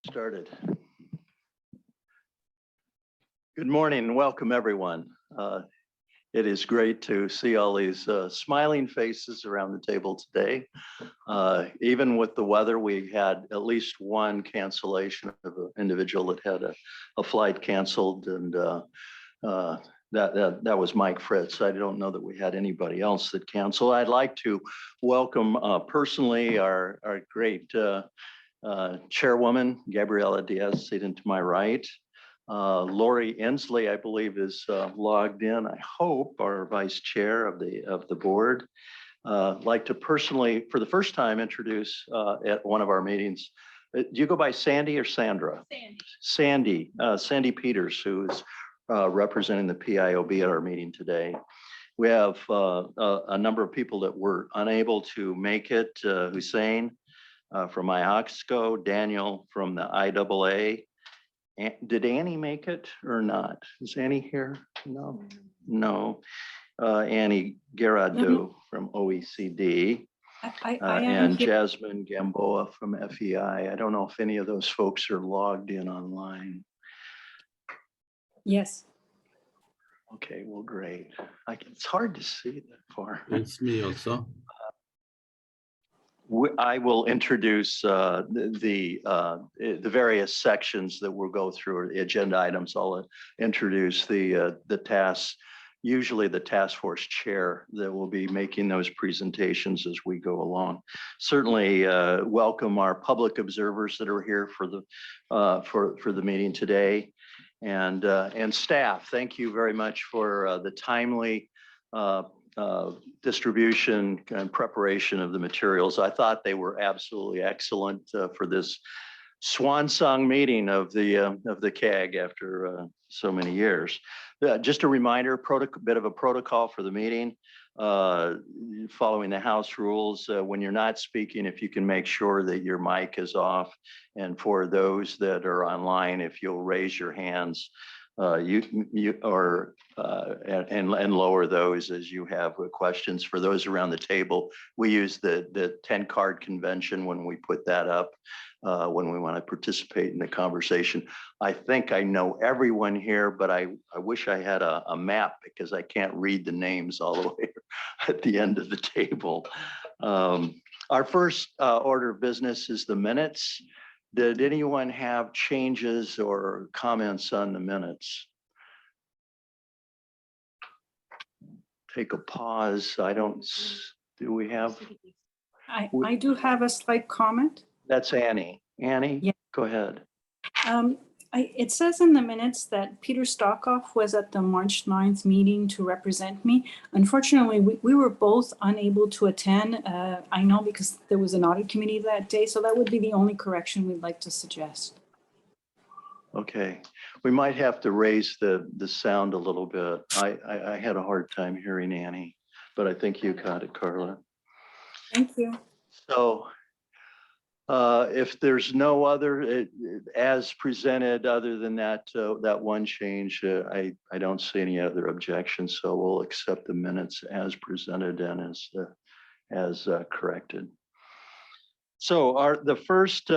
Started. Good morning and welcome everyone. It is great to see all these smiling faces around the table today. Even with the weather, we had at least one cancellation of an individual that had a flight canceled, and that was Mike Fritz. I don't know that we had anybody else that canceled. I'd like to welcome personally our great chairwoman, Gabriela Diaz, seated to my right. Lori Inslee, I believe, is logged in. I hope our vice chair of the board. I'd like to personally, for the first time, introduce at one of our meetings. Do you go by Sandy or Sandra? Sandy. Sandy Peters, who is representing the PIOB at our meeting today. We have a number of people that were unable to make it. Hussein from IOXCO, Daniel from the IAA. Did Annie make it or not? Is Annie here? No, no. Annie Garado from OECD. And Jasmine Gamboa from FEI. I don't know if any of those folks are logged in online. Yes. Okay, well, great. It's hard to see that far. It's me also. I will introduce the various sections that we'll go through, or the agenda items. I'll introduce the tasks, usually the task force chair that will be making those presentations as we go along. Certainly welcome our public observers that are here for the meeting today, and staff. Thank you very much for the timely distribution and preparation of the materials. I thought they were absolutely excellent for this swan song meeting of the CAG after so many years. Just a reminder, bit of a protocol for the meeting. Following the House rules, when you're not speaking, if you can make sure that your mic is off, and for those that are online, if you'll raise your hands, and lower those as you have questions. For those around the table, we use the 10-card convention when we put that up, when we want to participate in the conversation. I think I know everyone here, but I wish I had a map, because I can't read the names all the way at the end of the table. Our first order of business is the minutes. Did anyone have changes or comments on the minutes? Take a pause. Do we have? I do have a slight comment. That's Annie. Annie, yeah. Go ahead. It says in the minutes that Peter Stockoff was at the March 9th meeting to represent me. Unfortunately, we were both unable to attend. I know, because there was an audit committee that day, so that would be the only correction we'd like to suggest. Okay, we might have to raise the sound a little bit. I had a hard time hearing Annie, but I think you got it, Carla. Thank you. So if there's no other as presented, other than that one change, I don't see any other objections. So we'll accept the minutes as presented and as corrected. So the first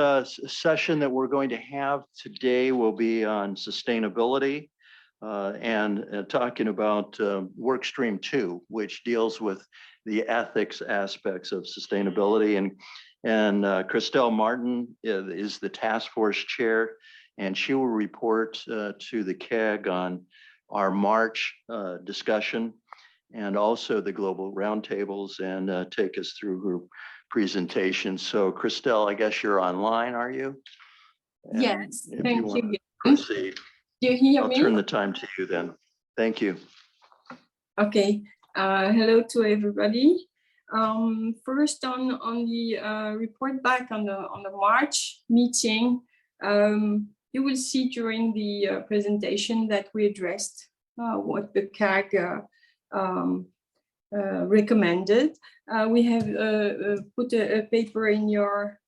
session that we're going to have today will be on sustainability and talking about work stream 2, which deals with the ethics aspects of sustainability. And Christelle Martin is the task force chair, and she will report to the CAG on our March discussion, and also the global roundtables, and take us through her presentation. So Christelle, I guess you're online, are you? And yes, thank you. Proceed. Do you hear I'll me? turn the time to you then. Thank you. Okay. Hello to everybody. First on the report back on the March meeting, you will see during the presentation that we addressed what the CAG recommended. We have put a paper in your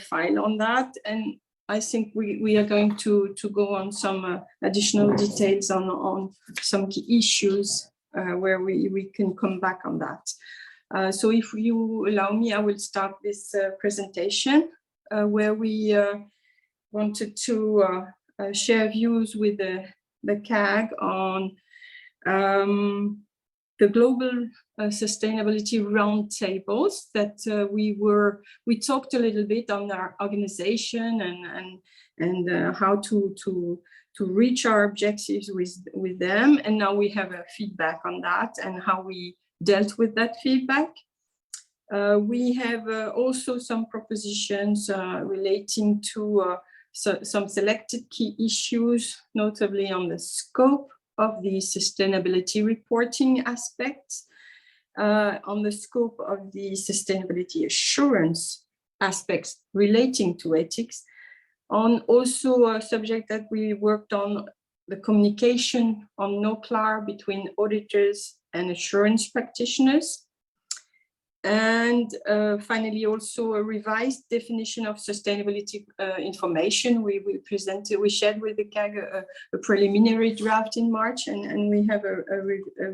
file on that, and I think we are going to go on some additional details on some key issues where we can come back on that. So if you allow me, I will start this presentation where we wanted to share views with the CAG on the global sustainability roundtables that we talked a little bit on our organization and how to reach our objectives with them. And now we have a feedback on that and how we dealt with that feedback. We have also some propositions relating to some selected key issues, notably on the scope of the sustainability reporting aspects, on the scope of the sustainability assurance aspects relating to ethics, on also a subject that we worked on, the communication on NOCLAR between auditors and assurance practitioners. And finally, also a revised definition of sustainability information. We shared with the CAG a preliminary draft in March, and we have a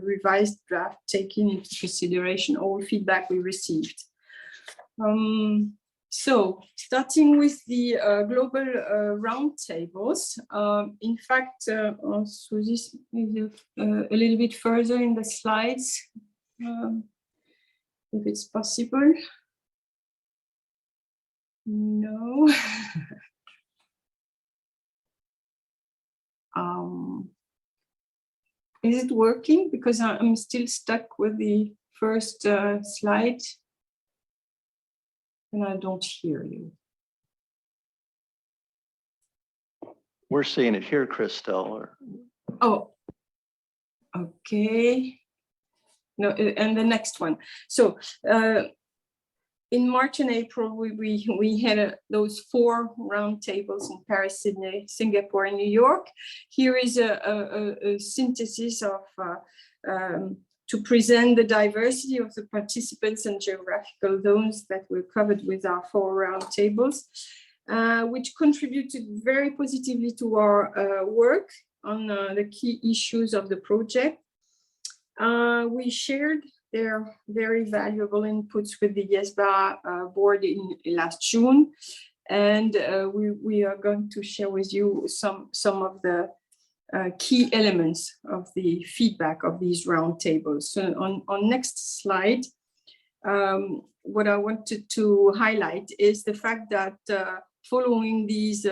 revised draft taking into consideration all feedback we received. So starting with the global roundtables, in fact, so this is a little bit further in the slides. If it's possible. No. Is it working? Because I'm still stuck with the first slide and I don't hear you. We're seeing it here, Christelle. Oh, okay. No, and the next one. So in March and April, we had those 4 roundtables in Paris, Sydney, Singapore, and New York. Here is a synthesis of to present the diversity of the participants and geographical zones that were covered with our 4 roundtables, which contributed very positively to our work on the key issues of the project. We shared their very valuable inputs with the IESBA board in last June, and we are going to share with you some of the key elements of the feedback of these roundtables. So on next slide, what I wanted to highlight is the fact that following these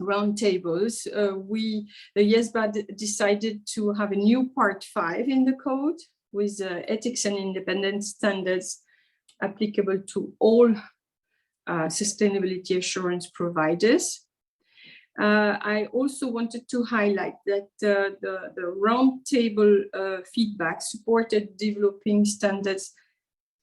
roundtables, the IESBA decided to have a new part 5 in the code with ethics and independence standards applicable to all sustainability assurance providers. I also wanted to highlight that the roundtable feedback supported developing standards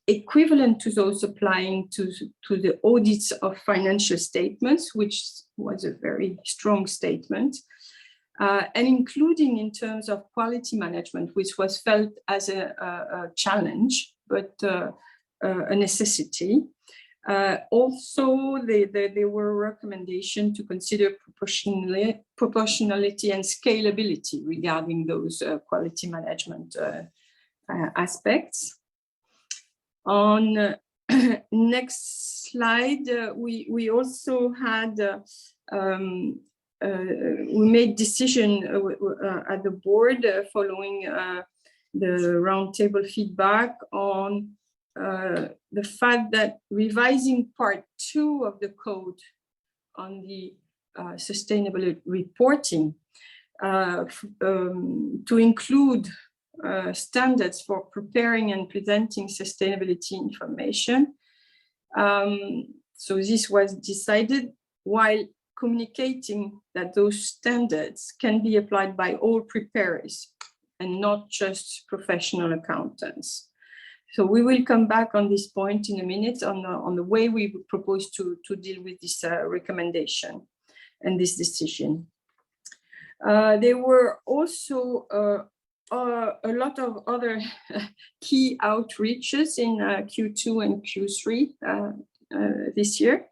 equivalent to those applying to the audits of financial statements, which was a very strong statement, and including in terms of quality management, which was felt as a challenge, but a necessity. Also, there were recommendations to consider proportionality and scalability regarding those quality management aspects. On next slide, we also had we made decision at the board following the roundtable feedback on the fact that revising part 2 of the code on the sustainable reporting to include standards for preparing and presenting sustainability information. So this was decided while communicating that those standards can be applied by all preparers and not just professional accountants. So we will come back on this point in a minute on the way we propose to deal with this recommendation and this decision. There were also a lot of other key outreaches in Q2 and Q3 this year.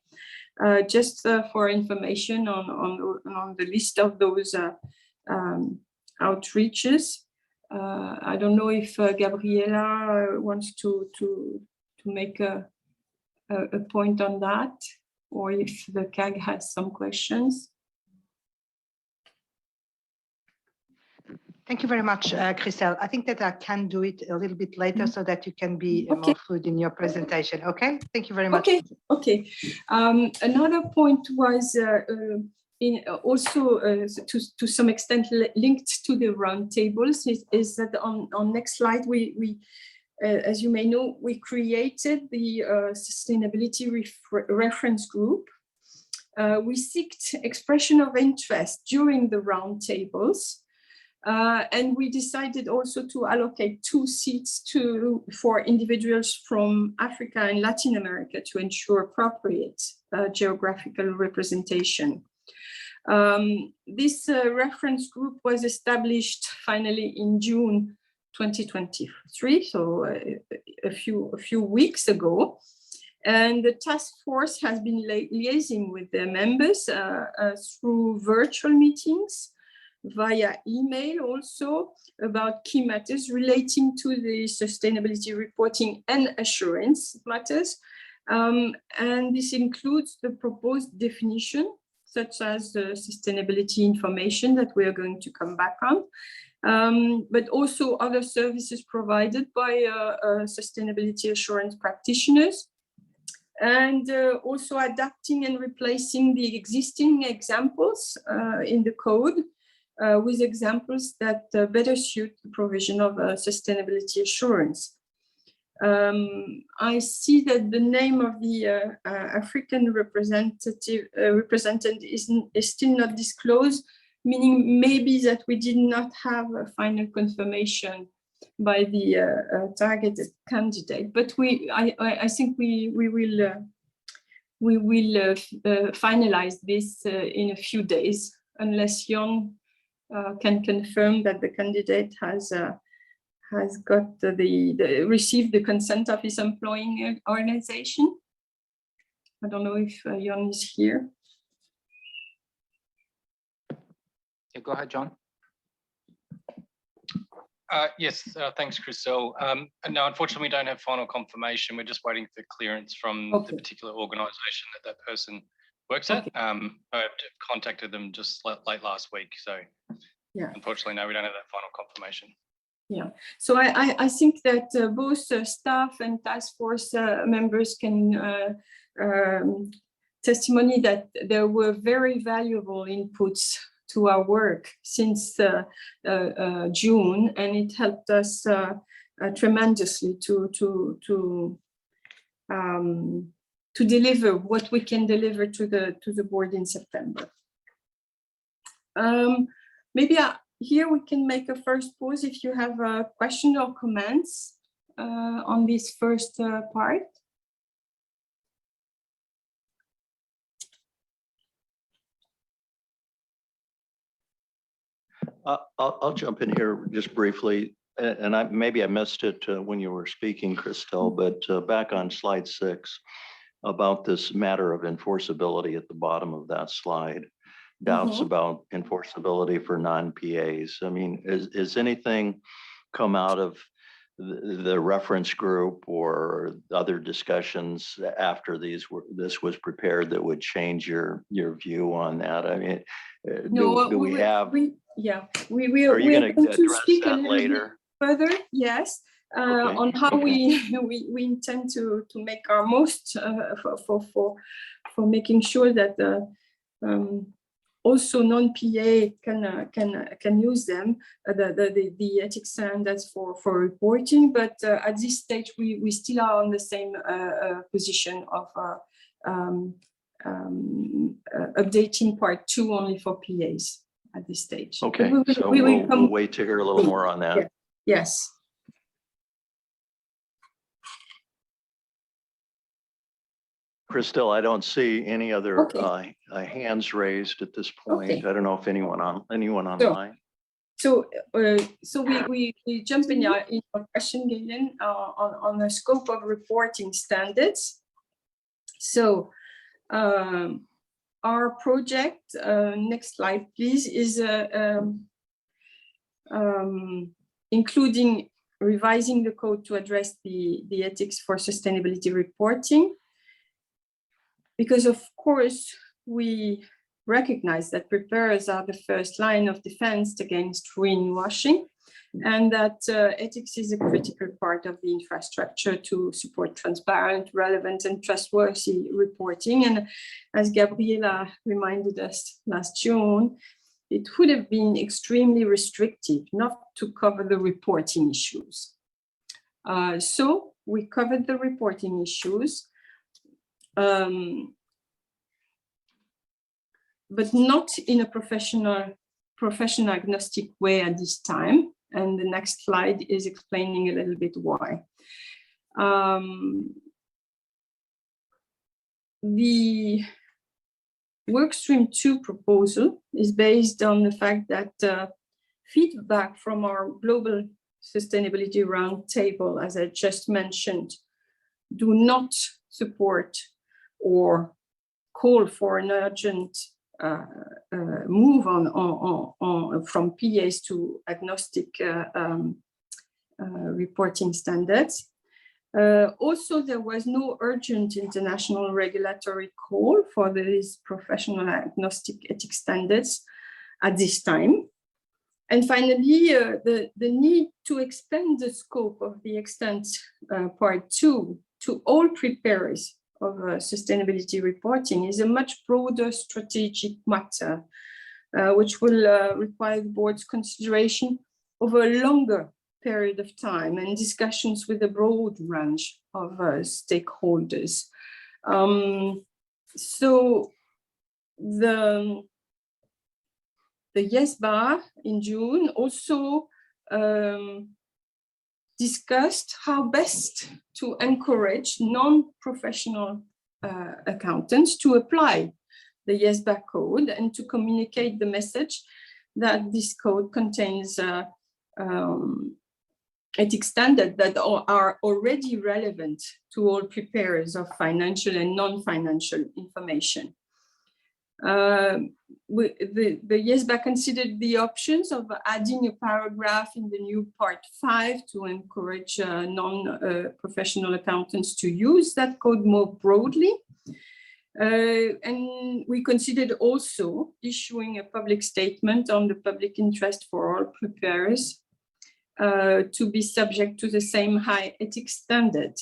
Just for information on the list of those outreaches. I don't know if Gabriela wants to make a point on that, or if the CAG has some questions. Thank you very much, Christelle. I think that I can do it a little bit later so that you can be Okay. more fluid in your presentation. Okay, thank you very much. Okay. Another point was also to some extent linked to the roundtables is that on next slide we as you may know, we created the sustainability reference group. We sought expression of interest during the roundtables. And we decided also to allocate 2 seats for individuals from Africa and Latin America to ensure appropriate geographical representation. This reference group was established finally in June 2023, so a few weeks ago. And the task force has been liaising with their members through virtual meetings, via email also, about key matters relating to the sustainability reporting and assurance matters. And this includes the proposed definition, such as the sustainability information that we are going to come back on, but also other services provided by sustainability assurance practitioners, and also adapting and replacing the existing examples in the code with examples that better suit the provision of sustainability assurance. I see that the name of the African representative is still not disclosed, meaning maybe that we did not have a final confirmation by the targeted candidate. But I think we will finalize this in a few days, unless Jon can confirm that the candidate has got received the consent of his employing organization. I don't know if Jon is here. Yeah, go ahead, John. Yes, thanks, Christelle. No, unfortunately, we don't have final confirmation. We're just waiting for clearance from the particular organisation that person works at. I contacted them just late last week, so yeah, unfortunately, no, we don't have that final confirmation. Yeah, so I think that both staff and task force members can testimony that there were very valuable inputs to our work since June, and it helped us tremendously to deliver what we can deliver to the board in September. Maybe here we can make a first pause if you have a question or comments on this first part. I'll jump in here just briefly, and maybe I missed it when you were speaking, Christelle, but back on slide 6 about this matter of enforceability at the bottom of that slide, doubts about enforceability for non-PAs. I mean, is anything come out of the reference group or other discussions after this was prepared that would change your view on that? I mean, do we have? We are going to speak a little bit further. Yes, Okay. on how we intend to make our most for making sure that also non-PA can use them, the ethics standards for reporting. But at this stage, we still are on the same position of updating part 2 only for PAs at this stage. Okay, so we'll wait to hear a little more on that. Yeah. Yes. Christelle, I don't see any other hands raised at this point. I don't know if anyone online. So we jump in your question, Gillian, on the scope of reporting standards. So our project, next slide, please, is including revising the code to address the ethics for sustainability reporting. because of course we recognize that preparers are the first line of defense against greenwashing, and that ethics is a critical part of the infrastructure to support transparent, relevant, and trustworthy reporting. And as Gabriela reminded us last June, it would have been extremely restrictive not to cover the reporting issues. So we covered the reporting issues, but not in a professional agnostic way at this time. And the next slide is explaining a little bit why. The Workstream 2 proposal is based on the fact that feedback from our global sustainability roundtable, as I just mentioned, do not support or call for an urgent move on from PAs to agnostic reporting standards. Also, there was no urgent international regulatory call for these professional agnostic ethics standards at this time. And finally, the need to expand the scope of the extent part 2 to all preparers of sustainability reporting is a much broader strategic matter, which will require the board's consideration over a longer period of time and discussions with a broad range of stakeholders. So the IESBA in June also discussed how best to encourage non-professional accountants to apply the IESBA code and to communicate the message that this code contains ethics standards that are already relevant to all preparers of financial and non-financial information. The IESBA considered the options of adding a paragraph in the new part 5 to encourage non-professional accountants to use that code more broadly. And we considered also issuing a public statement on the public interest for all preparers to be subject to the same high ethics standard.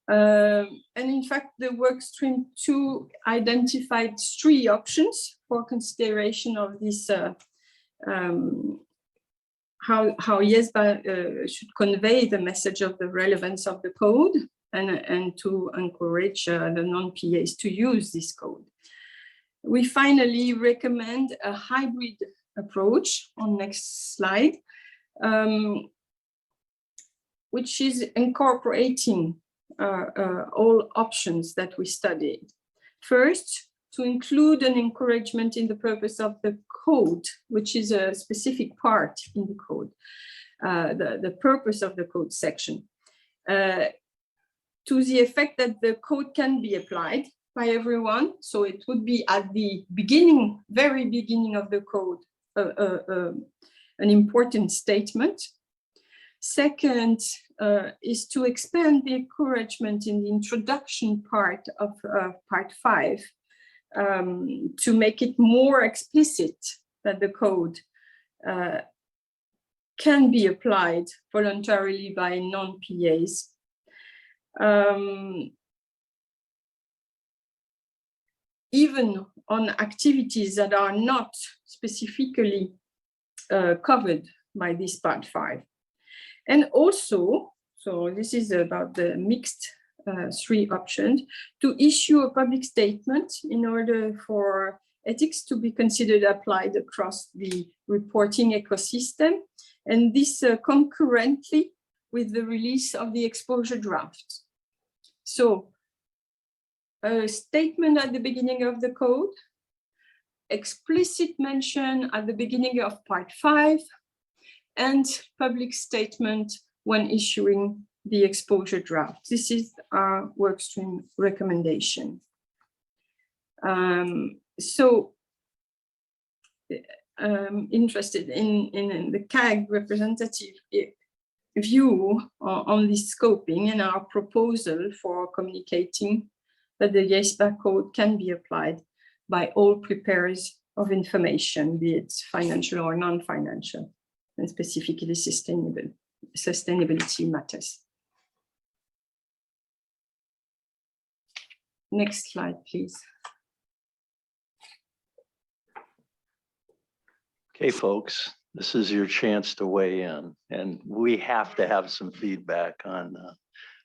And in fact, the Workstream 2 identified 3 options for consideration of this, how IESBA should convey the message of the relevance of the code and to encourage the non-PAs to use this code. We finally recommend a hybrid approach on next slide, which is incorporating all options that we studied. First, to include an encouragement in the purpose of the code, which is a specific part in the code, the purpose of the code section, to the effect that the code can be applied by everyone. So it would be at the beginning, very beginning of the code, an important statement. Second is to expand the encouragement in the introduction part of part 5 to make it more explicit that the code can be applied voluntarily by non-PAs. Even on activities that are not specifically covered by this part 5. And also, so this is about the mixed 3 options, to issue a public statement in order for ethics to be considered applied across the reporting ecosystem, and this concurrently with the release of the exposure draft. So a statement at the beginning of the code, explicit mention at the beginning of part 5, and public statement when issuing the exposure draft. This is our workstream recommendation. Interested in the CAG representative view on this scoping and our proposal for communicating that the IESBA code can be applied by all preparers of information, be it financial or non-financial, and specifically sustainability matters. Next slide, please. Okay, folks, this is your chance to weigh in, and we have to have some feedback on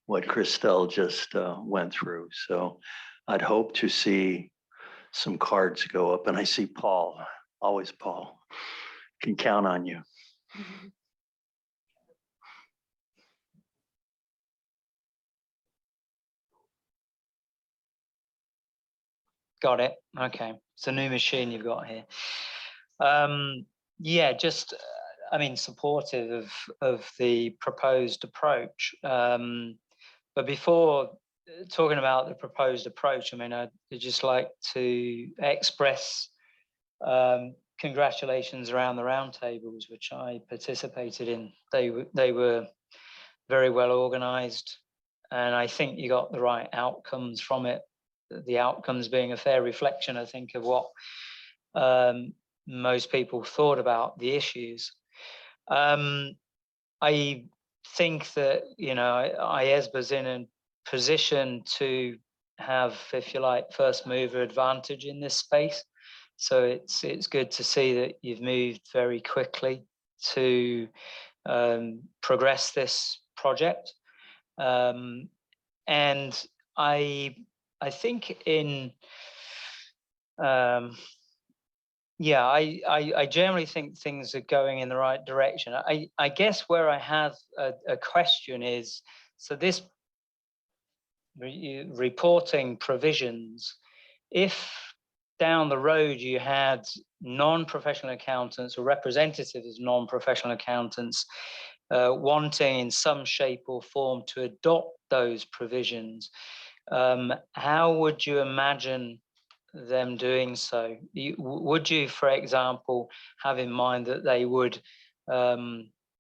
what Christelle just went through. So I'd hope to see some cards go up, and I see Paul, always Paul, can count on you. Got it. Okay. It's a new machine you've got here. Yeah, just, I mean, supportive of the proposed approach. But before talking about the proposed approach, I mean, I'd just like to express congratulations around the roundtables, which I participated in. They were very well organized, and I think you got the right outcomes from it. The outcomes being a fair reflection, I think, of what most people thought about the issues. I think that, you know, IESBA's in a position to have, if you like, first mover advantage in this space. So it's good to see that you've moved very quickly to progress this project. And I think in, yeah, I generally think things are going in the right direction. I guess where I have a question is, so this reporting provisions, if down the road you had non-professional accountants or representatives of non-professional accountants wanting in some shape or form to adopt those provisions, how would you imagine them doing so? Would you, for example, have in mind that they would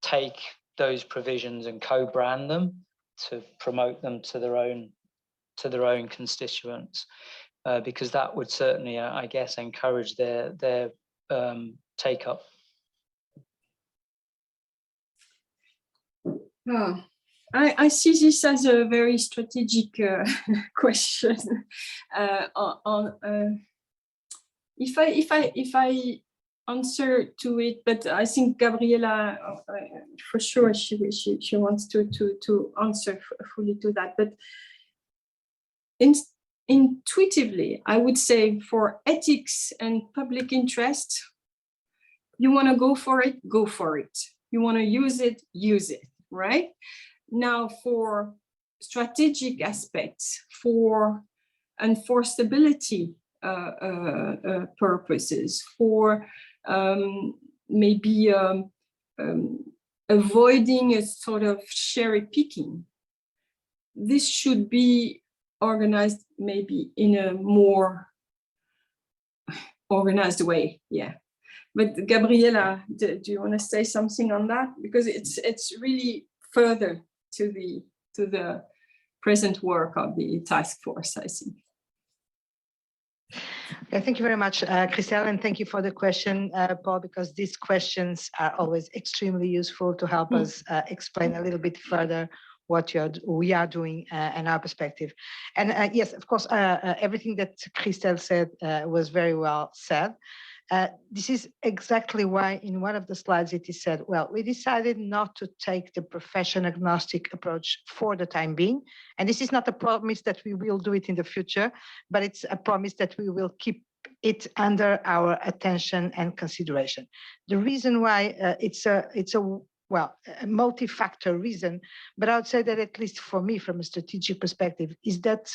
take those provisions and co-brand them to promote them to their own constituents? Because that would certainly, I guess, encourage their take up. Oh, I see this as a very strategic question. If I answer to it, but I think Gabriela, for sure, she wants to answer fully to that. But intuitively, I would say for ethics and public interest, you want to go for it, go for it. You want to use it, right? Now, for strategic aspects, for enforceability purposes, for maybe avoiding a sort of cherry picking, this should be organized maybe in a more organized way, yeah. But Gabriela, do you want to say something on that? Because it's really further to the present work of the task force, I think. Yeah, thank you very much, Christelle, and thank you for the question, Paul, because these questions are always extremely useful to help us explain a little bit further what we are doing and our perspective. And yes, of course, everything that Christelle said was very well said. This is exactly why in one of the slides it is said, well, we decided not to take the profession agnostic approach for the time being. And this is not a promise that we will do it in the future, but it's a promise that we will keep it under our attention and consideration. The reason why it's a multi-factor reason, but I would say that at least for me, from a strategic perspective, is that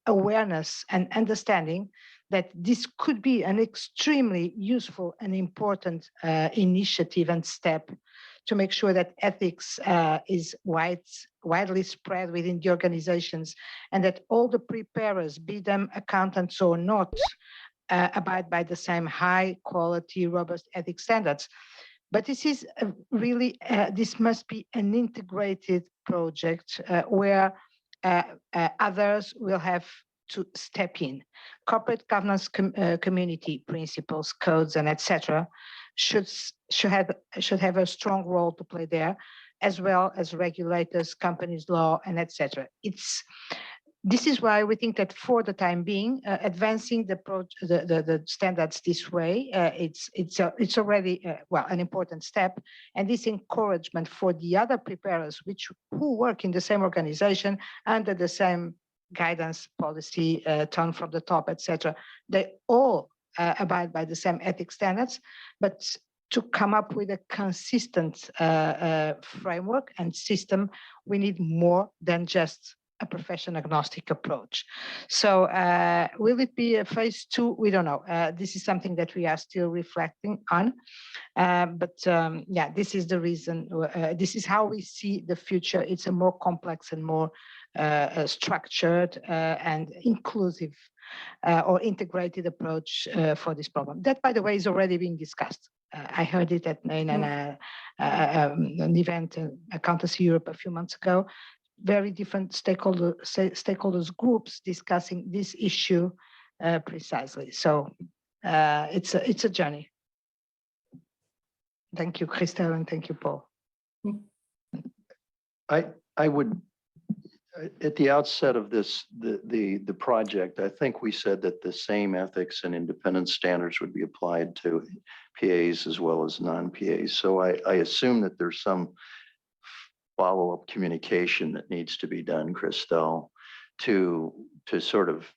awareness and understanding that this could be an extremely useful and important initiative and step to make sure that ethics is widely spread within the organizations, and that all the preparers, be them accountants or not, abide by the same high quality, robust ethics standards. But this is really, this must be an integrated project where others will have to step in. Corporate governance community principles, codes, and etc. should have a strong role to play there, as well as regulators, companies law, and etc. This is why we think that for the time being, advancing the standards this way, it's already an important step, and this encouragement for the other preparers who work in the same organization under the same guidance policy, tone from the top, etc. They all abide by the same ethics standards, but to come up with a consistent framework and system, we need more than just a profession agnostic approach. So will it be a phase 2? We don't know. This is something that we are still reflecting on. This is the reason, this is how we see the future. It's a more complex and more structured and inclusive or integrated approach for this problem. That, by the way, is already being discussed. I heard it in an event, Accountancy Europe, a few months ago. Very different stakeholders groups discussing this issue precisely. So it's a journey. Thank you, Christelle, and thank you, Paul. I would, at the outset of this, the project, I think we said that the same ethics and independence standards would be applied to PAs as well as non-PAs. So I assume that there's some follow-up communication that needs to be done, Christelle, to sort of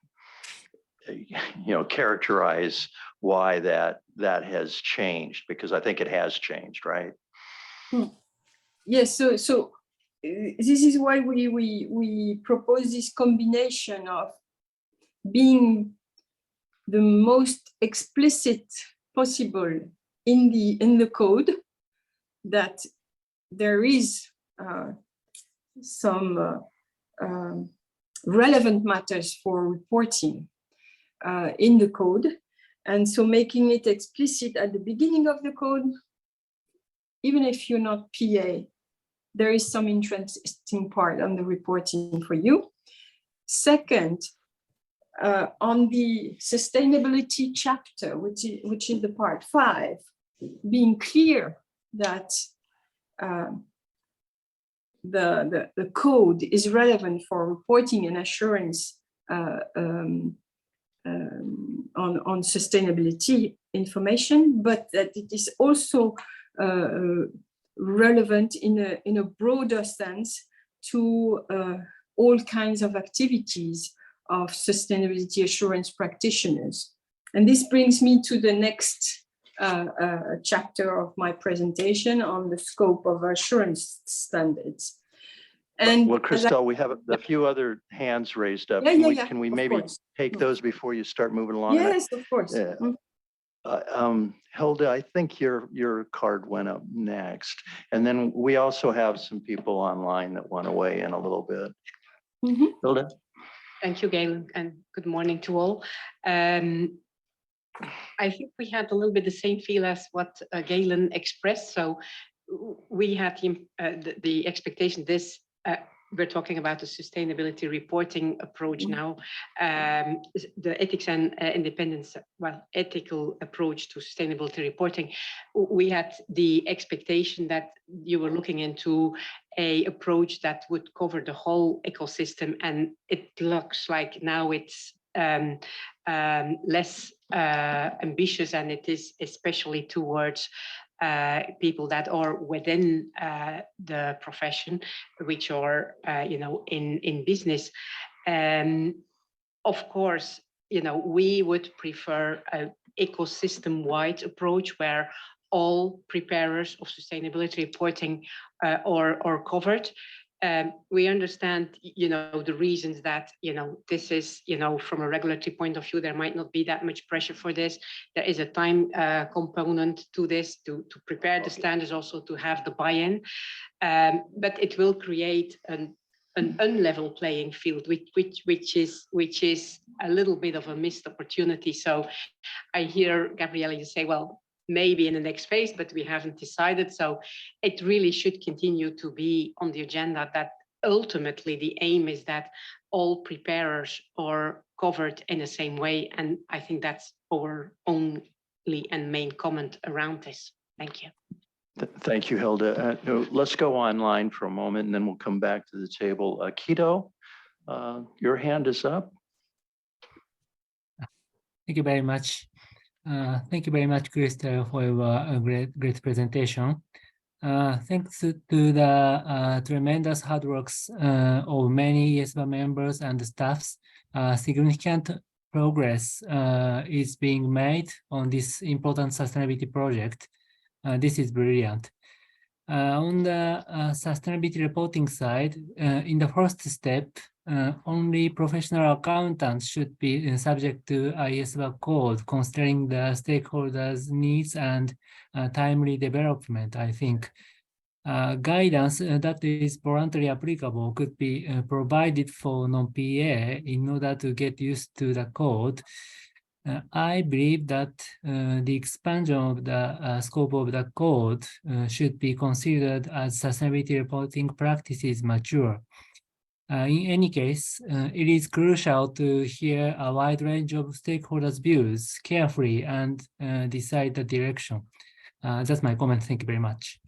characterize why that has changed, because I think it has changed, right? Yes. So this is why we propose this combination of being the most explicit possible in the code, that there is some relevant matters for reporting in the code, and so making it explicit at the beginning of the code, even if you're not PA, there is some interesting part on the reporting for you. Second, on the sustainability chapter, which is the part 5, being clear that the code is relevant for reporting and assurance on sustainability information, but that it is also relevant in a broader sense to all kinds of activities of sustainability assurance practitioners. And this brings me to the next chapter of my presentation on the scope of assurance standards. And well, Christelle, we have a few other hands raised up. Can we maybe take those before you start moving along? Yes, of course. Hilda, I think your card went up next. And then we also have some people online that want to weigh in a little bit. Hilda? Thank you, Galen, and good morning to all. I think we had a little bit the same feel as what Galen expressed. So we had the expectation we're talking about the sustainability reporting approach now, the ethics and independence, ethical approach to sustainability reporting. We had the expectation that you were looking into a approach that would cover the whole ecosystem, and it looks like now it's less ambitious, and it is especially towards people that are within the profession, which are in business. Of course, we would prefer an ecosystem-wide approach where all preparers of sustainability reporting are covered. We understand, the reasons that, this is, from a regulatory point of view, there might not be that much pressure for this. There is a time component to this, to prepare the standards, also to have the buy-in, but it will create an unlevel playing field, which is a little bit of a missed opportunity. So I hear Gabriele say, well, maybe in the next phase, but we haven't decided. So it really should continue to be on the agenda that ultimately the aim is that all preparers are covered in the same way. And I think that's our only and main comment around this. Thank you. Thank you, Hilda. No, let's go online for a moment and then we'll come back to the table. Kito, your hand is up. Thank you very much. Thank you very much, Christelle, for your great presentation. Thanks to the tremendous hard works of many IESBA members and staffs, significant progress is being made on this important sustainability project. This is brilliant. On the sustainability reporting side, in the first step, only professional accountants should be subject to IESBA code, considering the stakeholders' needs and timely development. I think guidance that is voluntarily applicable could be provided for non-PA in order to get used to the code. I believe that the expansion of the scope of the code should be considered as sustainability reporting practices mature. In any case, it is crucial to hear a wide range of stakeholders' views carefully and decide the direction. That's my comment. Thank you very much.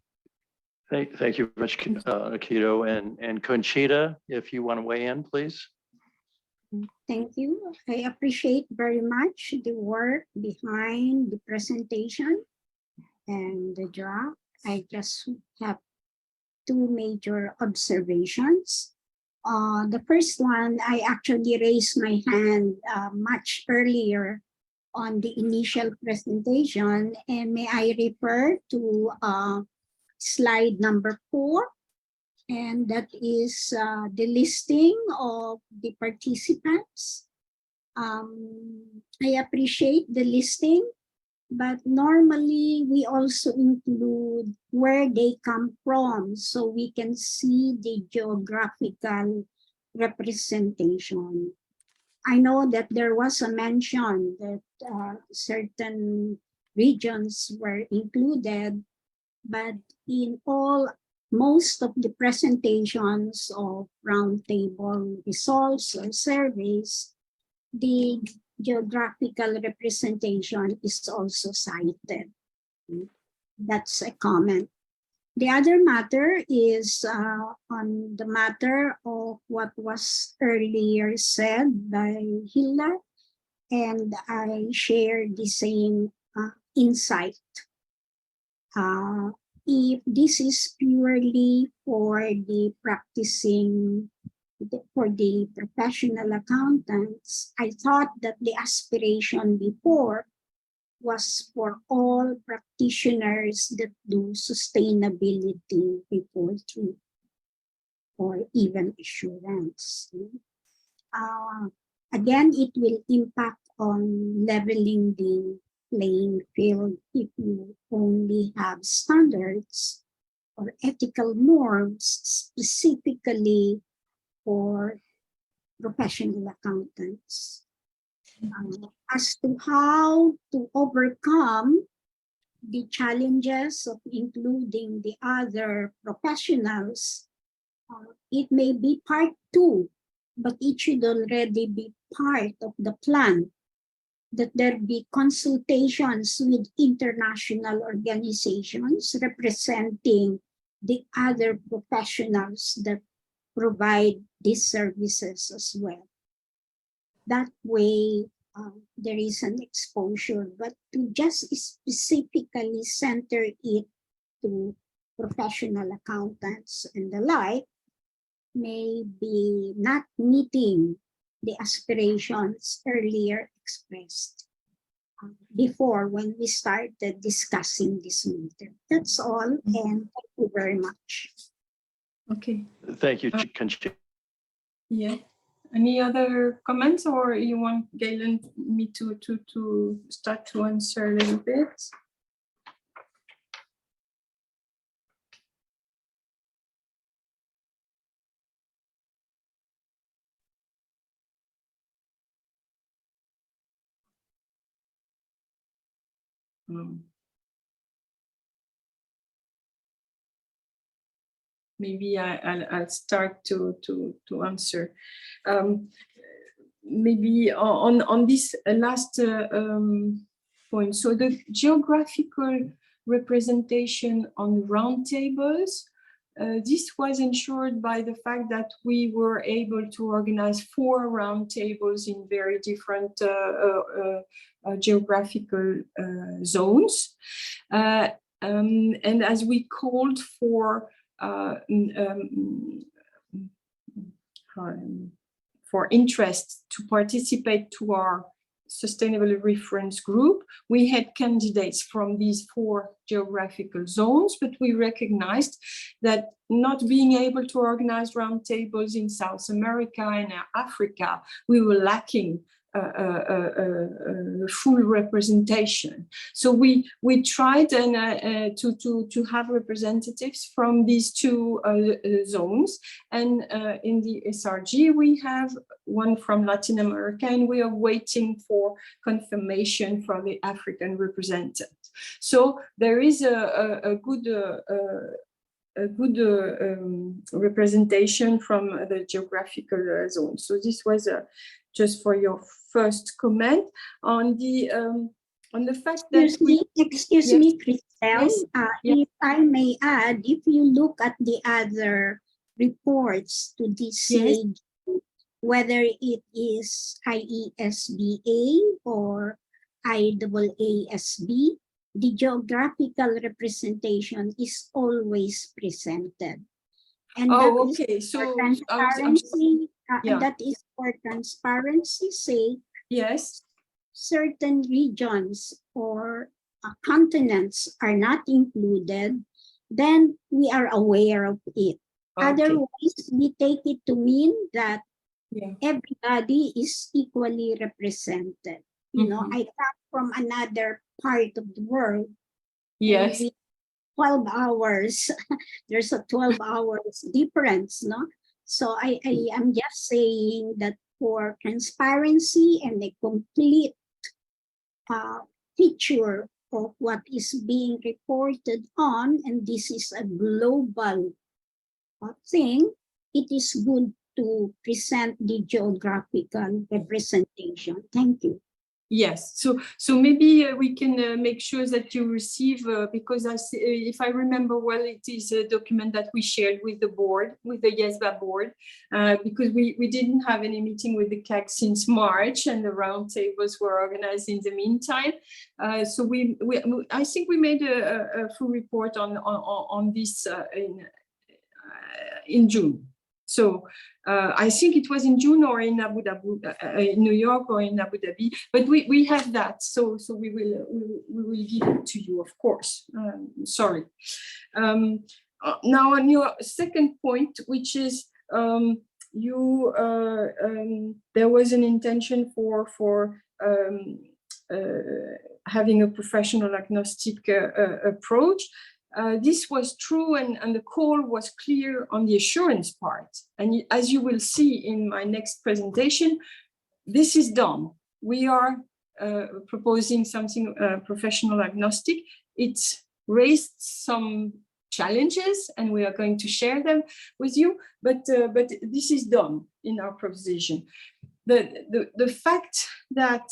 Thank you very much, Kito. And Conchita, if you want to weigh in, please. Thank you. I appreciate very much the work behind the presentation and the draft. I just have two major observations. The first one, I actually raised my hand much earlier on the initial presentation, and may I refer to slide number 4, and that is the listing of the participants. I appreciate the listing, but normally we also include where they come from so we can see the geographical representation. I know that there was a mention that certain regions were included, but in most of the presentations of roundtable results or surveys, the geographical representation is also cited. That's a comment. The other matter is on the matter of what was earlier said by Hilda, and I share the same insight. If this is purely for the professional accountants, I thought that the aspiration before was for all practitioners that do sustainability reporting or even assurance. Again, it will impact on leveling the playing field if you only have standards or ethical norms specifically for professional accountants. As to how to overcome the challenges of including the other professionals, it may be part 2, but it should already be part of the plan, that there be consultations with international organizations representing the other professionals that provide these services as well. That way, there is an exposure, but to just specifically center it to professional accountants and the like may be not meeting the aspirations earlier expressed before when we started discussing this matter. That's all, and thank you very much. Okay. Thank you, Conchita. Yeah. Any other comments, or you want Galen me to start to answer a little bit? maybe I'll start to answer. Maybe on this last point. So the geographical representation on roundtables, this was ensured by the fact that we were able to organize 4 roundtables in very different geographical zones. And as we called for interest to participate to our sustainable reference group, we had candidates from these 4 geographical zones, but we recognized that not being able to organize roundtables in South America and Africa, we were lacking full representation. So we tried to have representatives from these 2 zones, and in the SRG we have one from Latin America, and we are waiting for confirmation from the African representative. So there is a good representation from the geographical zone. So this was just for your first comment on the fact that excuse me, Christelle. If I may add, if you look at the other reports to this CAG, whether it is IESBA or IAASB, the geographical representation is always presented. And okay. So transparency, and that is for transparency's sake. Yes. Certain regions or continents are not included, then we are aware of it. Okay. Otherwise, we take it to mean that everybody is equally represented. You know, I come from another part of the world. Yes. 12 hours. There's a 12 hours difference, no? So I am just saying that for transparency and a complete picture of what is being reported on, and this is a global thing, it is good to present the geographical representation. Thank you. Yes, so maybe we can make sure that you receive, because if I remember well, it is a document that we shared with the board, with the IESBA board, because we didn't have any meeting with the CAG since March, and the roundtables were organized in the meantime. So I think we made a full report on this in June. So I think it was in June or in Abu Dhabi, in New York or in Abu Dhabi, but we have that. So we will give it to you, of course. Sorry. Now on your second point, which is there was an intention for having a professional agnostic approach. This was true, and the call was clear on the assurance part. And as you will see in my next presentation, this is done. We are proposing something professional agnostic. It's raised some challenges, and we are going to share them with you, but this is done in our proposition. The fact that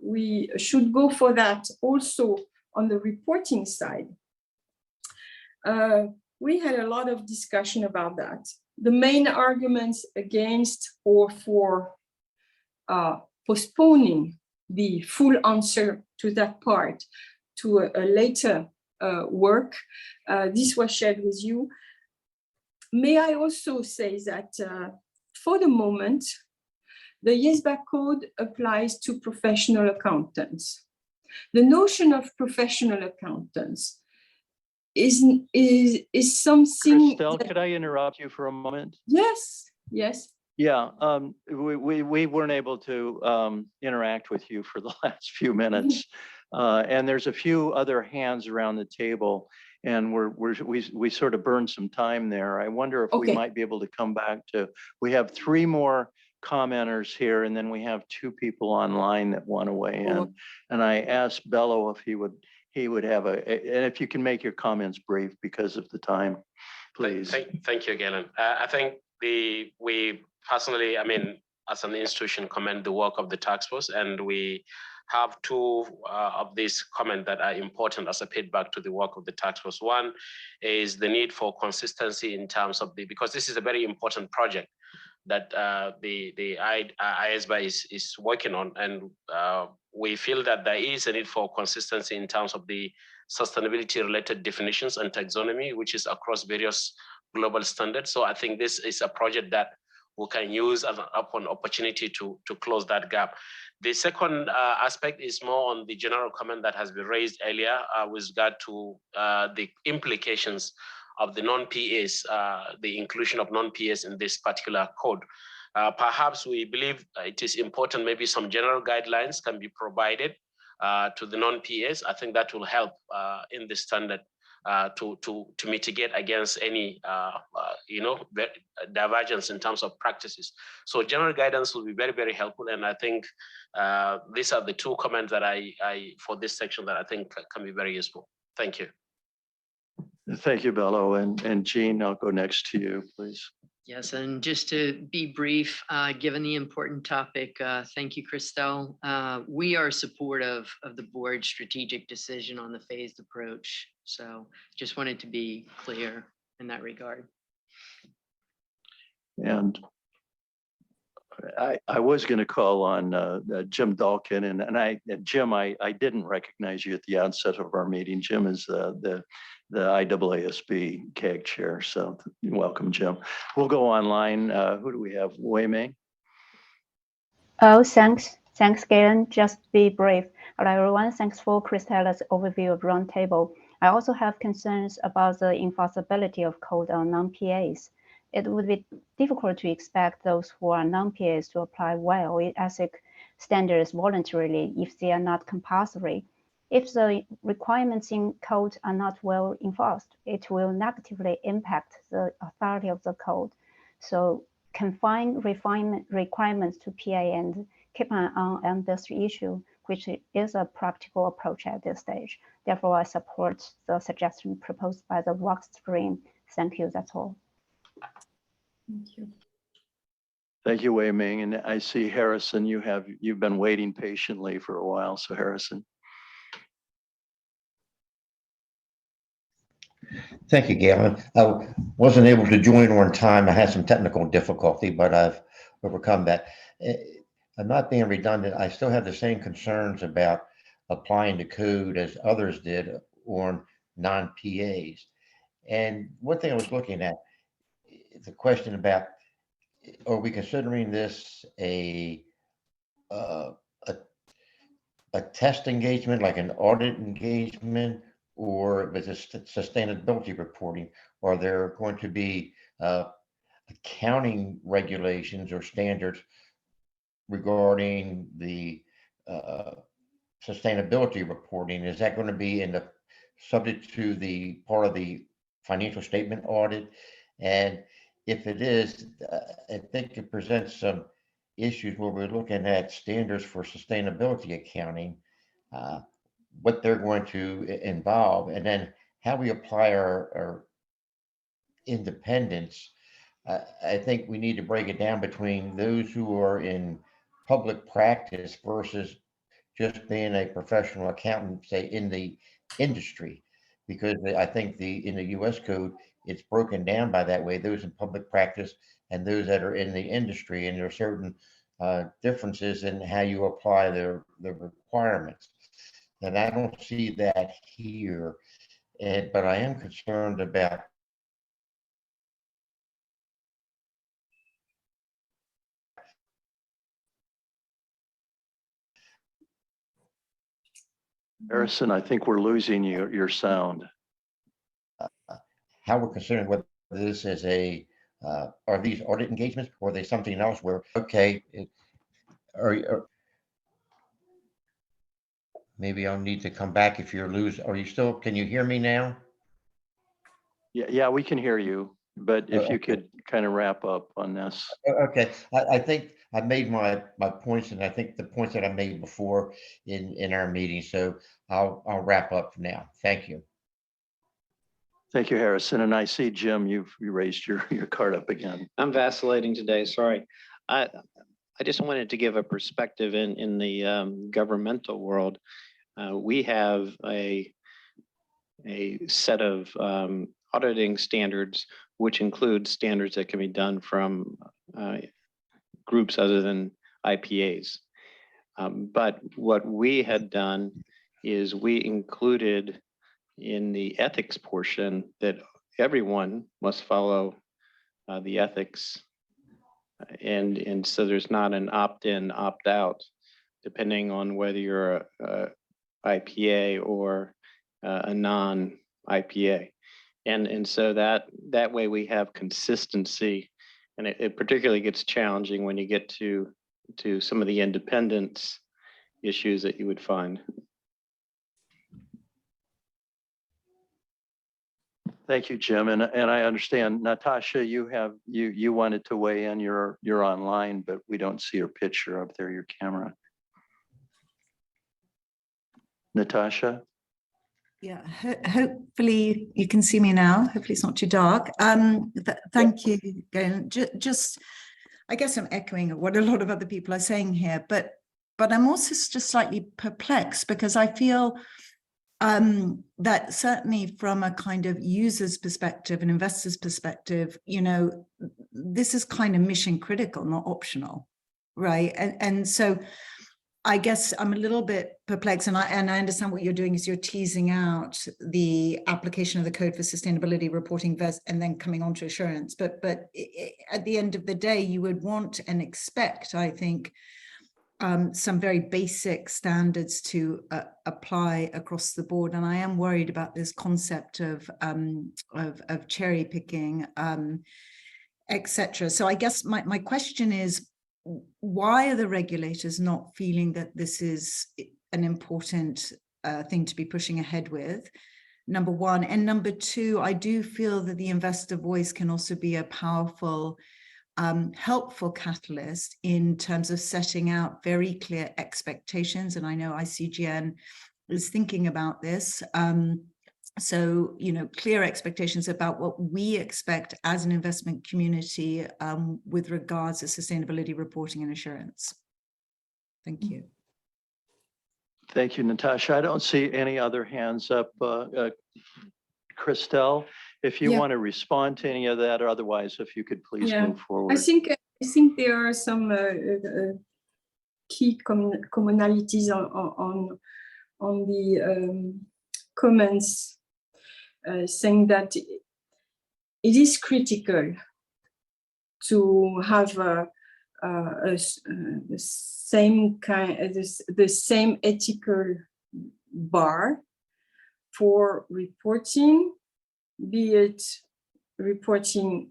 we should go for that also on the reporting side, we had a lot of discussion about that. The main arguments against or for postponing the full answer to that part to a later work, this was shared with you. May I also say that for the moment, the IESBA code applies to professional accountants. The notion of professional accountants is something. Christelle, could I interrupt you for a moment? Yes, yes. Yeah, we weren't able to interact with you for the last few minutes, and there's a few other hands around the table, and we sort of burned some time there. I wonder if we might be able to come back to. We have 3 more commenters here, and then we have 2 people online that want to weigh in. And I asked Bello if he would have and if you can make your comments brief because of the time. please. Thank you, Galen. I think we personally, I mean, as an institution, commend the work of the task force, and we have two of these comments that are important as a feedback to the work of the task force. One is the need for consistency in terms of because this is a very important project that the IESBA is working on, and we feel that there is a need for consistency in terms of the sustainability related definitions and taxonomy, which is across various global standards. So I think this is a project that we can use as an opportunity to close that gap. The second aspect is more on the general comment that has been raised earlier with regard to the implications of the non-PAs, the inclusion of non-PAs in this particular code. Perhaps we believe it is important, maybe some general guidelines can be provided to the non-PAs. I think that will help in the standard to mitigate against any divergence in terms of practices. So general guidance will be very, very helpful. And I think these are the two comments that I for this section that I think can be very useful. Thank you. Thank you, Bello. And Jean, I'll go next to you, please. Yes, and just to be brief, given the important topic, thank you, Christelle. We are supportive of the board's strategic decision on the phased approach. So just wanted to be clear in that regard. And I was going to call on Jim Dalkin, and Jim, I didn't recognize you at the outset of our meeting. Jim is the IASB CAG chair, so welcome, Jim. We'll go online. Who do we have? Wei Ming? Oh, thanks, Galen. Just be brief. Hello, everyone. Thanks for Christelle's overview of roundtable. I also have concerns about the enforceability of code on non-PAs. It would be difficult to expect those who are non-PAs to apply well ethic standards voluntarily if they are not compulsory. If the requirements in code are not well enforced, it will negatively impact the authority of the code. So confine requirements to PA and keep an eye on this issue, which is a practical approach at this stage. Therefore, I support the suggestion proposed by the work stream. Thank you, that's all. Thank you. Thank you, Wei Ming. And I see Harrison, you've been waiting patiently for a while. So Harrison. Thank you, Galen. I wasn't able to join on time. I had some technical difficulty, but I've overcome that. I'm not being redundant. I still have the same concerns about applying the code as others did on non-PAs. And one thing I was looking at, the question about, are we considering this a test engagement, like an audit engagement, or with a sustainability reporting? Are there going to be accounting regulations or standards regarding the sustainability reporting? Is that going to be in the subject to the part of the financial statement audit? And if it is, I think it presents some issues where we're looking at standards for sustainability accounting, what they're going to involve, and then how we apply our independence. I think we need to break it down between those who are in public practice versus just being a professional accountant, say, in the industry, because I think in the US code, it's broken down by that way, those in public practice and those that are in the industry, and there are certain differences in how you apply the requirements. And I don't see that here, but I am concerned about Harrison, I think we're losing your sound. how we're considering whether this is are these audit engagements, or are they something else where, okay, maybe I'll need to come back if you're are you still, can you hear me now? Yeah, we can hear you, but if you could kind of wrap up on this. Okay, I think I made my points, and I think the points that I made before in our meeting. So I'll wrap up now. Thank you. Thank you, Harrison. And I see, Jim, you raised your card up again. I'm vacillating today, sorry. I just wanted to give a perspective in the governmental world. We have a set of auditing standards, which includes standards that can be done from groups other than IPAs. But what we had done is we included in the ethics portion that everyone must follow the ethics. And so there's not an opt-in, opt-out, depending on whether you're a IPA or a non-IPA. And so that way we have consistency, and it particularly gets challenging when you get to some of the independence issues that you would find. Thank you, Jim. And I understand, Natasha, you wanted to weigh in. You're online, but we don't see your picture up there, your camera. Natasha? Yeah, hopefully you can see me now. Hopefully it's not too dark. Thank you, Gail. Just, I guess I'm echoing what a lot of other people are saying here, but I'm also just slightly perplexed because I feel that certainly from a kind of user's perspective and investor's perspective, this is kind of mission critical, not optional, right? And so I guess I'm a little bit perplexed, and I understand what you're doing is you're teasing out the application of the code for sustainability reporting and then coming on to assurance. But at the end of the day, you would want and expect, I think, some very basic standards to apply across the board. And I am worried about this concept of cherry picking, etc. So I guess my question is, why are the regulators not feeling that this is an important thing to be pushing ahead with? Number one. And number two, I do feel that the investor voice can also be a powerful helpful catalyst in terms of setting out very clear expectations. And I know ICGN is thinking about this. So, clear expectations about what we expect as an investment community with regards to sustainability reporting and assurance. Thank you. Thank you, Natasha. I don't see any other hands up. Christelle, if you want to respond to any of that, or otherwise, if you could please move forward. I think there are some key commonalities on the comments saying that it is critical to have the same ethical bar for reporting, be it reporting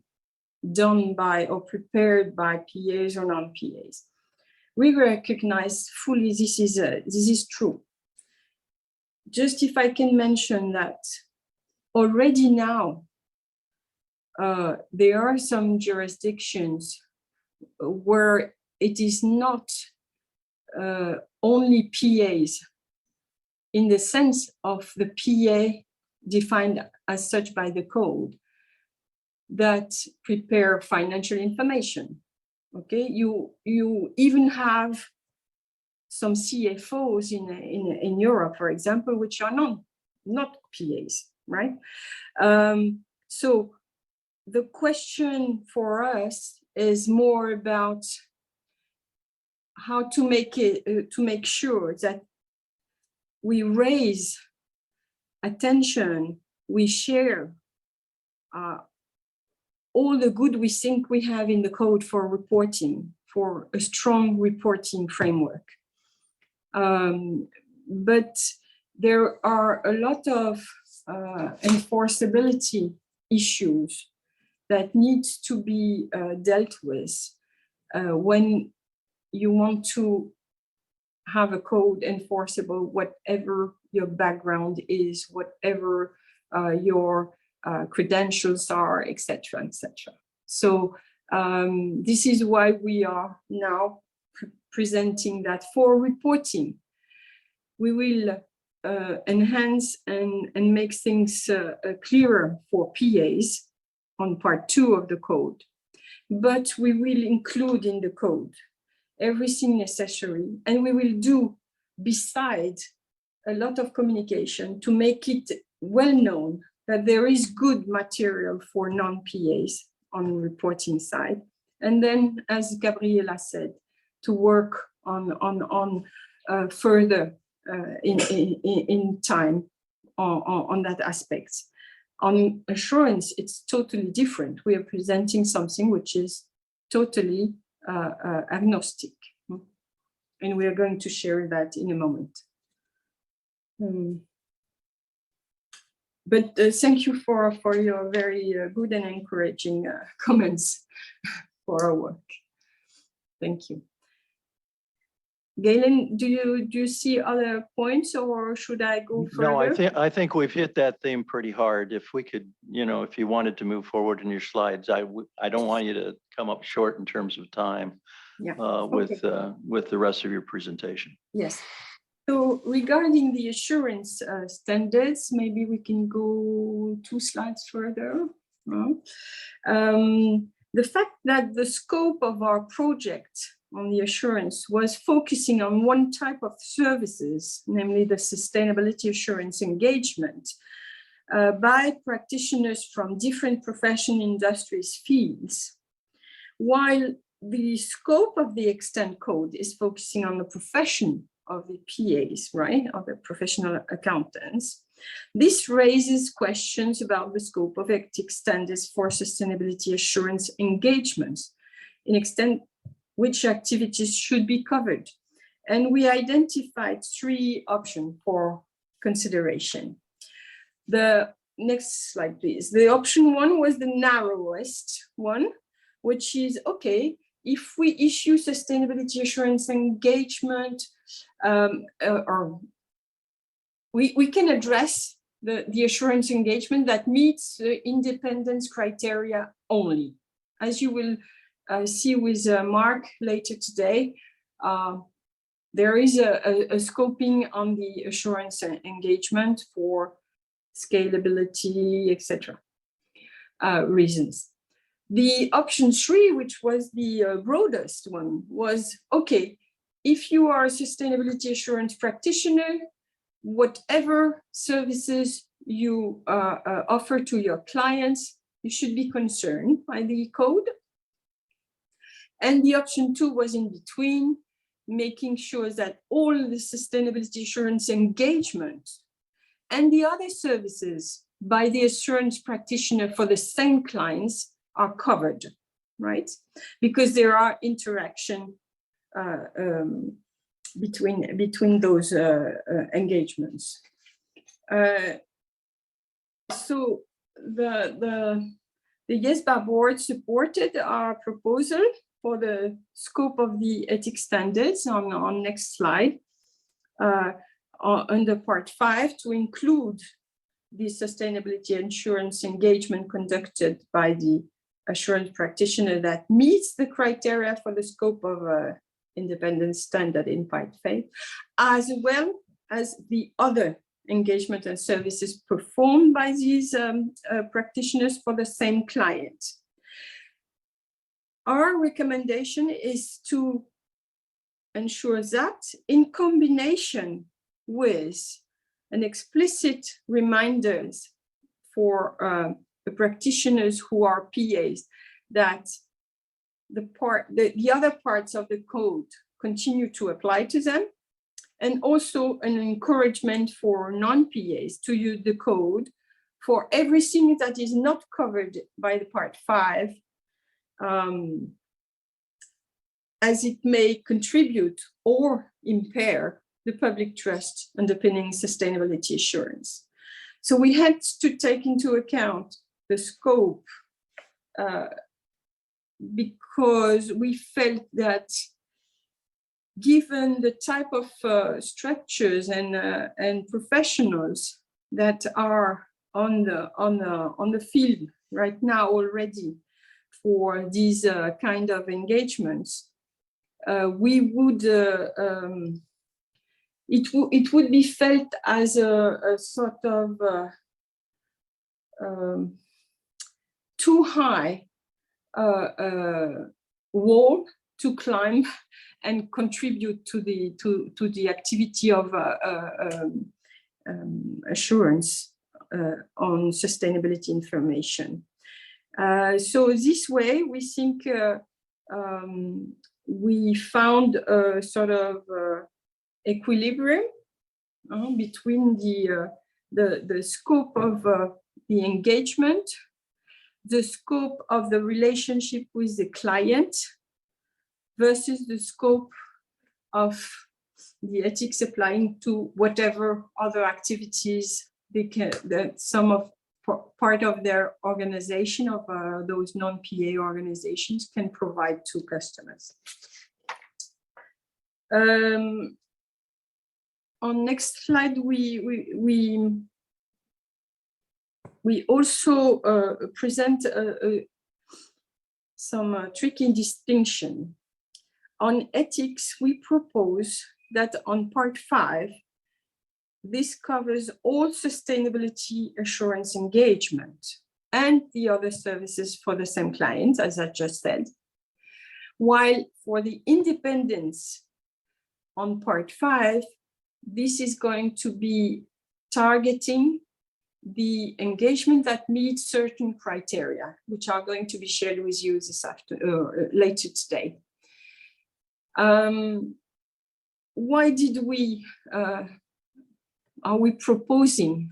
done by or prepared by PAs or non-PAs. We recognize fully this is true. Just if I can mention that already now, there are some jurisdictions where it is not only PAs in the sense of the PA defined as such by the code that prepare financial information. Okay, you even have some CFOs in Europe, for example, which are not PAs, right? So the question for us is more about how to make sure that we raise attention, we share all the good we think we have in the code for reporting, for a strong reporting framework. But there are a lot of enforceability issues that need to be dealt with when you want to have a code enforceable, whatever your background is, whatever your credentials are, etc., etc. So this is why we are now presenting that for reporting. We will enhance and make things clearer for PAs on part 2 of the code, but we will include in the code everything necessary, and we will do besides a lot of communication to make it well known that there is good material for non-PAs on reporting side. And then, as Gabriela said, to work on further in time on that aspect. On assurance, it's totally different. We are presenting something which is totally agnostic. And we are going to share that in a moment. But thank you for your very good and encouraging comments for our work. Thank you. Galen, do you see other points, or should I go further? No, I think we've hit that theme pretty hard. If we could, if you wanted to move forward in your slides, I don't want you to come up short in terms of time. Yeah. With the rest of your presentation. Yes. So regarding the assurance standards, maybe we can go 2 slides further. The fact that the scope of our project on the assurance was focusing on one type of services, namely the sustainability assurance engagement, by practitioners from different profession industries fields, while the scope of the extant code is focusing on the profession of the PAs, right, of the professional accountants. This raises questions about the scope of ethics standards for sustainability assurance engagements, in extent which activities should be covered. And we identified 3 options for consideration. The next slide, please. The option 1 was the narrowest one, which is, okay, if we issue sustainability assurance engagement, or we can address the assurance engagement that meets the independence criteria only. As you will see with Mark later today, there is a scoping on the assurance engagement for scalability, etc. reasons. The option 3, which was the broadest one, was, okay, if you are a sustainability assurance practitioner, whatever services you offer to your clients, you should be concerned by the code. And the option 2 was in between, making sure that all the sustainability assurance engagement and the other services by the assurance practitioner for the same clients are covered, right? Because there are interaction between those engagements. So the IESBA board supported our proposal for the scope of the ethics standards on next slide, under part 5, to include the sustainability assurance engagement conducted by the assurance practitioner that meets the criteria for the scope of independent standard in part 5, as well as the other engagement and services performed by these practitioners for the same client. Our recommendation is to ensure that, in combination with an explicit reminders for the practitioners who are PAs, that the other parts of the code continue to apply to them, and also an encouragement for non-PAs to use the code for everything that is not covered by the part 5, as it may contribute or impair the public trust underpinning sustainability assurance. So we had to take into account the scope because we felt that, given the type of structures and professionals that are on the field right now already for these kind of engagements, we would it would be felt as a sort of too high wall to climb and contribute to the activity of assurance on sustainability information. So this way, we think we found a sort of equilibrium between the scope of the engagement, the scope of the relationship with the client, versus the scope of the ethics applying to whatever other activities they can, that some of part of their organization, of those non-PA organizations, can provide to customers. On next slide, we also present some tricky distinction. On ethics, we propose that on part 5, this covers all sustainability assurance engagement and the other services for the same clients, as I just said. While for the independence on part 5, this is going to be targeting the engagement that meets certain criteria, which are going to be shared with you this afternoon, later today. Why did we, are we proposing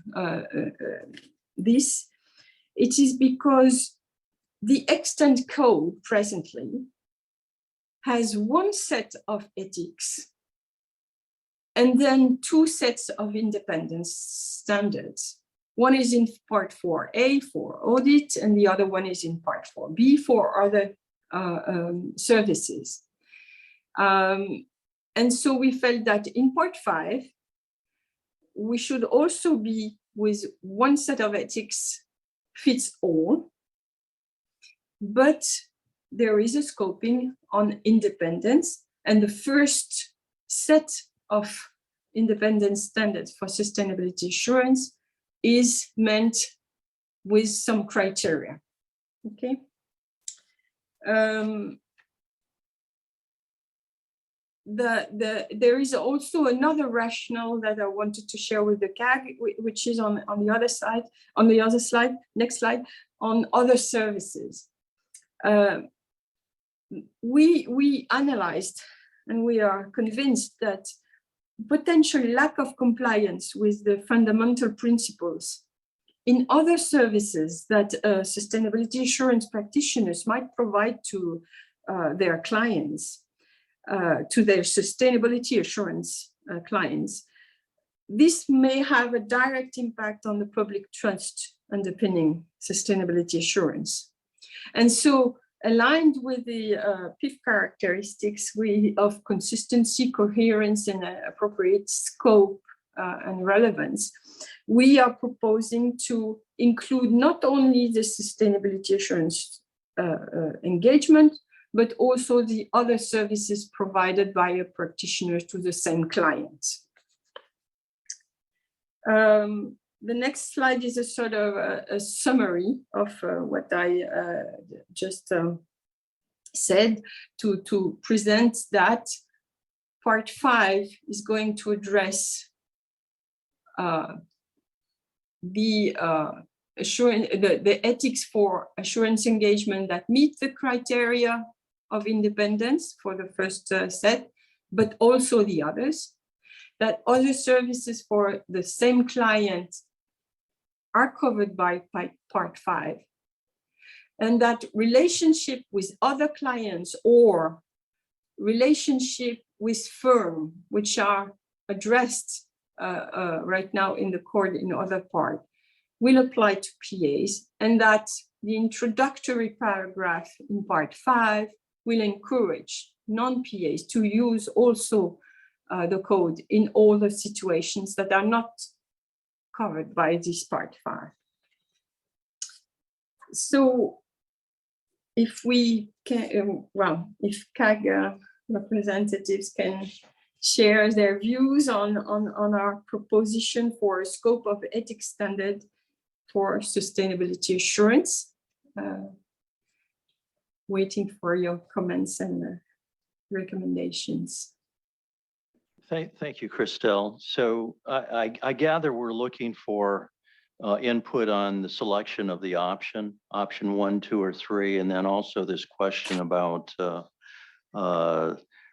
this? It is because the extant code presently has one set of ethics and then 2 sets of independence standards. One is in part 4A for audit, and the other one is in part 4B for other services. And so we felt that in part 5, we should also be with one set of ethics fits all, but there is a scoping on independence, and the first set of independence standards for sustainability assurance is meant with some criteria. Okay. There is also another rationale that I wanted to share with the CAG, which is on the other side, on the other slide, next slide, on other services. We analyzed, and we are convinced that potential lack of compliance with the fundamental principles in other services that sustainability assurance practitioners might provide to their clients, to their sustainability assurance clients, this may have a direct impact on the public trust underpinning sustainability assurance. And so, aligned with the PIF characteristics of consistency, coherence, and appropriate scope and relevance, we are proposing to include not only the sustainability assurance engagement, but also the other services provided by a practitioner to the same client. The next slide is a sort of a summary of what I just said to present that part 5 is going to address the ethics for assurance engagement that meet the criteria of independence for the first set, but also the others, that other services for the same client are covered by part 5, and that relationship with other clients or relationship with firm, which are addressed right now in the code in other part, will apply to PAs, and that the introductory paragraph in part 5 will encourage non-PAs to use also the code in all the situations that are not covered by this part 5. So if we can, well, if CAG representatives can share their views on our proposition for a scope of ethics standard for sustainability assurance. Waiting for your comments and recommendations. Thank you, Christelle. So I gather we're looking for input on the selection of the option 1, 2, or 3, and then also this question about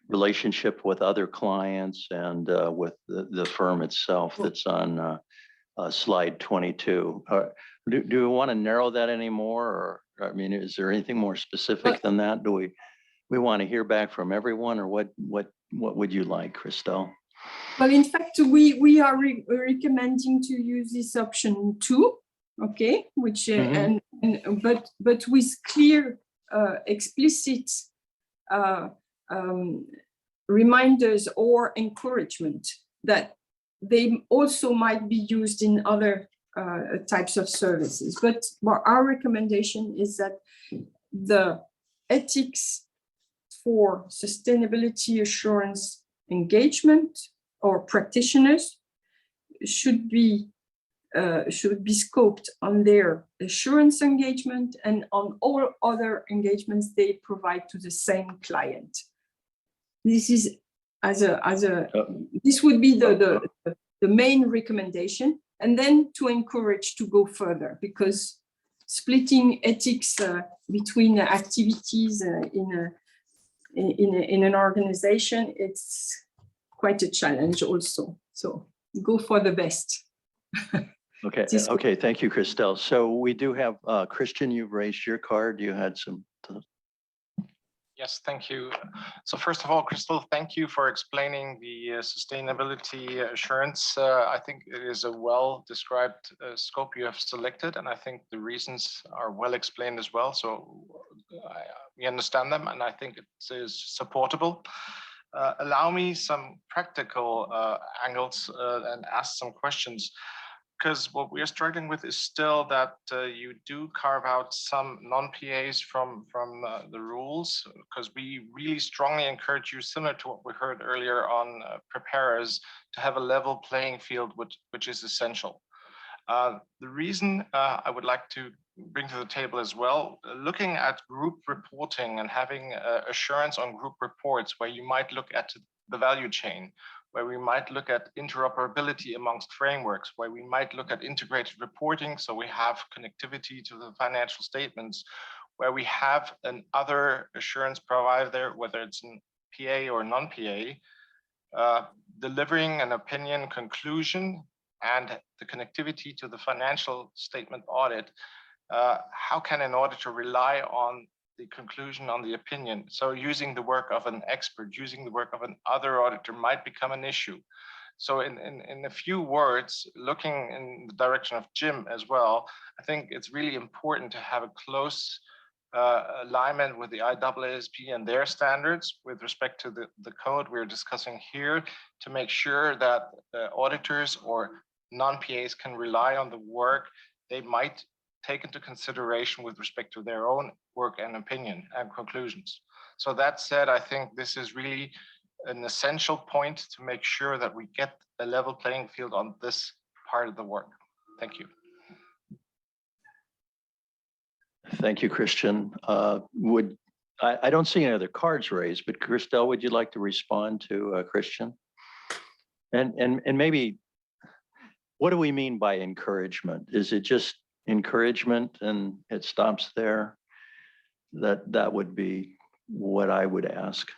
relationship with other clients and with the firm itself that's on slide 22. Do we want to narrow that anymore, or I mean, is there anything more specific than that? Do we want to hear back from everyone, or what would you like, Christelle? Well, in fact, we are recommending to use this option 2, okay, which but with clear, explicit reminders or encouragement that they also might be used in other types of services. But our recommendation is that the ethics for sustainability assurance engagement or practitioners should be scoped on their assurance engagement and on all other engagements they provide to the same client. This is this would be the main recommendation, and then to encourage to go further, because splitting ethics between activities in an organization, it's quite a challenge also. So go for the best. Okay, thank you, Christelle. So we do have Christian, you've raised your card. You had some. Yes, thank you. So first of all, Christelle, thank you for explaining the sustainability assurance. I think it is a well-described scope you have selected, and I think the reasons are well explained as well. So we understand them, and I think it is supportable. Allow me some practical angles and ask some questions, because what we are struggling with is still that you do carve out some non-PAs from the rules, because we really strongly encourage you, similar to what we heard earlier on preparers, to have a level playing field, which is essential. The reason I would like to bring to the table as well, looking at group reporting and having assurance on group reports, where you might look at the value chain, where we might look at interoperability amongst frameworks, where we might look at integrated reporting, so we have connectivity to the financial statements, where we have another assurance provider, whether it's an PA or non-PA, delivering an opinion conclusion and the connectivity to the financial statement audit. How can an auditor rely on the conclusion on the opinion? So using the work of an expert, using the work of another auditor might become an issue. So in a few words, looking in the direction of Jim as well, I think it's really important to have a close alignment with the IESBA and their standards with respect to the code we're discussing here, to make sure that auditors or non-PAs can rely on the work they might take into consideration with respect to their own work and opinion and conclusions. So that said, I think this is really an essential point to make sure that we get a level playing field on this part of the work. Thank you. Thank you, Christian. I don't see any other cards raised, but Christelle, would you like to respond to Christian? And maybe, what do we mean by encouragement? Is it just encouragement and it stops there? That would be what I would ask.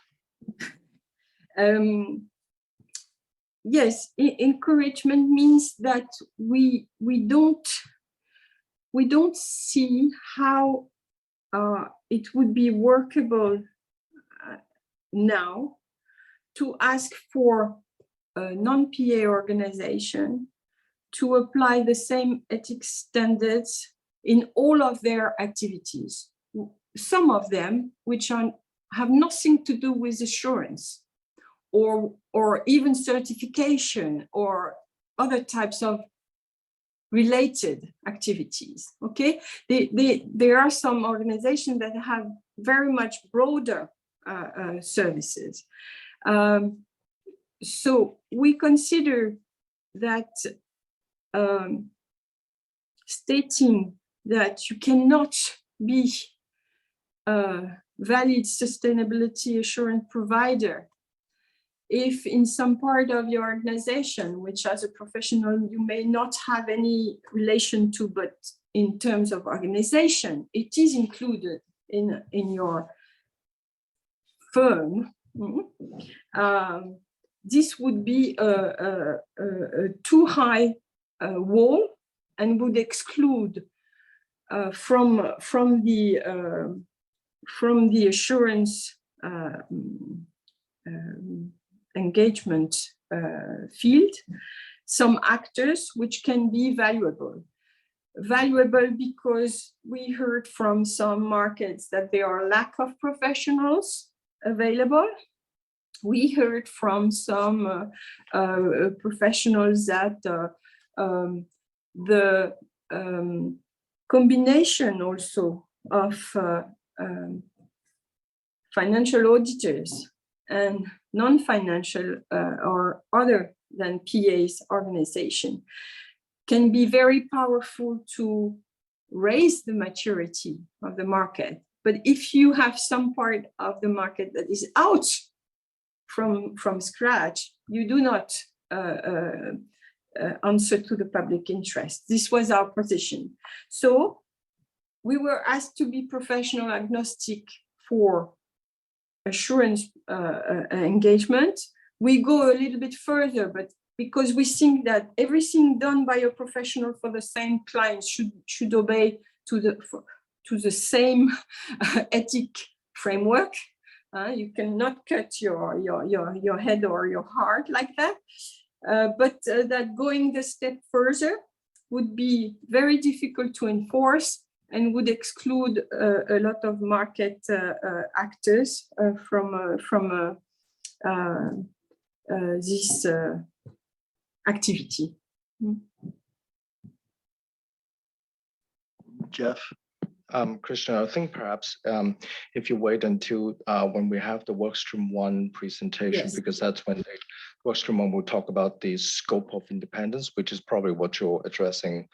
Yes, encouragement means that we don't see how it would be workable now to ask for a non-PA organization to apply the same ethics standards in all of their activities. Some of them which have nothing to do with assurance or even certification or other types of related activities, okay? There are some organizations that have very much broader services. So we consider that stating that you cannot be a valid sustainability assurance provider if in some part of your organization, which as a professional you may not have any relation to, but in terms of organization, it is included in your firm, this would be a too high wall and would exclude from the assurance engagement field some actors which can be valuable. Valuable because we heard from some markets that there are lack of professionals available. We heard from some professionals that the combination also of financial auditors and non-financial or other than PA's organization can be very powerful to raise the maturity of the market. But if you have some part of the market that is out from scratch, you do not answer to the public interest. This was our position. So we were asked to be professional agnostic for assurance engagement. We go a little bit further, but because we think that everything done by a professional for the same clients should obey to the same ethic framework. You cannot cut your head or your heart like that. But that going the step further would be very difficult to enforce and would exclude a lot of market actors from this activity. Jeff? Christian, I think perhaps if you wait until when we have the workstream 1 presentation, Yes. because that's when the workstream 1 will talk about the scope of independence, which is probably what you're addressing,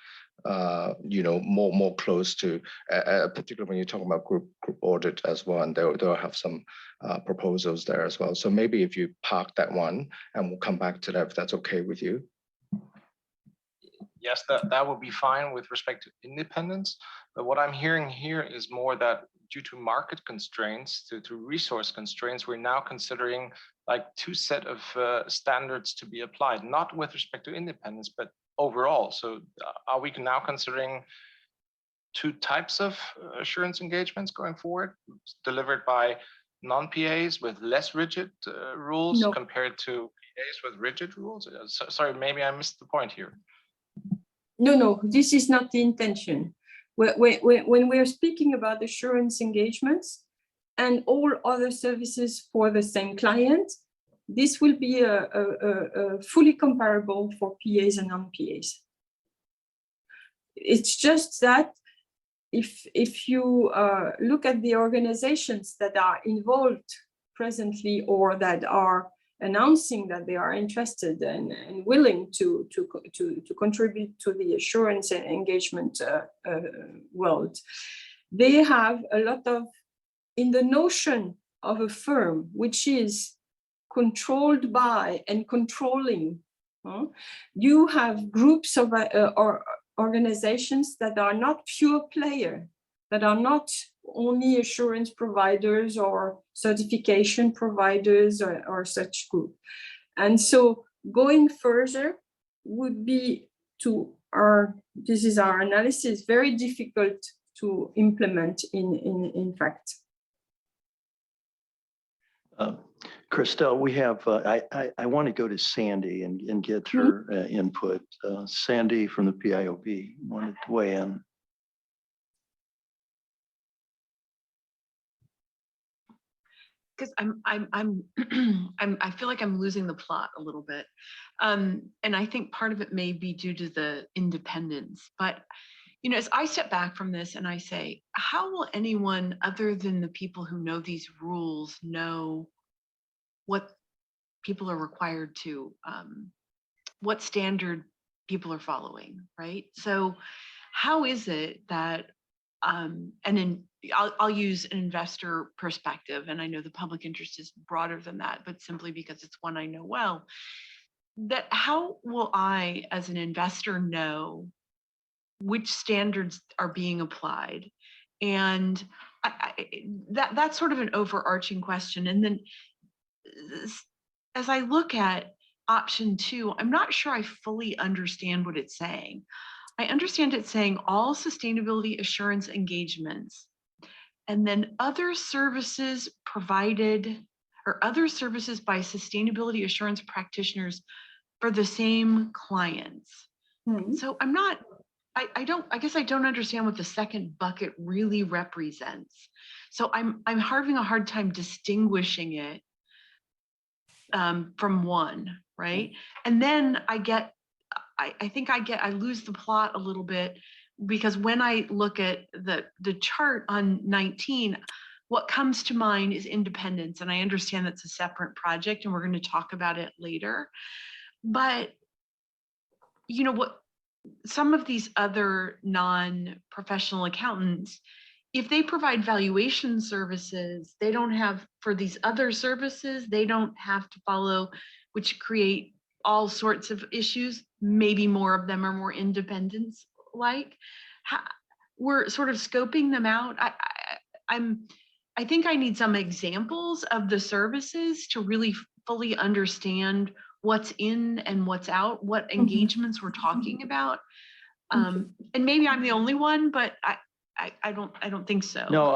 more close to, particularly when you're talking about group audit as well, and they'll have some proposals there as well. So maybe if you park that one, and we'll come back to that if that's okay with you. Yes, that would be fine with respect to independence. But what I'm hearing here is more that due to market constraints, to resource constraints, we're now considering like 2 set of standards to be applied, not with respect to independence, but overall. So are we now considering 2 types of assurance engagements going forward, delivered by non-PAs with less rigid rules compared to PAs with rigid rules? Sorry, maybe I missed the point here. No, this is not the intention. When we're speaking about assurance engagements and all other services for the same client, this will be a fully comparable for PAs and non-PAs. It's just that if you look at the organizations that are involved presently or that are announcing that they are interested and willing to contribute to the assurance and engagement world, they have a lot of, in the notion of a firm which is controlled by and controlling, you have groups of or organizations that are not pure player, that are not only assurance providers or certification providers or such group. And so going further would be this is our analysis, very difficult to implement in fact. Christelle, we have, I want to go to Sandy and get her input. Sandy from the PIOB wanted to weigh in. Because I feel like I'm losing the plot a little bit. And I think part of it may be due to the independence. But, as I step back from this and I say, how will anyone other than the people who know these rules know what people are required to, what standard people are following, right? So how is it that, and then I'll use an investor perspective, and I know the public interest is broader than that, but simply because it's one I know well, that how will I, as an investor, know which standards are being applied? And that's sort of an overarching question. And then as I look at option 2, I'm not sure I fully understand what it's saying. I understand it saying all sustainability assurance engagements, and then other services provided or other services by sustainability assurance practitioners for the same clients. So I'm not, I guess I don't understand what the second bucket really represents. So I'm having a hard time distinguishing it from one, right? And then I lose the plot a little bit, because when I look at the chart on 19, what comes to mind is independence. And I understand that's a separate project and we're going to talk about it later. But you know what, some of these other non-professional accountants, if they provide valuation services, they don't have, for these other services, they don't have to follow, which create all sorts of issues. Maybe more of them are more independence like. We're sort of scoping them out. I think I need some examples of the services to really fully understand what's in and what's out, what engagements we're talking about. And maybe I'm the only one, but I don't think so. No,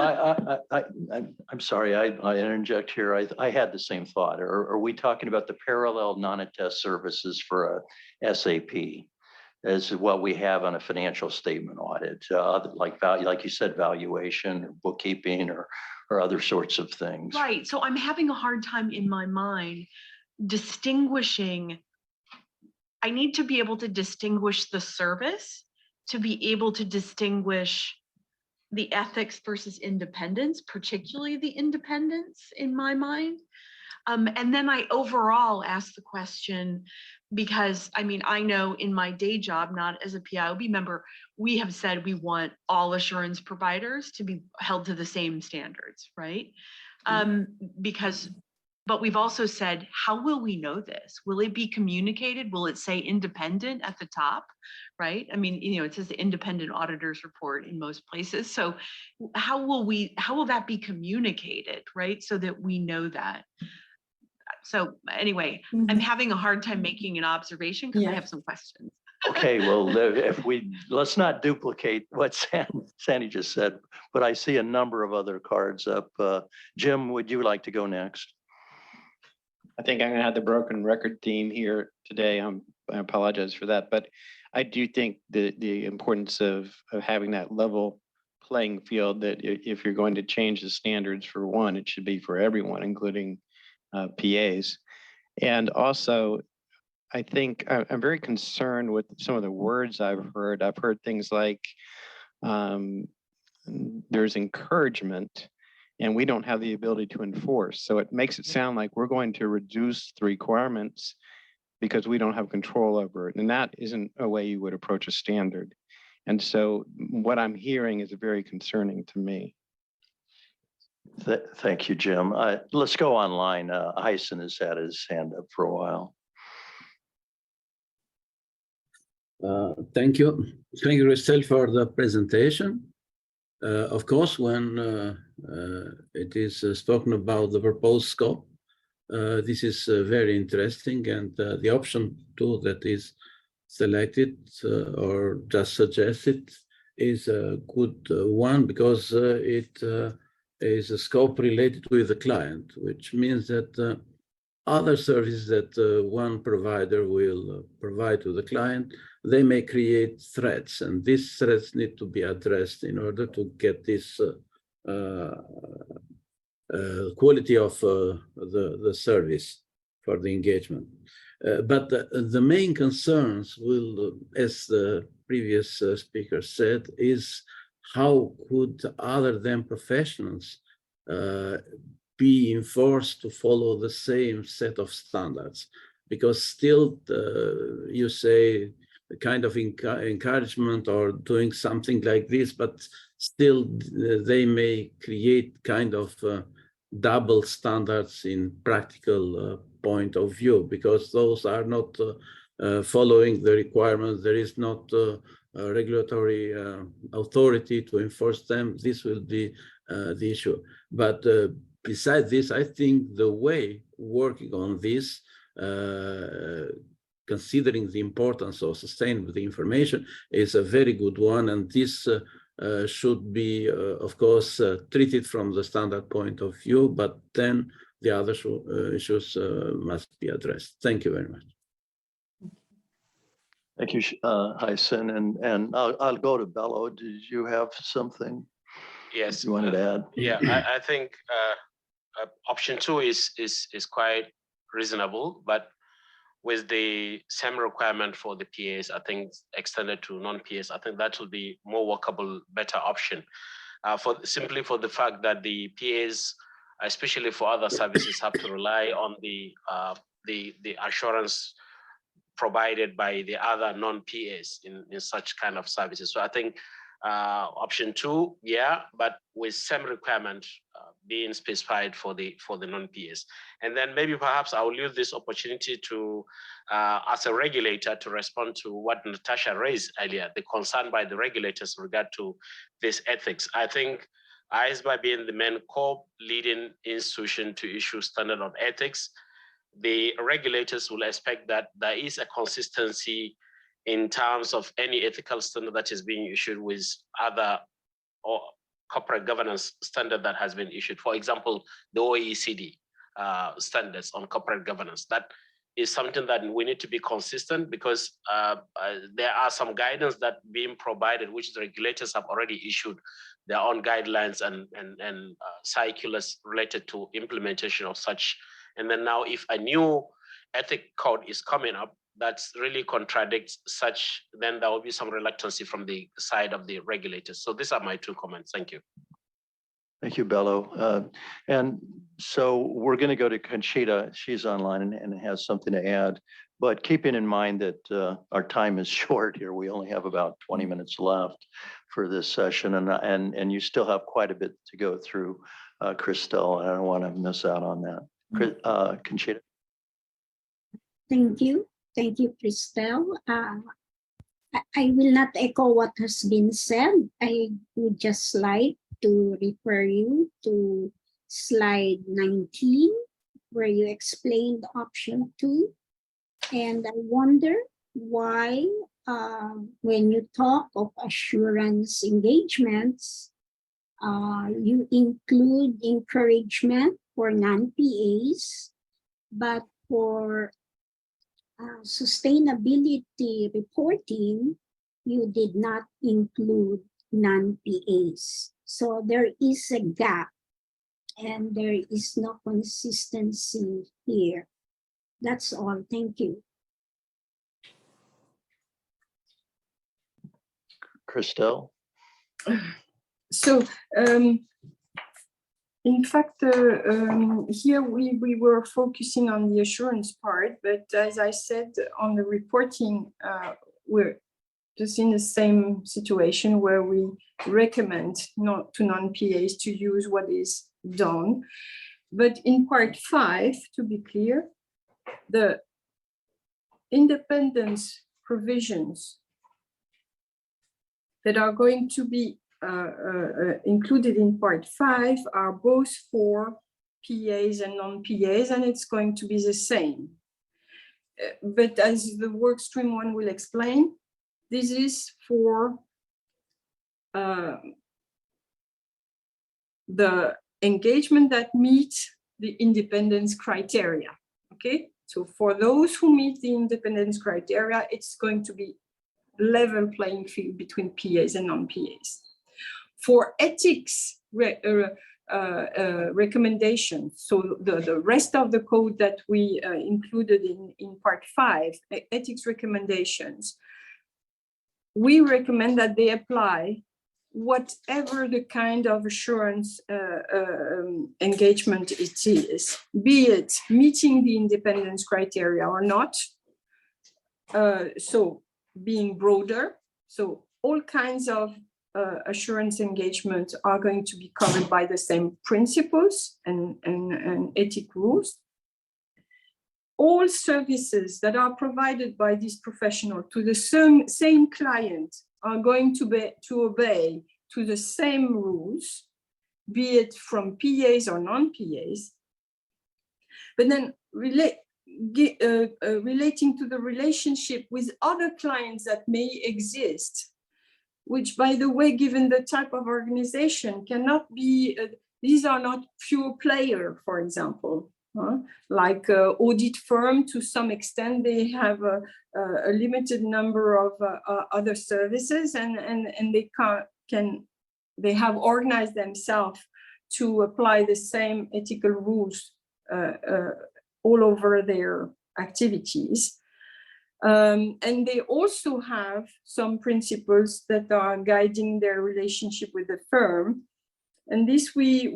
I'm sorry, I interject here. I had the same thought. Are we talking about the parallel non-attest services for a SAP as what we have on a financial statement audit, like you said, valuation or bookkeeping or other sorts of things? Right. So I'm having a hard time in my mind distinguishing. I need to be able to distinguish the service, to be able to distinguish the ethics versus independence, particularly the independence in my mind. And then I overall ask the question, because I mean, I know in my day job, not as a PIOB member, we have said we want all assurance providers to be held to the same standards, right? But we've also said, how will we know this? Will it be communicated? Will it say independent at the top, right? I mean, you know, it says the independent auditors report in most places. So how will that be communicated, right? So that we know that. So anyway, I'm having a hard time making an observation because I have some questions. Okay, well, let's not duplicate what Sandy just said, but I see a number of other cards up. Jim, would you like to go next? I think I'm going to have the broken record theme here today. I apologize for that, but I do think the importance of having that level playing field, that if you're going to change the standards for one, it should be for everyone, including PAs. And also, I think I'm very concerned with some of the words I've heard. I've heard things like there's encouragement, and we don't have the ability to enforce. So it makes it sound like we're going to reduce the requirements because we don't have control over it. And that isn't a way you would approach a standard. And so what I'm hearing is very concerning to me. Thank you, Jim. Let's go online. Hyson has had his hand up for a while. Thank you, Christelle, for the presentation. Of course, when it is spoken about the proposed scope, this is very interesting, and the option 2 that is selected or just suggested is a good one, because it is a scope related with the client, which means that other services that one provider will provide to the client, they may create threats, and these threats need to be addressed in order to get this quality of the service for the engagement. But the main concerns will, as the previous speaker said, is how could other than professionals be enforced to follow the same set of standards, because still you say a kind of encouragement or doing something like this, but still they may create kind of double standards in practical point of view, because those are not following the requirements. There is not a regulatory authority to enforce them. This will be the issue. But besides this, I think the way working on this, considering the importance of sustainable information, is a very good one. And this should be, of course, treated from the standard point of view, but then the other issues must be addressed. Thank you very much. Thank you, Hyson. And I'll go to Bello. Did you have something? Yes. You wanted to add? Yeah, I think option 2 is quite reasonable, but with the same requirement for the PAs, I think extended to non-PAs, I think that will be more workable, better option. Simply for the fact that the PAs, especially for other services, have to rely on the assurance provided by the other non-PAs in such kind of services. So I think option 2, yeah, but with same requirement being specified for the non-PAs. And then maybe perhaps I will use this opportunity to, as a regulator, to respond to what Natasha raised earlier, the concern by the regulators in regard to this ethics. I think IESBA being the main core leading institution to issue standard on ethics, the regulators will expect that there is a consistency in terms of any ethical standard that is being issued with other or corporate governance standard that has been issued. For example, the OECD standards on corporate governance. That is something that we need to be consistent, because there are some guidance that being provided, which the regulators have already issued their own guidelines and circulars related to implementation of such. And then now if a new ethic code is coming up, that really contradicts such, then there will be some reluctancy from the side of the regulators. So these are my 2 comments. Thank you. Thank you, Bello. And so we're going to go to Conchita. She's online and has something to add. But keeping in mind that our time is short here, we only have about 20 minutes left for this session, and you still have quite a bit to go through, Christelle. I don't want to miss out on that. Conchita. Thank you. Thank you, Christelle. I will not echo what has been said. I would just like to refer you to slide 19, where you explained option 2. And I wonder why, when you talk of assurance engagements, you include encouragement for non-PAs, but for sustainability reporting, you did not include non-PAs. So there is a gap and there is no consistency here. That's all. Thank you. Christelle. So, in fact, here we were focusing on the assurance part, but as I said, on the reporting, we're just in the same situation where we recommend not to non-PAs to use what is done. But in part 5, to be clear, the independence provisions that are going to be included in part 5 are both for PAs and non-PAs, and it's going to be the same. But as the work stream 1 will explain, this is for the engagement that meets the independence criteria, okay? So for those who meet the independence criteria, it's going to be level playing field between PAs and non-PAs. For ethics recommendations, so the rest of the code that we included in part 5, ethics recommendations, we recommend that they apply whatever the kind of assurance engagement it is, be it meeting the independence criteria or not. So being broader, so all kinds of assurance engagement are going to be covered by the same principles and ethic rules. All services that are provided by this professional to the same client are going to obey to the same rules, be it from PAs or non-PAs. But then relating to the relationship with other clients that may exist, which, by the way, given the type of organization, cannot be, these are not pure player, for example. Like audit firm, to some extent, they have a limited number of other services, and they have organized themselves to apply the same ethical rules all over their activities. And they also have some principles that are guiding their relationship with the firm. And this we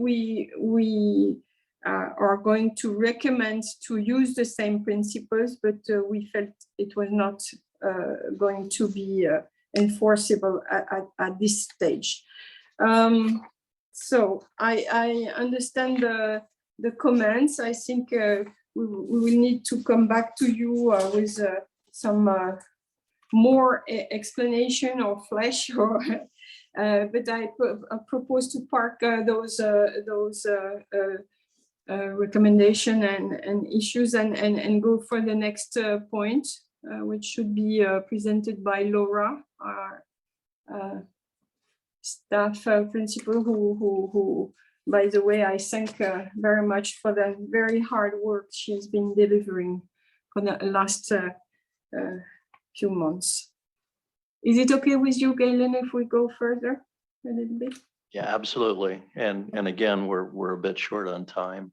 are going to recommend to use the same principles, but we felt it was not going to be enforceable at this stage. So I understand the comments. I think we will need to come back to you with some more explanation or flesh, or but I propose to park those recommendation and issues and go for the next point, which should be presented by Laura, our staff principal, who, by the way, I thank very much for the very hard work she has been delivering for the last few months. Is it okay with you, Galen, if we go further a little bit? Yeah, absolutely. And again, we're a bit short on time.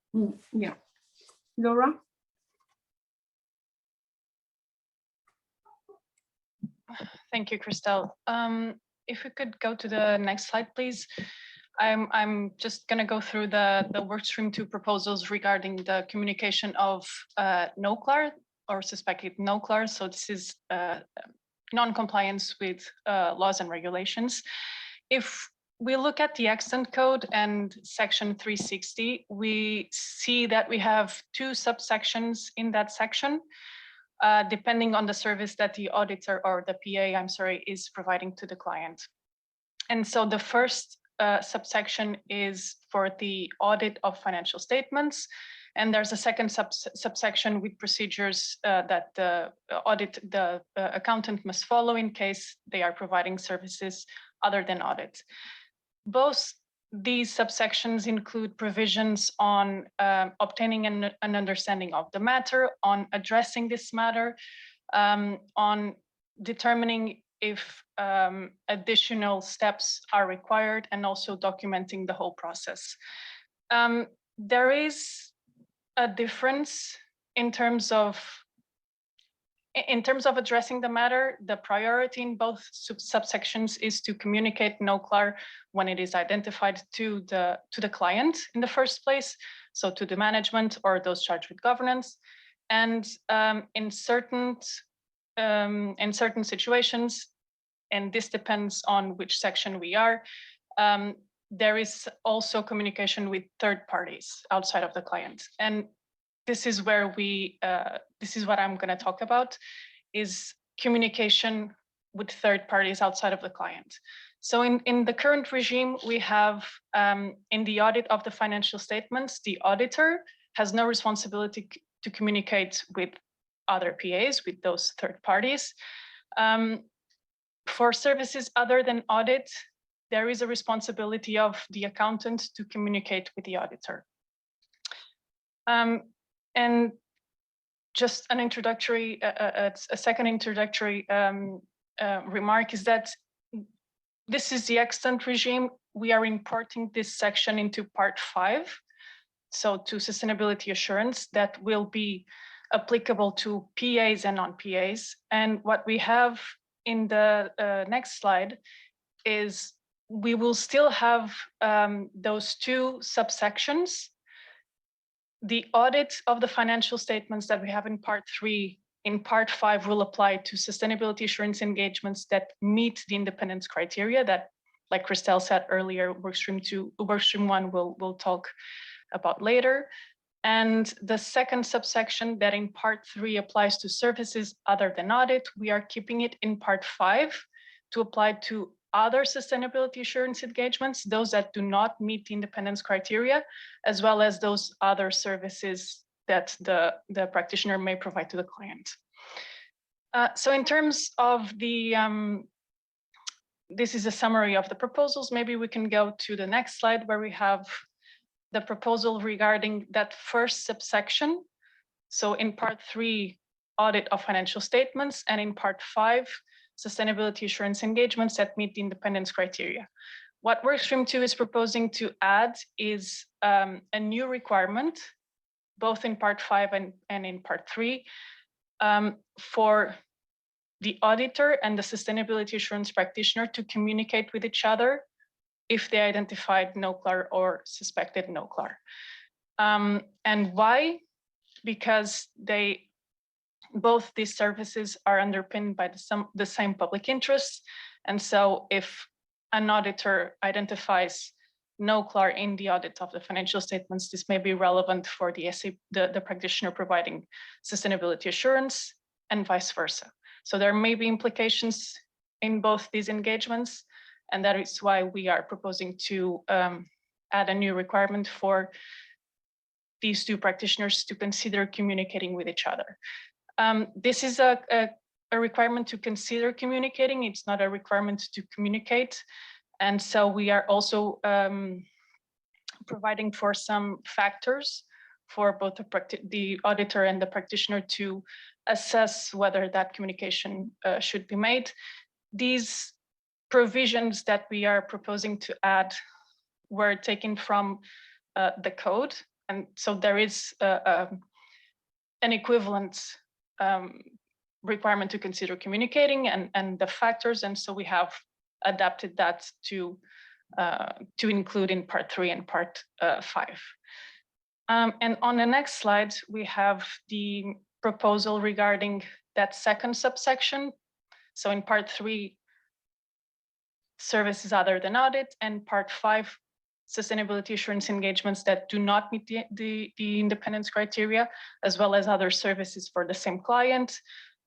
Yeah. Laura? Thank you, Christelle. If we could go to the next slide, please. I'm just going to go through the workstream 2 proposals regarding the communication of NOCLAR or suspected NOCLAR. So this is non-compliance with laws and regulations. If we look at the extant code and section 360, we see that we have 2 subsections in that section, depending on the service that the auditor or the PA, I'm sorry, is providing to the client. And so the first subsection is for the audit of financial statements. And there's a second subsection with procedures that the accountant must follow in case they are providing services other than audit. Both these subsections include provisions on obtaining an understanding of the matter, on addressing this matter, on determining if additional steps are required, and also documenting the whole process. There is a difference in terms of addressing the matter. The priority in both subsections is to communicate NOCLAR when it is identified to the client in the first place, so to the management or those charged with governance. And in certain situations, and this depends on which section we are, there is also communication with third parties outside of the client. And this is where this is what I'm going to talk about, is communication with third parties outside of the client. So in the current regime, we have in the audit of the financial statements, the auditor has no responsibility to communicate with other PAs, with those third parties. For services other than audit, there is a responsibility of the accountant to communicate with the auditor. And just an introductory, a second introductory remark is that this is the extant regime. We are importing this section into part 5, so to sustainability assurance, that will be applicable to PAs and non-PAs. And what we have in the next slide is we will still have those two subsections. The audit of the financial statements that we have in part 3, in part 5 will apply to sustainability assurance engagements that meet the independence criteria that, like Christelle said earlier, workstream 1 will talk about later. And the second subsection that in part 3 applies to services other than audit, we are keeping it in part 5 to apply to other sustainability assurance engagements, those that do not meet the independence criteria, as well as those other services that the practitioner may provide to the client. So in terms of the, this is a summary of the proposals. Maybe we can go to the next slide where we have the proposal regarding that first subsection. So in part 3, audit of financial statements, and in part 5, sustainability assurance engagements that meet the independence criteria. What workstream 2 is proposing to add is a new requirement, both in part 5 and in part 3, for the auditor and the sustainability assurance practitioner to communicate with each other if they identified no-CLAR or suspected no-CLAR. And why? Because both these services are underpinned by the same public interests. And so if an auditor identifies no-CLAR in the audit of the financial statements, this may be relevant for the practitioner providing sustainability assurance and vice versa. So there may be implications in both these engagements, and that is why we are proposing to add a new requirement for these two practitioners to consider communicating with each other. This is a requirement to consider communicating. It's not a requirement to communicate. And so we are also providing for some factors for both the auditor and the practitioner to assess whether that communication should be made. These provisions that we are proposing to add were taken from the code. And so there is an equivalent requirement to consider communicating and the factors. And so we have adapted that to include in part 3 and part 5. And on the next slide, we have the proposal regarding that second subsection. So in part 3, services other than audit, and part 5, sustainability assurance engagements that do not meet the independence criteria, as well as other services for the same client.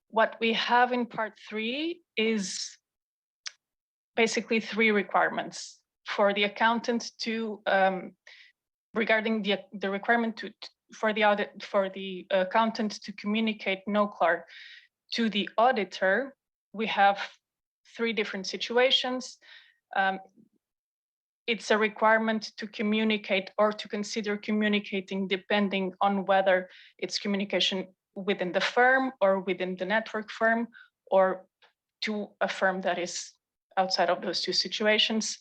What we have in part 3 is basically 3 requirements for the accountant to, regarding the requirement for the accountant to communicate no-CLAR to the auditor. We have 3 different situations. It's a requirement to communicate or to consider communicating depending on whether it's communication within the firm or within the network firm or to a firm that is outside of those 2 situations.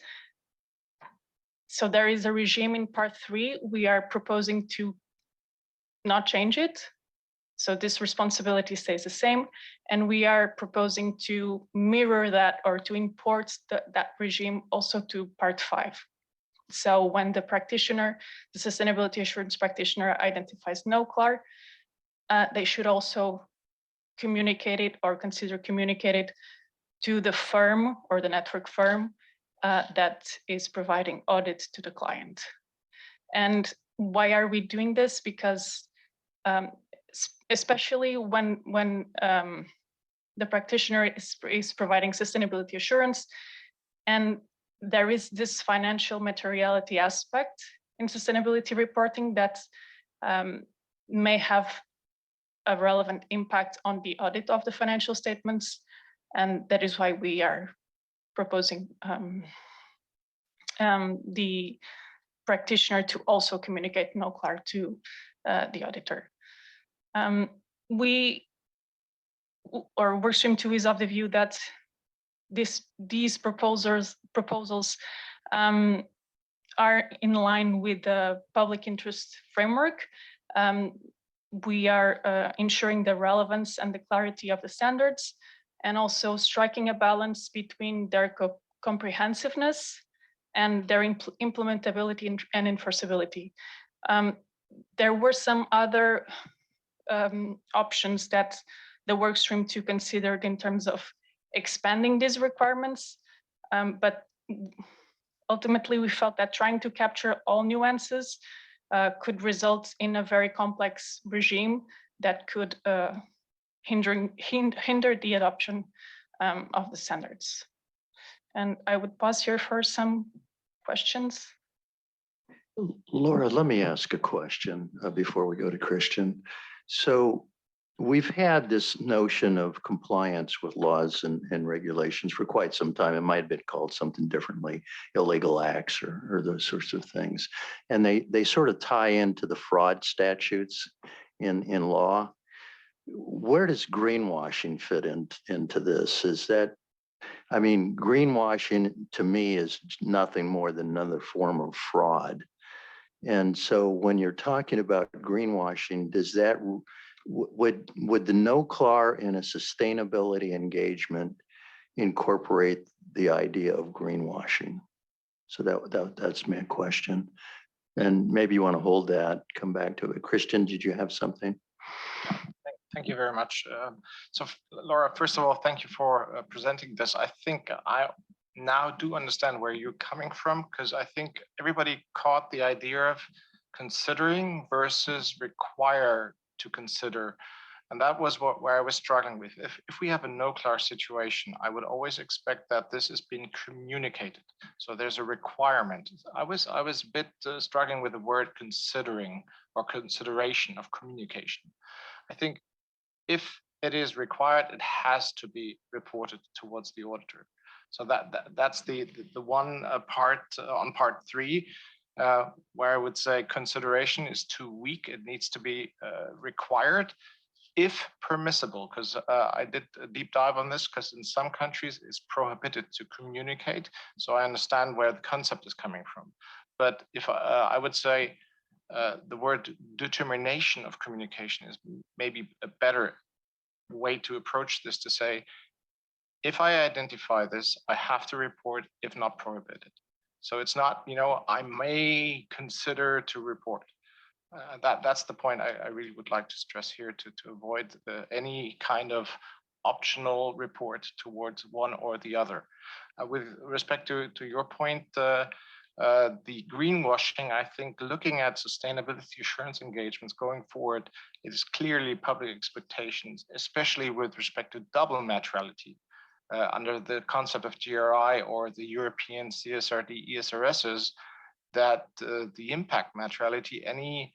So there is a regime in part 3. We are proposing to not change it. So this responsibility stays the same. And we are proposing to mirror that or to import that regime also to part 5. So when the practitioner, the sustainability assurance practitioner identifies no-CLAR, they should also communicate it or consider communicate it to the firm or the network firm that is providing audit to the client. And why are we doing this? Because especially when the practitioner is providing sustainability assurance, and there is this financial materiality aspect in sustainability reporting that may have a relevant impact on the audit of the financial statements. And that is why we are proposing the practitioner to also communicate no-CLAR to the auditor. Workstream 2 is of the view that these proposals are in line with the public interest framework. We are ensuring the relevance and the clarity of the standards, and also striking a balance between their comprehensiveness and their implementability and enforceability. There were some other options that the workstream 2 considered in terms of expanding these requirements, but ultimately we felt that trying to capture all nuances could result in a very complex regime that could hinder the adoption of the standards. And I would pause here for some questions. Laura, let me ask a question before we go to Christian. So we've had this notion of compliance with laws and regulations for quite some time. It might have been called something differently, illegal acts or those sorts of things. And they sort of tie into the fraud statutes in law. Where does greenwashing fit into this? Is that, I mean, greenwashing to me is nothing more than another form of fraud. And so when you're talking about greenwashing, does that, would the NOCLAR in a sustainability engagement incorporate the idea of greenwashing? So that's my question. And maybe you want to hold that, come back to it. Christian, did you have something? Thank you very much. So Laura, first of all, thank you for presenting this. I think I now do understand where you're coming from, because I think everybody caught the idea of considering versus require to consider. And that was where I was struggling with. If we have a NOCLAR situation, I would always expect that this is being communicated. So there's a requirement. I was a bit struggling with the word considering or consideration of communication. I think if it is required, it has to be reported towards the auditor. So that's the one part on part 3, where I would say consideration is too weak. It needs to be required if permissible, because I did a deep dive on this, because in some countries it's prohibited to communicate. So I understand where the concept is coming from. But if I would say the word determination of communication is maybe a better way to approach this, to say, if I identify this, I have to report, if not prohibited. So it's not, I may consider to report. That's the point I really would like to stress here, to avoid any kind of optional report towards one or the other. With respect to your point, the greenwashing, I think looking at sustainability assurance engagements going forward, it is clearly public expectations, especially with respect to double materiality. Under the concept of GRI or the European CSRD ESRSs, that the impact materiality, any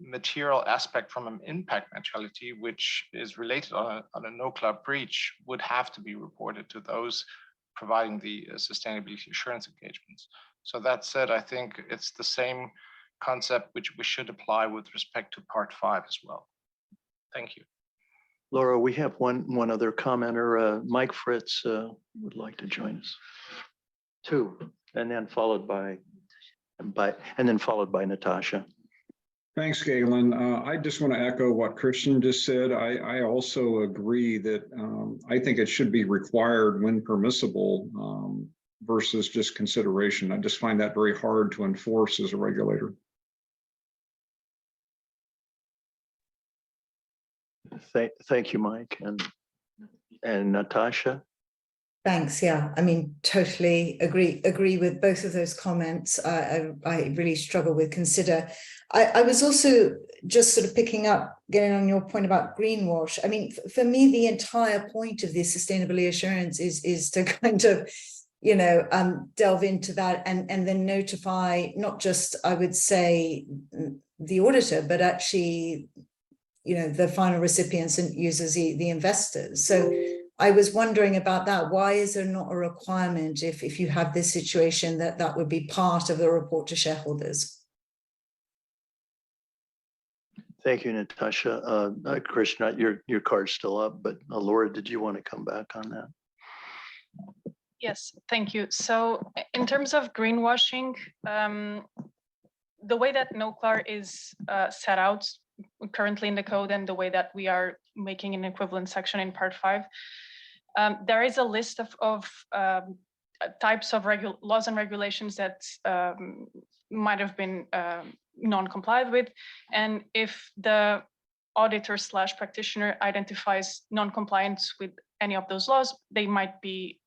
material aspect from an impact materiality which is related on a NOCLAR breach would have to be reported to those providing the sustainability assurance engagements. So that said, I think it's the same concept which we should apply with respect to part 5 as well. Thank you. Laura, we have one other commenter. Mike Fritz would like to join us. 2, and then followed by Natasha. Thanks, Galen. I just want to echo what Christian just said. I also agree that I think it should be required when permissible versus just consideration. I just find that very hard to enforce as a regulator. Thank you, Mike. And Natasha? Thanks. Yeah, I mean, totally agree with both of those comments. I really struggle with consider. I was also just sort of picking up, getting on your point about greenwash. I mean, for me, the entire point of this sustainability assurance is to kind of, delve into that and then notify not just, I would say, the auditor, but actually, the final recipients and users, the investors. So I was wondering about that. Why is there not a requirement if you have this situation that would be part of the report to shareholders? Thank you, Natasha. Krishna, your card's still up, but Laura, did you want to come back on that? Yes, thank you. So in terms of greenwashing, the way that NOCLAR is set out currently in the code and the way that we are making an equivalent section in part 5, there is a list of types of laws and regulations that might have been non-complied with. And if the auditor / practitioner identifies non-compliance with any of those laws, they might be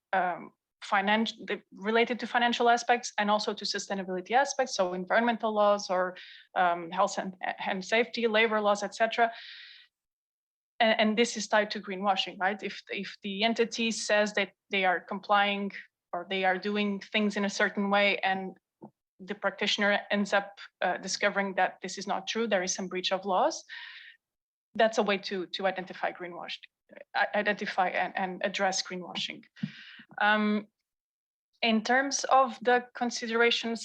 related to financial aspects and also to sustainability aspects, so environmental laws or health and safety, labor laws, etc. And this is tied to greenwashing, right? If the entity says that they are complying or they are doing things in a certain way, and the practitioner ends up discovering that this is not true, there is some breach of laws, that's a way to identify and address greenwashing. In terms of the consideration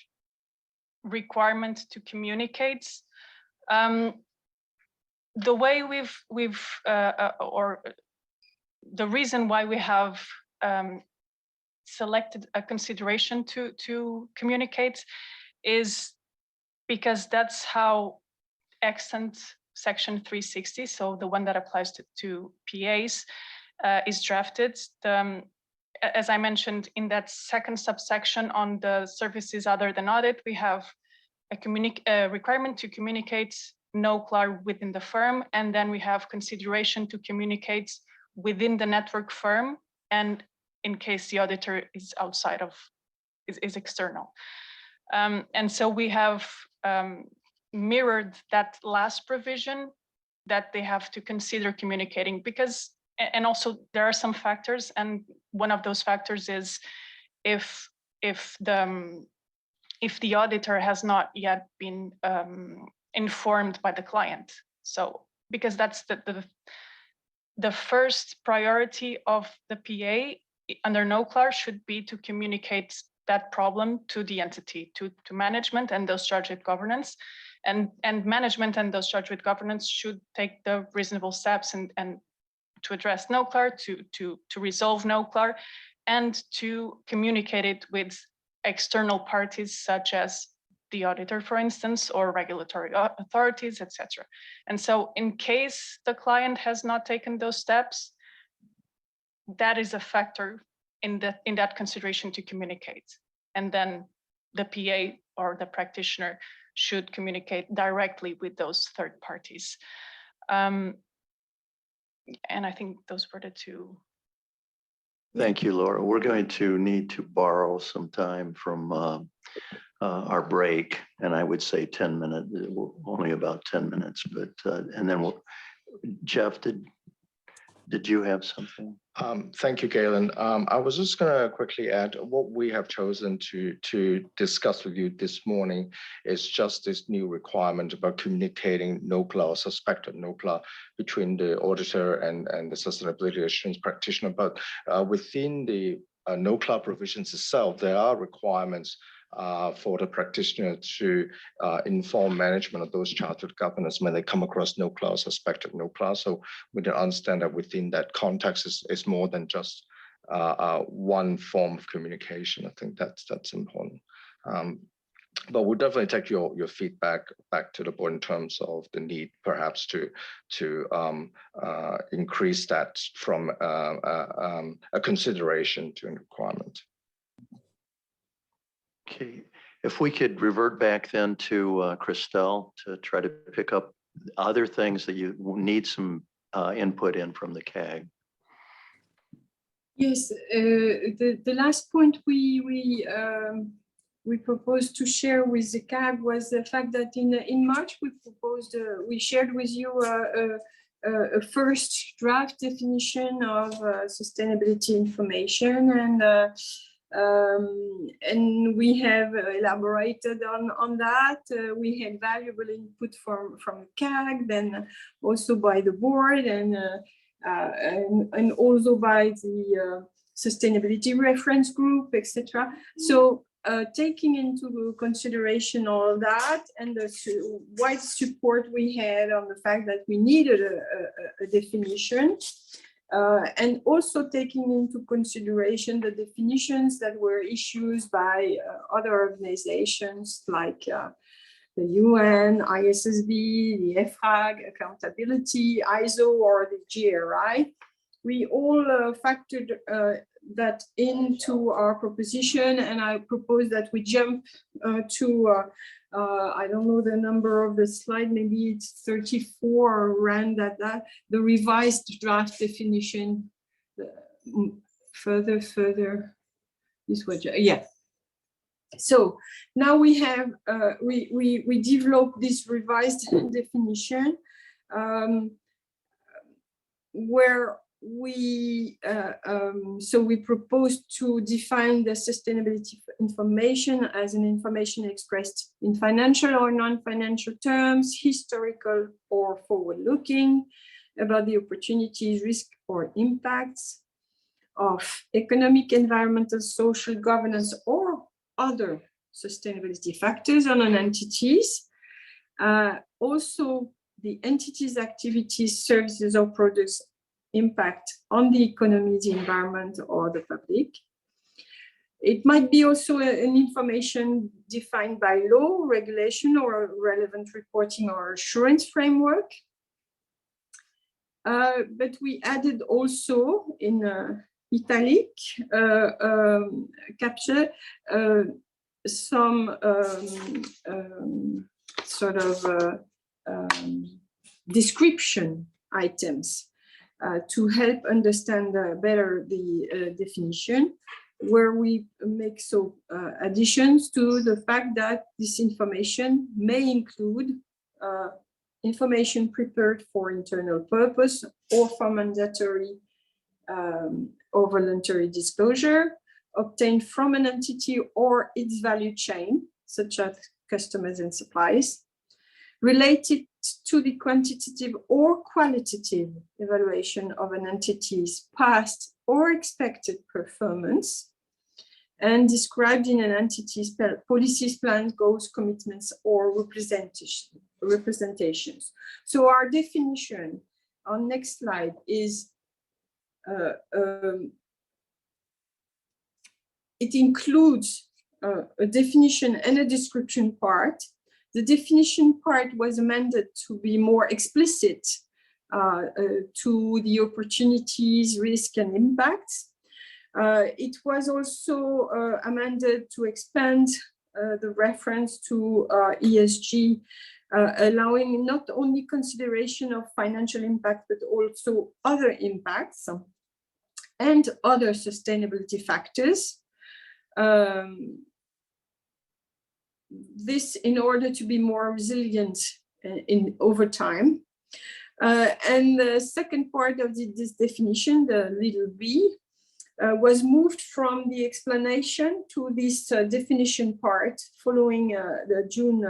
/ requirement to communicate, the way or the reason why we have selected a consideration to communicate is because that's how extant Section 360, so the one that applies to PAs, is drafted. As I mentioned, in that second subsection on the services other than audit, we have a requirement to communicate no CLAR within the firm, and then we have consideration to communicate within the network firm, and in case the auditor is outside of, is external. And so we have mirrored that last provision that they have to consider communicating, because, and also there are some factors, and one of those factors is if the auditor has not yet been informed by the client. So because that's the first priority of the PA under no CLAR should be to communicate that problem to the entity, to management and those charged with governance. And management and those charged with governance should take the reasonable steps and to address no CLAR, to resolve no CLAR, and to communicate it with external parties such as the auditor, for instance, or regulatory authorities, etc. And so in case the client has not taken those steps, that is a factor in that consideration to communicate. And then the PA or the practitioner should communicate directly with those third parties. And I think those were the two. Thank you, Laura. We're going to need to borrow some time from our break, and I would say 10 minutes, only about 10 minutes, but and then Jeff, did you have something? Thank you, Galen. I was just going to quickly add what we have chosen to discuss with you this morning is just this new requirement about communicating no CLAR or suspected no CLAR between the auditor and the sustainability assurance practitioner. But within the no CLAR provisions itself, there are requirements for the practitioner to inform management of those chartered governance when they come across no CLAR, suspected no CLAR. So we can understand that within that context is more than just one form of communication. I think that's important. But we'll definitely take your feedback back to the board in terms of the need perhaps to increase that from a consideration to a requirement. Okay, if we could revert back then to Christelle to try to pick up other things that you need some input in from the CAG. Yes, the last point we proposed to share with the CAG was the fact that in March we shared with you a first draft definition of sustainability information, and we have elaborated on that. We had valuable input from CAG, then also by the board, and also by the sustainability reference group, etc. So taking into consideration all that and the wide support we had on the fact that we needed a definition, and also taking into consideration the definitions that were issued by other organizations like the UN, IESBA, the EFRAG, Accountability, ISO, or the GRI. We all factored that into our proposition, and I propose that we jump to, I don't know the number of the slide, maybe it's 34 or around that, the revised draft definition, further, this way, yeah. So now we have, we developed this revised definition where we propose to define the sustainability information as an information expressed in financial or non-financial terms, historical or forward-looking, about the opportunities, risk, or impacts of economic, environmental, social, governance, or other sustainability factors on an entities. Also, the entity's activities, services, or products impact on the economy, the environment, or the public. It might be also an information defined by law, regulation, or relevant reporting or assurance framework. But we added also in italic capture some sort of description items to help understand better the definition, where we make additions to the fact that this information may include information prepared for internal purpose or for mandatory or voluntary disclosure, obtained from an entity or its value chain, such as customers and suppliers, related to the quantitative or qualitative evaluation of an entity's past or expected performance, and described in an entity's policies, plans, goals, commitments, or representations. So our definition on next slide is it includes a definition and a description part. The definition part was amended to be more explicit to the opportunities, risk, and impacts. It was also amended to expand the reference to ESG, allowing not only consideration of financial impact, but also other impacts and other sustainability factors. This in order to be more resilient over time. And the second part of this definition, the little b, was moved from the explanation to this definition part following the June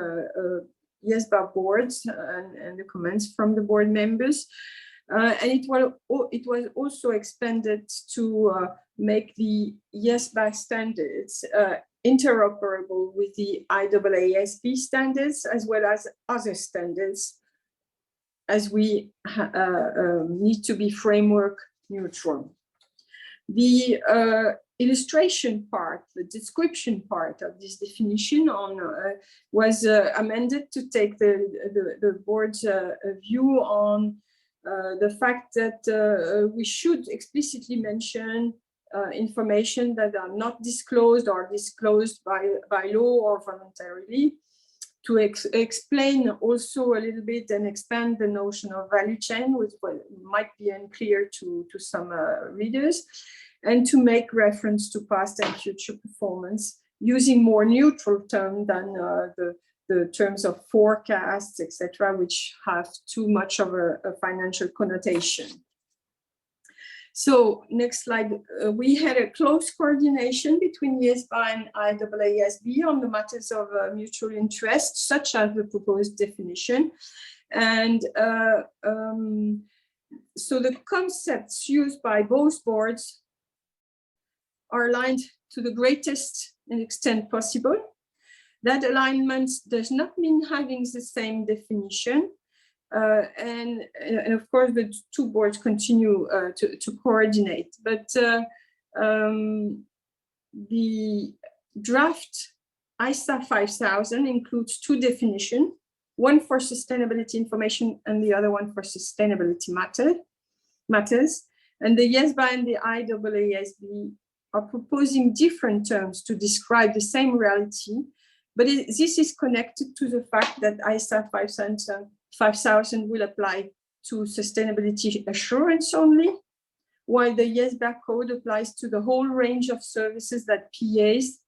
IESBA boards and the comments from the board members. And it was also expanded to make the IESBA standards interoperable with the IEESB standards, as well as other standards, as we need to be framework neutral. The illustration part, the description part of this definition was amended to take the board's view on the fact that we should explicitly mention information that are not disclosed or disclosed by law or voluntarily, to explain also a little bit and expand the notion of value chain, which might be unclear to some readers, and to make reference to past and future performance using more neutral terms than the terms of forecasts, etc., which have too much of a financial connotation. So next slide, we had a close coordination between IESBA and IEESB on the matters of mutual interest, such as the proposed definition. And so the concepts used by both boards are aligned to the greatest extent possible. That alignment does not mean having the same definition. And of course, the two boards continue to coordinate. But the draft ISA 5000 includes two definitions, one for sustainability information and the other one for sustainability matters. And the IESBA and the IEESB are proposing different terms to describe the same reality, but this is connected to the fact that ISA 5000 will apply to sustainability assurance only, while the IESBA code applies to the whole range of services that PAs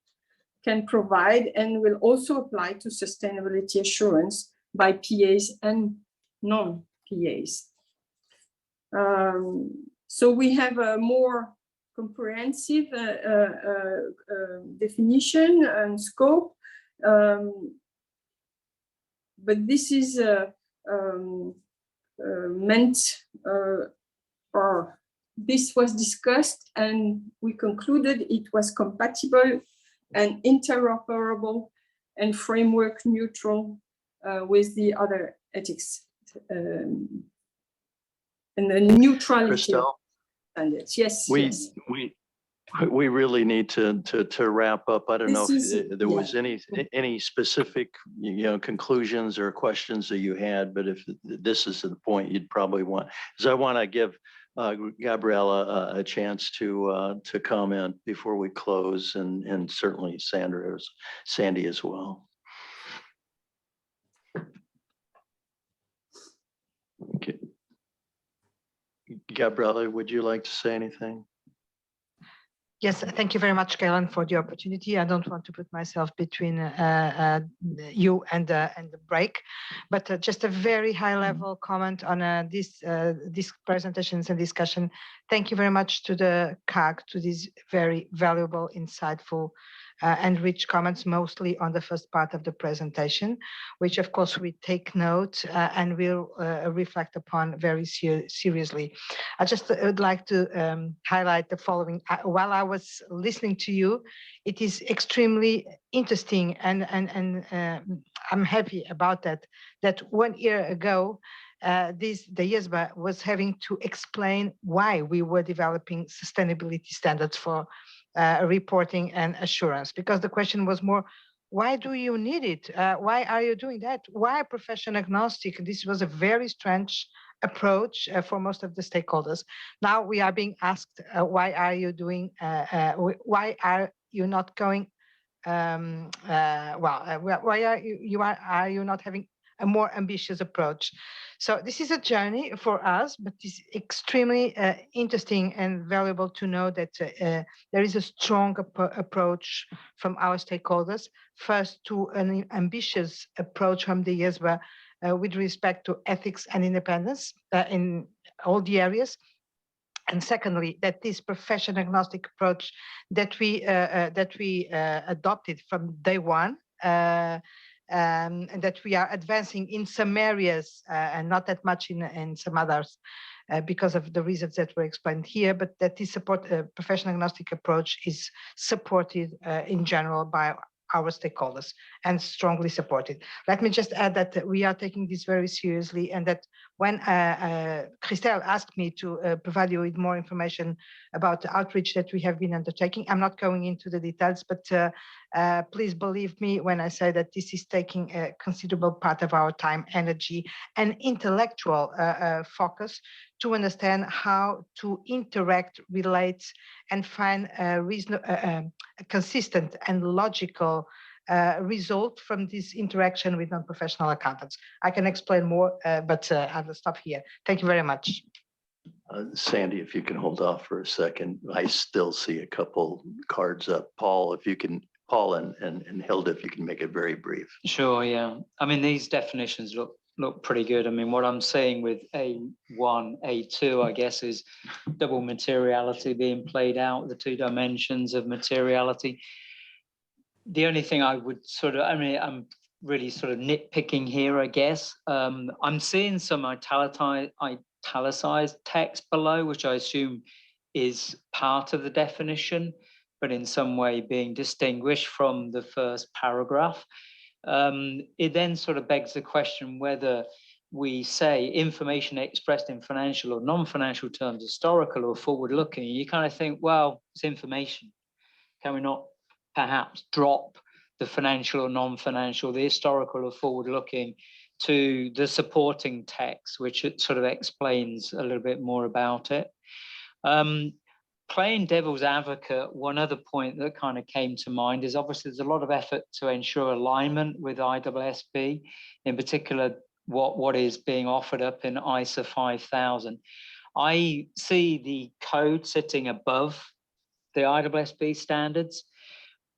can provide and will also apply to sustainability assurance by PAs and non-PAs. So we have a more comprehensive definition and scope, but this is meant, or this was discussed and we concluded it was compatible and interoperable and framework neutral with the other ethics and the neutrality of standards. Yes, yes. We really need to wrap up. I don't know if there was yeah. any specific conclusions or questions that you had, but if this is the point you'd probably want, because I want to give Gabriella a chance to comment before we close, and certainly Sandy as well. Okay. Gabriella, would you like to say anything? Yes, thank you very much, Galen, for the opportunity. I don't want to put myself between you and the break, but just a very high-level comment on these presentations and discussion. Thank you very much to the CAG, to these very valuable, insightful, and rich comments, mostly on the first part of the presentation, which of course we take note and will reflect upon very seriously. I just would like to highlight the following. While I was listening to you, it is extremely interesting, and I'm happy about that 1 year ago, the IESBA was having to explain why we were developing sustainability standards for reporting and assurance, because the question was more, why do you need it? Why are you doing that? Why profession agnostic? This was a very strange approach for most of the stakeholders. Now we are being asked, why are you doing? Why are you not going? Why are you not having a more ambitious approach? So this is a journey for us, but it's extremely interesting and valuable to know that there is a strong approach from our stakeholders. First, to an ambitious approach from the IESBA with respect to ethics and independence in all the areas. And secondly, that this profession agnostic approach that we adopted from day one, and that we are advancing in some areas and not that much in some others because of the reasons that were explained here, but that this professional agnostic approach is supported in general by our stakeholders and strongly supported. Let me just add that we are taking this very seriously, and that when Christelle asked me to provide you with more information about the outreach that we have been undertaking, I'm not going into the details, but please believe me when I say that this is taking a considerable part of our time, energy, and intellectual focus to understand how to interact, relate, and find a consistent and logical result from this interaction with non-professional accountants. I can explain more, but I will stop here. Thank you very much. Sandy, if you can hold off for a second. I still see a couple cards up. Paul, if you can, Paul and Hilda, if you can make it very brief. Sure, yeah. I mean, these definitions look pretty good. I mean, what I'm saying with A1, A2, I guess, is double materiality being played out, the two dimensions of materiality. The only thing I would I'm really sort of nitpicking here, I guess. I'm seeing some italicized text below, which I assume is part of the definition, but in some way being distinguished from the first paragraph. It then sort of begs the question whether we say information expressed in financial or non-financial terms, historical or forward-looking. You kind of think, well, it's information. Can we not perhaps drop the financial or non-financial, the historical or forward-looking, to the supporting text, which it sort of explains a little bit more about it? playing devil's advocate, one other point that kind of came to mind is obviously there's a lot of effort to ensure alignment with IESB, in particular what is being offered up in ISA 5000. I see the code sitting above the IESB standards.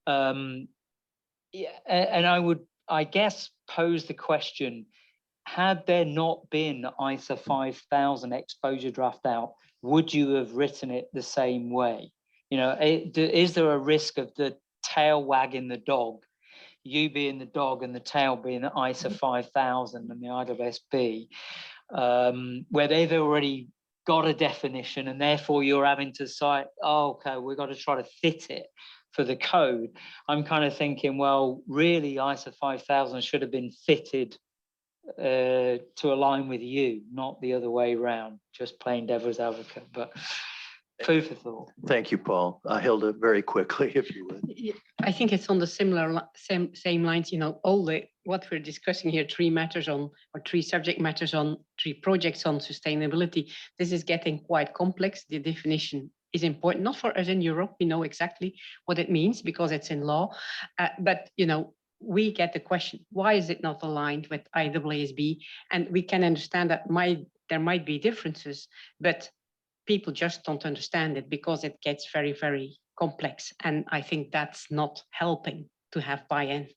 And I would, I guess, pose the question, had there not been ISA 5000 exposure draft out, would you have written it the same way? You know, is there a risk of the tail wagging the dog, you being the dog and the tail being the ISA 5000 and the IESB, where they've already got a definition and therefore you're having to cite, oh, okay, we've got to try to fit it for the code. I'm kind of thinking, well, really ISA 5000 should have been fitted to align with you, not the other way around, just playing devil's advocate, but food for thought. Thank you, Paul. Hilda, very quickly, if you would. I think it's on the same lines, you know, what we're discussing here, 3 matters on, or 3 subject matters on, 3 projects on sustainability. This is getting quite complex. The definition is important, not for us in Europe. We know exactly what it means because it's in law, but, you know, we get the question, why is it not aligned with IESB? And we can understand that there might be differences, but people just don't understand it because it gets very, very complex. And I think that's not helping to have buy-in.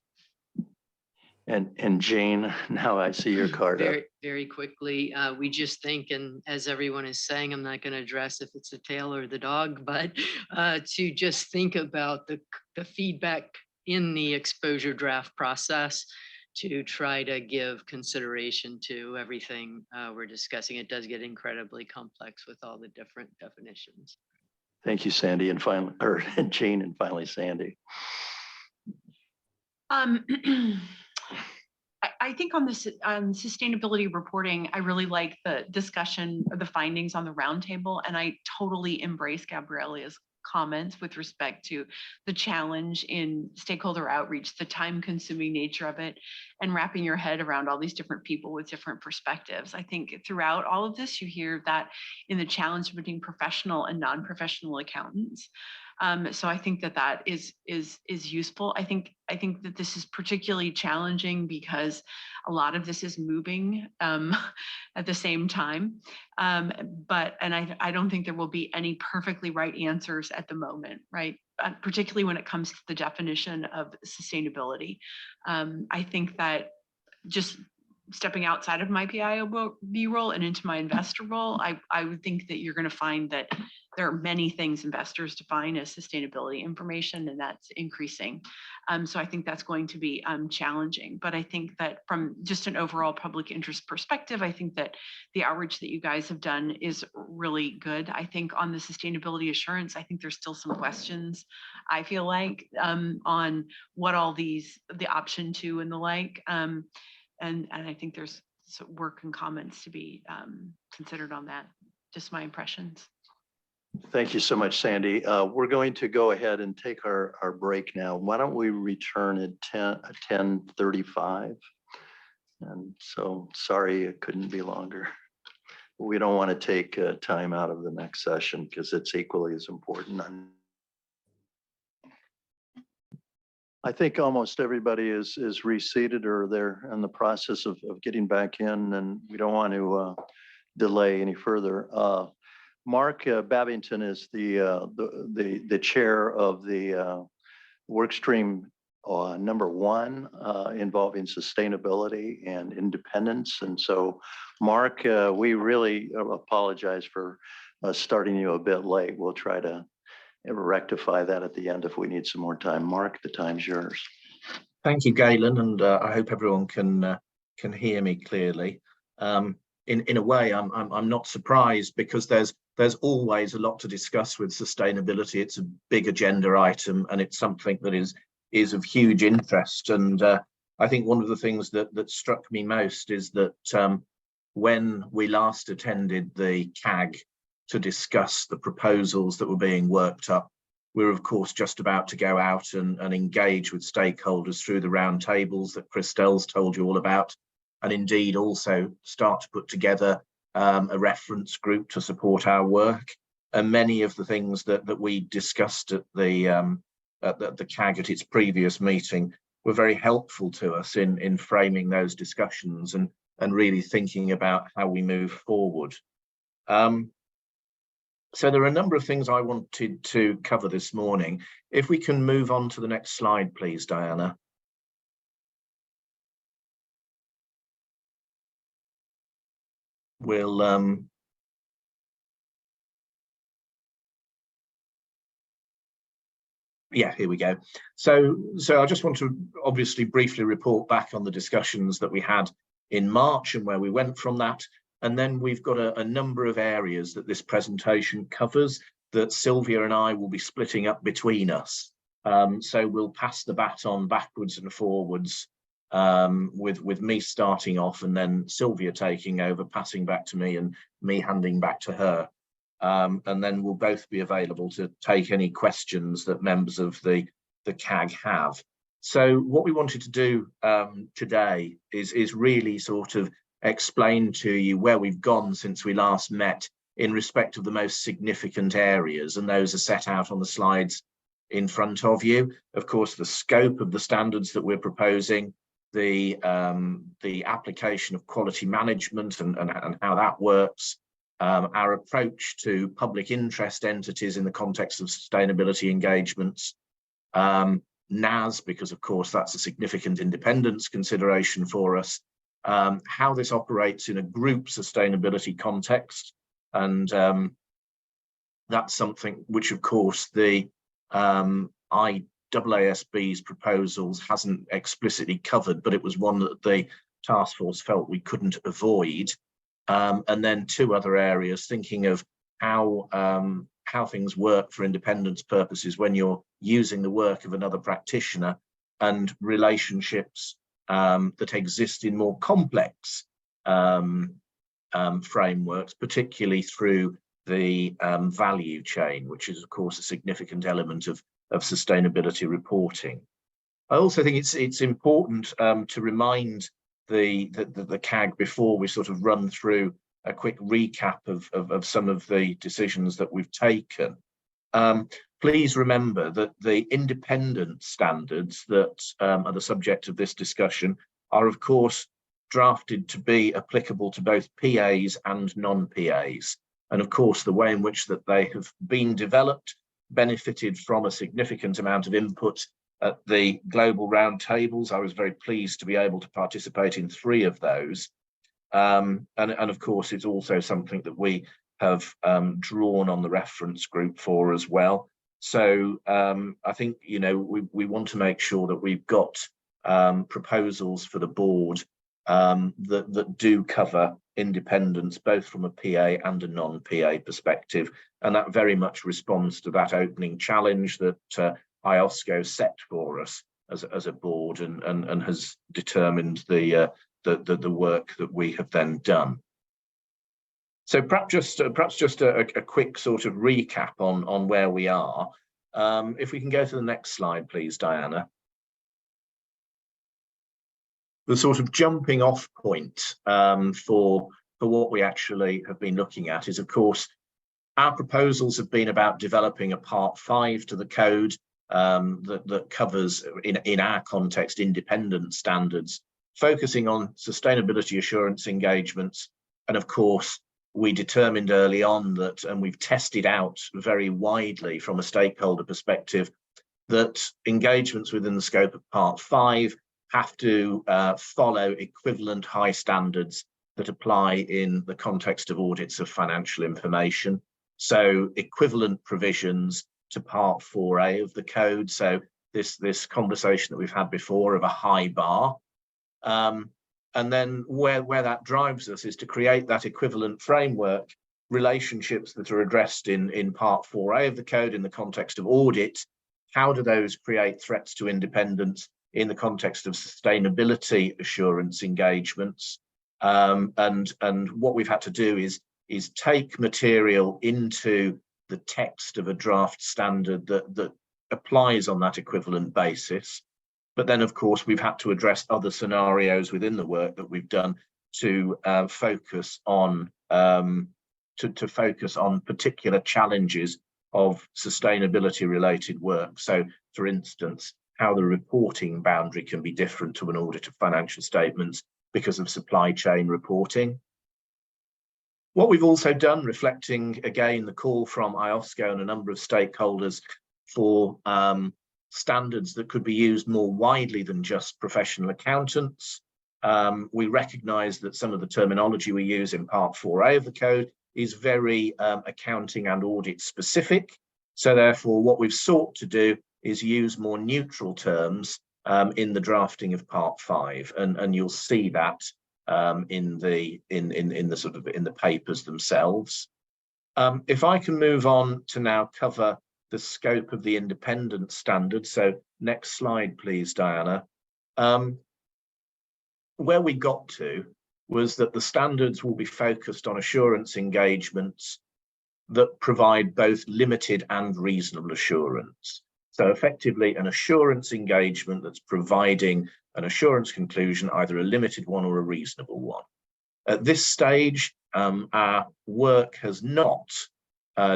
And Jane, now I see your card up. Very quickly, we just think, and as everyone is saying, I'm not going to address if it's the tail or the dog, but to just think about the feedback in the exposure draft process to try to give consideration to everything we're discussing. It does get incredibly complex with all the different definitions. Thank you, Sandy, and finally, or Jane, and finally, Sandy. I think on this sustainability reporting, I really like the discussion of the findings on the roundtable, and I totally embrace Gabriela's comments with respect to the challenge in stakeholder outreach, the time-consuming nature of it, and wrapping your head around all these different people with different perspectives. I think throughout all of this, you hear that in the challenge between professional and non-professional accountants. So I think that is useful. I think that this is particularly challenging because a lot of this is moving at the same time. And I don't think there will be any perfectly right answers at the moment, right? Particularly when it comes to the definition of sustainability. I think that just stepping outside of my PIOB role and into my investor role, I would think that you're going to find that there are many things investors define as sustainability information, and that's increasing. So I think that's going to be challenging. But I think that from just an overall public interest perspective, I think that the outreach that you guys have done is really good. I think on the sustainability assurance, I think there's still some questions, I feel like, on what all the option 2 and the like. And I think there's some work and comments to be considered on that. Just my impressions. Thank you so much, Sandy. We're going to go ahead and take our break now. Why don't we return at 10:35? And so sorry it couldn't be longer. We don't want to take time out of the next session because it's equally as important. I think almost everybody is reseated or they're in the process of getting back in, and we don't want to delay any further. Mark Babington is the chair of the work stream number 1 involving sustainability and independence. And so, Mark, we really apologize for starting you a bit late. We'll try to rectify that at the end if we need some more time. Mark, the time's yours. Thank you, Galen, and I hope everyone can hear me clearly. In a way, I'm not surprised because there's always a lot to discuss with sustainability. It's a big agenda item, and it's something that is of huge interest. And I think one of the things that struck me most is that when we last attended the CAG to discuss the proposals that were being worked up, we were of course just about to go out and engage with stakeholders through the roundtables that Christelle's told you all about, and indeed also start to put together a reference group to support our work. many of the things that we discussed at the CAG at its previous meeting were very helpful to us in framing those discussions and really thinking about how we move forward. So there are a number of things I wanted to cover this morning. If we can move on to the next slide, please, Diana. We'll yeah, here we go. So I just want to obviously briefly report back on the discussions that we had in March and where we went from that. And then we've got a number of areas that this presentation covers that Sylvia and I will be splitting up between us. So we'll pass the baton backwards and forwards, with me starting off and then Sylvia taking over, passing back to me and me handing back to her. And then we'll both be available to take any questions that members of the CAG have. So what we wanted to do today is really sort of explain to you where we've gone since we last met in respect of the most significant areas, and those are set out on the slides in front of you. Of course, the scope of the standards that we're proposing, the application of quality management and how that works, our approach to public interest entities in the context of sustainability engagements, NAS, because of course that's a significant independence consideration for us, how this operates in a group sustainability context, and that's something which of course the IESB's proposals hasn't explicitly covered, but it was one that the task force felt we couldn't avoid. And then two other areas, thinking of how things work for independence purposes when you're using the work of another practitioner, and relationships that exist in more complex frameworks, particularly through the value chain, which is of course a significant element of sustainability reporting. I also think it's important to remind the CAG before we sort of run through a quick recap of some of the decisions that we've taken. Please remember that the independent standards that are the subject of this discussion are of course drafted to be applicable to both PAs and non-PAs. And of course, the way in which that they have been developed benefited from a significant amount of input at the global roundtables. I was very pleased to be able to participate in 3 of those. And of course, it's also something that we have drawn on the reference group for as well. So I think, you know, we want to make sure that we've got proposals for the board that do cover independence, both from a PA and a non-PA perspective. And that very much responds to that opening challenge that IOSCO set for us as a board and has determined the work that we have then done. So perhaps just a quick sort of recap on where we are. If we can go to the next slide, please, Diana. The sort of jumping off point for what we actually have been looking at is, of course, our proposals have been about developing a part 5 to the code that covers, in our context, independent standards, focusing on sustainability assurance engagements. And of course, we determined early on that, and we've tested out very widely from a stakeholder perspective, that engagements within the scope of part 5 have to follow equivalent high standards that apply in the context of audits of financial information. So equivalent provisions to part 4A of the code. So this conversation that we've had before of a high bar. And then where that drives us is to create that equivalent framework, relationships that are addressed in part 4A of the code in the context of audit. How do those create threats to independence in the context of sustainability assurance engagements? And what we've had to do is take material into the text of a draft standard that applies on that equivalent basis. But then, of course, we've had to address other scenarios within the work that we've done to focus on to focus on particular challenges of sustainability related work. So for instance, how the reporting boundary can be different to an audit of financial statements because of supply chain reporting. What we've also done, reflecting again the call from IOSCO and a number of stakeholders for standards that could be used more widely than just professional accountants. We recognise that some of the terminology we use in Part 4A of the code is very accounting and audit specific. So therefore, what we've sought to do is use more neutral terms in the drafting of Part 5, and you'll see that in the papers themselves. If I can move on to now cover the scope of the independent standard. So next slide, please, Diana. Where we got to was that the standards will be focused on assurance engagements that provide both limited and reasonable assurance. So effectively an assurance engagement that's providing an assurance conclusion, either a limited one or a reasonable one. At this stage, our work has not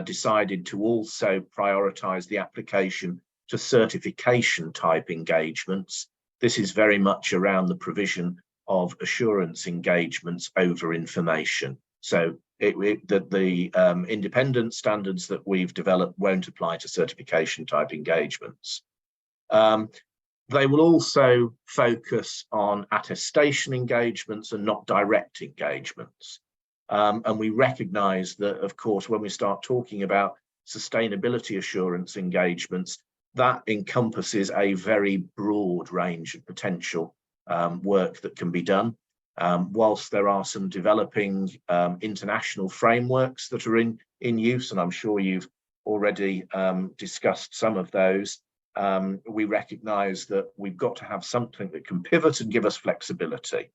decided to also prioritise the application to certification type engagements. This is very much around the provision of assurance engagements over information. So the independent standards that we've developed won't apply to certification type engagements. They will also focus on attestation engagements and not direct engagements. And we recognise that, of course, when we start talking about sustainability assurance engagements, that encompasses a very broad range of potential work that can be done. Whilst there are some developing international frameworks that are in use, and I'm sure you've already discussed some of those, we recognise that we've got to have something that can pivot and give us flexibility.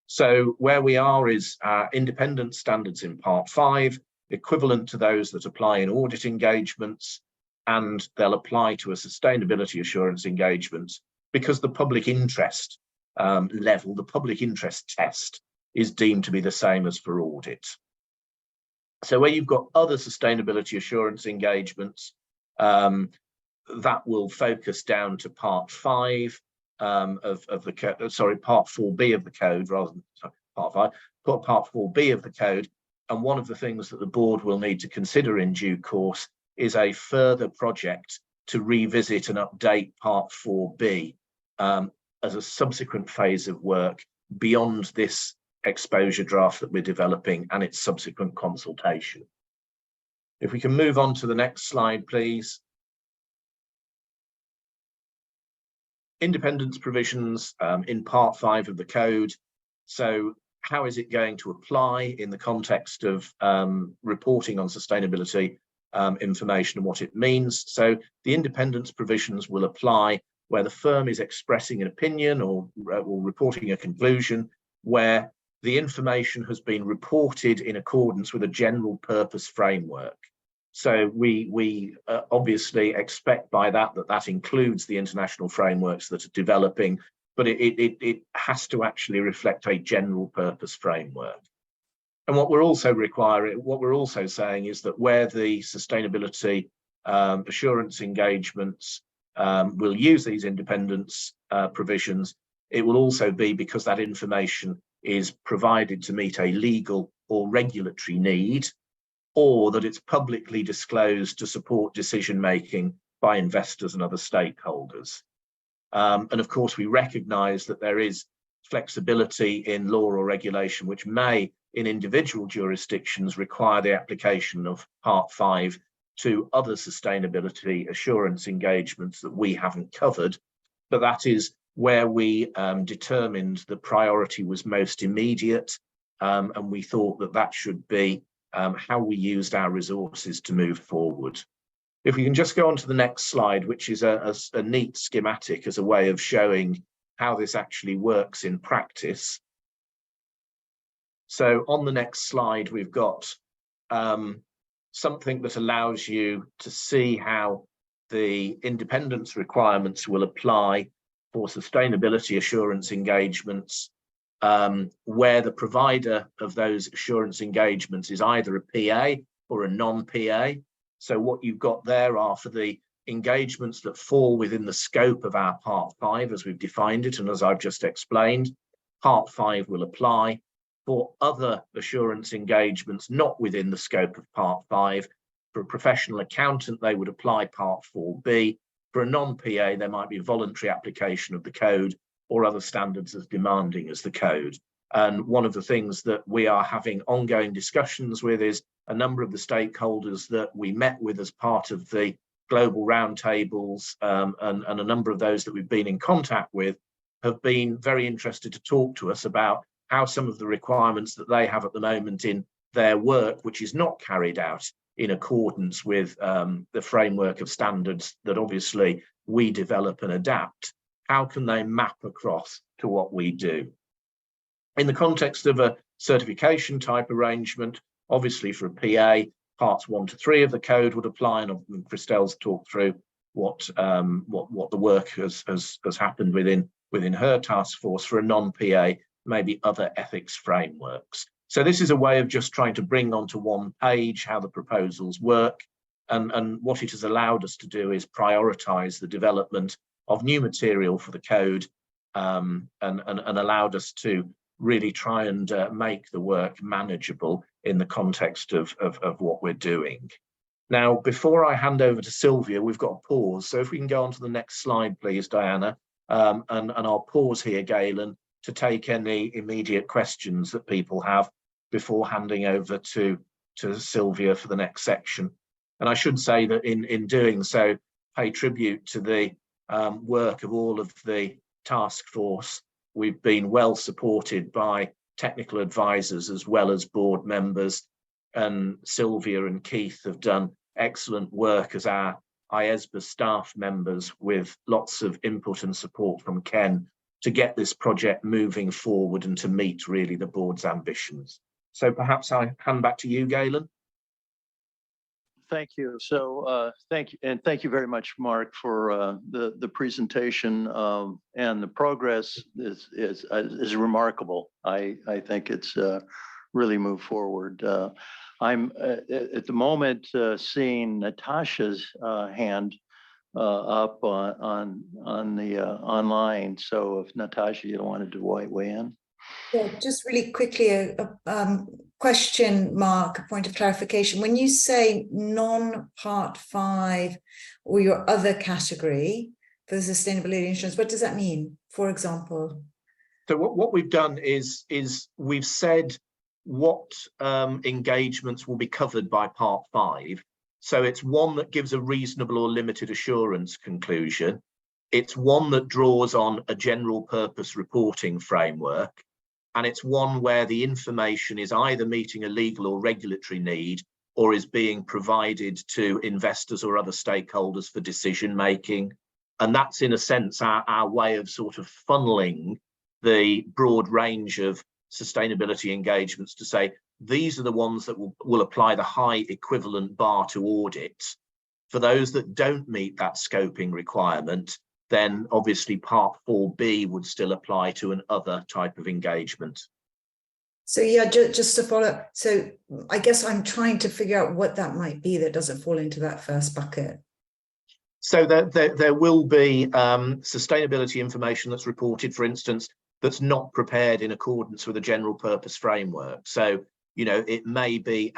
So where we are is independent standards in Part 5, equivalent to those that apply in audit engagements, and they'll apply to a sustainability assurance engagement because the public interest level, the public interest test, is deemed to be the same as for audit. So where you've got other sustainability assurance engagements, that will focus down to Part 5 of the code, sorry, Part 4B of the code, rather than Part 5, Part 4B of the code. And one of the things that the board will need to consider in due course is a further project to revisit and update Part 4B as a subsequent phase of work beyond this exposure draft that we're developing and its subsequent consultation. If we can move on to the next slide, please. Independence provisions in Part 5 of the code. So how is it going to apply in the context of reporting on sustainability information and what it means? So the independence provisions will apply where the firm is expressing an opinion or reporting a conclusion where the information has been reported in accordance with a general purpose framework. So we obviously expect by that that includes the international frameworks that are developing, but it has to actually reflect a general purpose framework. And what we're also saying is that where the sustainability assurance engagements will use these independence provisions, it will also be because that information is provided to meet a legal or regulatory need, or that it's publicly disclosed to support decision-making by investors and other stakeholders. And of course, we recognise that there is flexibility in law or regulation, which may, in individual jurisdictions, require the application of Part 5 to other sustainability assurance engagements that we haven't covered. But that is where we determined the priority was most immediate, and we thought that that should be how we used our resources to move forward. If we can just go on to the next slide, which is a neat schematic as a way of showing how this actually works in practice. So on the next slide, we've got something that allows you to see how the independence requirements will apply for sustainability assurance engagements where the provider of those assurance engagements is either a PA or a non-PA. So what you've got there are for the engagements that fall within the scope of our Part 5 as we've defined it, and as I've just explained, Part 5 will apply. For other assurance engagements not within the scope of Part 5, for a professional accountant, they would apply Part 4B. For a non-PA, there might be voluntary application of the code or other standards as demanding as the code. And one of the things that we are having ongoing discussions with is a number of the stakeholders that we met with as part of the global roundtables, and a number of those that we've been in contact with have been very interested to talk to us about how some of the requirements that they have at the moment in their work, which is not carried out in accordance with the framework of standards that obviously we develop and adapt, how can they map across to what we do? In the context of a certification type arrangement, obviously for a PA, parts 1 to 3 of the code would apply, and Christelle's talked through what the work has happened within her task force. For a non-PA, maybe other ethics frameworks. So this is a way of just trying to bring onto one page how the proposals work, and what it has allowed us to do is prioritise the development of new material for the code, and allowed us to really try and make the work manageable in the context of what we're doing. Now, before I hand over to Sylvia, we've got a pause. So if we can go on to the next slide, please, Diana, and I'll pause here, Galen, to take any immediate questions that people have before handing over to Sylvia for the next section. And I should say that in doing so, pay tribute to the work of all of the task force. We've been well supported by technical advisors as well as board members, and Sylvia and Keith have done excellent work as our IESBA staff members with lots of input and support from Ken to get this project moving forward and to meet really the board's ambitions. So perhaps I hand back to you, Galen. Thank you. So thank you, and thank you very much, Mark, for the presentation, and the progress is remarkable. I think it's really moved forward. I'm at the moment seeing Natasha's hand up on the online. So if Natasha, you wanted to weigh in. Yeah, just really quickly, a question mark, a point of clarification. When you say non-Part 5 or your other category for the sustainability insurance, what does that mean, for example? So what we've done is we've said what engagements will be covered by Part 5. So it's one that gives a reasonable or limited assurance conclusion. It's one that draws on a general purpose reporting framework. And it's one where the information is either meeting a legal or regulatory need or is being provided to investors or other stakeholders for decision making. And that's in a sense our way of sort of funneling the broad range of sustainability engagements to say, these are the ones that will apply the high equivalent bar to audit. For those that don't meet that scoping requirement, then obviously Part 4B would still apply to an other type of engagement. So yeah, just to follow up. So I guess I'm trying to figure out what that might be that doesn't fall into that first bucket. So there will be sustainability information that's reported, for instance, that's not prepared in accordance with a general purpose framework. So, you know, it may be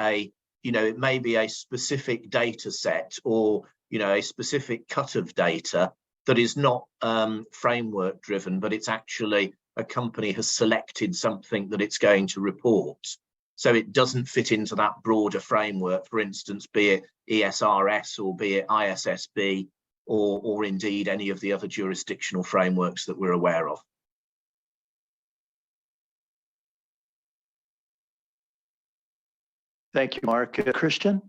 a specific data set or, you know, a specific cut of data that is not framework driven, but it's actually a company has selected something that it's going to report. So it doesn't fit into that broader framework, for instance, be it ESRS or be it ISSB or indeed any of the other jurisdictional frameworks that we're aware of. Thank you, Mark. Christian?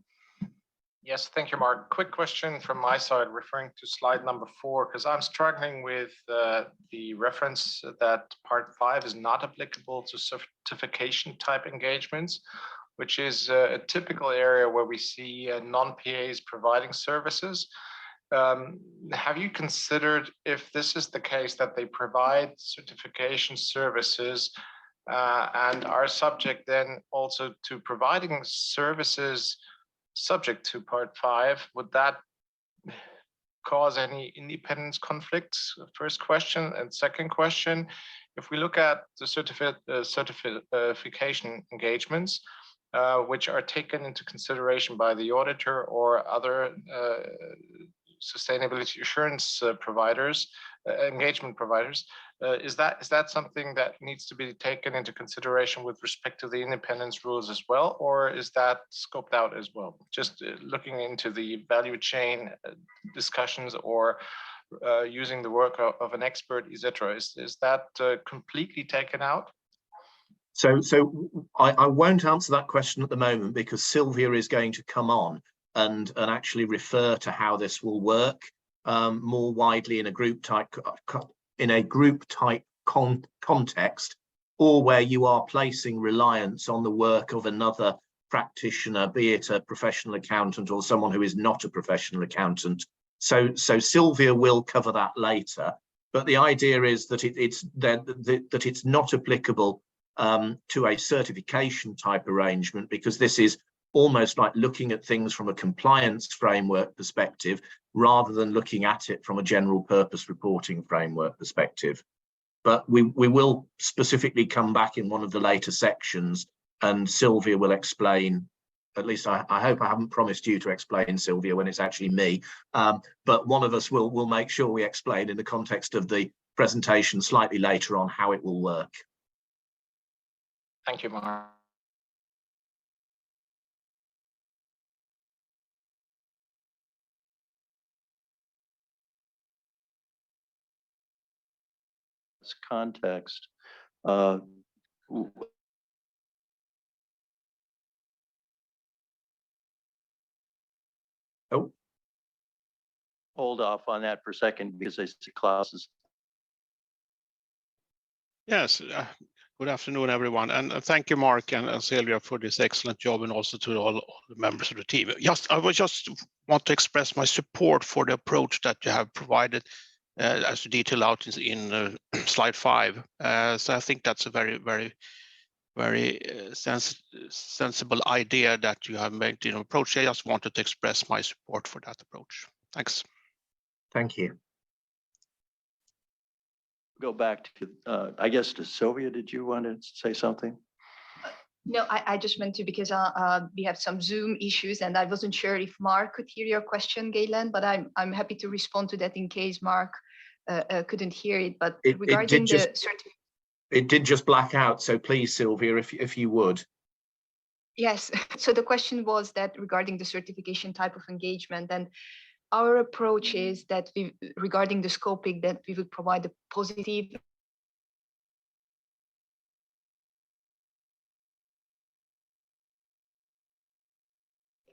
Yes, thank you, Mark. Quick question from my side, referring to slide number 4, because I'm struggling with the reference that Part 5 is not applicable to certification type engagements, which is a typical area where we see non-PAs providing services. Have you considered, if this is the case, that they provide certification services and are subject then also to providing services subject to Part 5, would that cause any independence conflicts? First question. And second question, if we look at the certification engagements, which are taken into consideration by the auditor or other sustainability assurance providers, engagement providers, is that something that needs to be taken into consideration with respect to the independence rules as well, or is that scoped out as well? Just looking into the value chain discussions or using the work of an expert, etc. Is that completely taken out? So I won't answer that question at the moment because Sylvia is going to come on and actually refer to how this will work more widely in a group type context, or where you are placing reliance on the work of another practitioner, be it a professional accountant or someone who is not a professional accountant. So Sylvia will cover that later. But the idea is that it's not applicable to a certification type arrangement, because this is almost like looking at things from a compliance framework perspective rather than looking at it from a general purpose reporting framework perspective. But we will specifically come back in one of the later sections and Sylvia will explain, at least I hope I haven't promised you to explain, Sylvia, when it's actually me, but one of us will make sure we explain in the context of the presentation slightly later on how it will work. Thank you, Mark. Context. Hold off on that for a second because I see Klaus's. Yes, good afternoon, everyone. And thank you, Mark and Sylvia, for this excellent job, and also to all the members of the team. I would just want to express my support for the approach that you have provided as detailed out in slide 5. So I think that's a very sensible idea that you have made in approach. I just wanted to express my support for that approach. Thanks. Thank you. Go back to, I guess, to Sylvia. Did you want to say something? No, I just meant to, because we have some Zoom issues and I wasn't sure if Mark could hear your question, Galen, but I'm happy to respond to that in case Mark couldn't hear it. But regarding it did just black out. So please, Sylvia, if you would. Yes. So the question was that regarding the certification type of engagement, and our approach is that regarding the scoping, that we would provide a positive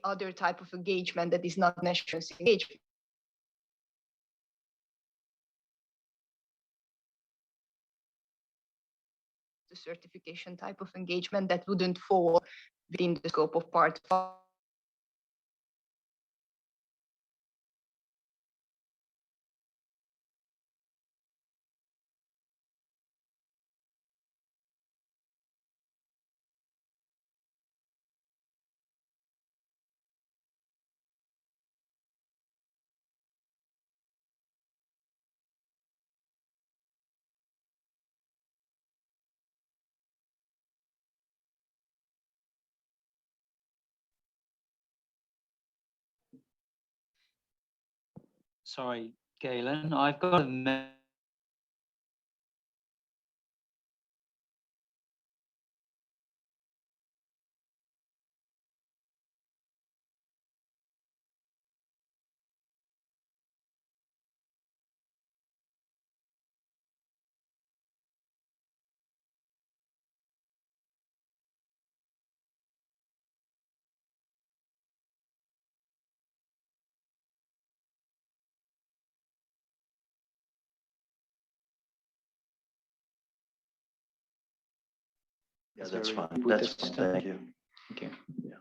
other type of engagement that is not national engagement. The certification type of engagement that wouldn't fall within the scope of Part 5. Sorry, Galen, I've got a Yeah, that's fine. That's fine. Thank you. Okay. Yeah.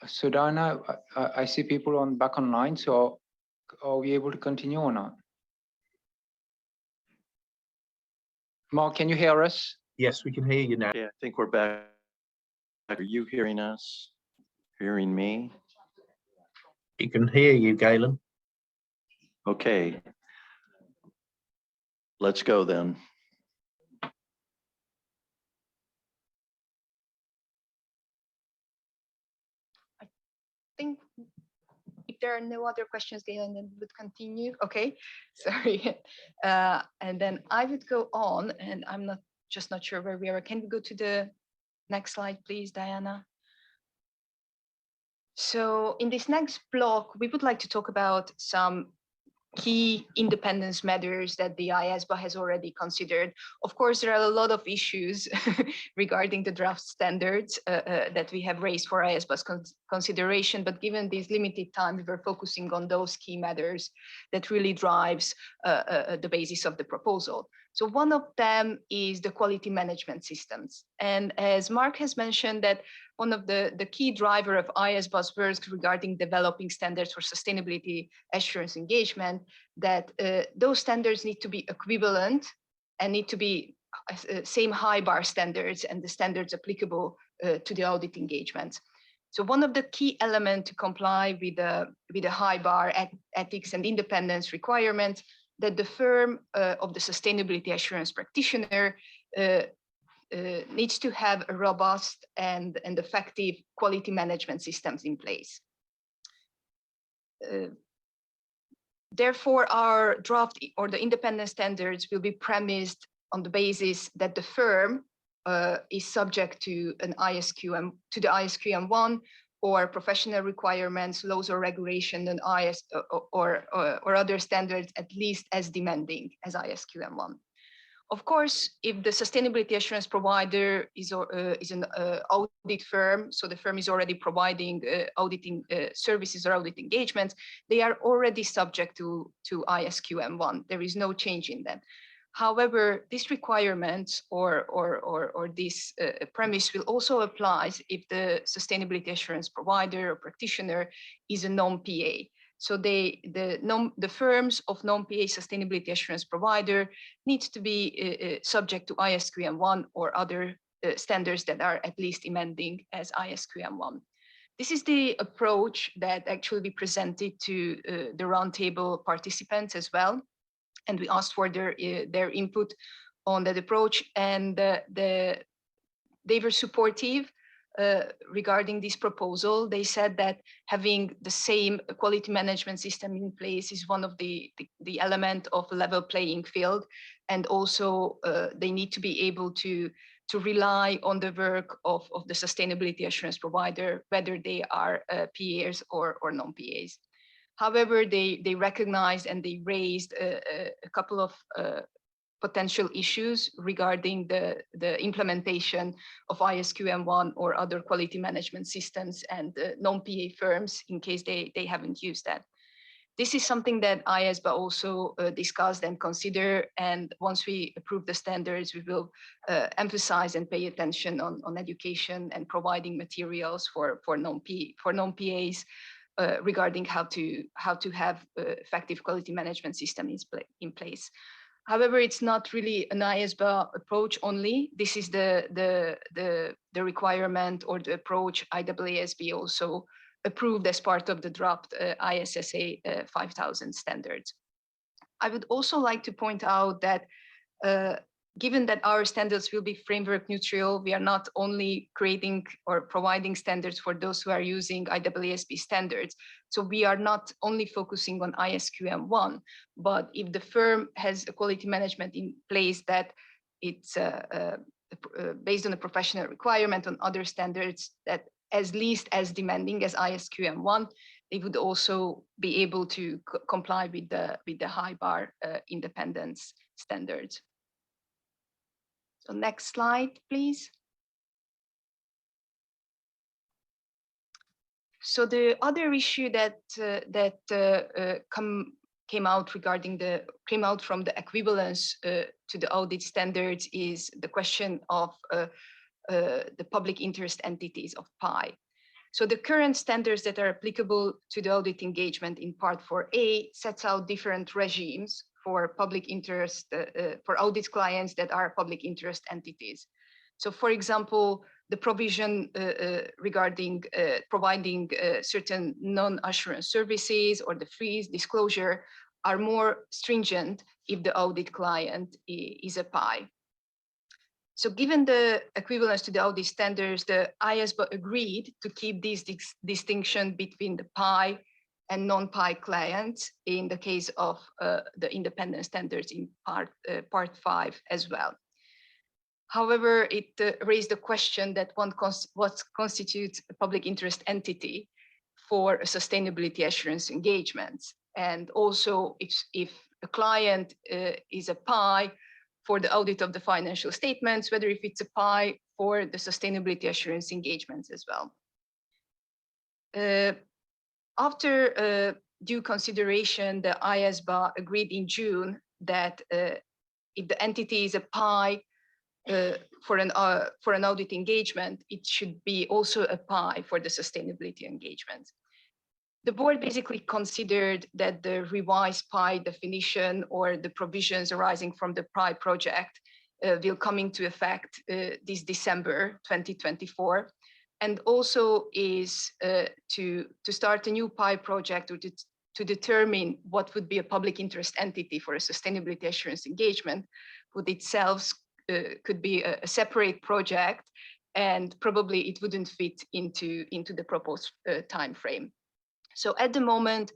So Diana, I see people back online, so are we able to continue or not? Mark, can you hear us? Yes, we can hear you now. Yeah, I think we're back. Are you hearing us? Hearing me? We can hear you, Galen. Okay. Let's go then. I think if there are no other questions, Galen, then we would continue. Okay, sorry. And then I would go on, and I'm not sure where we are. Can we go to the next slide, please, Diana? So in this next block, we would like to talk about some key independence matters that the IESBA has already considered. Of course, there are a lot of issues regarding the draft standards that we have raised for IESBA's consideration, but given this limited time, we were focusing on those key matters that really drives the basis of the proposal. So one of them is the quality management systems. And as Mark has mentioned, that one of the key driver of IESBA's work regarding developing standards for sustainability assurance engagement, that those standards need to be equivalent and need to be same high bar standards and the standards applicable to the audit engagements. So one of the key elements to comply with the high bar ethics and independence requirements that the firm of the sustainability assurance practitioner needs to have a robust and effective quality management systems in place. Therefore, our draft or the independent standards will be premised on the basis that the firm is subject to an ISQM, to the ISQM1 or professional requirements, laws or regulation and or other standards at least as demanding as ISQM1. Of course, if the sustainability assurance provider is an audit firm, so the firm is already providing auditing services or audit engagements, they are already subject to ISQM1. There is no change in that. However, this requirement or this premise will also apply if the sustainability assurance provider or practitioner is a non-PA. So the firms of non-PA sustainability assurance provider needs to be subject to ISQM1 or other standards that are at least demanding as ISQM1. This is the approach that actually we presented to the roundtable participants as well. And we asked for their input on that approach, and they were supportive regarding this proposal. They said that having the same quality management system in place is one of the element of level playing field, and also they need to be able to rely on the work of the sustainability assurance provider, whether they are PAs or non-PAs. However, they recognized and they raised a couple of potential issues regarding the implementation of ISQM1 or other quality management systems and non-PA firms in case they haven't used that. This is something that IESBA also discussed and consider, and once we approve the standards, we will emphasize and pay attention on education and providing materials for non-PAs regarding how to have effective quality management system in place. However, it's not really an IESBA approach only. This is the requirement or the approach IESB also approved as part of the draft ISSA 5000 standards. I would also like to point out that given that our standards will be framework neutral, we are not only creating or providing standards for those who are using IESB standards. So we are not only focusing on ISQM1, but if the firm has a quality management in place that it's based on a professional requirement on other standards that as least as demanding as ISQM1, they would also be able to comply with the high bar independence standards. So next slide, please. So the other issue that came out from the equivalence to the audit standards is the question of the public interest entities of PI. So the current standards that are applicable to the audit engagement in Part 4A sets out different regimes for public interest, for audit clients that are public interest entities. So for example, the provision regarding providing certain non-assurance services or the fees disclosure are more stringent if the audit client is a PI. So given the equivalence to the audit standards, the IESBA agreed to keep this distinction between the PI and non-PI clients in the case of the independent standards in part 5 as well. However, it raised the question that what constitutes a public interest entity for a sustainability assurance engagement. And also if a client is a PI for the audit of the financial statements, whether if it's a PI for the sustainability assurance engagements as well. After due consideration, the IESBA agreed in June that if the entity is a PI for an audit engagement, it should be also a PI for the sustainability engagement. The board basically considered that the revised PI definition or the provisions arising from the PI project will come into effect this December 2024, and also is to start a new PI project or to determine what would be a public interest entity for a sustainability assurance engagement would itself could be a separate project, and probably it wouldn't fit into the proposed time frame. So at the moment,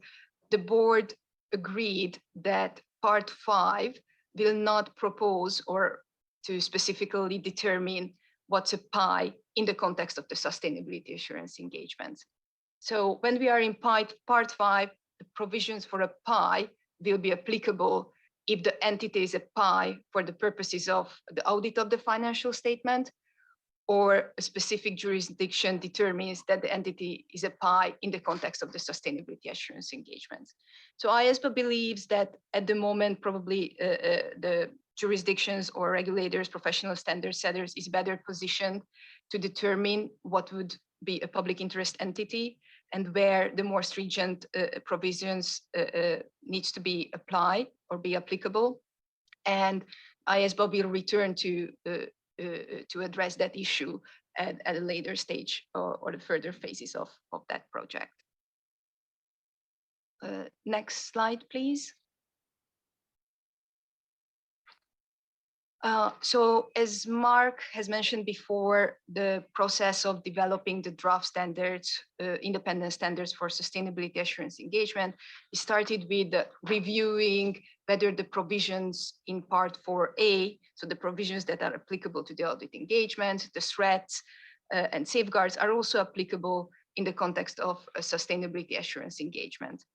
the board agreed that part 5 will not propose or to specifically determine what's a PI in the context of the sustainability assurance engagement. So when we are in part 5, the provisions for a PI will be applicable if the entity is a PI for the purposes of the audit of the financial statement, or a specific jurisdiction determines that the entity is a PI in the context of the sustainability assurance engagement. So IESBA believes that at the moment, probably the jurisdictions or regulators, professional standard setters is better positioned to determine what would be a public interest entity and where the more stringent provisions needs to be applied or be applicable. And IESBA will return to address that issue at a later stage or the further phases of that project. Next slide, please. So as Mark has mentioned before, the process of developing the draft standards, independent standards for sustainability assurance engagement, started with reviewing whether the provisions in part 4A, so the provisions that are applicable to the audit engagement, the threats and safeguards are also applicable in the context of a sustainability assurance engagement.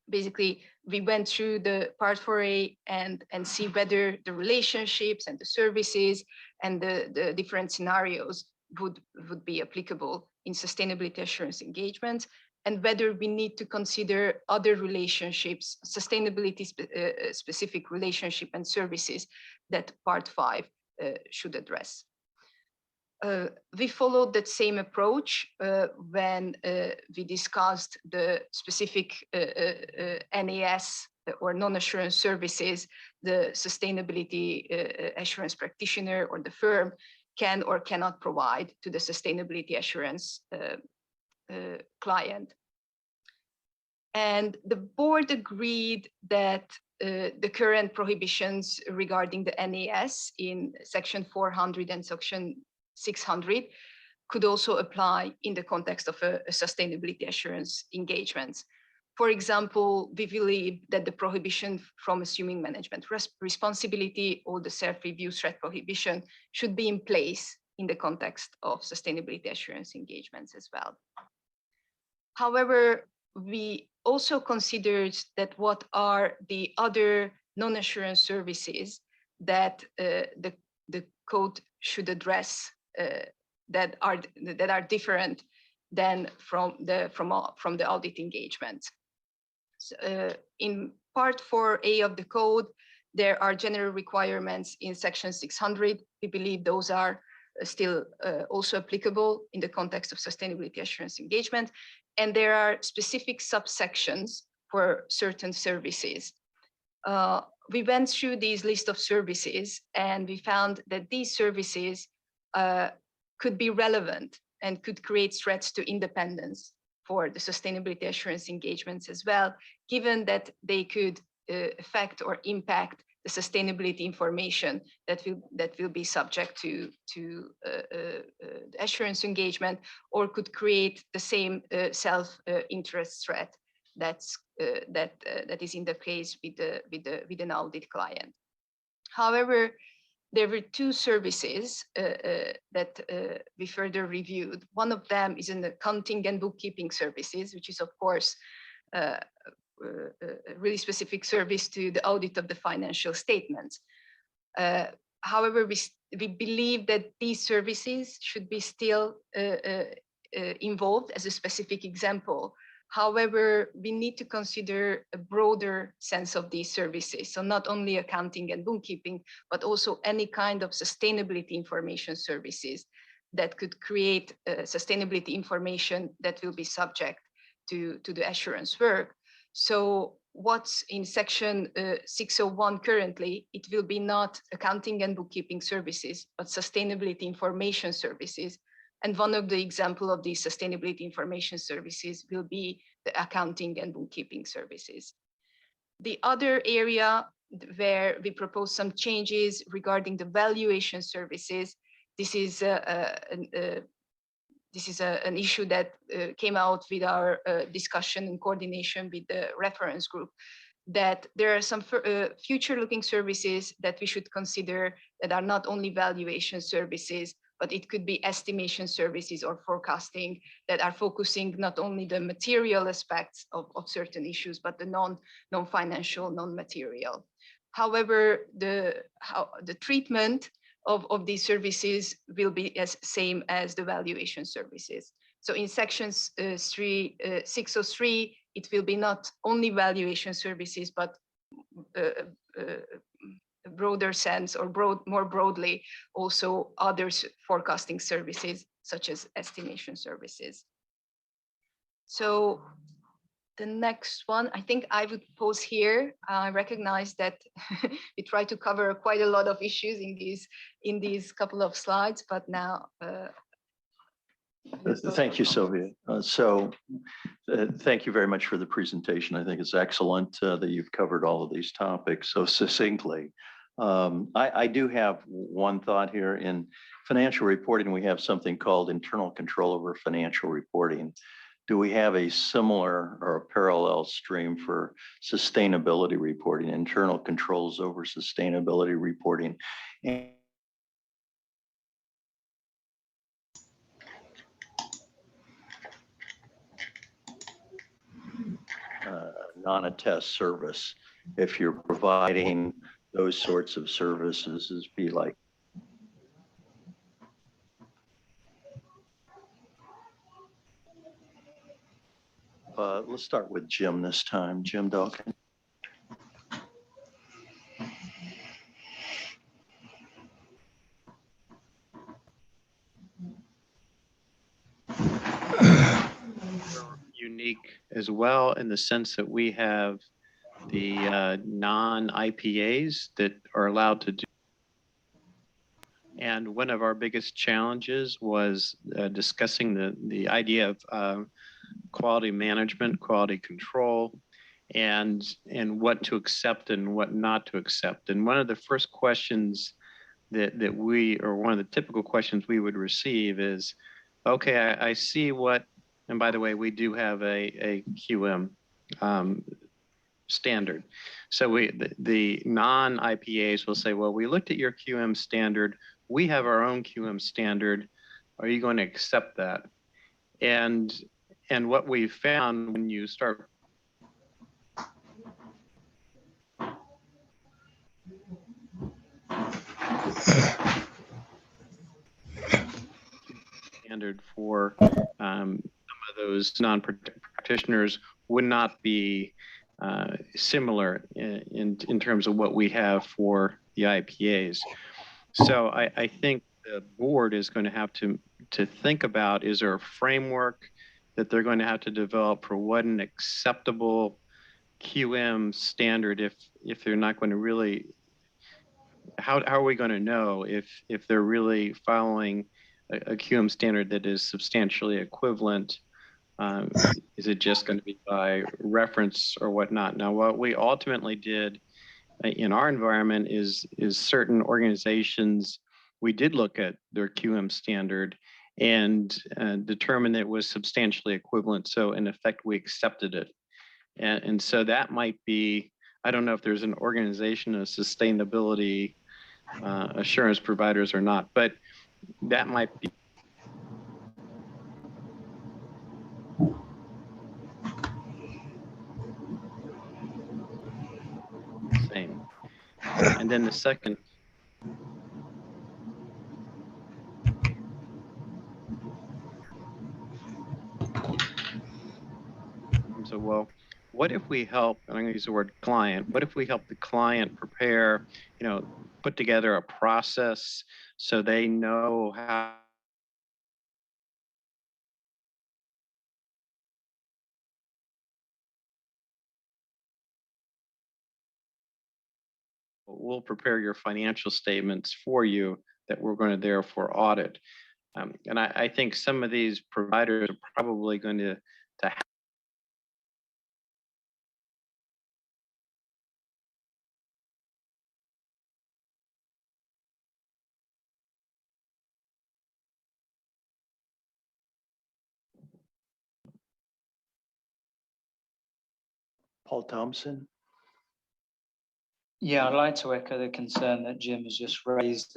Basically, we went through the part 4A and see whether the relationships and the services and the different scenarios would be applicable in sustainability assurance engagement, and whether we need to consider other relationships, sustainability specific relationship and services that part 5 should address. We followed that same approach when we discussed the specific NAS or non-assurance services the sustainability assurance practitioner or the firm can or cannot provide to the sustainability assurance client. And the board agreed that the current prohibitions regarding the NAS in section 400 and section 600 could also apply in the context of a sustainability assurance engagement. For example, we believe that the prohibition from assuming management responsibility or the self-review threat prohibition should be in place in the context of sustainability assurance engagements as well. However, we also considered that what are the other non-assurance services that the code should address that are different than from the audit engagement. So, in part 4A of the code, there are general requirements in section 600. We believe those are still also applicable in the context of sustainability assurance engagement. And there are specific subsections for certain services. We went through these list of services and we found that these services could be relevant and could create threats to independence for the sustainability assurance engagements as well, given that they could affect or impact the sustainability information that will be subject to assurance engagement, or could create the same self-interest threat that is in the case with an audit client. However, there were two services that we further reviewed. One of them is in the accounting and bookkeeping services, which is of course a really specific service to the audit of the financial statements. However, we believe that these services should be still involved as a specific example. However, we need to consider a broader sense of these services. So not only accounting and bookkeeping, but also any kind of sustainability information services that could create sustainability information that will be subject to the assurance work. So what's in section 601 currently, it will be not accounting and bookkeeping services, but sustainability information services. And one of the examples of these sustainability information services will be the accounting and bookkeeping services. The other area where we propose some changes regarding the valuation services, this is an issue that came out with our discussion and coordination with the reference group, that there are some future-looking services that we should consider that are not only valuation services, but it could be estimation services or forecasting that are focusing not only the material aspects of certain issues, but the non-financial, non-material. However, the treatment of these services will be as same as the valuation services. So in sections 603, it will be not only valuation services, but a broader sense, or more broadly, also other forecasting services, such as estimation services. So the next one, I think I would pause here. I recognize that we try to cover quite a lot of issues in these couple of slides, but now. Thank you, Sylvia. Thank you very much for the presentation. I think it's excellent that you've covered all of these topics so succinctly. I do have one thought here. In financial reporting, we have something called internal control over financial reporting. Do we have a similar or a parallel stream for sustainability reporting, internal controls over sustainability reporting? And non-attest service, if you're providing those sorts of services, is be like. Let's start with Jim this time. Jim Dawkins. Unique as well, in the sense that we have the non-IPAs that are allowed to do. And one of our biggest challenges was discussing the idea of quality management, quality control, and what to accept and what not to accept. And one of the first questions that we, or one of the typical questions we would receive is, okay, I see what, and by the way, we do have a QM standard. So the non-IPAs will say, well, we looked at your QM standard. We have our own QM standard. Are you going to accept that? And what we found when you start standard for some of those non-practitioners would not be similar in terms of what we have for the IPAs. So I think the board is going to have to think about, is there a framework that they're going to have to develop for what an acceptable QM standard, if they're not going to really, how are we going to know if they're really following a QM standard that is substantially equivalent? Is it just going to be by reference or whatnot? Now, what we ultimately did in our environment is certain organizations, we did look at their QM standard and determined that it was substantially equivalent. So in effect, we accepted it. And so that might be, I don't know if there's an organization of sustainability assurance providers or not, but that might be. Same. And then the second. So, well, what if we help, and I'm going to use the word client, what if we help the client prepare, put together a process so they know how we'll prepare your financial statements for you that we're going to therefore audit. And I think some of these providers are probably going to have Paul Thompson. Yeah, I'd like to echo the concern that Jim has just raised.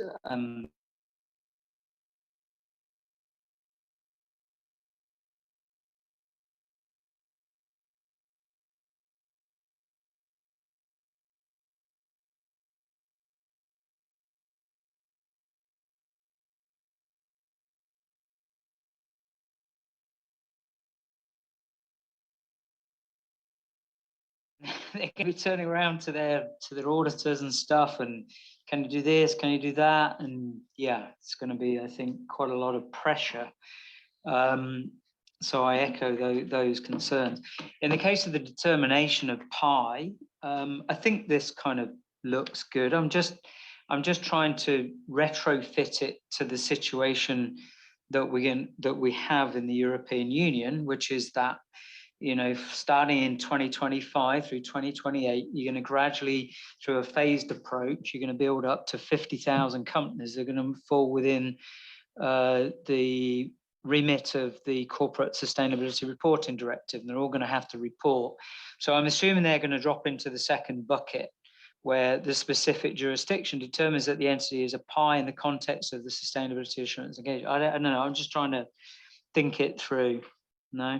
They're going to be turning around to their auditors and stuff, and can you do this? Can you do that? And yeah, it's going to be, I think, quite a lot of pressure. So I echo those concerns. In the case of the determination of pi, I think this kind of looks good. I'm just trying to retrofit it to the situation that we have in the European Union, which is that, starting in 2025 through 2028, you're going to gradually, through a phased approach, you're going to build up to 50,000 companies that are going to fall within the remit of the Corporate Sustainability Reporting Directive, and they're all going to have to report. So I'm assuming they're going to drop into the second bucket, where the specific jurisdiction determines that the entity is a pi in the context of the sustainability assurance engagement. I don't know. I'm just trying to think it through. No.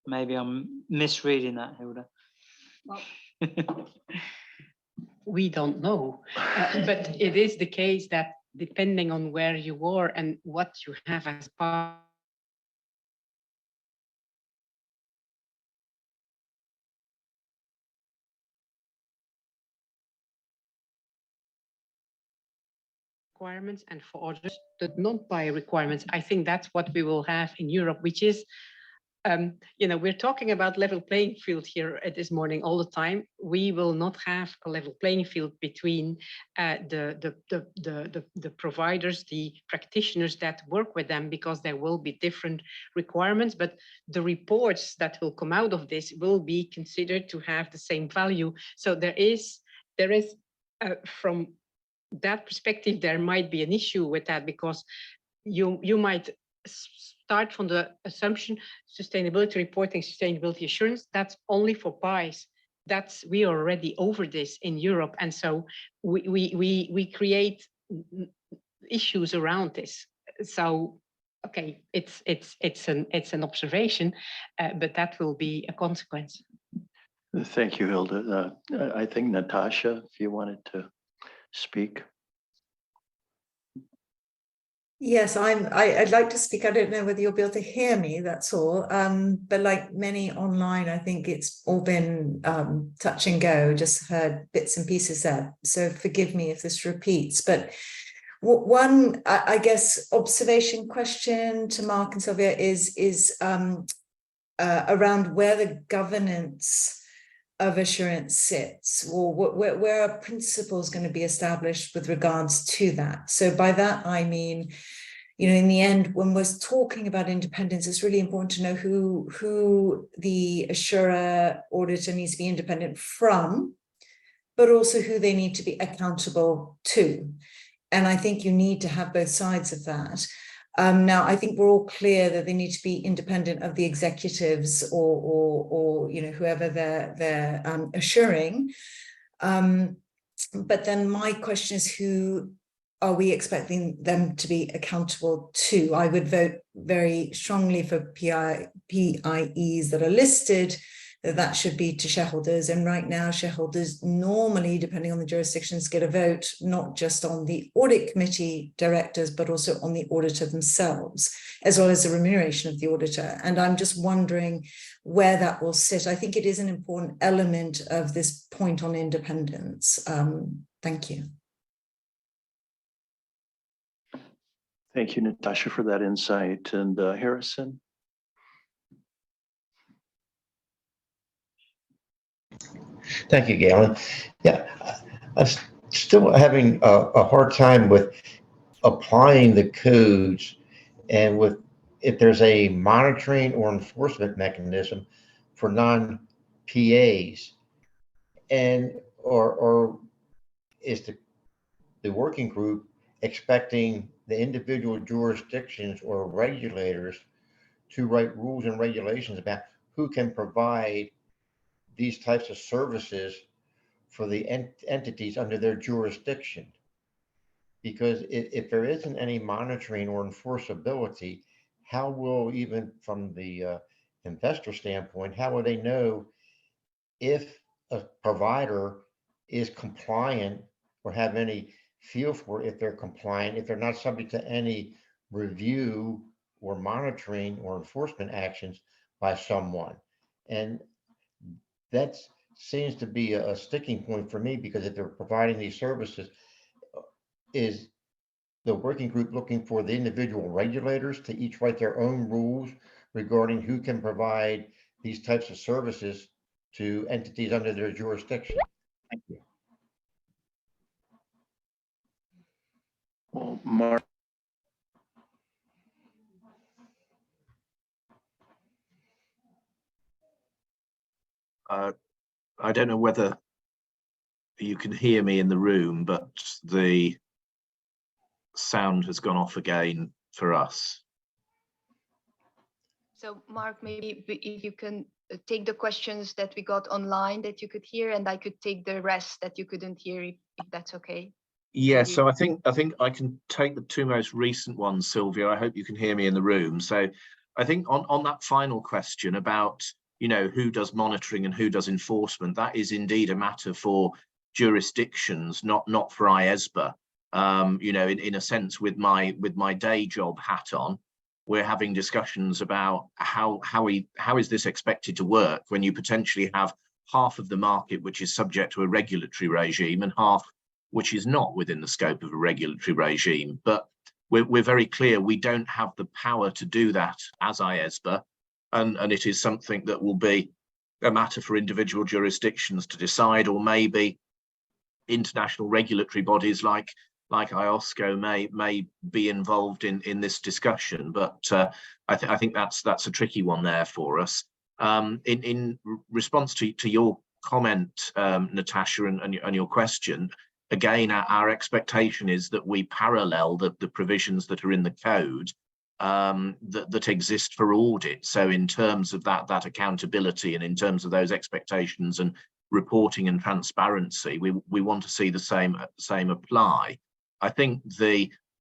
Maybe I'm misreading that, Hilda. Well, we don't know, but it is the case that depending on where you are and what you have as part requirements and for others, the non-pi requirements, I think that's what we will have in Europe, which is we're talking about level playing field here this morning all the time. We will not have a level playing field between the providers, the practitioners that work with them, because there will be different requirements, but the reports that will come out of this will be considered to have the same value. So there is from that perspective, there might be an issue with that, because you might start from the assumption sustainability reporting, sustainability assurance, that's only for PIs. We are already over this in Europe, and so we create issues around this. So okay, it's an observation, but that will be a consequence. Thank you, Hilda. I think Natasha, if you wanted to speak. Yes, I'd like to speak. I don't know whether you'll be able to hear me, that's all. But like many online, I think it's all been touch and go, just heard bits and pieces there. So forgive me if this repeats. But One, I guess, observation question to Mark and Sylvia is around where the governance of assurance sits, or where are principles going to be established with regards to that. So by that, I mean, you know, in the end, when we're talking about independence, it's really important to know who the assurer auditor needs to be independent from, but also who they need to be accountable to. And I think you need to have both sides of that. Now, I think we're all clear that they need to be independent of the executives or you know, whoever they're assuring. But then my question is, who are we expecting them to be accountable to? I would vote very strongly for PIEs that are listed, that should be to shareholders. And right now, shareholders normally, depending on the jurisdictions, get a vote, not just on the audit committee directors, but also on the auditor themselves, as well as the remuneration of the auditor. And I'm just wondering where that will sit. I think it is an important element of this point on independence. Thank you. Thank you, Natasha, for that insight. And Harrison? Thank you, Galen. Yeah, I'm still having a hard time with applying the codes and with if there's a monitoring or enforcement mechanism for non-PAs, and or is the working group expecting the individual jurisdictions or regulators to write rules and regulations about who can provide these types of services for the entities under their jurisdiction? Because if there isn't any monitoring or enforceability, how will, even from the investor standpoint, how will they know if a provider is compliant or have any feel for if they're compliant, if they're not subject to any review or monitoring or enforcement actions by someone? And that seems to be a sticking point for me, because if they're providing these services, is the working group looking for the individual regulators to each write their own rules regarding who can provide these types of services to entities under their jurisdiction? Thank you. Well, Mark. I don't know whether you can hear me in the room, but the sound has gone off again for us. So Mark, maybe if you can take the questions that we got online that you could hear, and I could take the rest that you couldn't hear, if that's okay. Yeah, so I think I can take the two most recent ones, Sylvia. I hope you can hear me in the room. So I think on that final question about, you know, who does monitoring and who does enforcement, that is indeed a matter for jurisdictions, not for IESBA. You know, in a sense, with my day job hat on, we're having discussions about how is this expected to work when you potentially have half of the market which is subject to a regulatory regime and half which is not within the scope of a regulatory regime. But we're very clear we don't have the power to do that as IESBA, and it is something that will be a matter for individual jurisdictions to decide, or maybe international regulatory bodies like IOSCO may be involved in this discussion. But I think that's a tricky one there for us. In response to your comment, Natasha, and your question, again, our expectation is that we parallel the provisions that are in the code that exist for audit. So in terms of that accountability, and in terms of those expectations and reporting and transparency, we want to see the same apply. I think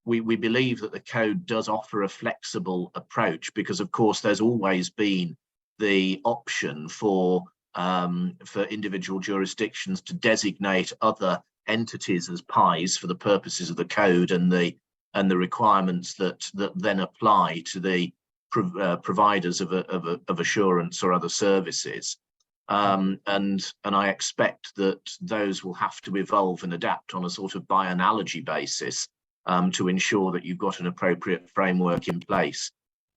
we believe that the code does offer a flexible approach, because of course there's always been the option for individual jurisdictions to designate other entities as PIEs for the purposes of the code and the requirements that then apply to the providers of assurance or other services. And I expect that those will have to evolve and adapt on a sort of by analogy basis to ensure that you've got an appropriate framework in place.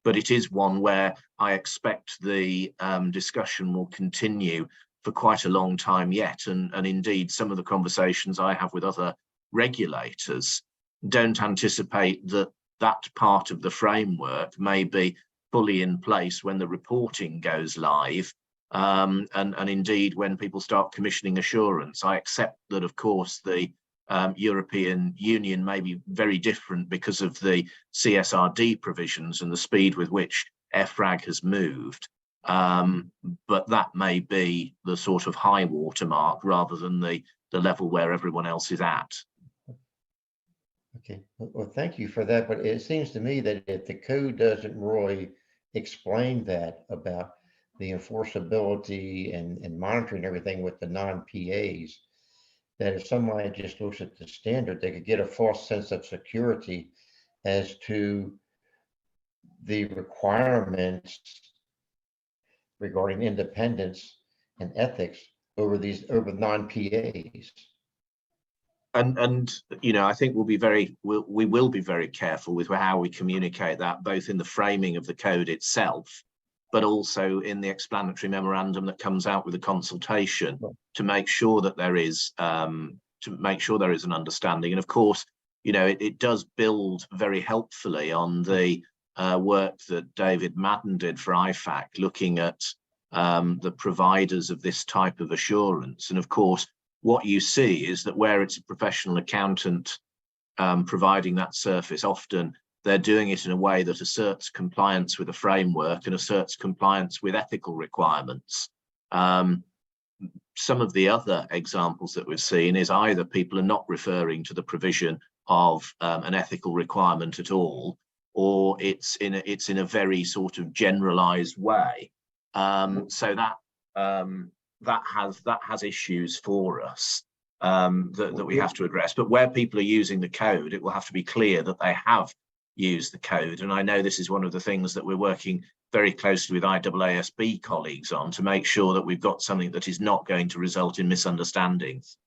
But it is one where I expect the discussion will continue for quite a long time yet. And indeed, some of the conversations I have with other regulators don't anticipate that that part of the framework may be fully in place when the reporting goes live. And indeed, when people start commissioning assurance. I accept that, of course, the European Union may be very different because of the CSRD provisions and the speed with which EFRAG has moved. But that may be the sort of high watermark rather than the level where everyone else is at. Okay, well, thank you for that. But it seems to me that if the code doesn't really explain that about the enforceability and monitoring everything with the non-PAs, that if somebody just looks at the standard, they could get a false sense of security as to the requirements regarding independence and ethics over non-PAs. And you know, I think we will be very careful with how we communicate that, both in the framing of the code itself, but also in the explanatory memorandum that comes out with the consultation, to make sure that there is an understanding. And of course, you know, it does build very helpfully on the work that David Madden did for IFAC, looking at the providers of this type of assurance. And of course, what you see is that where it's a professional accountant providing that service, often they're doing it in a way that asserts compliance with a framework and asserts compliance with ethical requirements. Some of the other examples that we've seen is either people are not referring to the provision of an ethical requirement at all, or it's in a very sort of generalized way. So that has issues for us that we have to address. But where people are using the code, it will have to be clear that they have used the code. And I know this is one of the things that we're working very closely with IESB colleagues on, to make sure that we've got something that is not going to result in misunderstandings.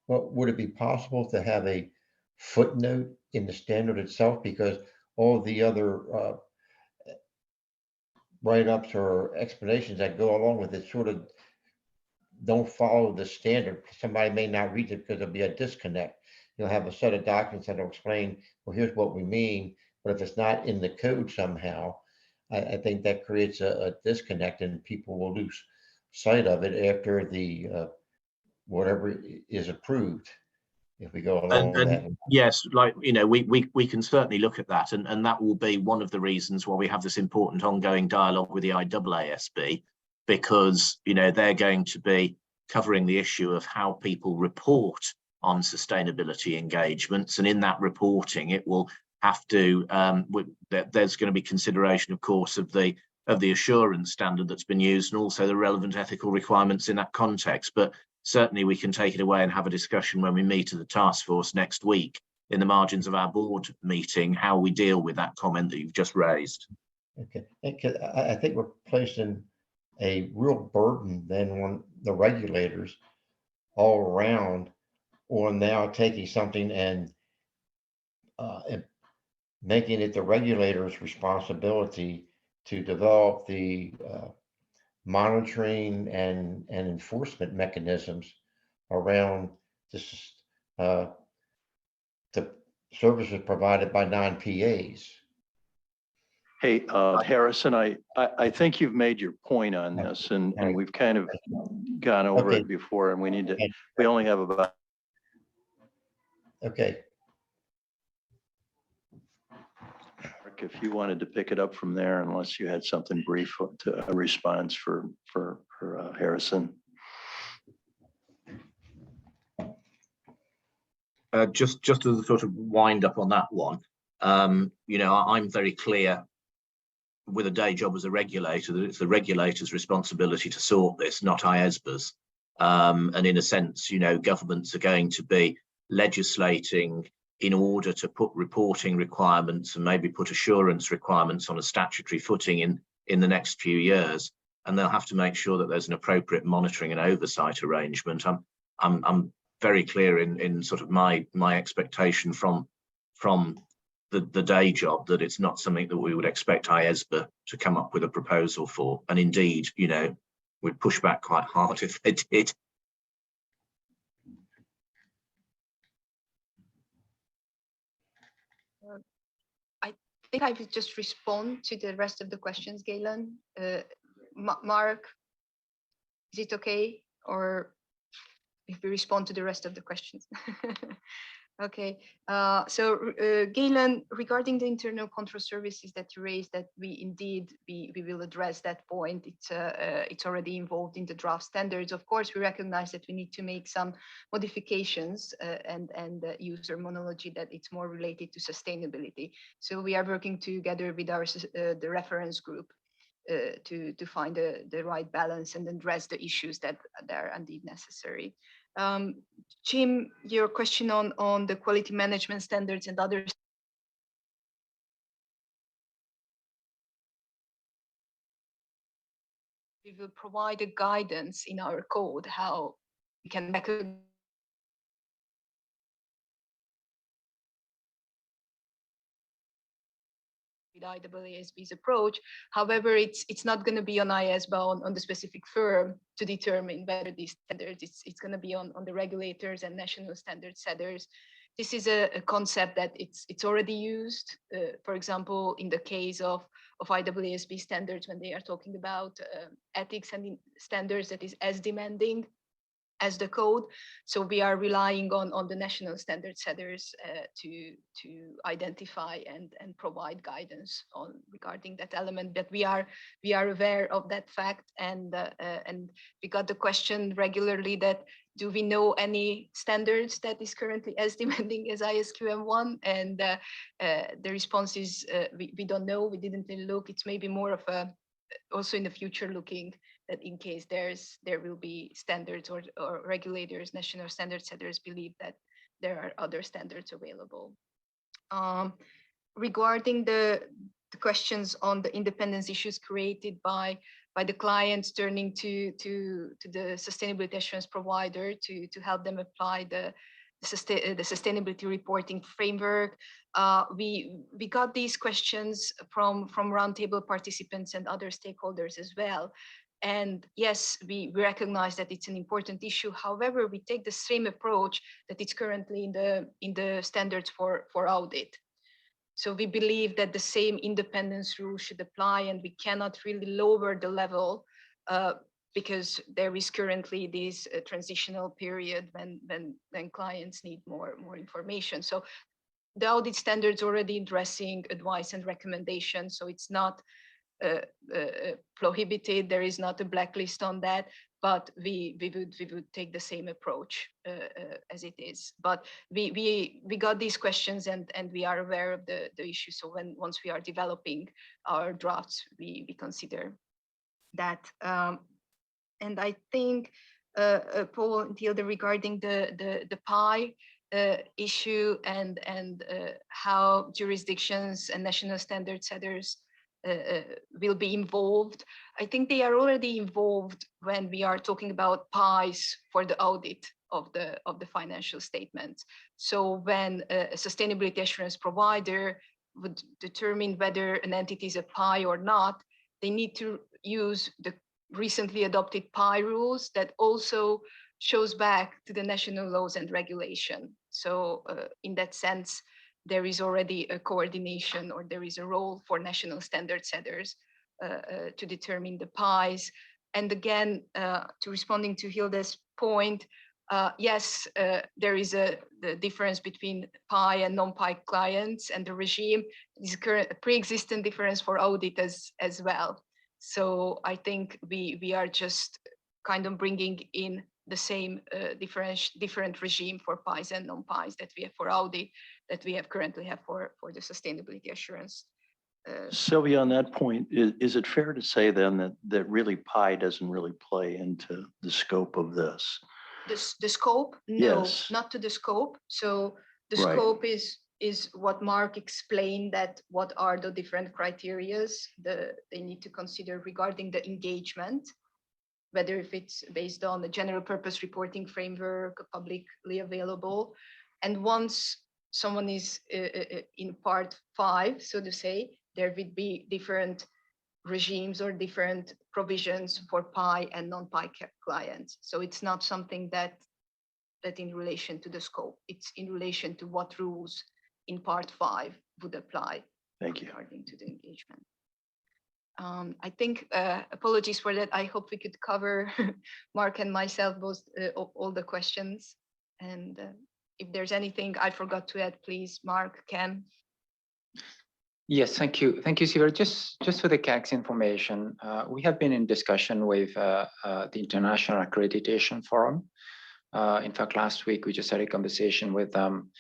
Well, would it be possible to have a footnote in the standard itself? Because all the other write-ups or explanations that go along with it sort of don't follow the standard. Somebody may not read it because there'll be a disconnect. You'll have a set of documents that will explain, well, here's what we mean, but if it's not in the code somehow, I think that creates a disconnect, and people will lose sight of it after the whatever is approved, if we go along with that. Yes, like, you know, we can certainly look at that, and that will be one of the reasons why we have this important ongoing dialogue with the IEESB, because, you know, they're going to be covering the issue of how people report on sustainability engagements, and in that reporting it will have to there's going to be consideration, of course, of the assurance standard that's been used, and also the relevant ethical requirements in that context. But certainly we can take it away and have a discussion when we meet at the task force next week in the margins of our board meeting, how we deal with that comment that you've just raised. Okay, I think we're placing a real burden then on the regulators all around, or now taking something and making it the regulator's responsibility to develop the monitoring and enforcement mechanisms around this, the services provided by non-PAs. Hey, Harrison, I think you've made your point on this, and we've kind of gone over it before, and we only have about. Okay. If you wanted to pick it up from there, unless you had something brief to a response for Harrison. Just as a sort of wind up on that one, you know, I'm very clear with a day job as a regulator that it's the regulator's responsibility to sort this, not IESBA's. And in a sense, you know, governments are going to be legislating in order to put reporting requirements and maybe put assurance requirements on a statutory footing in the next few years, and they'll have to make sure that there's an appropriate monitoring and oversight arrangement. I'm very clear in sort of my expectation from from the day job that it's not something that we would expect IESBA to come up with a proposal for. And indeed, you know, we'd push back quite hard if they did. I think I will just respond to the rest of the questions, Galen. Mark, is it okay? Or if we respond to the rest of the questions? Okay, Galen, regarding the internal control services that you raised, that we will address that point. It's already involved in the draft standards. Of course, we recognize that we need to make some modifications and use terminology that it's more related to sustainability. So we are working together with the reference group to find the right balance and address the issues that are indeed necessary. Jim, your question on the quality management standards and others. We will provide a guidance in our code how we can recognize with IESB's approach. However, it's not going to be on IESBA on the specific firm to determine whether these standards, it's going to be on the regulators and national standard setters. This is a concept that it's already used, for example, in the case of IESB standards when they are talking about ethics and standards that is as demanding as the code. So we are relying on the national standard setters to identify and provide guidance on regarding that element. But we are aware of that fact, and we got the question regularly that do we know any standards that is currently as demanding as ISQM1? And the response is we don't know. We didn't really look. It's maybe more of a also in the future looking that in case there will be standards or regulators, national standard setters believe that there are other standards available. Regarding the questions on the independence issues created by the clients turning to the sustainability assurance provider to help them apply the sustainability reporting framework. We got these questions from roundtable participants and other stakeholders as well. And yes, we recognize that it's an important issue. However, we take the same approach that it's currently in the standards for audit. So we believe that the same independence rule should apply, and we cannot really lower the level because there is currently this transitional period when clients need more information. So the audit standards already addressing advice and recommendations, so it's not prohibited. There is not a blacklist on that, but we would take the same approach as it is. But we got these questions and we are aware of the issue. So once we are developing our drafts, we consider that. And I think Paul and Tilde regarding the PI issue and how jurisdictions and national standard setters will be involved. I think they are already involved when we are talking about PIs for the audit of the financial statements. So when a sustainability assurance provider would determine whether an entity is a PI or not, they need to use the recently adopted PI rules that also shows back to the national laws and regulation. So in that sense, there is already a coordination, or there is a role for national standard setters to determine the PIs. And again, to responding to Hilda's point, yes, there is the difference between PI and non-PI clients, and the regime is a pre-existing difference for audit as well. So I think we are just kind of bringing in the same different regime for PIs and non-PIs that we have for audit, that we currently have for the sustainability assurance. Sylvia, on that point, is it fair to say then that really PI doesn't really play into the scope of this? The scope? No, Yes. not to the scope. So the Right. scope is what Mark explained, that what are the different criterias they need to consider regarding the engagement, whether if it's based on the general purpose reporting framework, publicly available. And once someone is in part 5, so to say, there would be different regimes or different provisions for PI and non-PI clients. So it's not something that in relation to the scope, it's in relation to what rules in part 5 would apply. Thank you. According to the engagement. I think, apologies for that. I hope we could cover Mark and myself both all the questions. And if there's anything I forgot to add, please, Mark, Ken. Yes, thank you. Thank you, Sylvia. Just for the CAG's information, we have been in discussion with the International Accreditation Forum. In fact, last week, we just had a conversation with them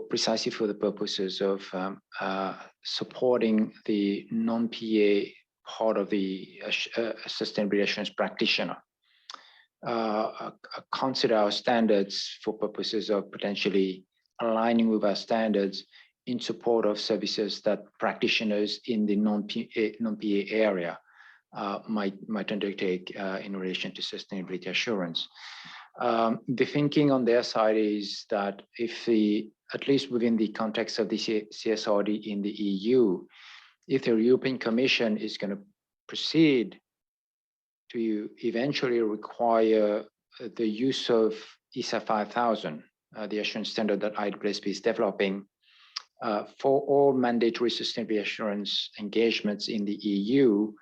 precisely for the purposes of supporting the non-PA part of the sustainability assurance practitioner. Consider our standards for purposes of potentially aligning with our standards in support of services that practitioners in the non-PA area might undertake in relation to sustainability assurance. The thinking on their side is that if at least within the context of the CSRD in the EU, if the European Commission is going to proceed to eventually require the use of ISA 5000, the assurance standard that IESBA is developing, for all mandatory sustainability assurance engagements in the EU,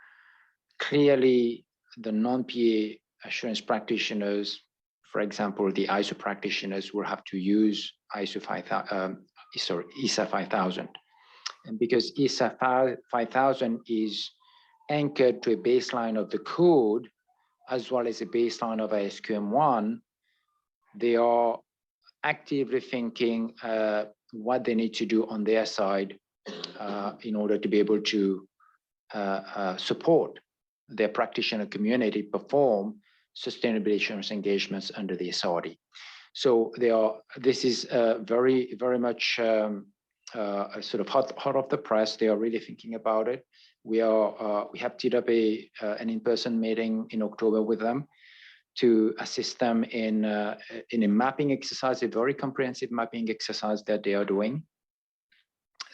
clearly the non-PA assurance practitioners, for example, the ISO practitioners, will have to use ISA 5000. And because ISA 5000 is anchored to a baseline of the code, as well as a baseline of ISQM1, they are actively thinking what they need to do on their side in order to be able to support their practitioner community perform sustainability assurance engagements under the SRD. So this is very, very much sort of hot off the press. They are really thinking about it. We have teed up an in-person meeting in October with them to assist them in a mapping exercise, a very comprehensive mapping exercise that they are doing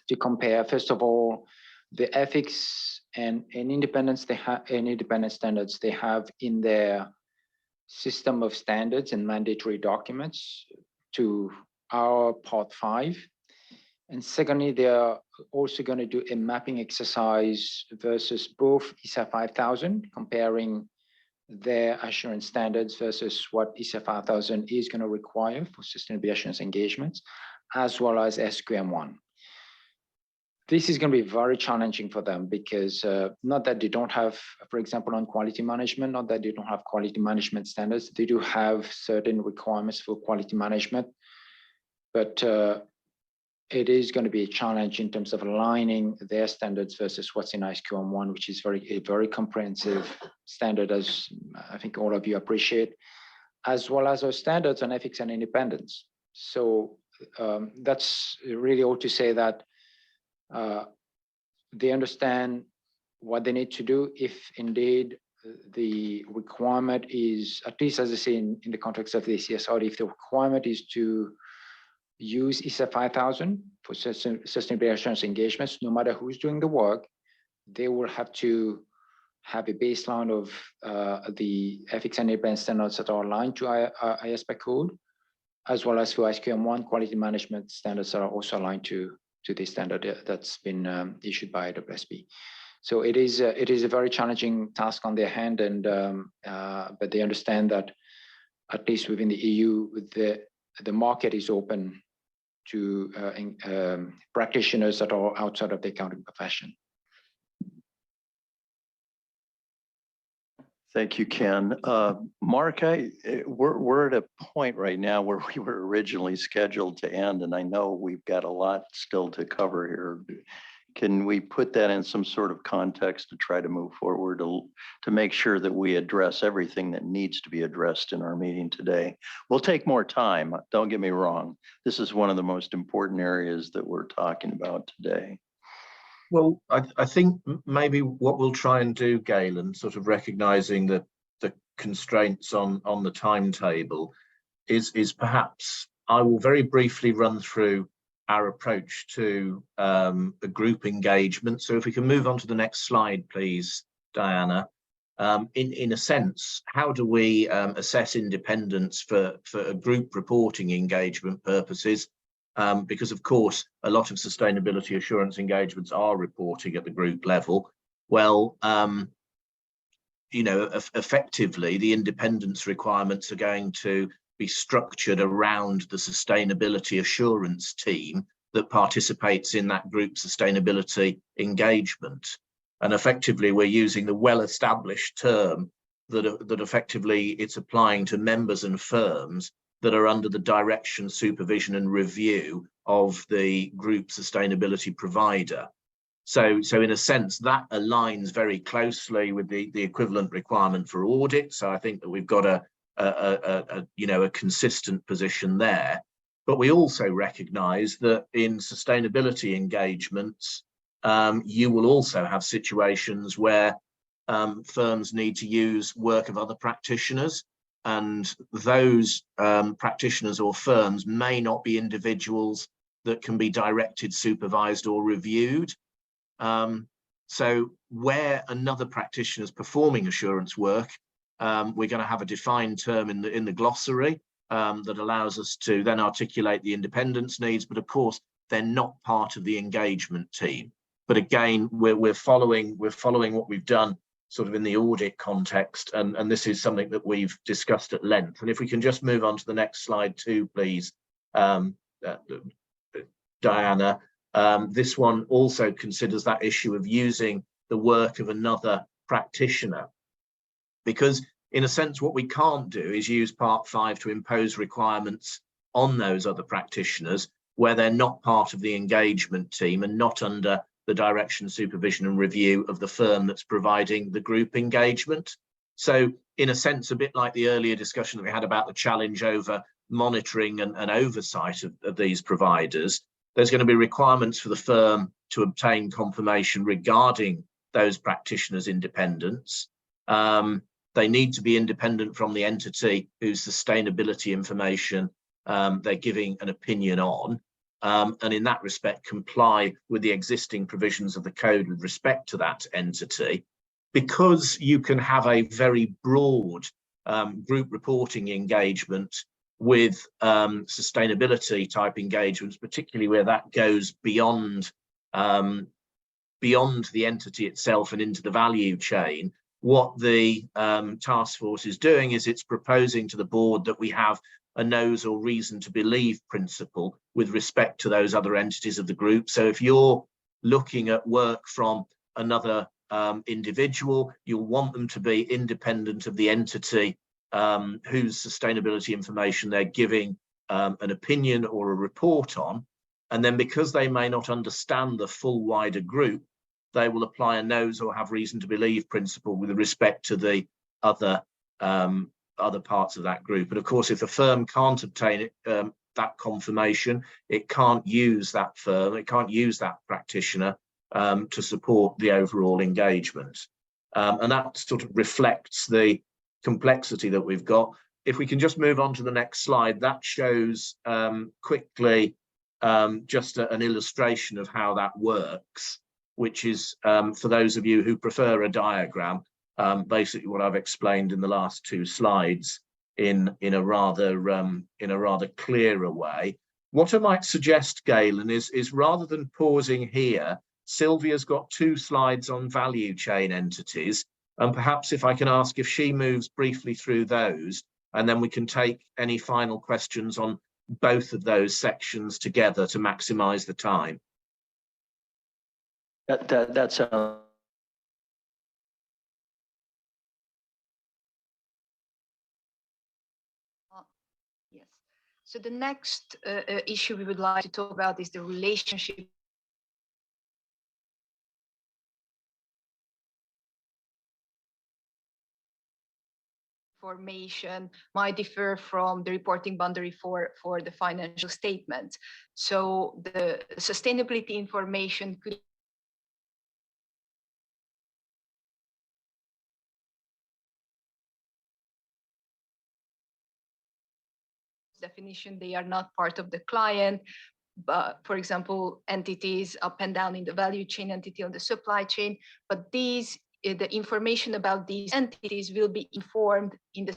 to compare, first of all, the ethics and independence independent standards they have in their system of standards and mandatory documents to our part 5. And secondly, they are also going to do a mapping exercise versus both ISA 5000, comparing their assurance standards versus what ISA 5000 is going to require for sustainability assurance engagements, as well as SQM1. This is going to be very challenging for them because not that they don't have, for example, on quality management, not that they don't have quality management standards, they do have certain requirements for quality management, but it is going to be a challenge in terms of aligning their standards versus what's in ISQM1, which is a very comprehensive standard, as I think all of you appreciate, as well as our standards on ethics and independence. So that's really all to say that they understand what they need to do if indeed the requirement is, at least as I say in the context of the CSRD, if the requirement is to use ISA 5000 for sustainability assurance engagements, no matter who's doing the work, they will have to have a baseline of the ethics and independence standards that are aligned to IESBA code, as well as for ISQM1 quality management standards that are also aligned to the standard that's been issued by IESBA. So it is a very challenging task on their hand, and but they understand that at least within the EU, the market is open to practitioners that are outside of the accounting profession. Thank you, Ken. Mark, we're at a point right now where we were originally scheduled to end, and I know we've got a lot still to cover here. Can we put that in some sort of context to try to move forward to make sure that we address everything that needs to be addressed in our meeting today? We'll take more time, don't get me wrong. This is one of the most important areas that we're talking about today. Well, I think maybe what we'll try and do, Galen, sort of recognizing the constraints on the timetable, is perhaps I will very briefly run through our approach to the group engagement. So if we can move on to the next slide, please, Diana. In a sense, how do we assess independence for group reporting engagement purposes? Because of course, a lot of sustainability assurance engagements are reporting at the group level. Well, you know, effectively, the independence requirements are going to be structured around the sustainability assurance team that participates in that group sustainability engagement. And effectively, we're using the well-established term that effectively it's applying to members and firms that are under the direction, supervision and review of the group sustainability provider. So in a sense, that aligns very closely with the equivalent requirement for audit. So I think that we've got a consistent position there. But we also recognise that in sustainability engagements, you will also have situations where firms need to use work of other practitioners, and those practitioners or firms may not be individuals that can be directed, supervised or reviewed. So where another practitioner is performing assurance work, we're going to have a defined term in the glossary that allows us to then articulate the independence needs, but of course they're not part of the engagement team. But again, we're following what we've done sort of in the audit context, and this is something that we've discussed at length. And if we can just move on to the next slide too, please, Diana. This one also considers that issue of using the work of another practitioner, because in a sense what we can't do is use Part 5 to impose requirements on those other practitioners where they're not part of the engagement team and not under the direction, supervision and review of the firm that's providing the group engagement. So in a sense, a bit like the earlier discussion that we had about the challenge over monitoring and oversight of these providers, there's going to be requirements for the firm to obtain confirmation regarding those practitioners' independence. They need to be independent from the entity whose sustainability information they're giving an opinion on. And in that respect, comply with the existing provisions of the code with respect to that entity. Because you can have a very broad group reporting engagement with sustainability type engagements, particularly where that goes beyond the entity itself and into the value chain, what the task force is doing is it's proposing to the board that we have a knows or reason to believe principle with respect to those other entities of the group. So if you're looking at work from another individual, you'll want them to be independent of the entity whose sustainability information they're giving an opinion or a report on. And then because they may not understand the full wider group, they will apply a knows or have reason to believe principle with respect to the other parts of that group. And of course, if a firm can't obtain that confirmation, it can't use that firm, it can't use that practitioner to support the overall engagement. And that sort of reflects the complexity that we've got. If we can just move on to the next slide, that shows quickly just an illustration of how that works, which is for those of you who prefer a diagram, basically what I've explained in the last two slides in a rather clearer way. What I might suggest, Galen, is rather than pausing here, Sylvia's got two slides on value chain entities, and perhaps if I can ask if she moves briefly through those, and then we can take any final questions on both of those sections together to maximize the time. That sounds. Yes. So the next issue we would like to talk about is the relationship information might differ from the reporting boundary for the financial statement. So the sustainability information could definition, they are not part of the client. But for example, entities up and down in the value chain, entity on the supply chain, but these, the information about these entities will be informed in the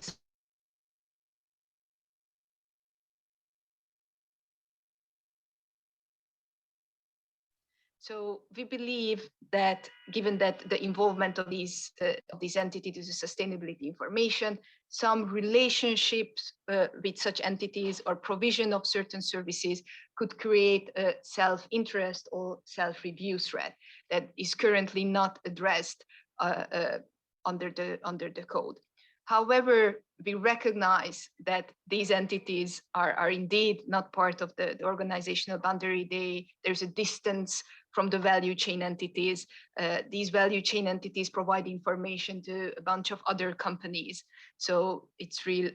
So we believe that given that the involvement of these entities is sustainability information, some relationships with such entities or provision of certain services could create a self-interest or self-review threat that is currently not addressed under the code. However, we recognize that these entities are indeed not part of the organizational boundary. There's a distance from the value chain entities. These value chain entities provide information to a bunch of other companies. So it's real,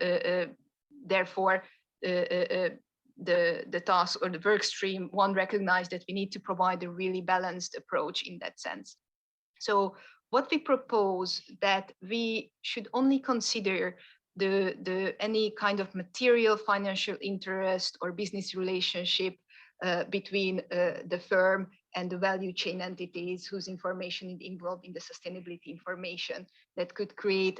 therefore, the task or the work stream one recognized that we need to provide a really balanced approach in that sense. So what we propose that we should only consider any kind of material financial interest or business relationship between the firm and the value chain entities whose information is involved in the sustainability information that could create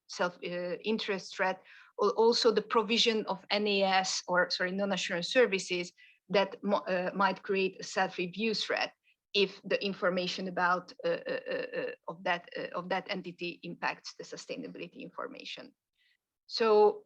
self-interest threat, or also the provision of NAS or non-assurance services that might create a self-review threat if the information about of that entity impacts the sustainability information. So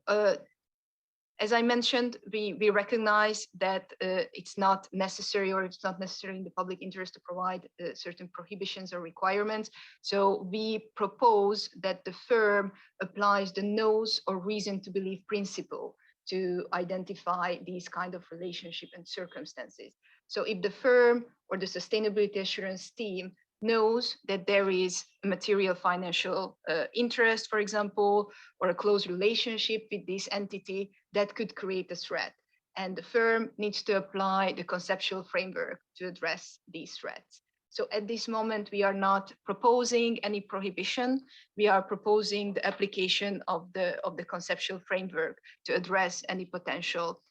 as I mentioned, we recognize that it's not necessary, or it's not necessary in the public interest to provide certain prohibitions or requirements. So we propose that the firm applies the knows or reason to believe principle to identify these kind of relationship and circumstances. So if the firm or the sustainability assurance team knows that there is a material financial interest, for example, or a close relationship with this entity, that could create a threat. And the firm needs to apply the conceptual framework to address these threats. So at this moment, we are not proposing any prohibition. We are proposing the application of the conceptual framework to address any potential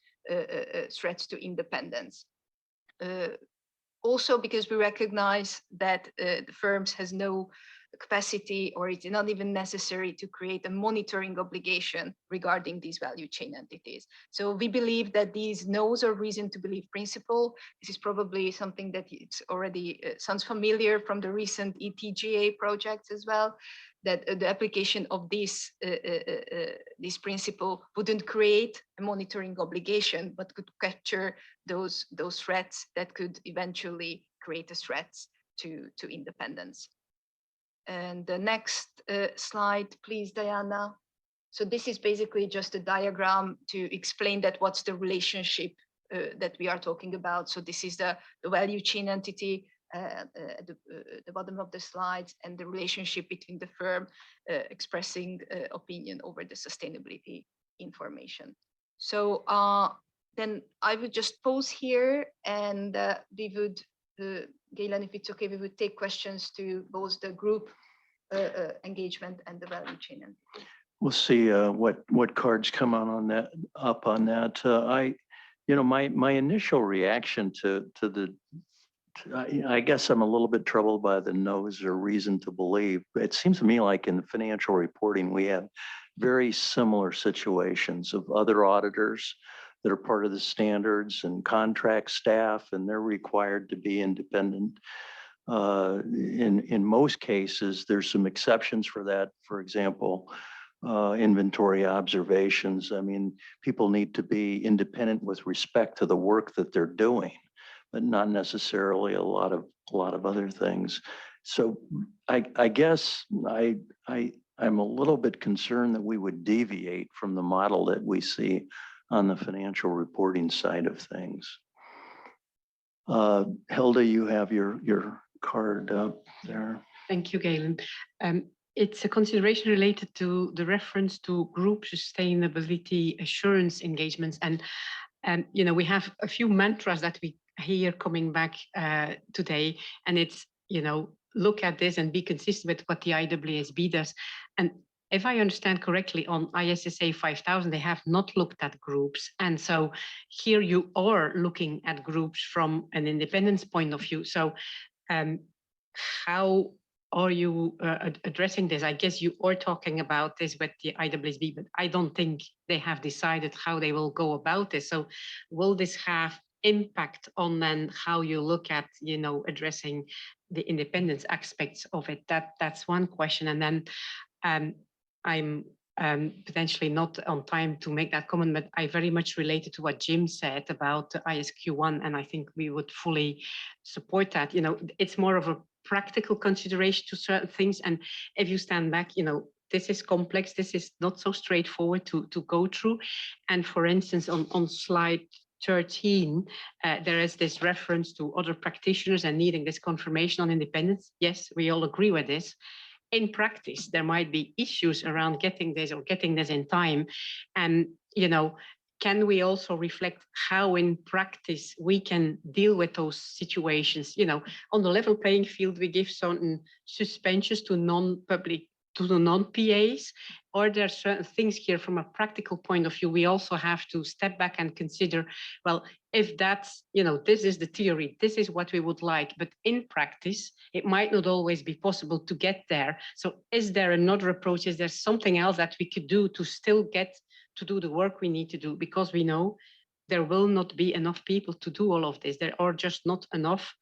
threats to independence. Also, because we recognize that the firms has no capacity, or it's not even necessary to create a monitoring obligation regarding these value chain entities. So we believe that these knows or reason to believe principle, this is probably something that it's already sounds familiar from the recent ETGA projects as well, that the application of this principle wouldn't create a monitoring obligation, but could capture those threats that could eventually create a threat to independence. And the next slide, please, Diana. So this is basically just a diagram to explain that what's the relationship that we are talking about. So this is the value chain entity at the bottom of the slides, and the relationship between the firm expressing opinion over the sustainability information. So then I would just pause here, and we would, Galen, if it's okay, we would take questions to both the group engagement and the value chain entity. We'll see what cards come on that. My initial reaction to the, I guess I'm a little bit troubled by the knows or reason to believe. It seems to me like in the financial reporting, we have very similar situations of other auditors that are part of the standards and contract staff, and they're required to be independent. In most cases, there's some exceptions for that. For example, inventory observations. I mean, people need to be independent with respect to the work that they're doing, but not necessarily a lot of other things. So I guess I'm a little bit concerned that we would deviate from the model that we see on the financial reporting side of things. Hilda, you have your card up there. Thank you, Galen. It's a consideration related to the reference to group sustainability assurance engagements. And we have a few mantras that we hear coming back today, and it's, look at this and be consistent with what the IESB does. And if I understand correctly, on ISSA 5000, they have not looked at groups. And so here you are looking at groups from an independence point of view. So how are you addressing this? I guess you are talking about this with the IESB, but I don't think they have decided how they will go about this. So will this have impact on then how you look at, you know, addressing the independence aspects of it? That's one question. And then I'm potentially not on time to make that comment, but I very much related to what Jim said about the ISQ1, and I think we would fully support that. You know, it's more of a practical consideration to certain things, and if you stand back, you know, this is complex, this is not so straightforward to go through. And for instance, on slide 13, there is this reference to other practitioners and needing this confirmation on independence. Yes, we all agree with this. In practice, there might be issues around getting this or getting this in time. And, you know, can we also reflect how in practice we can deal with those situations? You know, on the level playing field, we give certain suspensions to the non-PAs. Are there certain things here from a practical point of view we also have to step back and consider, well, if that's, you know, this is the theory, this is what we would like, but in practice, it might not always be possible to get there. So is there another approach? Is there something else that we could do to still get to do the work we need to do? Because we know there will not be enough people to do all of this. There are just not enough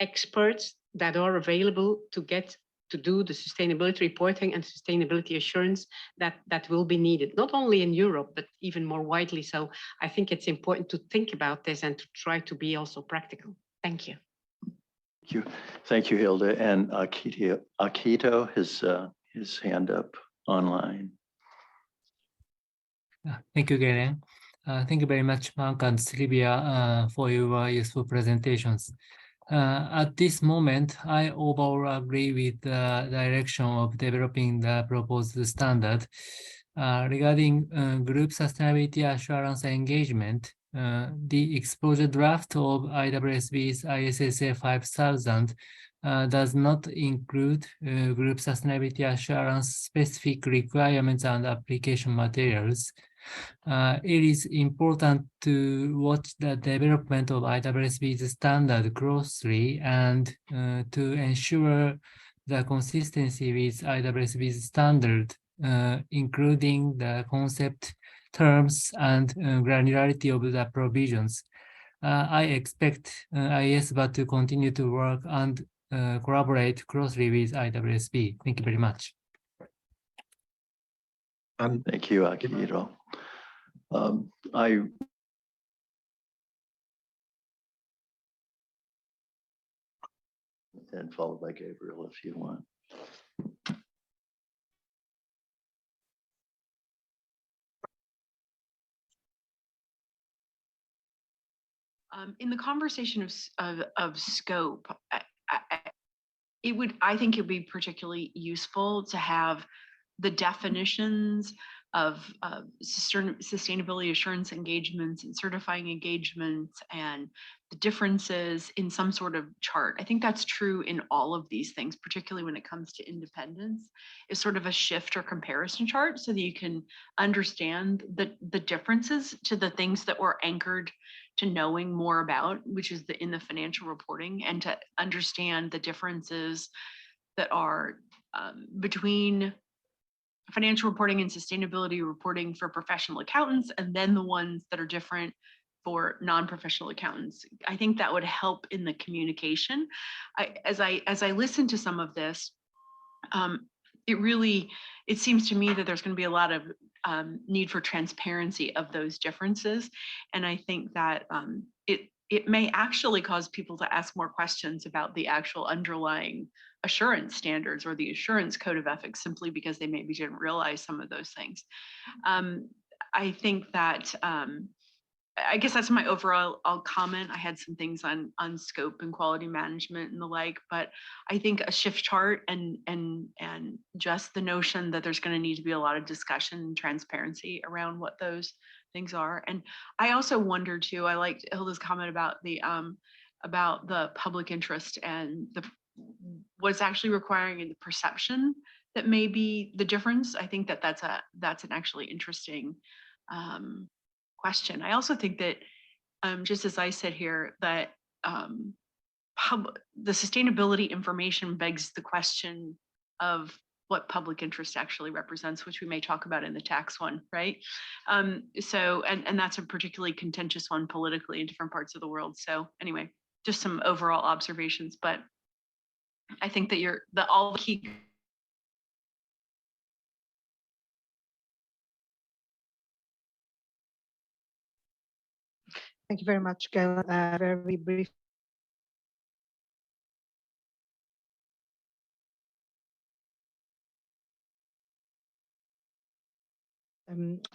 experts that are available to get to do the sustainability reporting and sustainability assurance that will be needed, not only in Europe, but even more widely. So I think it's important to think about this and to try to be also practical. Thank you. Thank you. Thank you, Hilda. And Akito has his hand up online. Thank you, Galen. Thank you very much, Mark and Sylvia, for your useful presentations. At this moment, I overall agree with the direction of developing the proposed standard. Regarding group sustainability assurance engagement, the exposure draft of IWSB's ISSA 5000 does not include group sustainability assurance specific requirements and application materials. It is important to watch the development of IWSB's standard closely and to ensure the consistency with IWSB's standard, including the concept, terms, and granularity of the provisions. I expect IESBA to continue to work and collaborate closely with IWSB. Thank you very much. Thank you, Akito. And followed by Gabriel, if you want. In the conversation of scope, I think it would be particularly useful to have the definitions of sustainability assurance engagements and certifying engagements and the differences in some sort of chart. I think that's true in all of these things, particularly when it comes to independence, is sort of a shift or comparison chart so that you can understand the differences to the things that we're anchored to knowing more about, which is in the financial reporting, and to understand the differences that are between financial reporting and sustainability reporting for professional accountants, and then the ones that are different for non-professional accountants. I think that would help in the communication. As I listen to some of this, it seems to me that there's going to be a lot of need for transparency of those differences, and I think that it may actually cause people to ask more questions about the actual underlying assurance standards or the assurance code of ethics simply because they maybe didn't realize some of those things. I think that, I guess that's my overall comment. I had some things on scope and quality management and the like, but I think a shift chart and just the notion that there's going to need to be a lot of discussion and transparency around what those things are. And I also wonder too, I liked Hilda's comment about the public interest and what's actually requiring in the perception that may be the difference. I think that that's an actually interesting question. I also think that just as I said here, that the sustainability information begs the question of what public interest actually represents, which we may talk about in the tax one, right? So, and that's a particularly contentious one politically in different parts of the world. So anyway, just some overall observations, but I think that all the key. Thank you very much, Gail. Very brief.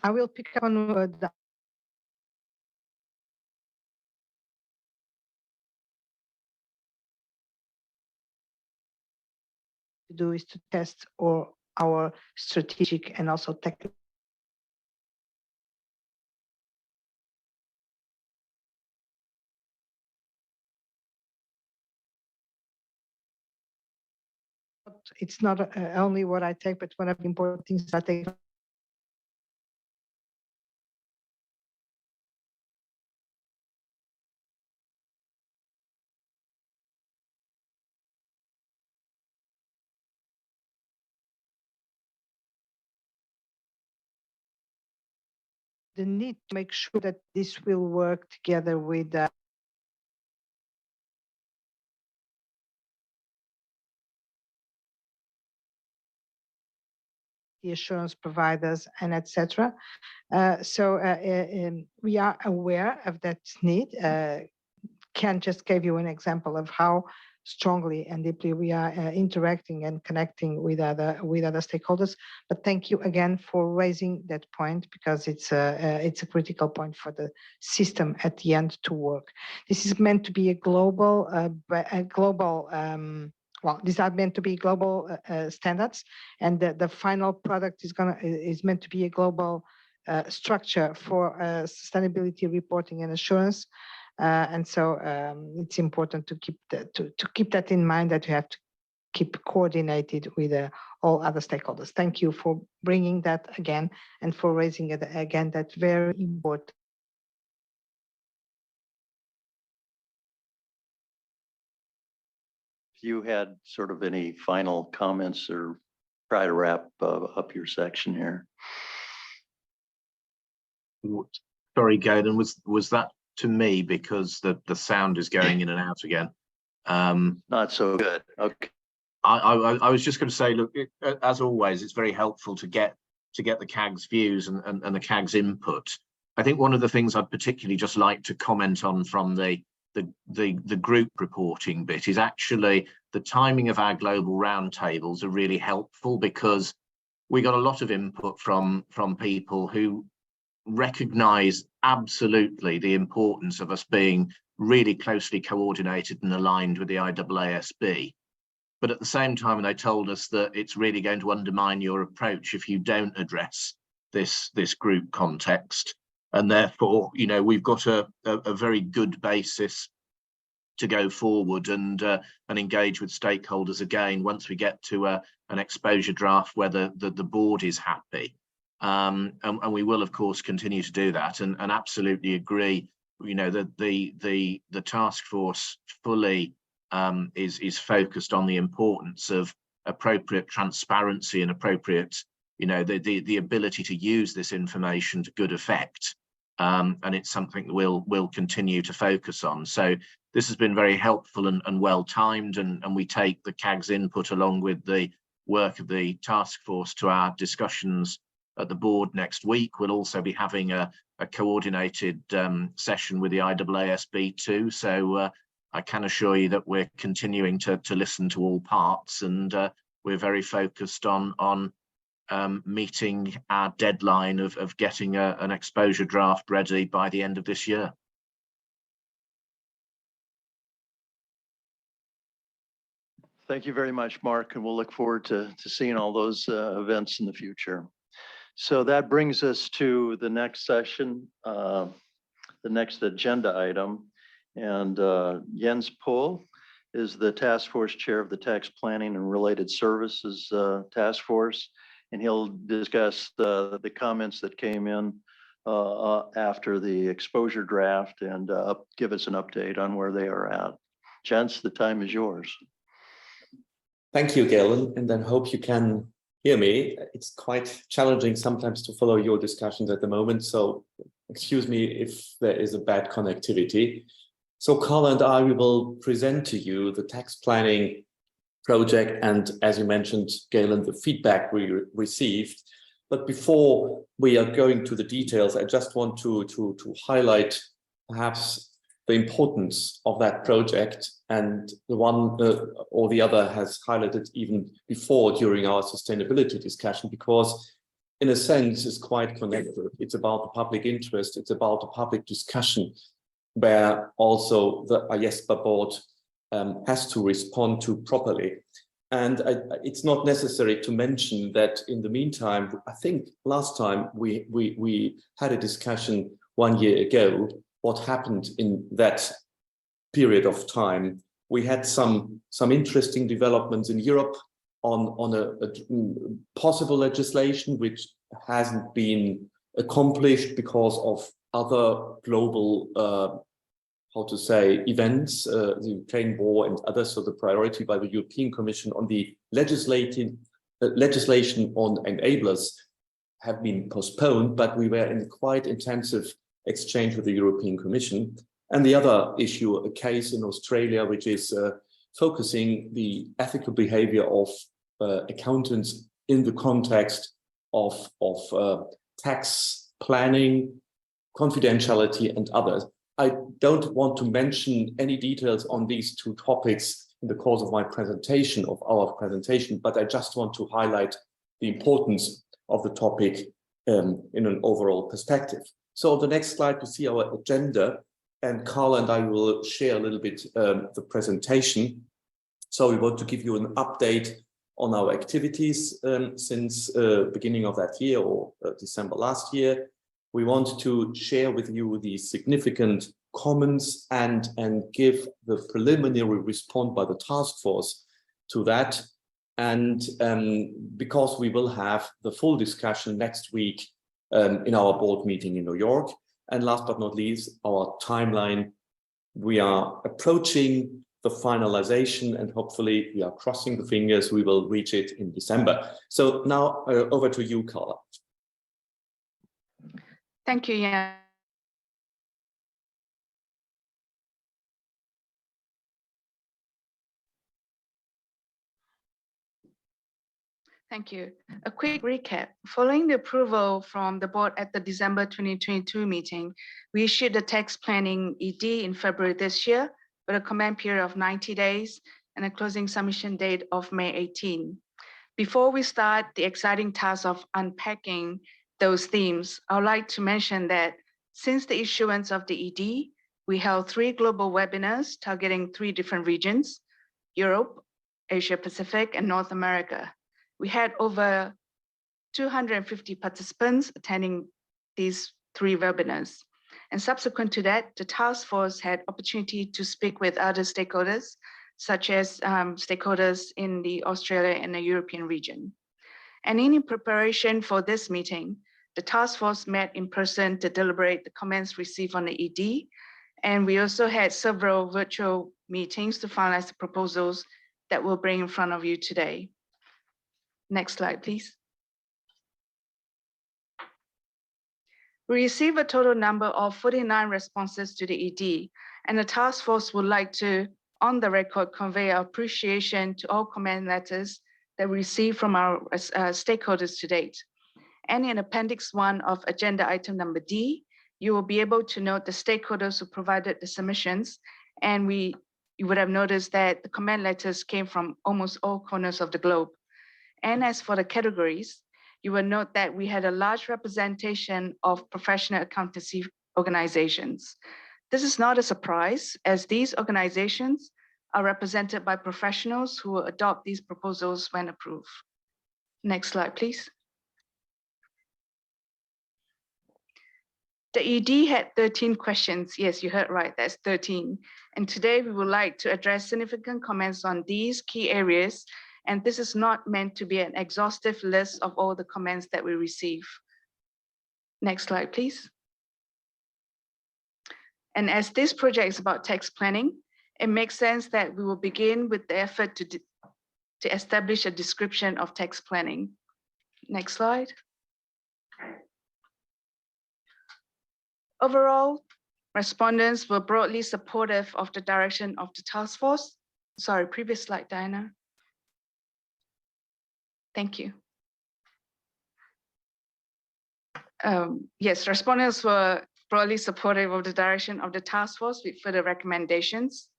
I will pick up on the to do is to test our strategic and also technical. It's not only what I take, but one of the important things that I take. The need to make sure that this will work together with the assurance providers and etc. We are aware of that need. Ken just gave you an example of how strongly and deeply we are interacting and connecting with other stakeholders. But thank you again for raising that point, because it's a critical point for the system at the end to work. This is meant to be a global well, these are meant to be global standards, and the final product is meant to be a global structure for sustainability reporting and assurance. And so it's important to keep that in mind, that you have to keep coordinated with all other stakeholders. Thank you for bringing that again and for raising it again. That's very important. If you had sort of any final comments or try to wrap up your section here. Sorry, Galen, was that to me, because the sound is going in and out again? Not so good. Okay. I was just going to say, look, as always, it's very helpful to get the CAG's views and the CAG's input. I think one of the things I'd particularly just like to comment on from the group reporting bit is actually the timing of our global roundtables are really helpful, because we got a lot of input from people who recognize absolutely the importance of us being really closely coordinated and aligned with the IAASB. But at the same time, they told us that it's really going to undermine your approach if you don't address this group context. And therefore, you know, we've got a very good basis to go forward and engage with stakeholders again once we get to an exposure draft where the board is happy. And we will, of course, continue to do that, and absolutely agree, you know, that the task force fully is focused on the importance of appropriate transparency and appropriate, you know, the ability to use this information to good effect. And it's something that we'll continue to focus on. So this has been very helpful and well timed, and we take the CAG's input along with the work of the task force to our discussions at the board next week. We'll also be having a coordinated session with the IAASB too. So I can assure you that we're continuing to listen to all parts, and we're very focused on meeting our deadline of getting an exposure draft ready by the end of this year. Thank you very much, Mark, and we'll look forward to seeing all those events in the future. So that brings us to the next session, the next agenda item. And Jens Pohl is the task force chair of the Tax Planning and Related Services Task Force, and he'll discuss the comments that came in after the exposure draft and give us an update on where they are at. Gents, the time is yours. Thank you, Galen, and I hope you can hear me. It's quite challenging sometimes to follow your discussions at the moment, so excuse me if there is a bad connectivity. So Carla and I, we will present to you the tax planning project and, as you mentioned, Galen, the feedback we received. But before we are going to the details, I just want to highlight perhaps the importance of that project, and the one or the other has highlighted even before during our sustainability discussion, because in a sense it's quite connected. It's about the public interest, it's about the public discussion, where also the IESBA board has to respond to properly. And it's not necessary to mention that in the meantime, I think last time we had a discussion 1 year ago, what happened in that period of time. We had some interesting developments in Europe on a possible legislation which hasn't been accomplished because of other global, how to say, events, the Ukraine war and others. So the priority by the European Commission on the legislation on enablers have been postponed, but we were in quite intensive exchange with the European Commission. And the other issue, a case in Australia, which is focusing the ethical behavior of accountants in the context of tax planning, confidentiality, and others. I don't want to mention any details on these two topics in the course of my presentation, of our presentation, but I just want to highlight the importance of the topic in an overall perspective. So on the next slide, we see our agenda, and Carl and I will share a little bit the presentation. So we want to give you an update on our activities since beginning of that year, or December last year. We want to share with you the significant comments and give the preliminary response by the task force to that. And because we will have the full discussion next week in our board meeting in New York. And last but not least, our timeline. We are approaching the finalization, and hopefully we are crossing the fingers we will reach it in December. So now over to you, Carla. Thank you, Jan. Thank you. A quick recap. Following the approval from the board at the December 2022 meeting, we issued the tax planning ED in February this year with a comment period of 90 days and a closing submission date of May 18. Before we start the exciting task of unpacking those themes, I would like to mention that since the issuance of the ED, we held 3 global webinars targeting 3 different regions: Europe, Asia Pacific, and North America. We had over 250 participants attending these 3 webinars. And subsequent to that, the task force had opportunity to speak with other stakeholders, such as stakeholders in the Australia and the European region. And in preparation for this meeting, the task force met in person to deliberate the comments received on the ED. And we also had several virtual meetings to finalize the proposals that we'll bring in front of you today. Next slide, please. We received a total number of 49 responses to the ED, and the task force would like to, on the record, convey our appreciation to all comment letters that we received from our stakeholders to date. And in Appendix 1 of agenda item number D, you will be able to note the stakeholders who provided the submissions, and you would have noticed that the comment letters came from almost all corners of the globe. And as for the categories, you will note that we had a large representation of professional accountancy organizations. This is not a surprise, as these organizations are represented by professionals who will adopt these proposals when approved. Next slide, please. The ED had 13 questions. Yes, you heard right, that's 13. And today we would like to address significant comments on these key areas. And this is not meant to be an exhaustive list of all the comments that we receive. Next slide, please. And as this project is about tax planning, it makes sense that we will begin with the effort to establish a description of tax planning. Next slide. Overall, respondents were broadly supportive of the direction of the task force. Sorry, previous slide, Diana. Thank you. Yes, respondents were broadly supportive of the direction of the task force with further recommendations.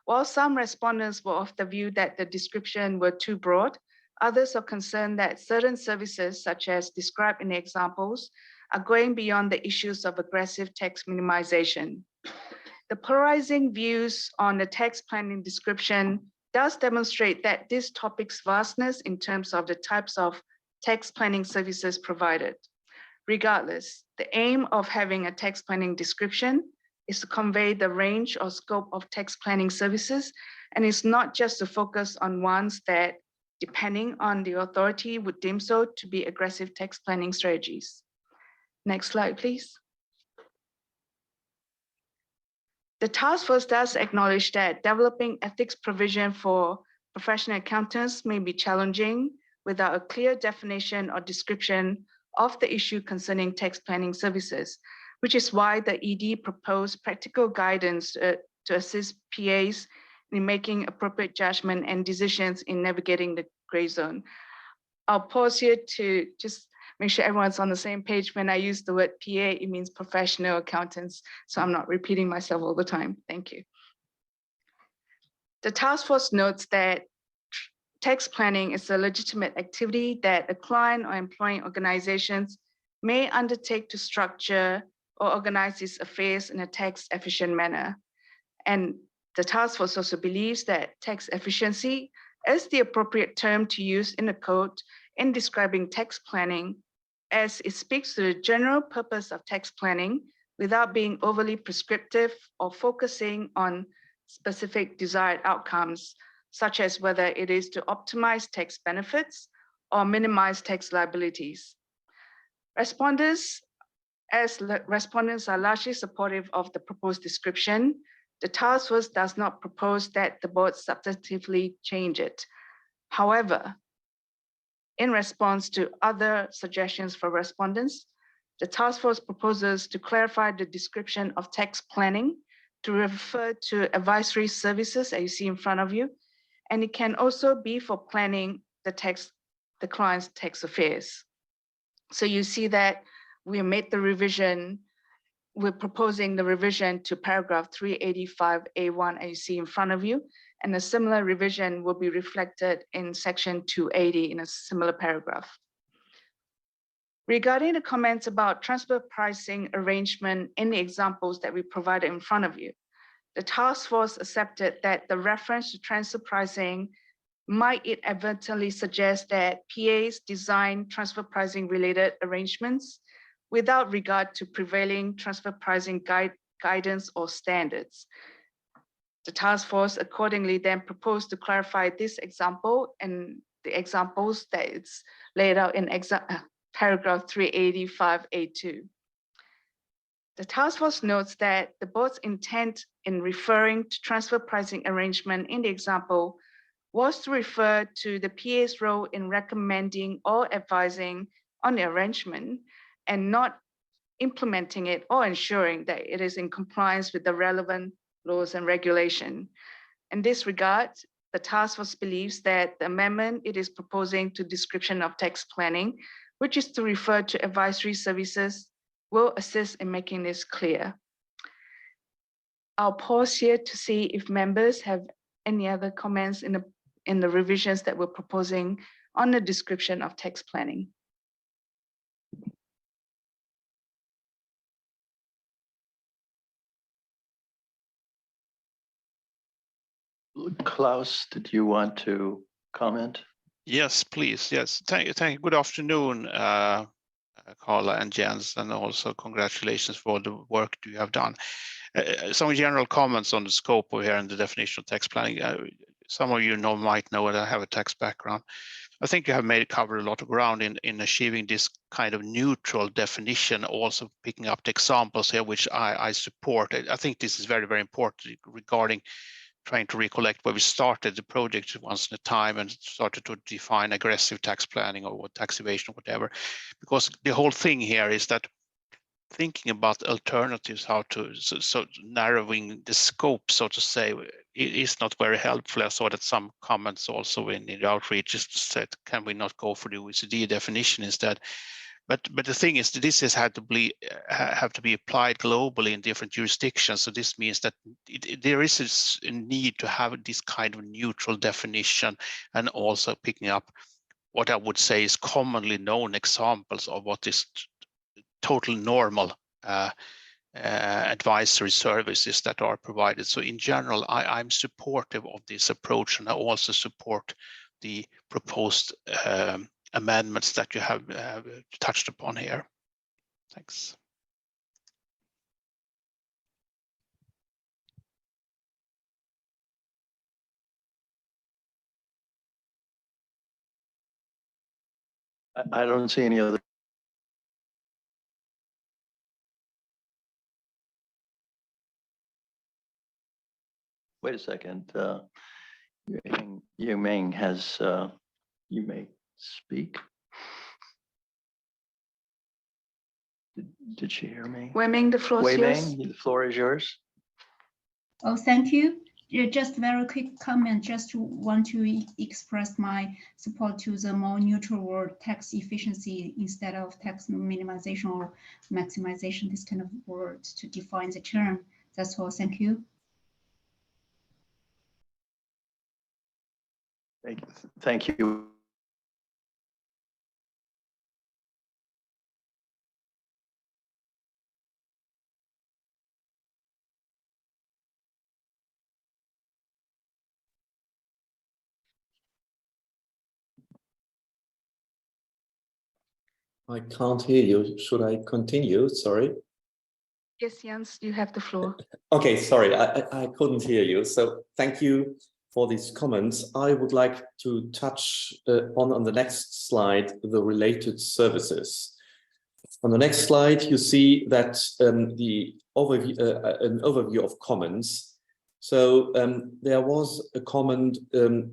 While some respondents were of the view that the description were too broad, others are concerned that certain services, such as described in the examples, are going beyond the issues of aggressive tax minimization. The polarizing views on the tax planning description does demonstrate that this topic's vastness in terms of the types of tax planning services provided. Regardless, the aim of having a tax planning description is to convey the range or scope of tax planning services, and it's not just to focus on ones that, depending on the authority, would deem so to be aggressive tax planning strategies. Next slide, please. The task force does acknowledge that developing ethics provision for professional accountants may be challenging without a clear definition or description of the issue concerning tax planning services, which is why the ED proposed practical guidance to assist PAs in making appropriate judgment and decisions in navigating the gray zone. I'll pause here to just make sure everyone's on the same page. When I use the word PA, it means professional accountants, so I'm not repeating myself all the time. Thank you. The task force notes that tax planning is a legitimate activity that a client or employing organizations may undertake to structure or organize its affairs in a tax efficient manner. And the task force also believes that tax efficiency is the appropriate term to use in the code in describing tax planning, as it speaks to the general purpose of tax planning without being overly prescriptive or focusing on specific desired outcomes, such as whether it is to optimize tax benefits or minimize tax liabilities. Respondents are largely supportive of the proposed description, the task force does not propose that the board substantively change it. However, in response to other suggestions for respondents, the task force proposes to clarify the description of tax planning to refer to advisory services that you see in front of you, and it can also be for planning the client's tax affairs. So you see that we made the revision, we're proposing the revision to paragraph 385A1 as you see in front of you, and a similar revision will be reflected in section 280 in a similar paragraph. Regarding the comments about transfer pricing arrangement in the examples that we provided in front of you, the task force accepted that the reference to transfer pricing might inadvertently suggest that PAs design transfer pricing related arrangements without regard to prevailing transfer pricing guidance or standards. The task force accordingly then proposed to clarify this example and the examples that it's laid out in paragraph 385A2. The task force notes that the board's intent in referring to transfer pricing arrangement in the example was to refer to the PA's role in recommending or advising on the arrangement and not implementing it or ensuring that it is in compliance with the relevant laws and regulation. In this regard, the task force believes that the amendment it is proposing to description of tax planning, which is to refer to advisory services, will assist in making this clear. I'll pause here to see if members have any other comments in the revisions that we're proposing on the description of tax planning. Klaus, did you want to comment? Yes, please. Yes, thank you. Good afternoon. Carla and Jens, and also congratulations for the work you have done. Some general comments on the scope of here and the definition of tax planning. Some of you might know that I have a tax background. I think you have covered a lot of ground in achieving this kind of neutral definition, also picking up the examples here, which I support. I think this is very, very important regarding trying to recollect where we started the project once in a time and started to define aggressive tax planning or tax evasion or whatever. Because the whole thing here is that thinking about alternatives, how to so narrowing the scope, so to say, it is not very helpful. I saw that some comments also in the outreach said, can we not go for the OECD definition instead? But the thing is that this has had to be have to be applied globally in different jurisdictions. So this means that there is a need to have this kind of neutral definition, and also picking up what I would say is commonly known examples of what is total normal advisory services that are provided. So in general, I'm supportive of this approach, and I also support the proposed amendments that you have touched upon here. Thanks. I don't see any other. Wait a second. Yu Ming has, you may speak. Did she hear me? Wei Ming, the floor is yours. Wei Ming, the floor is yours. Oh, thank you. Yeah, just very quick comment, just to want to express my support to the more neutral word tax efficiency instead of tax minimization or maximization, this kind of words to define the term. That's all. Thank you. Thank you. I can't hear you. Should I continue? Sorry. Yes, Jens, you have the floor. Okay, sorry, I couldn't hear you. So thank you for these comments. I would like to touch on the next slide, the related services. On the next slide, you see that the overview, an overview of comments. So there was a comment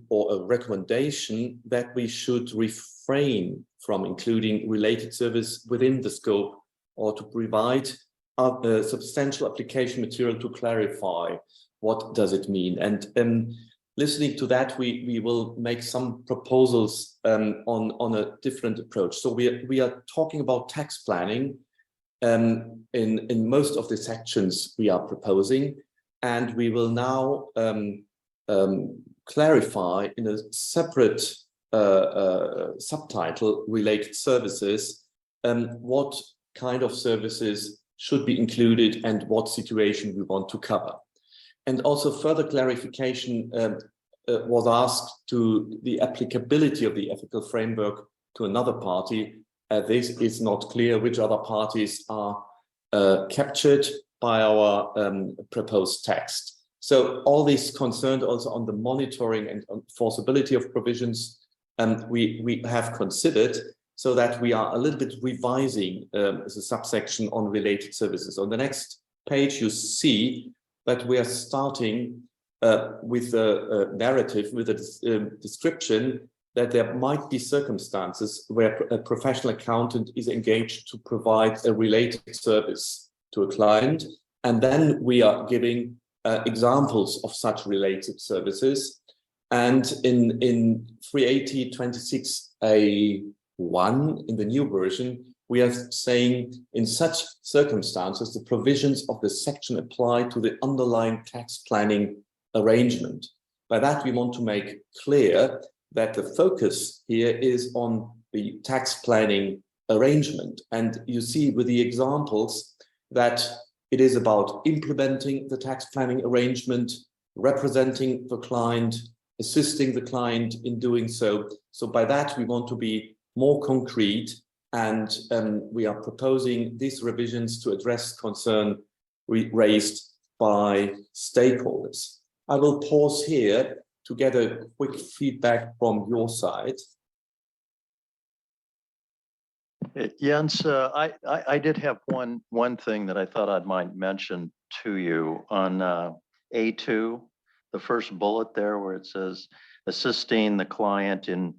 or a recommendation that we should refrain from including related service within the scope, or to provide substantial application material to clarify what does it mean. And listening to that, we will make some proposals on a different approach. So we are talking about tax planning in most of the sections we are proposing, and we will now clarify in a separate subtitle, related services, what kind of services should be included and what situation we want to cover. And also further clarification was asked to the applicability of the ethical framework to another party. This is not clear which other parties are captured by our proposed text. So all this concerned also on the monitoring and enforceability of provisions we have considered, so that we are a little bit revising the subsection on related services. On the next page, you see that we are starting with a narrative, with a description that there might be circumstances where a professional accountant is engaged to provide a related service to a client. And then we are giving examples of such related services. And in 380.26a1, in the new version, we are saying in such circumstances, the provisions of the section apply to the underlying tax planning arrangement. By that, we want to make clear that the focus here is on the tax planning arrangement. And you see with the examples that it is about implementing the tax planning arrangement, representing the client, assisting the client in doing so. So by that, we want to be more concrete and we are proposing these revisions to address concern raised by stakeholders. I will pause here to get a quick feedback from your side. Jens, I did have one thing that I thought I might mention to you on A2, the first bullet there where it says assisting the client in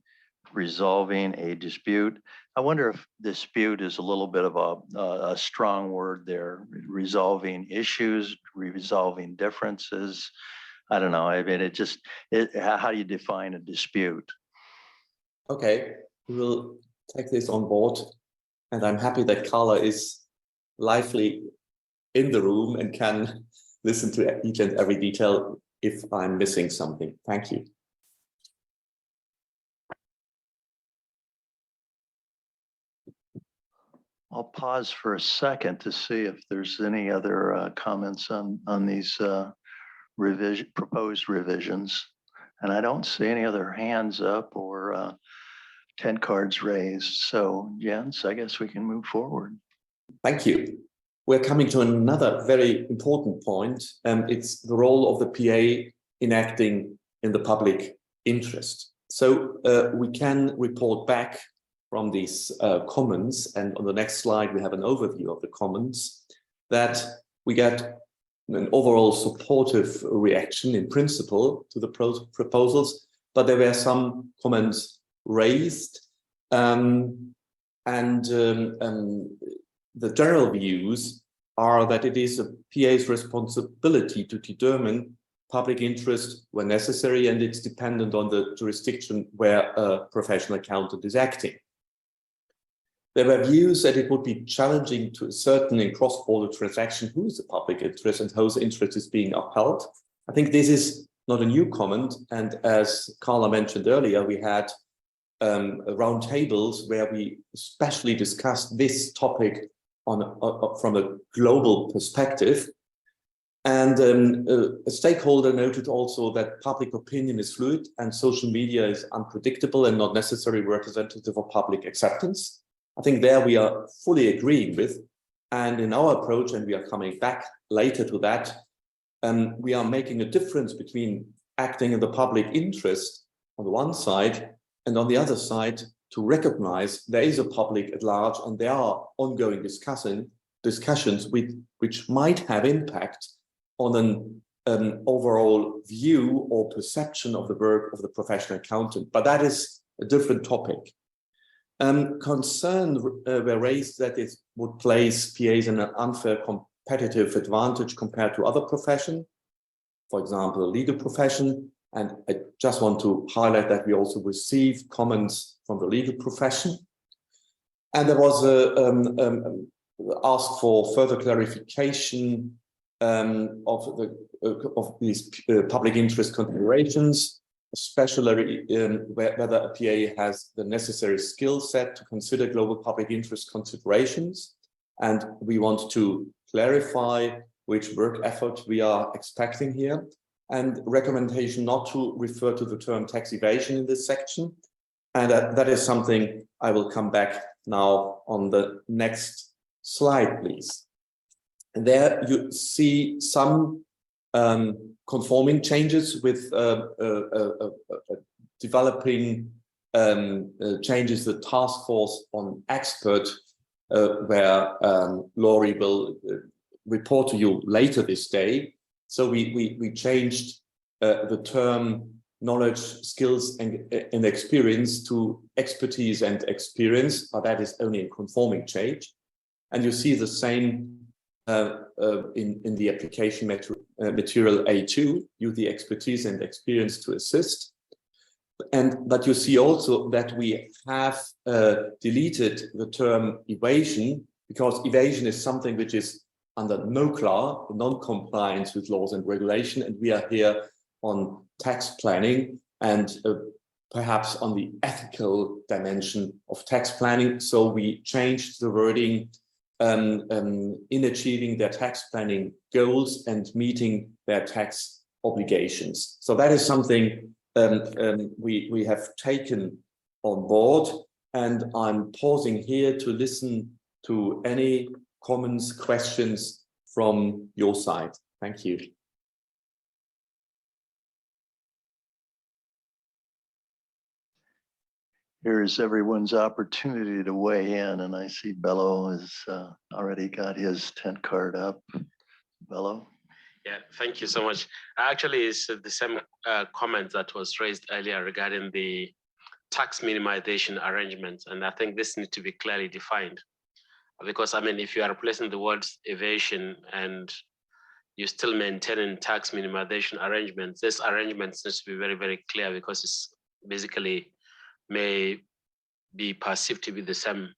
resolving a dispute. I wonder if dispute is a little bit of a strong word there, resolving issues, resolving differences. I don't know. I mean, how do you define a dispute? Okay, we will take this on board. And I'm happy that Carla is lively in the room and can listen to each and every detail if I'm missing something. Thank you. I'll pause for a second to see if there's any other comments on these proposed revisions. And I don't see any other hands up or 10 cards raised. So Jens, I guess we can move forward. Thank you. We're coming to another very important point. It's the role of the PA in acting in the public interest. So we can report back from these comments, and on the next slide we have an overview of the comments, that we get an overall supportive reaction in principle to the proposals, but there were some comments raised, and the general views are that it is a PA's responsibility to determine public interest when necessary, and it's dependent on the jurisdiction where a professional accountant is acting. There were views that it would be challenging to ascertain in cross-border transaction who is the public interest and whose interest is being upheld. I think this is not a new comment, and as Carla mentioned earlier, we had round tables where we especially discussed this topic from a global perspective. And a stakeholder noted also that public opinion is fluid and social media is unpredictable and not necessarily representative of public acceptance. I think there we are fully agreeing with. And in our approach, and we are coming back later to that, we are making a difference between acting in the public interest on the one side and on the other side to recognize there is a public at large and there are ongoing discussions which might have impact on an overall view or perception of the work of the professional accountant. But that is a different topic. Concerns were raised that it would place PAs in an unfair competitive advantage compared to other professions, for example, the legal profession. And I just want to highlight that we also received comments from the legal profession. And there was asked for further clarification of these public interest considerations, especially whether a PA has the necessary skill set to consider global public interest considerations. And we want to clarify which work effort we are expecting here, and recommendation not to refer to the term tax evasion in this section. And that is something I will come back now on the next slide, please. And there you see some conforming changes with developing changes the task force on expert, where Laurie will report to you later this day. So we changed the term knowledge, skills, and experience to expertise and experience, but that is only a conforming change. And you see the same in the application material A2, use the expertise and experience to assist. But you see also that we have deleted the term evasion, because evasion is something which is under NOCLAR, non-compliance with laws and regulation, and we are here on tax planning and perhaps on the ethical dimension of tax planning. So we changed the wording in achieving their tax planning goals and meeting their tax obligations. So that is something we have taken on board. And I'm pausing here to listen to any comments, questions from your side. Thank you. Here's everyone's opportunity to weigh in, and I see Bello has already got his tent card up. Bello? Yeah, thank you so much. Actually, it's the same comment that was raised earlier regarding the tax minimization arrangements, and I think this needs to be clearly defined. Because, I mean, if you are replacing the words evasion and you're still maintaining tax minimization arrangements, this arrangements needs to be very, very clear, because it's basically may be perceived to be the same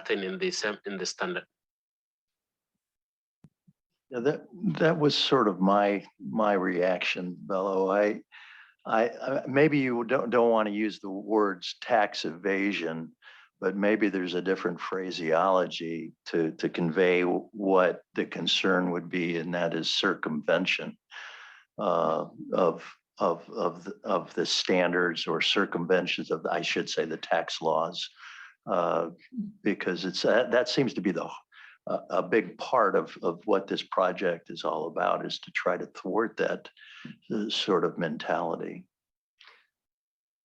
thing in the standard. Yeah, that was sort of my reaction, Bello. I maybe you don't want to use the words tax evasion, but maybe there's a different phraseology to convey what the concern would be, and that is circumvention of the standards, or circumventions of, I should say, the tax laws, because that seems to be a big part of what this project is all about, is to try to thwart that sort of mentality.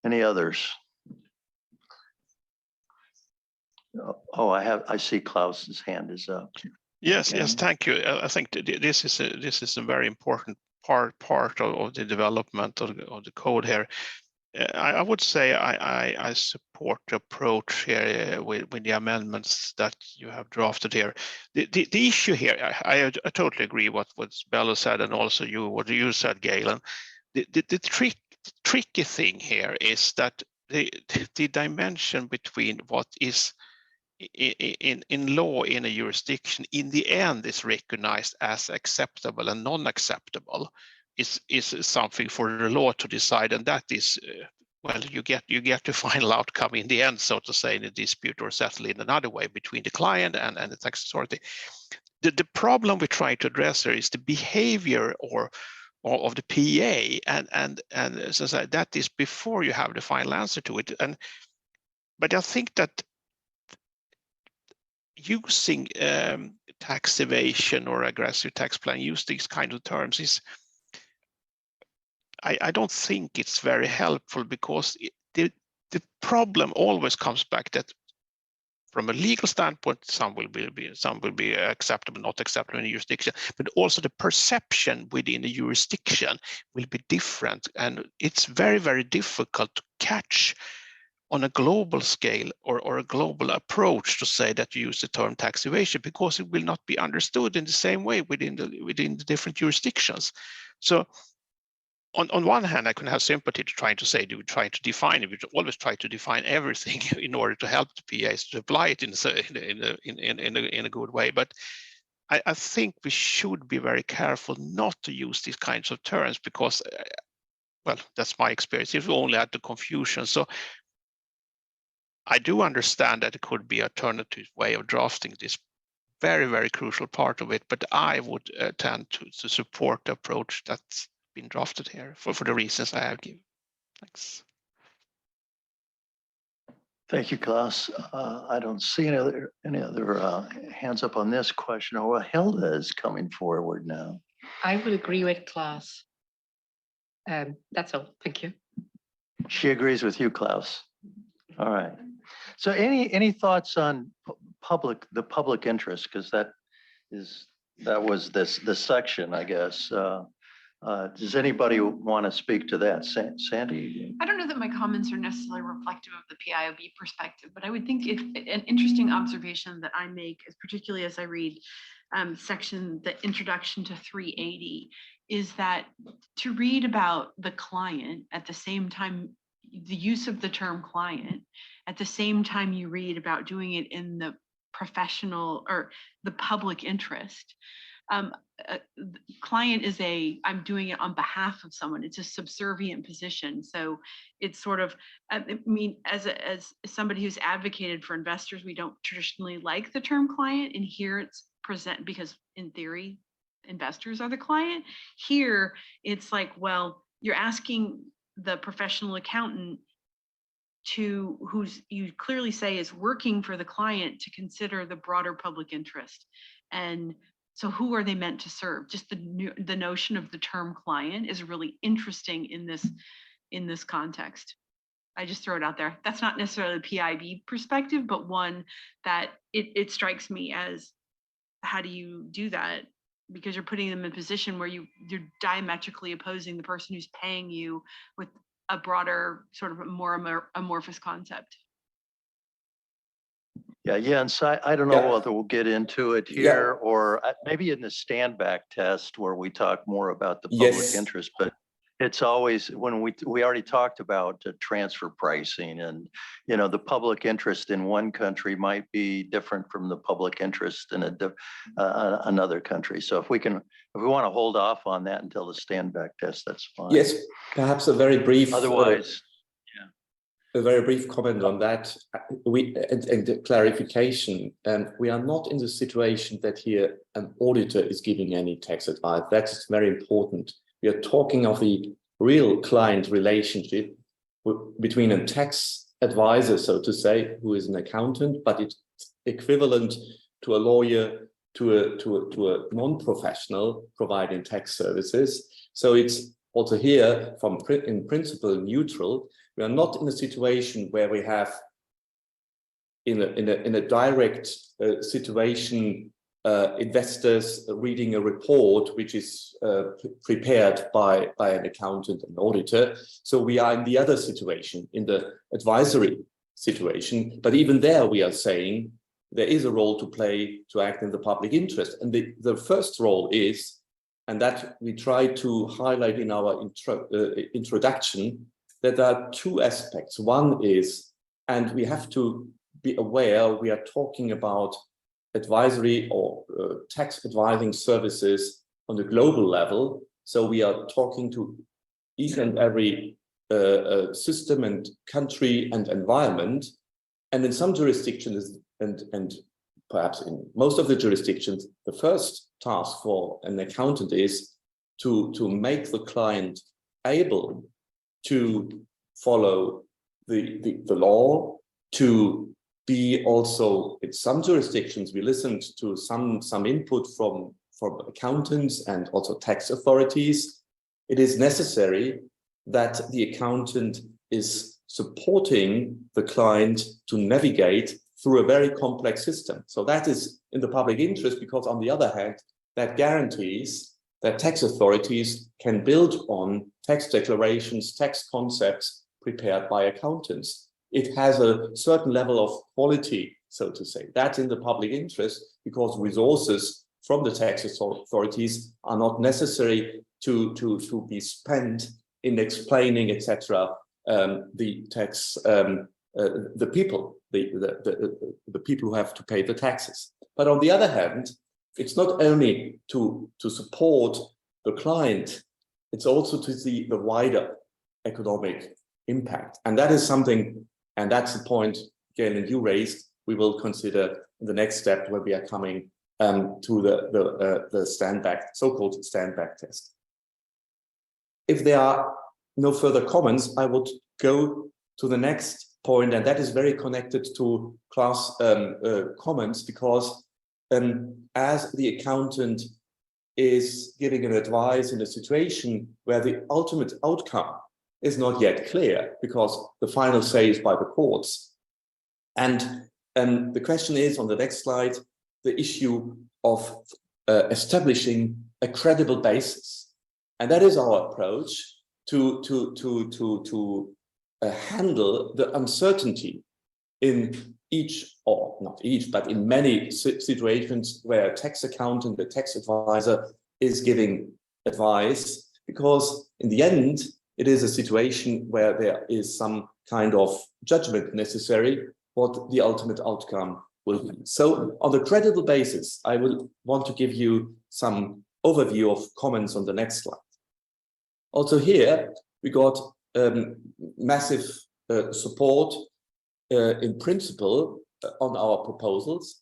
Any others? Oh, I see Klaus's hand is up. Yes, thank you. I think this is a very important part of the development of the code here. I would say I support the approach here with the amendments that you have drafted here. The issue here, I totally agree what Bello said, and also what you said, Galen. The tricky thing here is that the dimension between what is in law in a jurisdiction in the end is recognized as acceptable and non-acceptable is something for the law to decide, and that is well, you get the final outcome in the end, so to say, in a dispute, or settle in another way between the client and the tax authority. The problem we try to address here is the behavior of the PA, and so that is before you have the final answer to it. But I think that using tax evasion or aggressive tax planning, use these kind of terms, is I don't think it's very helpful, because the problem always comes back that from a legal standpoint, some will be acceptable, not acceptable in a jurisdiction, but also the perception within the jurisdiction will be different, and it's very, very difficult to catch on a global scale or a global approach to say that you use the term tax evasion, because it will not be understood in the same way within the different jurisdictions. So on one hand, I can have sympathy to trying to say, trying to define it. We always try to define everything in order to help the PAs to apply it in a good way. But I think we should be very careful not to use these kinds of terms, because, well, that's my experience. It will only add to confusion. So I do understand that it could be an alternative way of drafting this very, very crucial part of it, but I would tend to support the approach that's been drafted here for the reasons I have given. Thanks. Thank you, Klaus. I don't see any other hands up on this question. Oh, Hilda is coming forward now. I would agree with Klaus. That's all. Thank you. She agrees with you, Klaus. All right. So any thoughts on the public interest? Because that was this section, I guess. Does anybody want to speak to that? Sandy? I don't know that my comments are necessarily reflective of the PIOB perspective, but I would think it's an interesting observation that I make, is particularly as I read the introduction to 380, is that to read about the client at the same time, the use of the term client, at the same time you read about doing it in the professional or the public interest. Client is I'm doing it on behalf of someone. It's a subservient position. So it's sort of, I mean, as somebody who's advocated for investors, we don't traditionally like the term client, and here it's present because in theory, investors are the client. Here it's like, well, you're asking the professional accountant to who's you clearly say is working for the client to consider the broader public interest. And so who are they meant to serve? Just the notion of the term client is really interesting in this context. I just throw it out there. That's not necessarily a PIB perspective, but one that it strikes me as, how do you do that? Because you're putting them in a position where you're diametrically opposing the person who's paying you with a broader, sort of more amorphous concept. Yeah, Jens, I don't know whether we'll get into it here or maybe in the stand back test where we talk more about the public interest, but it's always when we already talked about transfer pricing, and the public interest in one country might be different from the public interest in another country. So if we want to hold off on that until the stand back test, that's fine. Yes, perhaps a very brief. Otherwise. A very brief comment on that. And clarification. We are not in the situation that here an auditor is giving any tax advice. That's very important. We are talking of the real client relationship between a tax advisor, so to say, who is an accountant, but it's equivalent to a lawyer, to a non-professional providing tax services. So it's also here, in principle, neutral. We are not in a situation where we have, in a direct situation, investors reading a report which is prepared by an accountant and auditor. So we are in the other situation, in the advisory situation. But even there, we are saying there is a role to play to act in the public interest. And the first role is, and that we try to highlight in our introduction, that there are two aspects. One is, and we have to be aware, we are talking about advisory or tax advising services on the global level. So we are talking to each and every system and country and environment. And in some jurisdictions, and perhaps in most of the jurisdictions, the first task for an accountant is to make the client able to follow the law, to be also, in some jurisdictions, we listened to some input from accountants and also tax authorities. It is necessary that the accountant is supporting the client to navigate through a very complex system. So that is in the public interest, because on the other hand, that guarantees that tax authorities can build on tax declarations, tax concepts prepared by accountants. It has a certain level of quality, so to say. That's in the public interest, because resources from the tax authorities are not necessary to be spent in explaining, etc., the tax, the people who have to pay the taxes. But on the other hand, it's not only to support the client, it's also to see the wider economic impact. And that is something, and that's the point, Galen, you raised, we will consider in the next step when we are coming to the so-called stand-back test. If there are no further comments, I would go to the next point, and that is very connected to class comments, because as the accountant is giving an advice in a situation where the ultimate outcome is not yet clear, because the final say is by the courts. And the question is, on the next slide, the issue of establishing a credible basis. And that is our approach to handle the uncertainty in each, or not each, but in many situations where a tax accountant, the tax advisor is giving advice, because in the end, it is a situation where there is some kind of judgment necessary what the ultimate outcome will be. So on the credible basis, I will want to give you some overview of comments on the next slide. Also here, we got massive support in principle on our proposals,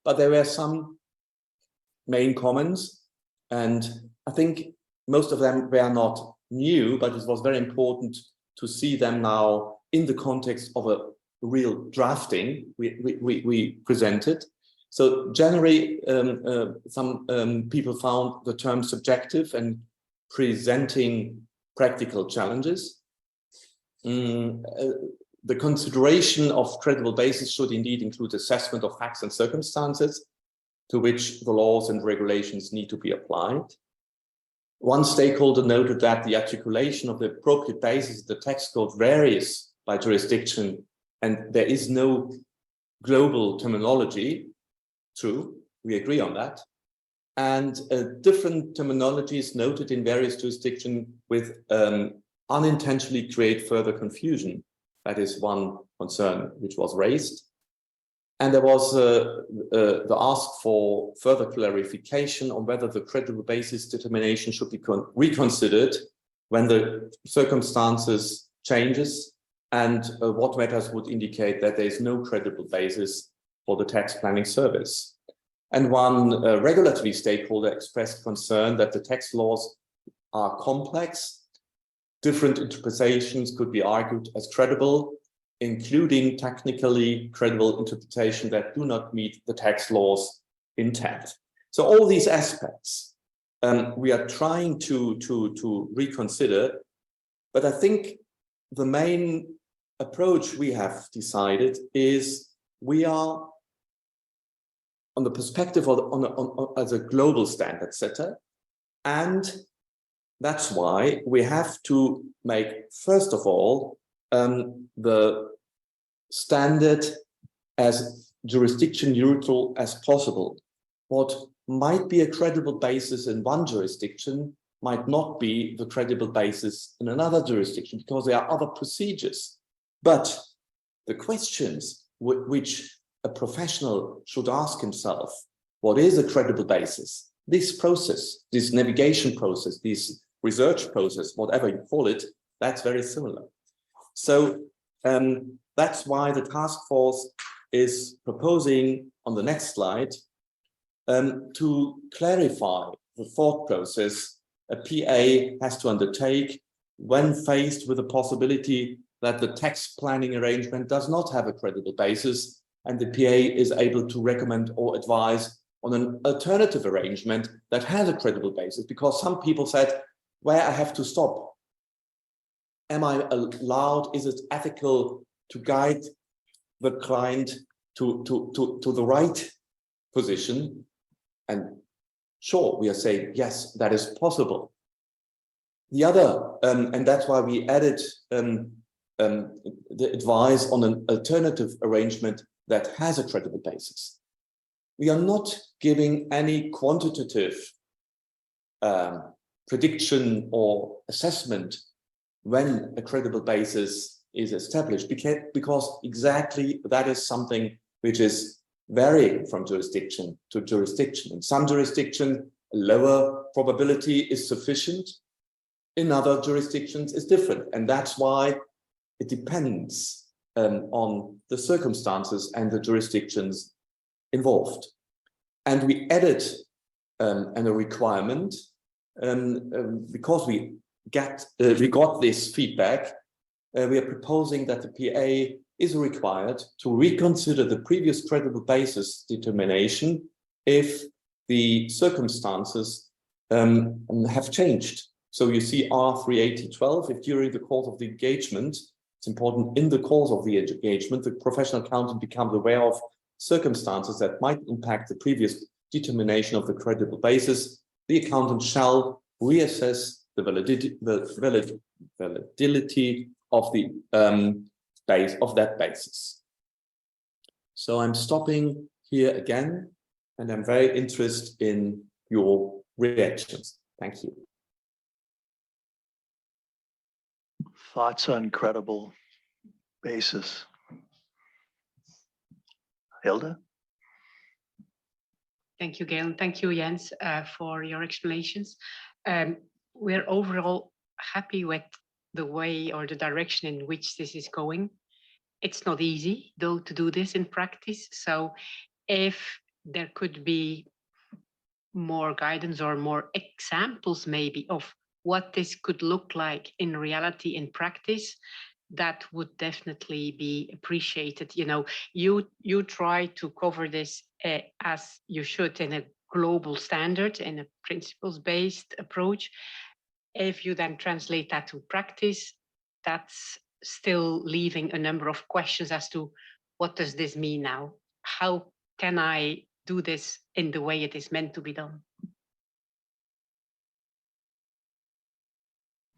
but there were some main comments, and I think most of them were not new, but it was very important to see them now in the context of a real drafting we presented. So generally, some people found the term subjective and presenting practical challenges. The consideration of credible basis should indeed include assessment of facts and circumstances to which the laws and regulations need to be applied. One stakeholder noted that the articulation of the appropriate basis of the tax code varies by jurisdiction and there is no global terminology. True, we agree on that. And different terminologies noted in various jurisdictions with unintentionally create further confusion. That is one concern which was raised. And there was the ask for further clarification on whether the credible basis determination should be reconsidered when the circumstances changes and what matters would indicate that there is no credible basis for the tax planning service. And one regulatory stakeholder expressed concern that the tax laws are complex. Different interpretations could be argued as credible, including technically credible interpretation that do not meet the tax law's intent. So all these aspects we are trying to reconsider, but I think the main approach we have decided is we are on the perspective of as a global standard setter, and that's why we have to make, first of all, the standard as jurisdiction neutral as possible. What might be a credible basis in one jurisdiction might not be the credible basis in another jurisdiction because there are other procedures. But the questions which a professional should ask himself, what is a credible basis? This process, this navigation process, this research process, whatever you call it, that's very similar. So that's why the task force is proposing on the next slide to clarify the thought process a PA has to undertake when faced with the possibility that the tax planning arrangement does not have a credible basis and the PA is able to recommend or advise on an alternative arrangement that has a credible basis, because some people said, where I have to stop. Am I allowed, is it ethical to guide the client to the right position? And sure, we are saying, yes, that is possible. The other, and that's why we added the advice on an alternative arrangement that has a credible basis. We are not giving any quantitative prediction or assessment when a credible basis is established, because exactly that is something which is varying from jurisdiction to jurisdiction. In some jurisdiction, a lower probability is sufficient. In other jurisdictions, it's different. And that's why it depends on the circumstances and the jurisdictions involved. And we added a requirement because we got this feedback. We are proposing that the PA is required to reconsider the previous credible basis determination if the circumstances have changed. So you see R38012, if during the course of the engagement, it's important in the course of the engagement, the professional accountant becomes aware of circumstances that might impact the previous determination of the credible basis, the accountant shall reassess the validity of the base of that basis. So I'm stopping here again, and I'm very interested in your reactions. Thank you. Thoughts on credible basis? Hilda? Thank you, Gail. Thank you, Jens, for your explanations. We're overall happy with the way or the direction in which this is going. It's not easy, though, to do this in practice. So if there could be more guidance or more examples maybe of what this could look like in reality in practice, that would definitely be appreciated. You know, you try to cover this as you should in a global standard, in a principles-based approach. If you then translate that to practice, that's still leaving a number of questions as to what does this mean now? How can I do this in the way it is meant to be done?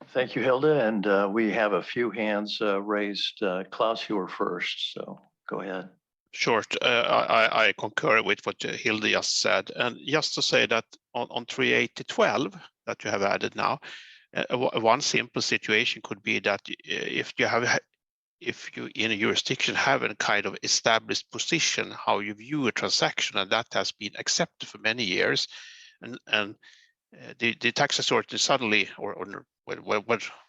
Thank you, Hilda. And we have a few hands raised. Klaus, you were first, so go ahead. Sure, I concur with what Hilda just said. And just to say that on 38012 that you have added now, one simple situation could be that if you in a jurisdiction have a kind of established position, how you view a transaction, and that has been accepted for many years, and the tax authority suddenly, or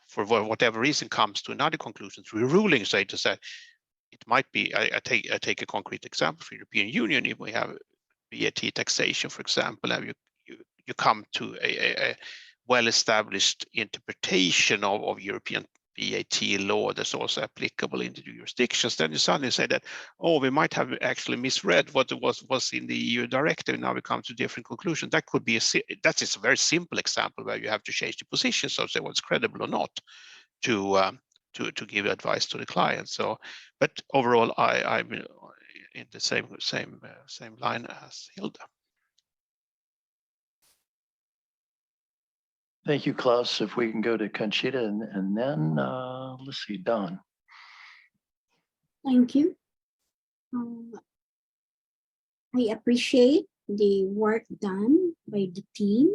for whatever reason, comes to another conclusion through a ruling, say to say, it might be, I take a concrete example for European Union. If we have VAT taxation, for example, and you come to a well-established interpretation of European VAT law that's also applicable in the jurisdictions, then you suddenly say that, oh, we might have actually misread what was in the EU directive. Now we come to different conclusions. That could be that is a very simple example where you have to change the position, so say what's credible or not, to give advice to the client. So, but overall, I'm in the same line as Hilda. Thank you, Klaus. If we can go to Conchita and then let's see, Don. Thank you. I appreciate the work done by the team,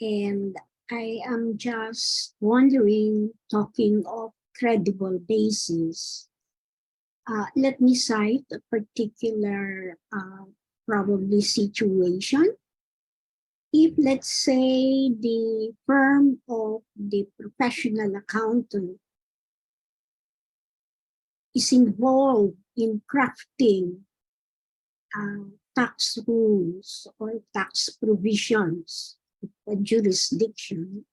and I am just wondering, talking of credible basis, let me cite a particular probably situation. If, let's say, the firm of the professional accountant is involved in crafting tax rules or tax provisions of a jurisdiction,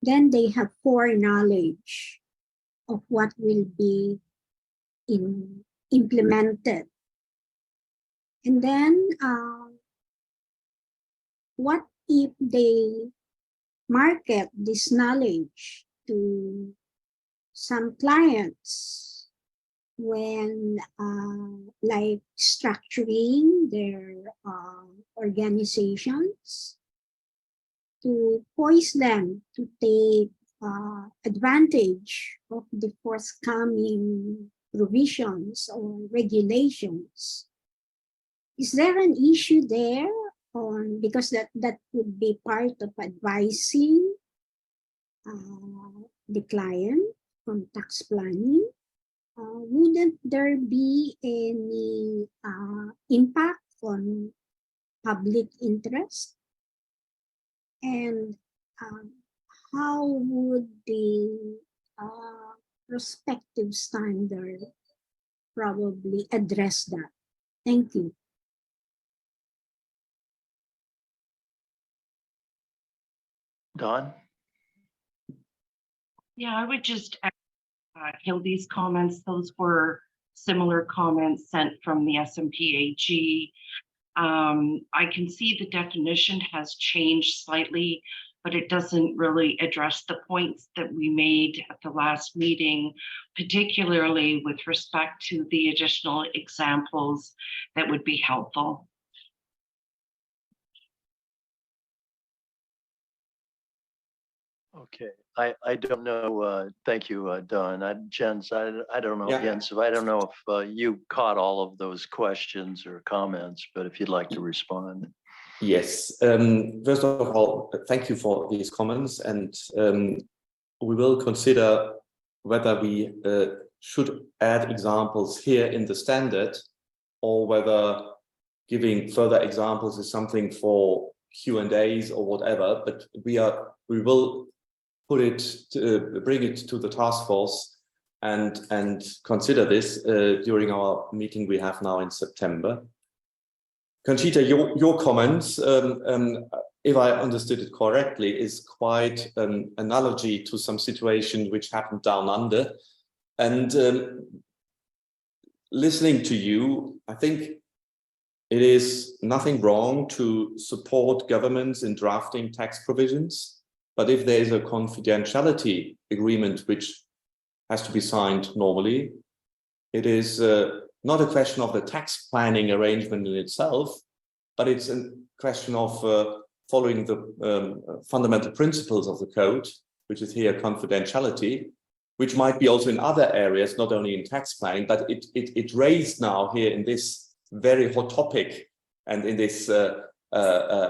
then they have foreknowledge of what will be implemented. And then what if they market this knowledge to some clients when like structuring their organizations to force them to take advantage of the forthcoming provisions or regulations? Is there an issue there? Because that would be part of advising the client on tax planning. Wouldn't there be any impact on public interest? And how would the prospective standard probably address that? Thank you. Don? Yeah, I would just add Hildy's comments. Those were similar comments sent from the SMPAG. I can see the definition has changed slightly, but it doesn't really address the points that we made at the last meeting, particularly with respect to the additional examples that would be helpful. Okay, I don't know. Thank you, Don. Jens, I don't know, Yeah. Jens, I don't know if you caught all of those questions or comments, but if you'd like to respond. Yes. First of all, thank you for these comments, and we will consider whether we should add examples here in the standard, or whether giving further examples is something for Q&As or whatever. But we will put it, bring it to the task force and consider this during our meeting we have now in September. Conchita, your comments, if I understood it correctly, is quite an analogy to some situation which happened down under. And listening to you, I think it is nothing wrong to support governments in drafting tax provisions. But if there is a confidentiality agreement which has to be signed normally, it is not a question of the tax planning arrangement in itself, but it's a question of following the fundamental principles of the code, which is here confidentiality, which might be also in other areas, not only in tax planning, but it raised now here in this very hot topic and in this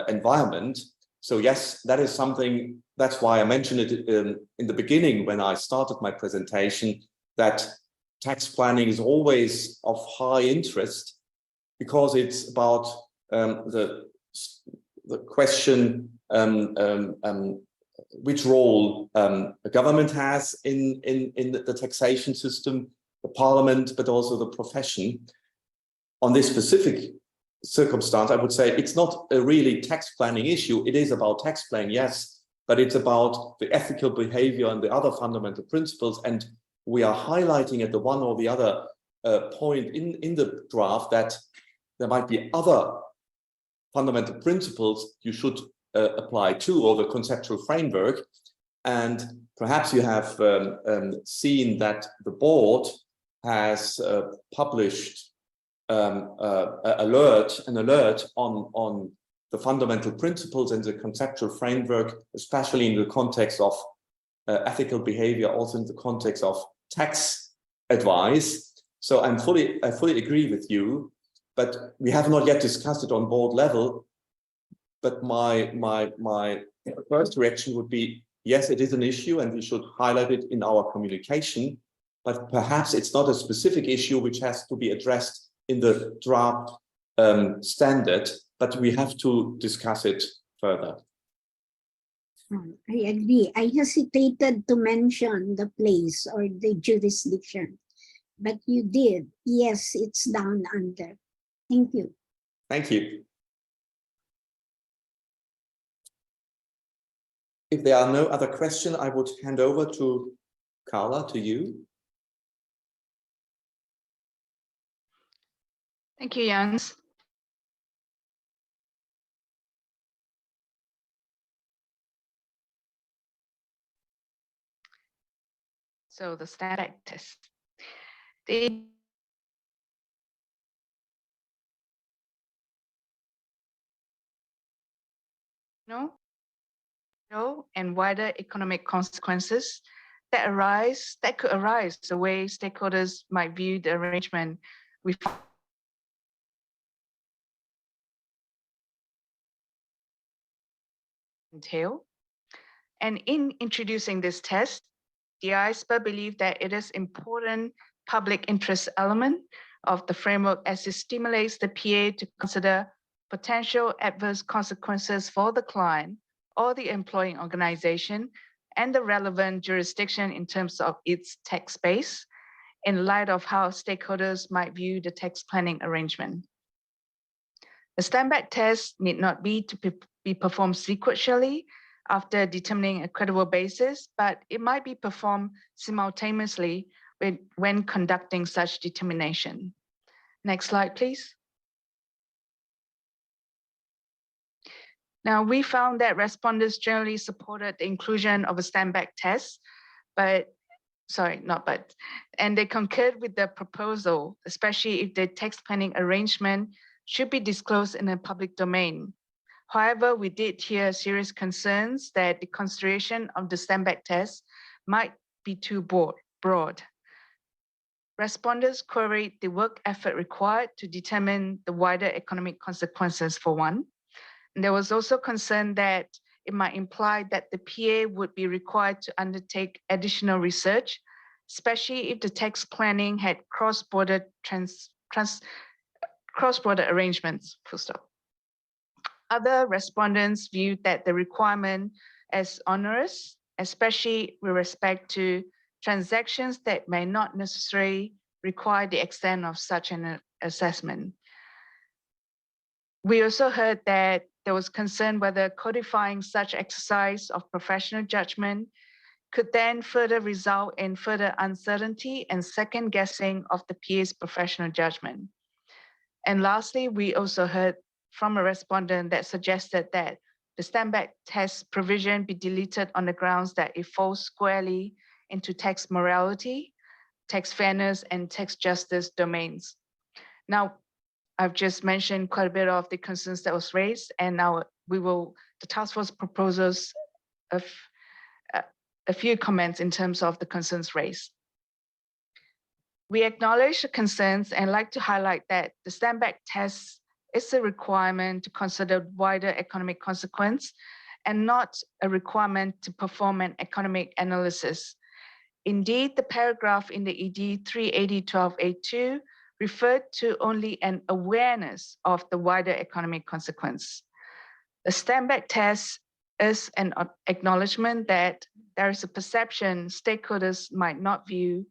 environment. So yes, that is something, that's why I mentioned it in the beginning when I started my presentation, that tax planning is always of high interest because it's about the question which role a government has in the taxation system, the parliament, but also the profession. On this specific circumstance, I would say it's not a really tax planning issue. It is about tax planning, yes, but it's about the ethical behavior and the other fundamental principles. And we are highlighting at the one or the other point in the draft that there might be other fundamental principles you should apply to, or the conceptual framework. And perhaps you have seen that the board has published an alert on the fundamental principles and the conceptual framework, especially in the context of ethical behavior, also in the context of tax advice. So I fully agree with you, but we have not yet discussed it on board level. But my first reaction would be, yes, it is an issue and we should highlight it in our communication, but perhaps it's not a specific issue which has to be addressed in the draft standard, but we have to discuss it further. I agree. I hesitated to mention the place or the jurisdiction, but you did. Yes, it's down under. Thank you. Thank you. If there are no other questions, I would hand over to Carla, to you. Thank you, Jens. So the static test. And wider economic consequences that could arise the way stakeholders might view the arrangement we entail. And in introducing this test, the IESBA believed that it is important public interest element of the framework as it stimulates the PA to consider potential adverse consequences for the client or the employing organization and the relevant jurisdiction in terms of its tax base in light of how stakeholders might view the tax planning arrangement. The stand-back test need not be performed sequentially after determining a credible basis, but it might be performed simultaneously when conducting such determination. Next slide, please. Now, we found that respondents generally supported the inclusion of a stand-back test, and they concurred with the proposal, especially if the tax planning arrangement should be disclosed in a public domain. However, we did hear serious concerns that the consideration of the stand-back test might be too broad. Respondents queried the work effort required to determine the wider economic consequences for one. And there was also concern that it might imply that the PA would be required to undertake additional research, especially if the tax planning had cross-border arrangements, full stop. Other respondents viewed that the requirement as onerous, especially with respect to transactions that may not necessarily require the extent of such an assessment. We also heard that there was concern whether codifying such exercise of professional judgment could then further result in further uncertainty and second guessing of the PA's professional judgment. And lastly, we also heard from a respondent that suggested that the stand-back test provision be deleted on the grounds that it falls squarely into tax morality, tax fairness, and tax justice domains. Now, I've just mentioned quite a bit of the concerns that was raised, and now the task force proposes a few comments in terms of the concerns raised. We acknowledge the concerns and like to highlight that the stand-back test is a requirement to consider wider economic consequence and not a requirement to perform an economic analysis. Indeed, the paragraph in the ED 380.12a2 referred to only an awareness of the wider economic consequence. The stand-back test is an acknowledgement that there is a perception stakeholders might not view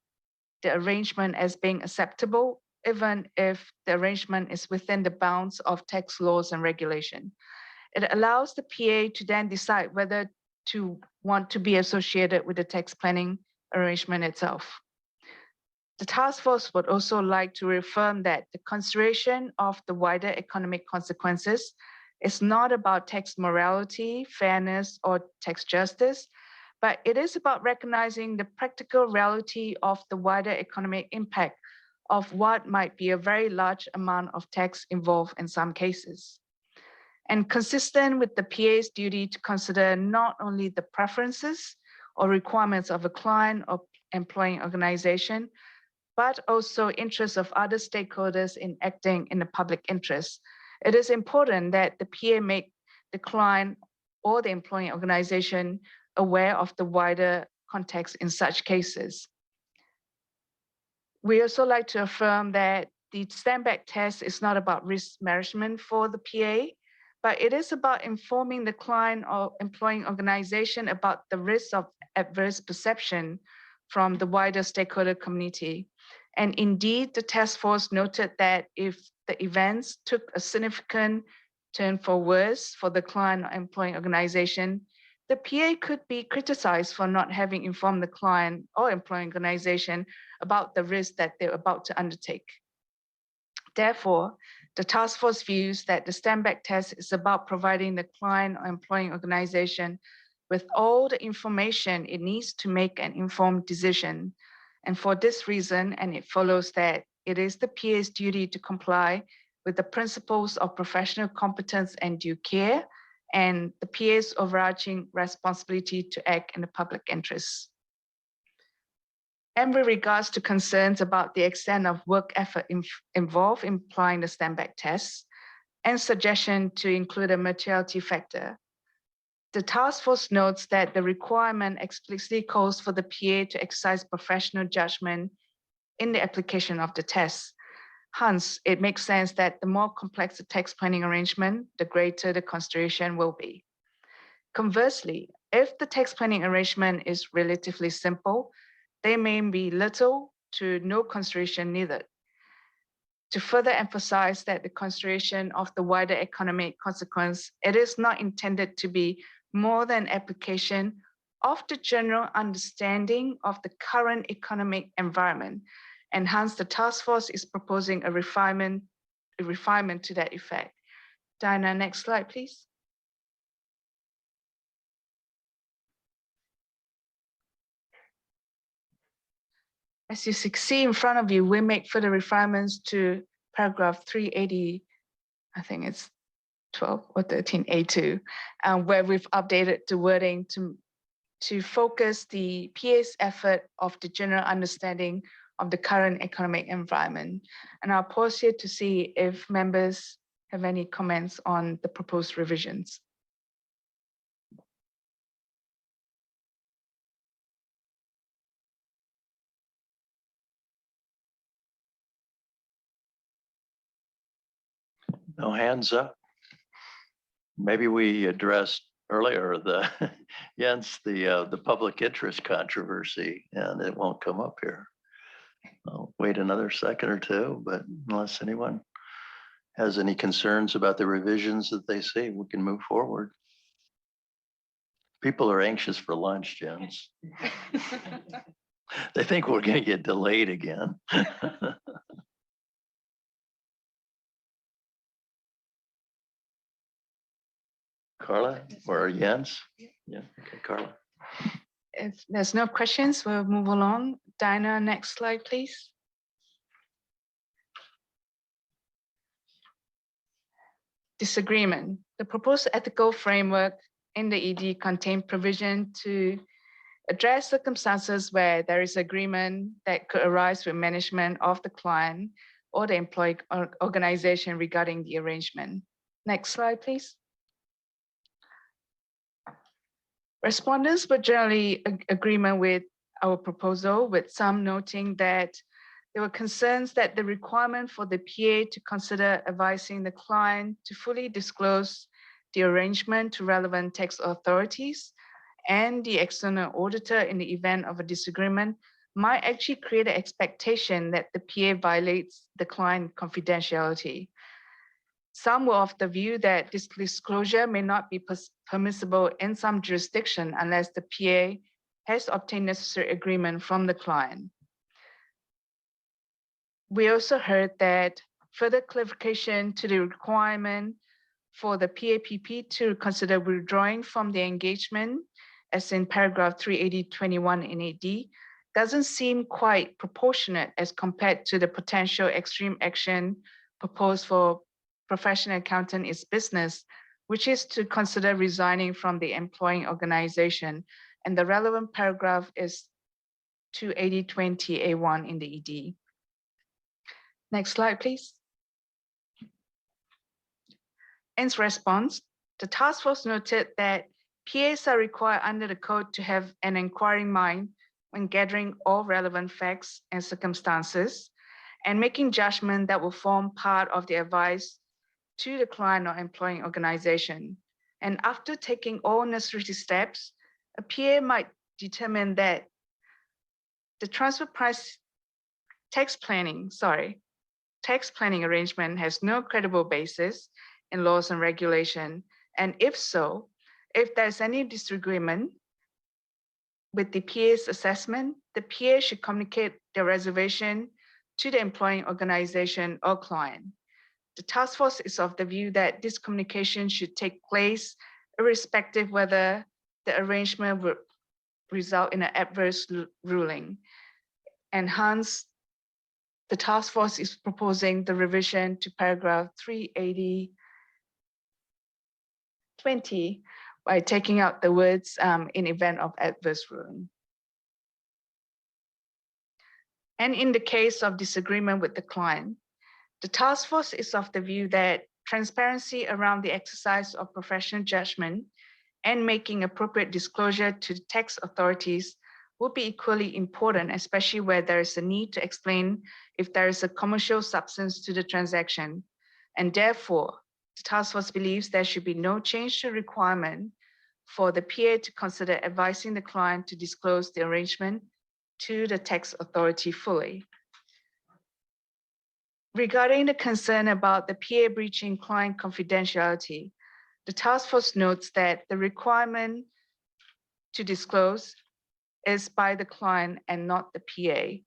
the arrangement as being acceptable, even if the arrangement is within the bounds of tax laws and regulation. It allows the PA to then decide whether to want to be associated with the tax planning arrangement itself. The task force would also like to reaffirm that the consideration of the wider economic consequences is not about tax morality, fairness, or tax justice, but it is about recognizing the practical reality of the wider economic impact of what might be a very large amount of tax involved in some cases. And consistent with the PA's duty to consider not only the preferences or requirements of a client or employing organization, but also interests of other stakeholders in acting in the public interest. It is important that the PA make the client or the employing organization aware of the wider context in such cases. We also like to affirm that the stand-back test is not about risk management for the PA, but it is about informing the client or employing organization about the risk of adverse perception from the wider stakeholder community. And indeed, the task force noted that if the events took a significant turn for worse for the client or employing organization, the PA could be criticized for not having informed the client or employing organization about the risk that they're about to undertake. Therefore, the task force views that the stand-back test is about providing the client or employing organization with all the information it needs to make an informed decision. And for this reason, and it follows that it is the PA's duty to comply with the principles of professional competence and due care, and the PA's overarching responsibility to act in the public interest. And with regards to concerns about the extent of work effort involved in applying the stand-back test and suggestion to include a materiality factor, the task force notes that the requirement explicitly calls for the PA to exercise professional judgment in the application of the test. Hence, it makes sense that the more complex the tax planning arrangement, the greater the consideration will be. Conversely, if the tax planning arrangement is relatively simple, there may be little to no consideration needed. To further emphasize that the consideration of the wider economic consequence, it is not intended to be more than application of the general understanding of the current economic environment. And hence the task force is proposing a refinement to that effect. Diana, next slide, please. As you see in front of you, we make further refinements to paragraph 380, I think it's 12 or 13A2, where we've updated the wording to focus the PA's effort of the general understanding of the current economic environment. And I'll pause here to see if members have any comments on the proposed revisions. No hands up. Maybe we addressed earlier the Jens, the public interest controversy, and it won't come up here. I'll wait another second or two, but unless anyone has any concerns about the revisions that they see, we can move forward. People are anxious for lunch, Jens. They think we're going to get delayed again. Carla or Jens? Yeah, okay, Carla. If there's no questions, we'll move along. Dinah, next slide, please. Disagreement. The proposed ethical framework in the ED contain provision to address circumstances where there is agreement that could arise with management of the client or the employee organization regarding the arrangement. Next slide, please. Respondents were generally agreement with our proposal, with some noting that there were concerns that the requirement for the PA to consider advising the client to fully disclose the arrangement to relevant tax authorities and the external auditor in the event of a disagreement might actually create an expectation that the PA violates the client confidentiality. Some were of the view that this disclosure may not be permissible in some jurisdiction unless the PA has obtained necessary agreement from the client. We also heard that further clarification to the requirement for the PAPP to consider withdrawing from the engagement, as in paragraph 380.21 in AD, doesn't seem quite proportionate as compared to the potential extreme action proposed for professional accountant is business, which is to consider resigning from the employing organization. And the relevant paragraph is 280.20 in the ED. Next slide, please. In response, the task force noted that PAs are required under the code to have an inquiring mind when gathering all relevant facts and circumstances and making judgment that will form part of the advice to the client or employing organization. And after taking all necessary steps, a PA might determine that the transfer price tax planning arrangement has no credible basis in laws and regulation. And if so, if there's any disagreement with the PA's assessment, the PA should communicate their reservation to the employing organization or client. The task force is of the view that this communication should take place irrespective whether the arrangement would result in an adverse ruling. And hence, the task force is proposing the revision to paragraph 380.20 by taking out the words in event of adverse ruling. And in the case of disagreement with the client, the task force is of the view that transparency around the exercise of professional judgment and making appropriate disclosure to the tax authorities would be equally important, especially where there is a need to explain if there is a commercial substance to the transaction. And therefore, the task force believes there should be no change to requirement for the PA to consider advising the client to disclose the arrangement to the tax authority fully. Regarding the concern about the PA breaching client confidentiality, the task force notes that the requirement to disclose is by the client and not the PA.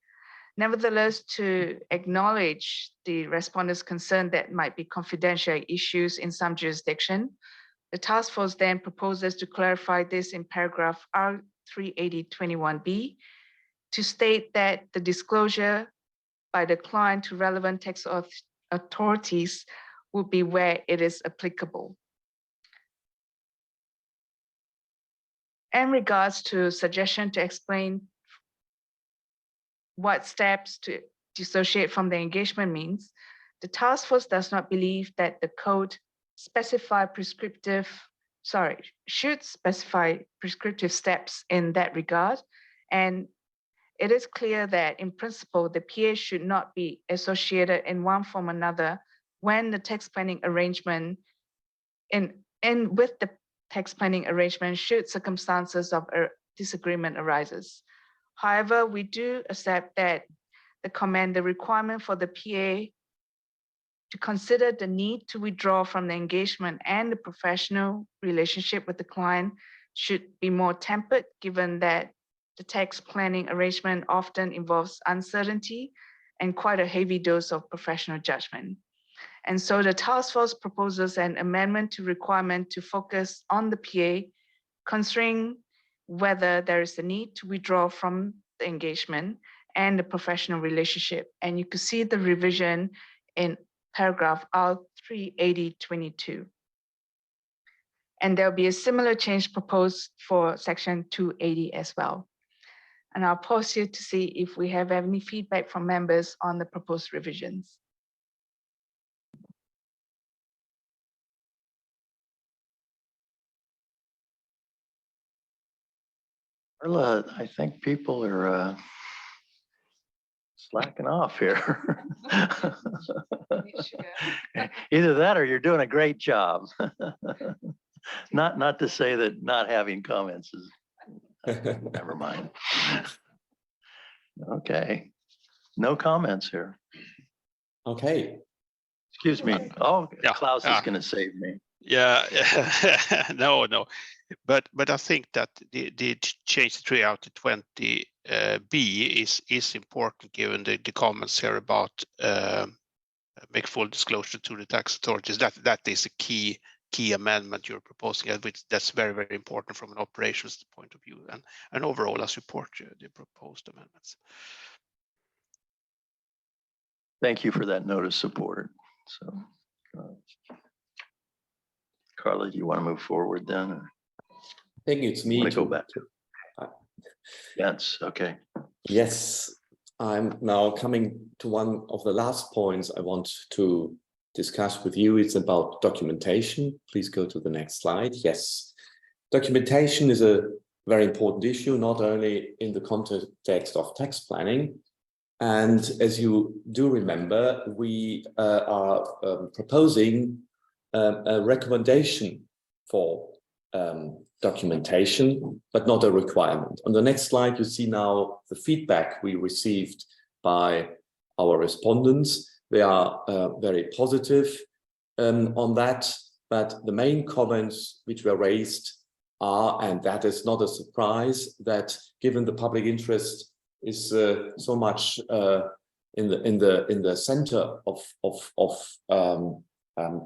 Nevertheless, to acknowledge the respondents' concern that might be confidential issues in some jurisdiction, the task force then proposes to clarify this in paragraph R380.21b to state that the disclosure by the client to relevant tax authorities will be where it is applicable. In regards to suggestion to explain what steps to dissociate from the engagement means, the task force does not believe that the code should specify prescriptive steps in that regard. And it is clear that in principle, the PA should not be associated in one form or another when the tax planning arrangement with the tax planning arrangement should circumstances of disagreement arises. However, we do accept that the requirement for the PA to consider the need to withdraw from the engagement and the professional relationship with the client should be more tempered, given that the tax planning arrangement often involves uncertainty and quite a heavy dose of professional judgment. And so the task force proposes an amendment to requirement to focus on the PA, considering whether there is a need to withdraw from the engagement and the professional relationship. And you could see the revision in paragraph R380.22. And there'll be a similar change proposed for section 280 as well. And I'll pause here to see if we have any feedback from members on the proposed revisions. Carla, I think people are slacking off here. Either that or you're doing a great job. Not to say that not having comments is, never mind. Okay, no comments here. Okay. Excuse me. Oh, yeah. Klaus is going to save me. Yeah, no. But I think that the change 3 out to 20 B is important given the comments here about make full disclosure to the tax authorities. That is a key amendment you're proposing, which that's very, very important from an operations point of view. And overall, I support the proposed amendments. Thank you for that note of support. So, Carla, do you want to move forward then? Or? I think it's me to go back to. Yes. Okay. Yes, I'm now coming to one of the last points I want to discuss with you. It's about documentation. Please go to the next slide. Yes, documentation is a very important issue, not only in the context of tax planning. And as you do remember, we are proposing a recommendation for documentation, but not a requirement. On the next slide, you see now the feedback we received by our respondents. They are very positive on that, but the main comments which were raised are, and that is not a surprise, that given the public interest is so much in the center of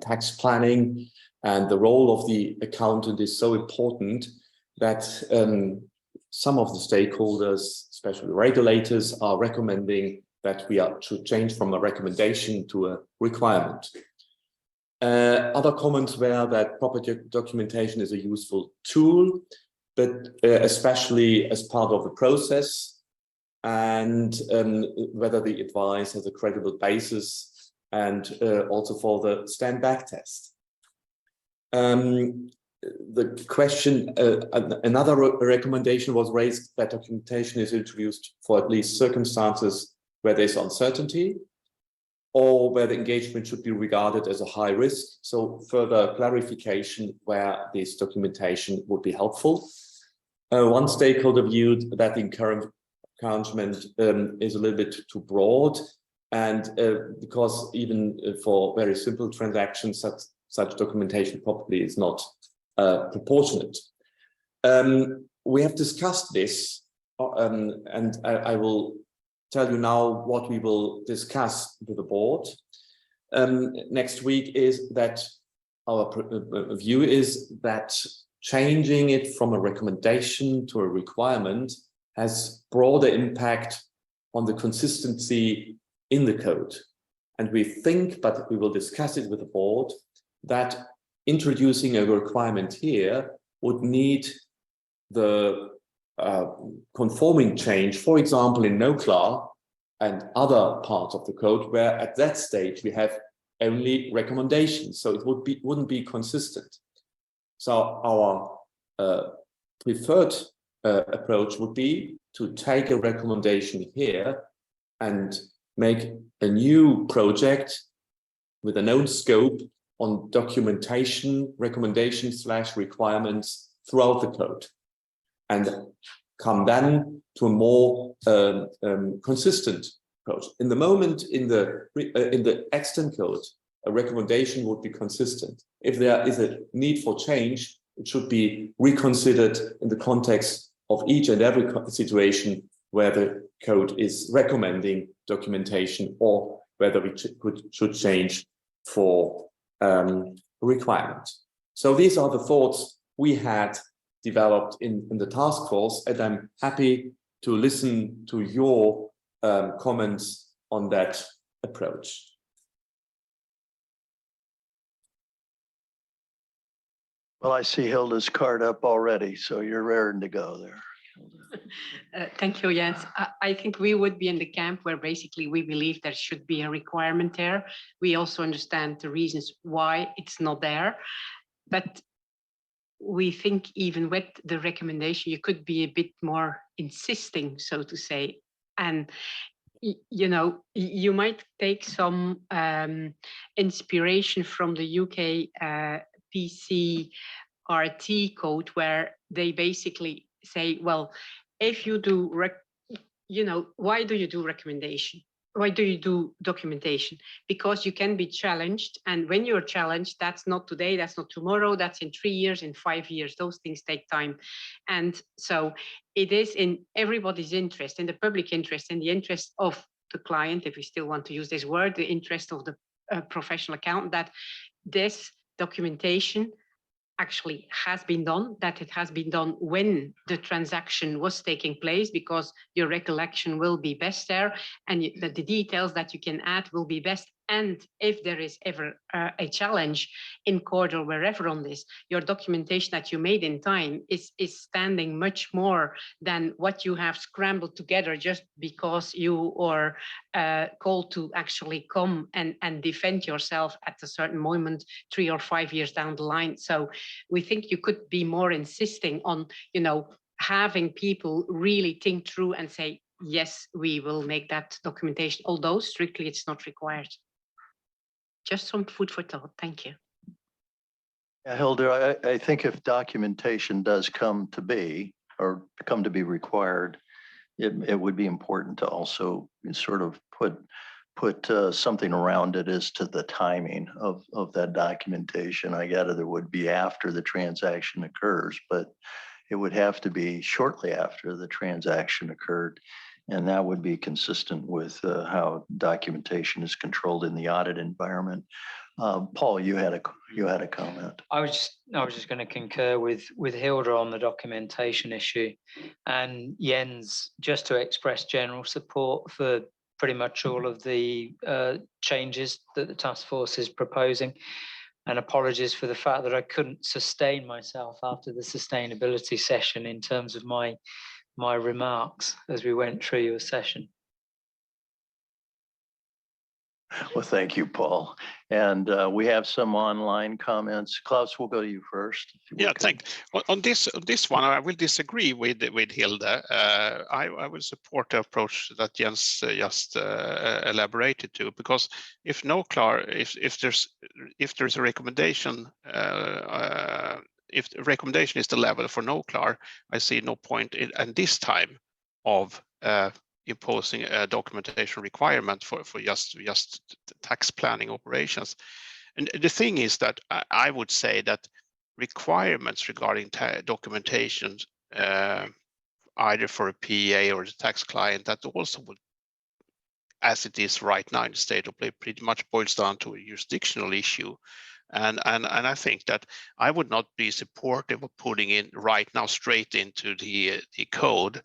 tax planning, and the role of the accountant is so important that some of the stakeholders, especially regulators, are recommending that we are to change from a recommendation to a requirement. Other comments were that proper documentation is a useful tool, but especially as part of the process, and whether the advice has a credible basis, and also for the stand back test. The question, another recommendation was raised that documentation is introduced for at least circumstances where there's uncertainty or where the engagement should be regarded as a high risk. So further clarification where this documentation would be helpful. One stakeholder viewed that the encouragement is a little bit too broad, and because even for very simple transactions, such documentation probably is not proportionate. We have discussed this, and I will tell you now what we will discuss with the board next week. Is that our view is that changing it from a recommendation to a requirement has broader impact on the consistency in the code. And we think, but we will discuss it with the board, that introducing a requirement here would need the conforming change, for example, in NOCLAR and other parts of the code, where at that stage we have only recommendations. So it wouldn't be consistent. So our preferred approach would be to take a recommendation here and make a new project with a known scope on documentation, recommendations / requirements throughout the code, and come then to a more consistent approach. In the moment, in the extant code, a recommendation would be consistent. If there is a need for change, it should be reconsidered in the context of each and every situation where the code is recommending documentation or whether we should change for requirement. So these are the thoughts we had developed in the task force, and I'm happy to listen to your comments on that approach. Well, I see Hilda's card up already, so you're raring to go there. Thank you, Jens. I think we would be in the camp where basically we believe there should be a requirement there. We also understand the reasons why it's not there, but we think even with the recommendation, you could be a bit more insisting, so to say. And you know, you might take some inspiration from the UK PCRT code, where they basically say, well, if you do, why do you do recommendation? Why do you do documentation? Because you can be challenged. And when you're challenged, that's not today, that's not tomorrow, that's in 3 years, in 5 years. Those things take time. And so it is in everybody's interest, in the public interest, in the interest of the client, if we still want to use this word, the interest of the professional accountant, that this documentation actually has been done, that it has been done when the transaction was taking place, because your recollection will be best there, and the details that you can add will be best. And if there is ever a challenge in court or wherever on this, your documentation that you made in time is standing much more than what you have scrambled together just because you are called to actually come and defend yourself at a certain moment 3 or 5 years down the line. So we think you could be more insisting on, having people really think through and say, yes, we will make that documentation, although strictly it's not required. Just some food for thought. Thank you. Yeah, Hilda, I think if documentation does come to be required, it would be important to also sort of put something around it as to the timing of that documentation. I gather there would be after the transaction occurs, but it would have to be shortly after the transaction occurred. And that would be consistent with how documentation is controlled in the audit environment. Paul, you had a comment. I was just going to concur with Hilda on the documentation issue, and Jens, just to express general support for pretty much all of the changes that the task force is proposing. And apologies for the fact that I couldn't sustain myself after the sustainability session in terms of my remarks as we went through your session. Well, thank you, Paul. And we have some online comments. Klaus, we'll go to you first. Yeah, thanks. On this one, I will disagree with Hilda. I will support the approach that Jens just elaborated to, because if there's a recommendation, if the recommendation is the level for NOCLAR, I see no point at this time of imposing a documentation requirement for just tax planning operations. And the thing is that I would say that requirements regarding documentation, either for a PA or the tax client, that also would, as it is right now in the state of play, pretty much boils down to a jurisdictional issue. And I think that I would not be supportive of putting in right now straight into the code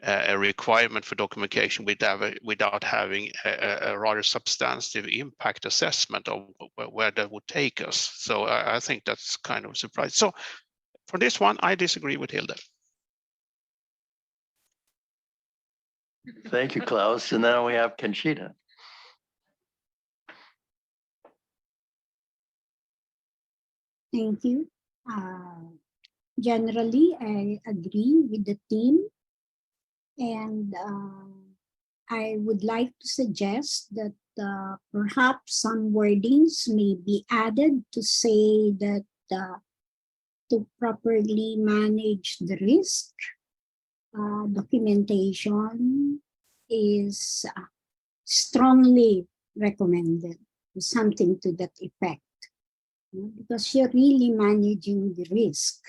a requirement for documentation without having a rather substantive impact assessment of where that would take us. So I think that's kind of a surprise. So for this one, I disagree with Hilda. Thank you, Klaus. And now we have Conchita. Thank you. Generally, I agree with the team. And I would like to suggest that perhaps some wordings may be added to say that to properly manage the risk, documentation is strongly recommended. something to that effect, because you're really managing the risk.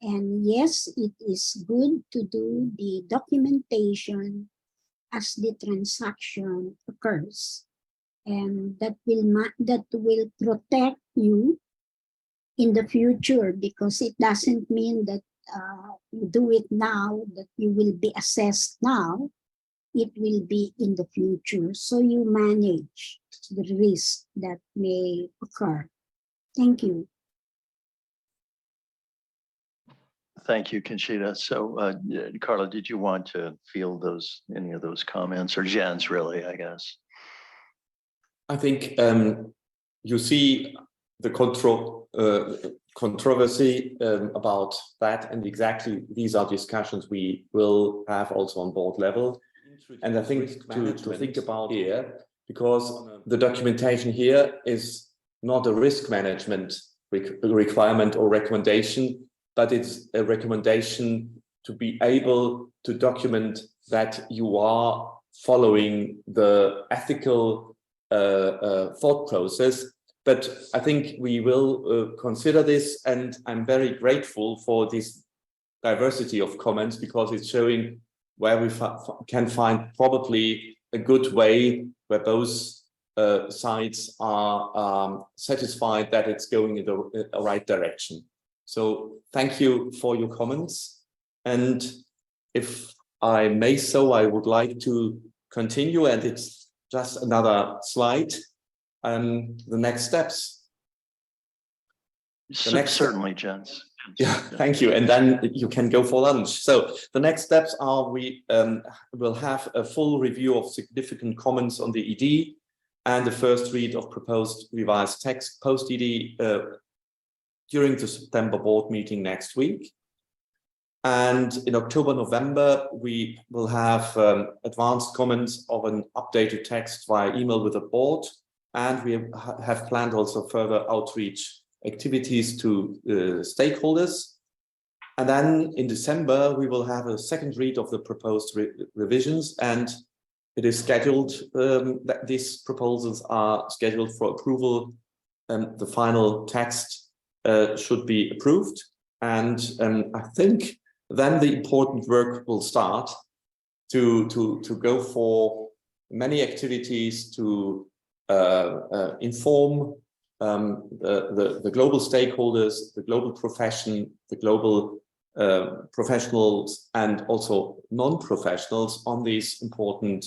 And yes, it is good to do the documentation as the transaction occurs, and that will protect you in the future, because it doesn't mean that you do it now, that you will be assessed now. It will be in the future. So you manage the risk that may occur. Thank you. Thank you, Conchita. So, Carla, did you want to field any of those comments, or Jens, really, I guess? I think you see the controversy about that, and exactly these are discussions we will have also on board level. And I think to think about here, because the documentation here is not a risk management requirement or recommendation, but it's a recommendation to be able to document that you are following the ethical thought process. But I think we will consider this, and I'm very grateful for this diversity of comments, because it's showing where we can find probably a good way where both sides are satisfied that it's going in the right direction. So thank you for your comments. And if I may so, I would like to continue, and it's just another slide. The next steps. Certainly, Jens. Yeah, thank you. And then you can go for lunch. So the next steps are we will have a full review of significant comments on the ED and the first read of proposed revised text post-ED during the September board meeting next week. And in October, November, we will have advanced comments of an updated text via email with the board. And we have planned also further outreach activities to stakeholders. And then in December, we will have a second read of the proposed revisions, and it is scheduled that these proposals are scheduled for approval. The final text should be approved. And I think then the important work will start to go for many activities to inform the global stakeholders, the global profession, the global professionals, and also non-professionals on these important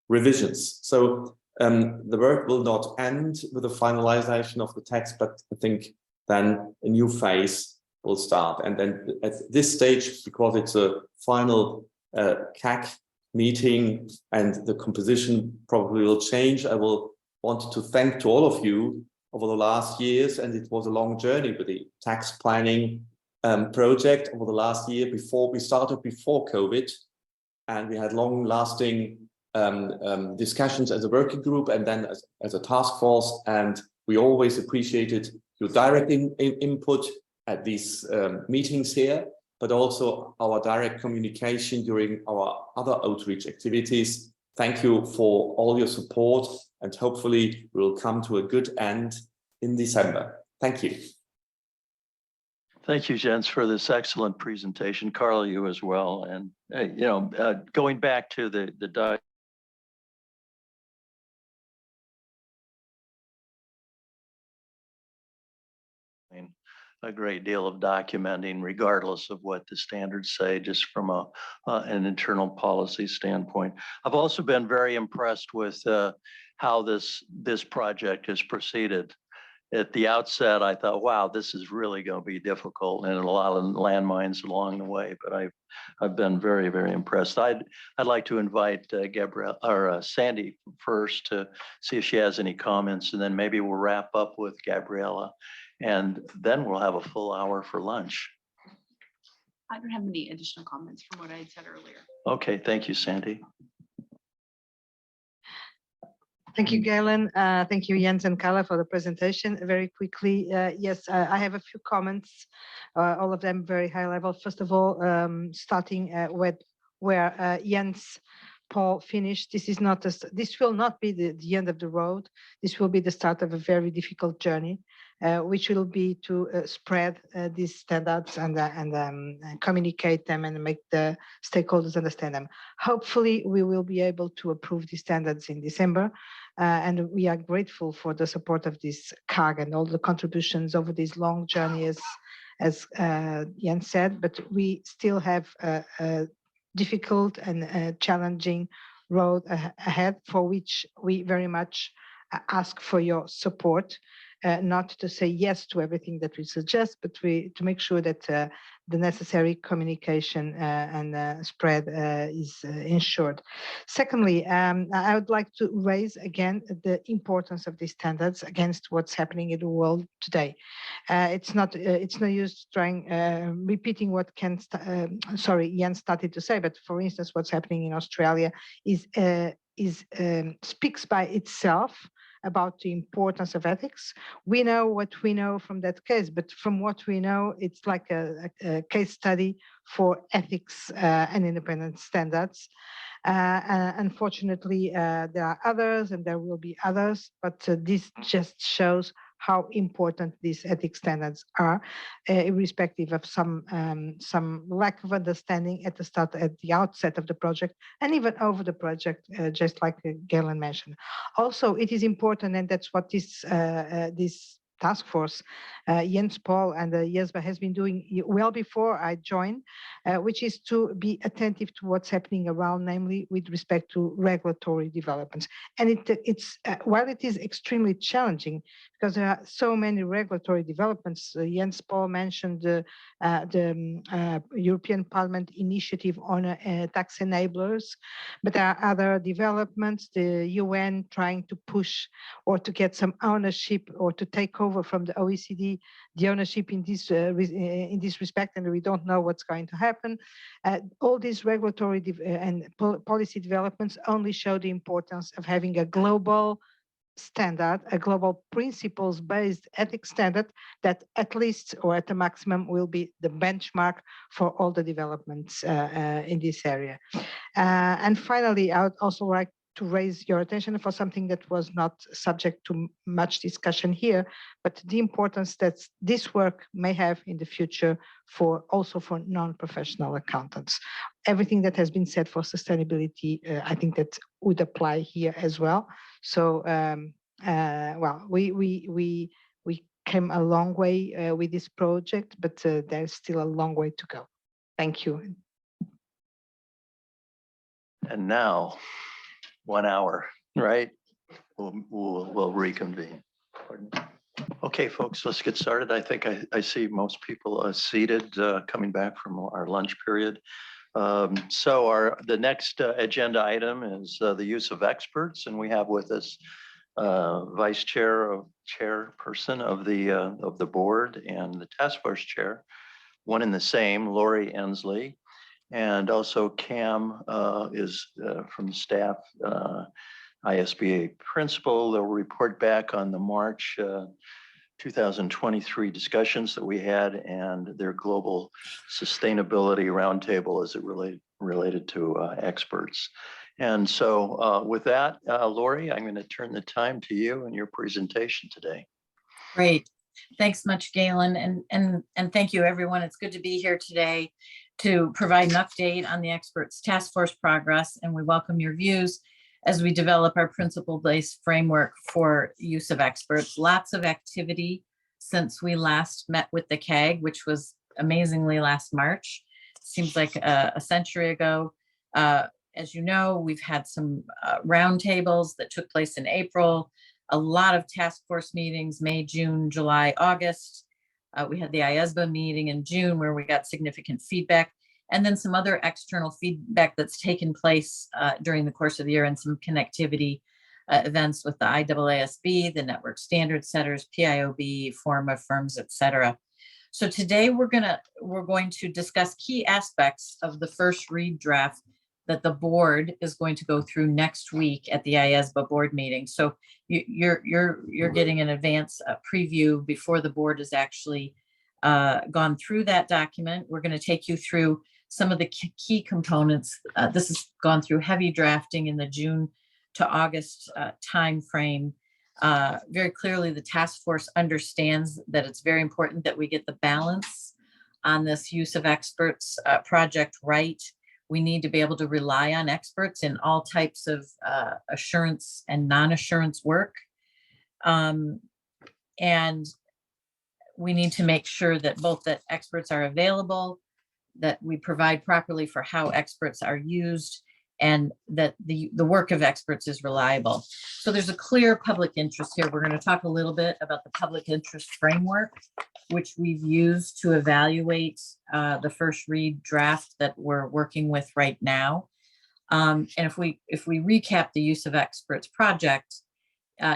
revisions. So the work will not end with the finalization of the text, but I think then a new phase will start. And then at this stage, because it's a final CAG meeting and the composition probably will change, I will want to thank to all of you over the last years, and it was a long journey with the tax planning project over the last year. We started before COVID, and we had long-lasting discussions as a working group and then as a task force, and we always appreciated your direct input at these meetings here, but also our direct communication during our other outreach activities. Thank you for all your support, and hopefully we'll come to a good end in December. Thank you. Thank you, Jens, for this excellent presentation. Carla, you as well. And going back to the a great deal of documenting, regardless of what the standards say, just from an internal policy standpoint. I've also been very impressed with how this project has proceeded. At the outset, I thought, wow, this is really going to be difficult, and a lot of landmines along the way. But I've been very, very impressed. I'd like to invite Gabrielle or Sandy first to see if she has any comments, and then maybe we'll wrap up with Gabriella, and then we'll have a full hour for lunch. I don't have any additional comments from what I had said earlier. Okay, thank you, Sandy. Thank you, Galen. Thank you, Jens and Carla, for the presentation. Very quickly, yes, I have a few comments, all of them very high level. First of all, starting with where Jens Paul finished, this will not be the end of the road. This will be the start of a very difficult journey, which will be to spread these standards and communicate them and make the stakeholders understand them. Hopefully, we will be able to approve these standards in December, and we are grateful for the support of this CAG and all the contributions over this long journey, as Jens said, but we still have a difficult and challenging road ahead, for which we very much ask for your support, not to say yes to everything that we suggest, but to make sure that the necessary communication and spread is ensured. Secondly, I would like to raise again the importance of these standards against what's happening in the world today. It's no use trying repeating what Jens started to say, but for instance, what's happening in Australia speaks by itself about the importance of ethics. We know what we know from that case, but from what we know, it's like a case study for ethics and independent standards. Unfortunately, there are others and there will be others, but this just shows how important these ethics standards are, irrespective of some lack of understanding at the outset of the project, and even over the project, just like Galen mentioned. Also, it is important, and that's what this task force, Jens Paul and IESBA has been doing well before I joined, which is to be attentive to what's happening around, namely with respect to regulatory developments. And it's while it is extremely challenging, because there are so many regulatory developments. Jens Paul mentioned the European Parliament initiative on tax enablers, but there are other developments, the UN trying to push or to get some ownership or to take over from the OECD, the ownership in this respect, and we don't know what's going to happen. All these regulatory and policy developments only show the importance of having a global standard, a global principles-based ethics standard that at least or at the maximum will be the benchmark for all the developments in this area. And finally, I would also like to raise your attention for something that was not subject to much discussion here, but the importance that this work may have in the future also for non-professional accountants. Everything that has been said for sustainability, I think that would apply here as well. So, well, we came a long way with this project, but there's still a long way to go. Thank you. And now, 1 hour, right? We'll reconvene. Okay, folks, let's get started. I think I see most people seated coming back from our lunch period. So the next agenda item is the use of experts, and we have with us chairperson of the board and the task force chair, one and the same, Lori Ensley. And also Cam is from the staff, IESBA principal. They'll report back on the March 2023 discussions that we had and their global sustainability roundtable as it related to experts. And so with that, Lori, I'm going to turn the time to you and your presentation today. Great. Thanks much, Galen. And thank you, everyone. It's good to be here today to provide an update on the experts task force progress, and we welcome your views as we develop our principle-based framework for use of experts. Lots of activity since we last met with the CAG, which was amazingly last March. Seems like a century ago. As you know, we've had some roundtables that took place in April, a lot of task force meetings, May, June, July, August. We had the IESBA meeting in June where we got significant feedback, and then some other external feedback that's taken place during the course of the year, and some connectivity events with the IEESB, the network standard setters, PIOB, forum of firms, etc. So today we're going to discuss key aspects of the first read draft that the board is going to go through next week at the IESBA board meeting. So you're getting an advance preview before the board has actually gone through that document. We're going to take you through some of the key components. This has gone through heavy drafting in the June to August timeframe. Very clearly, the task force understands that it's very important that we get the balance on this use of experts project right. We need to be able to rely on experts in all types of assurance and non-assurance work. And we need to make sure that both that experts are available, that we provide properly for how experts are used, and that the work of experts is reliable. So there's a clear public interest here. We're going to talk a little bit about the public interest framework, which we've used to evaluate the first read draft that we're working with right now. And if we recap the use of experts project,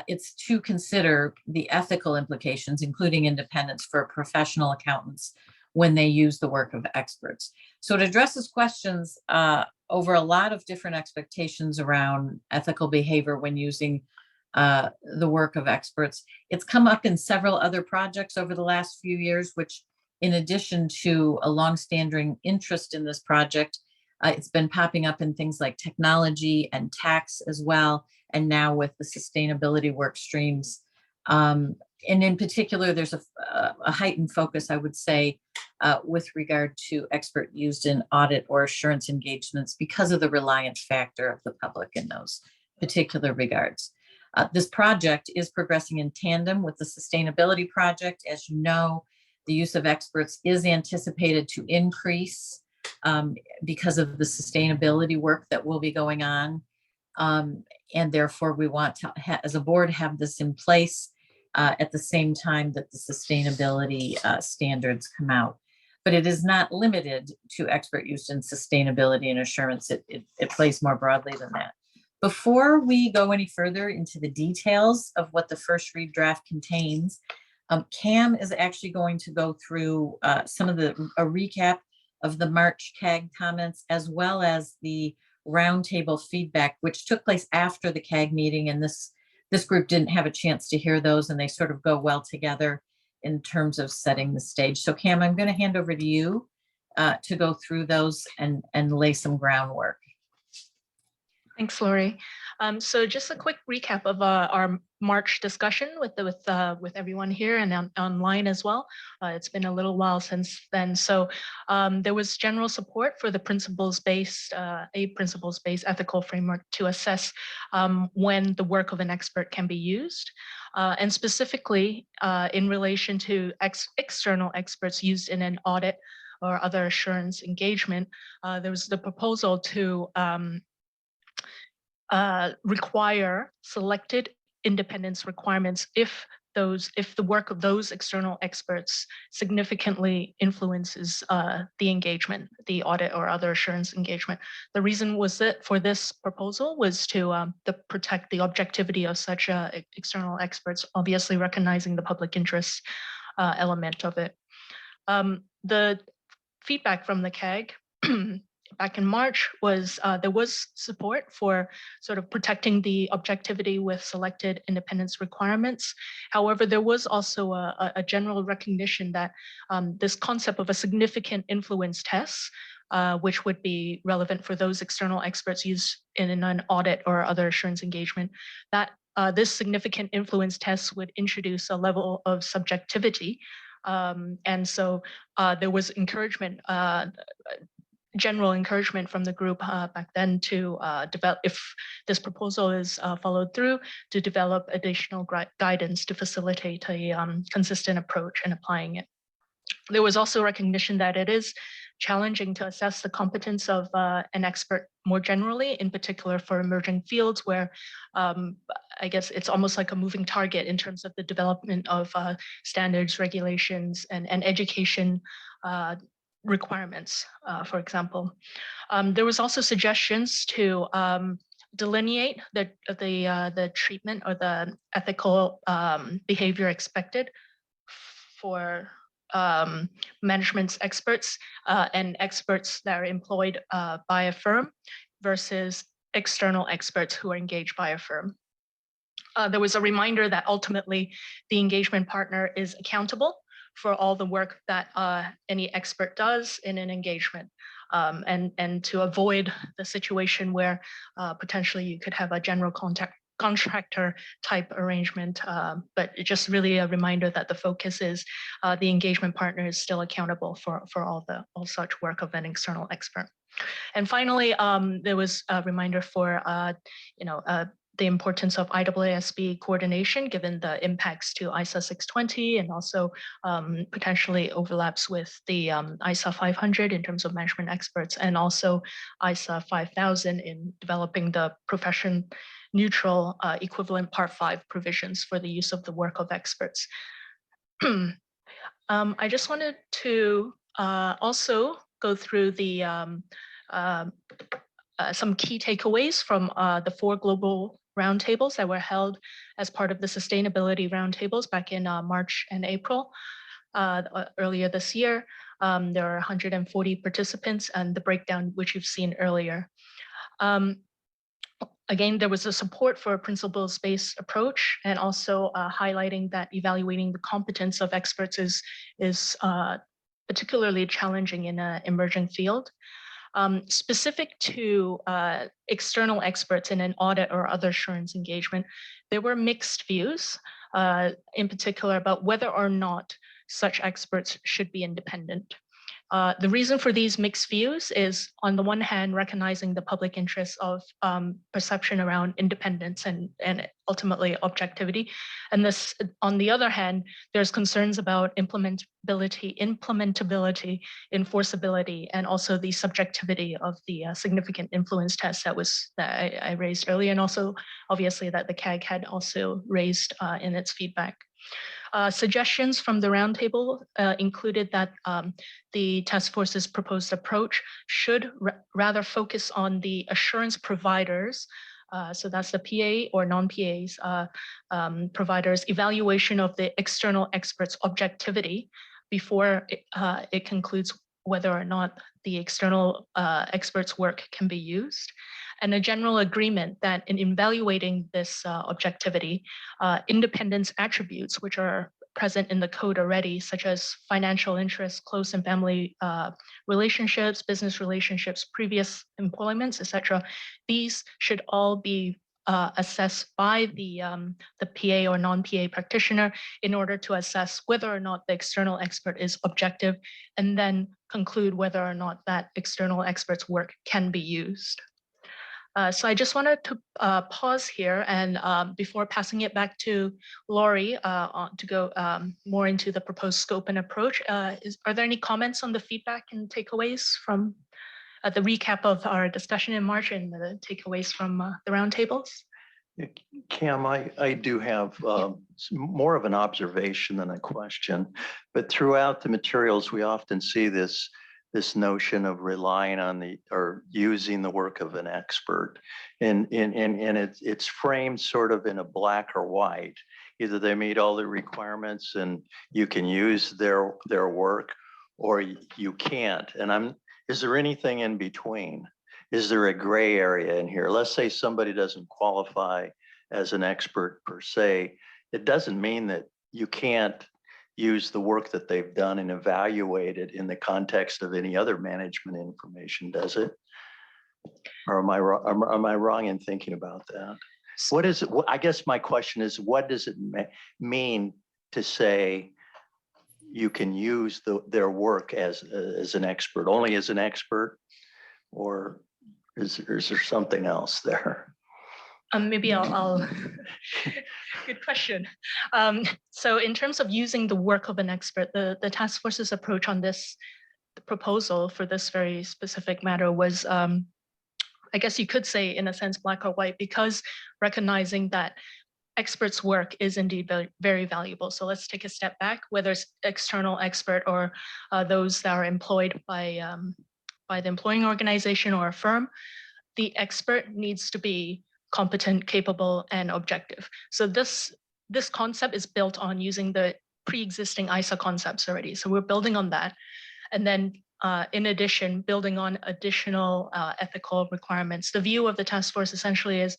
it's to consider the ethical implications, including independence, for professional accountants when they use the work of experts. So it addresses questions over a lot of different expectations around ethical behavior when using the work of experts. It's come up in several other projects over the last few years, which, in addition to a longstanding interest in this project, it's been popping up in things like technology and tax as well, and now with the sustainability work streams. And in particular, there's a heightened focus, I would say, with regard to expert used in audit or assurance engagements because of the reliance factor of the public in those particular regards. This project is progressing in tandem with the sustainability project. As you know, the use of experts is anticipated to increase because of the sustainability work that will be going on. And therefore, we want to, as a board, have this in place at the same time that the sustainability standards come out. But it is not limited to expert use in sustainability and assurance. It plays more broadly than that. Before we go any further into the details of what the first read draft contains, Cam is actually going to go through some of a recap of the March CAG comments, as well as the roundtable feedback, which took place after the CAG meeting. And this group didn't have a chance to hear those, and they sort of go well together in terms of setting the stage. So Cam, I'm going to hand over to you to go through those and lay some groundwork. Thanks, Lori. So just a quick recap of our March discussion with everyone here and online as well. It's been a little while since then. So there was general support for the principles-based ethical framework to assess when the work of an expert can be used. And specifically in relation to external experts used in an audit or other assurance engagement, there was the proposal to require selected independence requirements if the work of those external experts significantly influences the engagement, the audit or other assurance engagement. The reason was that for this proposal was to protect the objectivity of such external experts, obviously recognizing the public interest element of it. The feedback from the CAG back in March was there was support for sort of protecting the objectivity with selected independence requirements. However, there was also a general recognition that this concept of a significant influence test, which would be relevant for those external experts used in an audit or other assurance engagement, that this significant influence test would introduce a level of subjectivity. And so there was encouragement, general encouragement from the group back then to develop, if this proposal is followed through, to develop additional guidance to facilitate a consistent approach in applying it. There was also recognition that it is challenging to assess the competence of an expert more generally, in particular for emerging fields where I guess it's almost like a moving target in terms of the development of standards, regulations, and education requirements, for example. There was also suggestions to delineate the treatment or the ethical behavior expected for management's experts and experts that are employed by a firm versus external experts who are engaged by a firm. There was a reminder that ultimately the engagement partner is accountable for all the work that any expert does in an engagement, and to avoid the situation where potentially you could have a general contractor type arrangement, but it's just really a reminder that the focus is the engagement partner is still accountable for all such work of an external expert. And finally, there was a reminder for the importance of IESB coordination, given the impacts to ISA 620 and also potentially overlaps with the ISA 500 in terms of management experts, and also ISA 5000 in developing the profession neutral equivalent Part 5 provisions for the use of the work of experts. I just wanted to also go through the some key takeaways from the 4 global roundtables that were held as part of the sustainability roundtables back in March and April earlier this year. There are 140 participants, and the breakdown which you've seen earlier. Again, there was a support for a principles-based approach, and also highlighting that evaluating the competence of experts is particularly challenging in an emerging field. Specific to external experts in an audit or other assurance engagement, there were mixed views, in particular about whether or not such experts should be independent. The reason for these mixed views is, on the one hand, recognizing the public interest of perception around independence and ultimately objectivity. And this, on the other hand, there's concerns about implementability, enforceability, and also the subjectivity of the significant influence test that I raised earlier, and also obviously that the CAG had also raised in its feedback. Suggestions from the roundtable included that the task force's proposed approach should rather focus on the assurance providers, so that's the PA or non-PAs providers' evaluation of the external experts' objectivity before it concludes whether or not the external experts' work can be used. And a general agreement that in evaluating this objectivity, independence attributes, which are present in the code already, such as financial interests, close and family relationships, business relationships, previous employments, etc., these should all be assessed by the PA or non-PA practitioner in order to assess whether or not the external expert is objective, and then conclude whether or not that external expert's work can be used. So I just wanted to pause here, and before passing it back to Laurie to go more into the proposed scope and approach, are there any comments on the feedback and takeaways from the recap of our discussion in March and the takeaways from the roundtables? Cam, I do have more of an observation than a question, but throughout the materials, we often see this notion of relying on or using the work of an expert, and it's framed sort of in a black or white. Either they meet all the requirements and you can use their work, or you can't. And is there anything in between? Is there a gray area in here? Let's say somebody doesn't qualify as an expert per se. It doesn't mean that you can't use the work that they've done and evaluate it in the context of any other management information, does it? Or am I wrong in thinking about that? What is it? I guess my question is, what does it mean to say you can use their work as an expert, only as an expert, or is there something else there? Maybe I'll good question. So in terms of using the work of an expert, the task force's approach on this proposal for this very specific matter was, I guess you could say in a sense, black or white, because recognizing that experts' work is indeed very, very valuable. So let's take a step back, whether it's external expert or those that are employed by the employing organization or a firm, the expert needs to be competent, capable, and objective. So this concept is built on using the pre-existing ISA concepts already. So we're building on that. And then in addition, building on additional ethical requirements. The view of the task force essentially is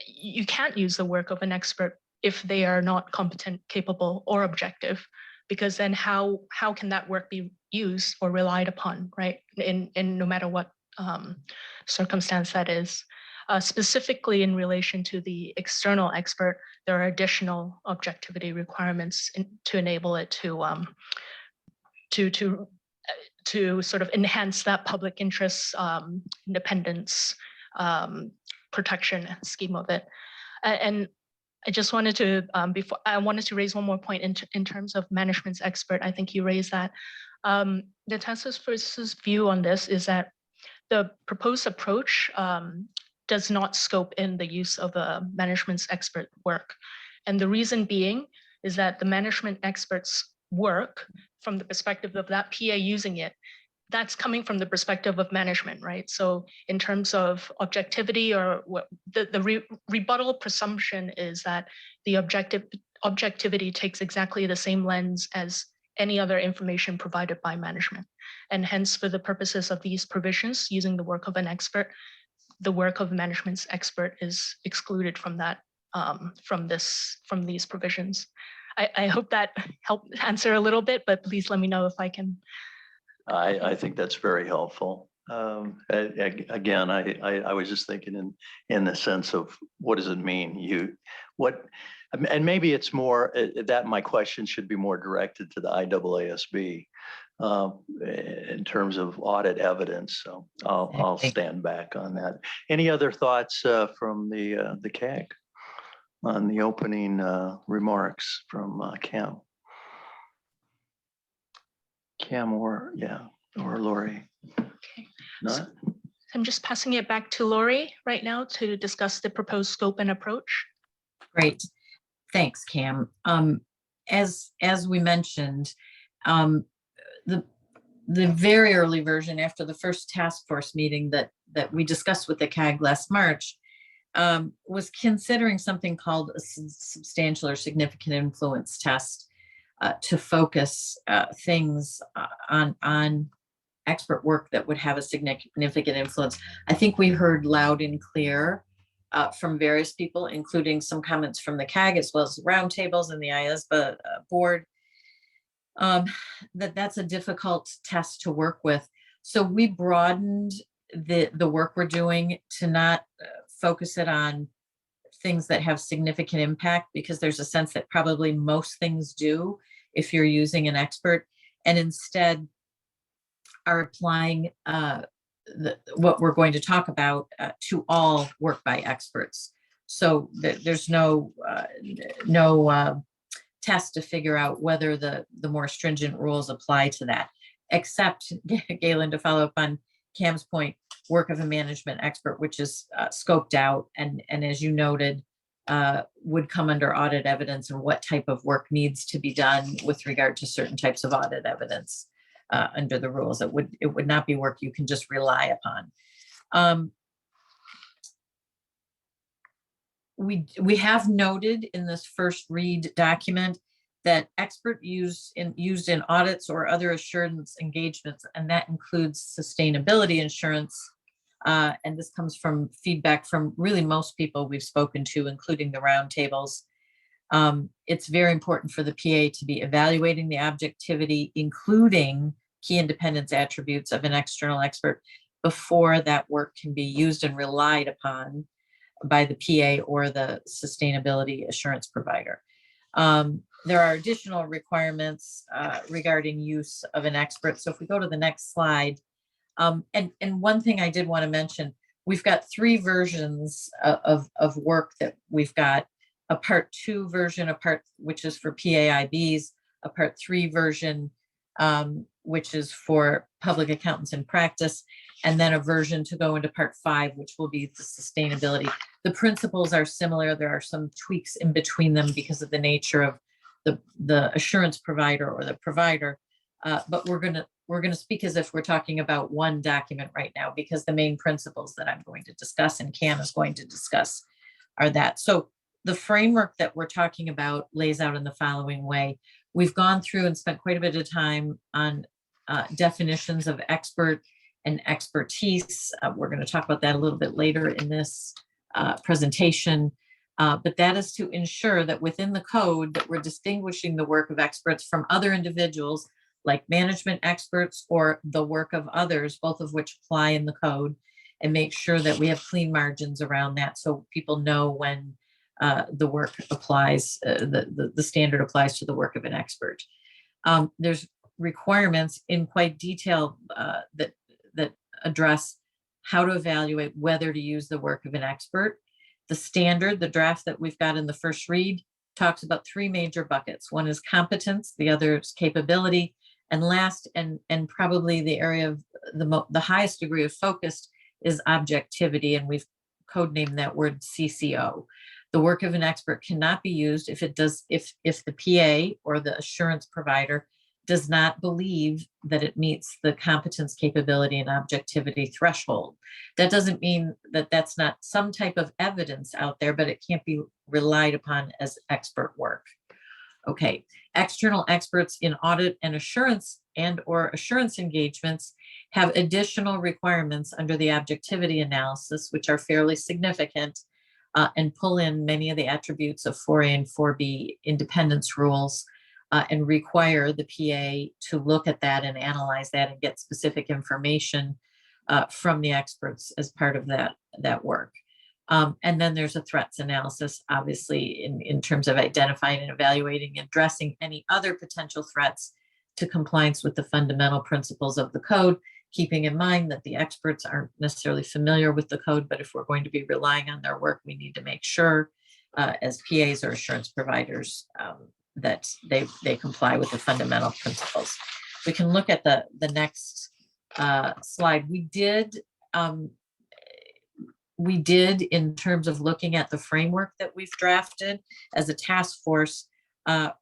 you can't use the work of an expert if they are not competent, capable, or objective. because then how can that work be used or relied upon, right? In no matter what circumstance that is. Specifically in relation to the external expert, there are additional objectivity requirements to enable it to sort of enhance that public interest, independence, protection scheme of it. And I just wanted to, I wanted to raise one more point in terms of management's expert. I think you raised that. The task force's view on this is that the proposed approach does not scope in the use of a management's expert work. And the reason being is that the management experts work from the perspective of that PA using it, that's coming from the perspective of management, right? So in terms of objectivity, or what the rebuttal presumption is that the objectivity takes exactly the same lens as any other information provided by management. And hence, for the purposes of these provisions, using the work of an expert, the work of management's expert is excluded from that, from these provisions. I hope that helped answer a little bit, but please let me know if I can. I think that's very helpful. Again, I was just thinking in the sense of what does it mean? And maybe it's more that my question should be more directed to the IAASB in terms of audit evidence. So I'll stand back on that. Any other thoughts from the CAG on the opening remarks from Cam? Cam or Lori? Okay. Not? So I'm just passing it back to Lori right now to discuss the proposed scope and approach. Great. Thanks, Cam. As we mentioned, the very early version after the first task force meeting that we discussed with the CAG last March was considering something called a substantial or significant influence test to focus things on expert work that would have a significant influence. I think we heard loud and clear from various people, including some comments from the CAG as well as roundtables and the IESBA board, that's a difficult test to work with. So we broadened the work we're doing to not focus it on things that have significant impact, because there's a sense that probably most things do if you're using an expert, and instead are applying what we're going to talk about to all work by experts. So there's no test to figure out whether the more stringent rules apply to that, except, Galen, to follow up on Cam's point, work of a management expert, which is scoped out and as you noted, would come under audit evidence, and what type of work needs to be done with regard to certain types of audit evidence under the rules. It would not be work you can just rely upon. We have noted in this first read document that expert used in audits or other assurance engagements, and that includes sustainability assurance. And this comes from feedback from really most people we've spoken to, including the roundtables. It's very important for the PA to be evaluating the objectivity, including key independence attributes of an external expert, before that work can be used and relied upon by the PA or the sustainability assurance provider. There are additional requirements regarding use of an expert. So if we go to the next slide, and one thing I did want to mention, we've got 3 versions of work that we've got: a part 2 version, which is for PAIBs, a part 3 version, which is for public accountants in practice, and then a version to go into part 5, which will be the sustainability. The principles are similar. There are some tweaks in between them because of the nature of the assurance provider or the provider, but we're going to speak as if we're talking about one document right now, because the main principles that I'm going to discuss and Cam is going to discuss are that. So the framework that we're talking about lays out in the following way. We've gone through and spent quite a bit of time on definitions of expert and expertise. We're going to talk about that a little bit later in this presentation. But that is to ensure that within the code that we're distinguishing the work of experts from other individuals like management experts or the work of others, both of which apply in the code, and make sure that we have clean margins around that so people know when the work applies, the standard applies to the work of an expert. There's requirements in quite detail that address how to evaluate whether to use the work of an expert. The standard, the draft that we've got in the first read, talks about three major buckets. One is competence, the other is capability, and last, and probably the area of the highest degree of focus is objectivity, and we've codenamed that word CCO. The work of an expert cannot be used if the PA or the assurance provider does not believe that it meets the competence, capability, and objectivity threshold. That doesn't mean that that's not some type of evidence out there, but it can't be relied upon as expert work. Okay, external experts in audit and assurance or assurance engagements have additional requirements under the objectivity analysis, which are fairly significant and pull in many of the attributes of 4A and 4B independence rules and require the PA to look at that and analyze that and get specific information from the experts as part of that work. And then there's a threats analysis, obviously, in terms of identifying and evaluating and addressing any other potential threats to compliance with the fundamental principles of the code, keeping in mind that the experts aren't necessarily familiar with the code, but if we're going to be relying on their work, we need to make sure as PAs or assurance providers that they comply with the fundamental principles. We can look at the next slide. We did, in terms of looking at the framework that we've drafted as a task force,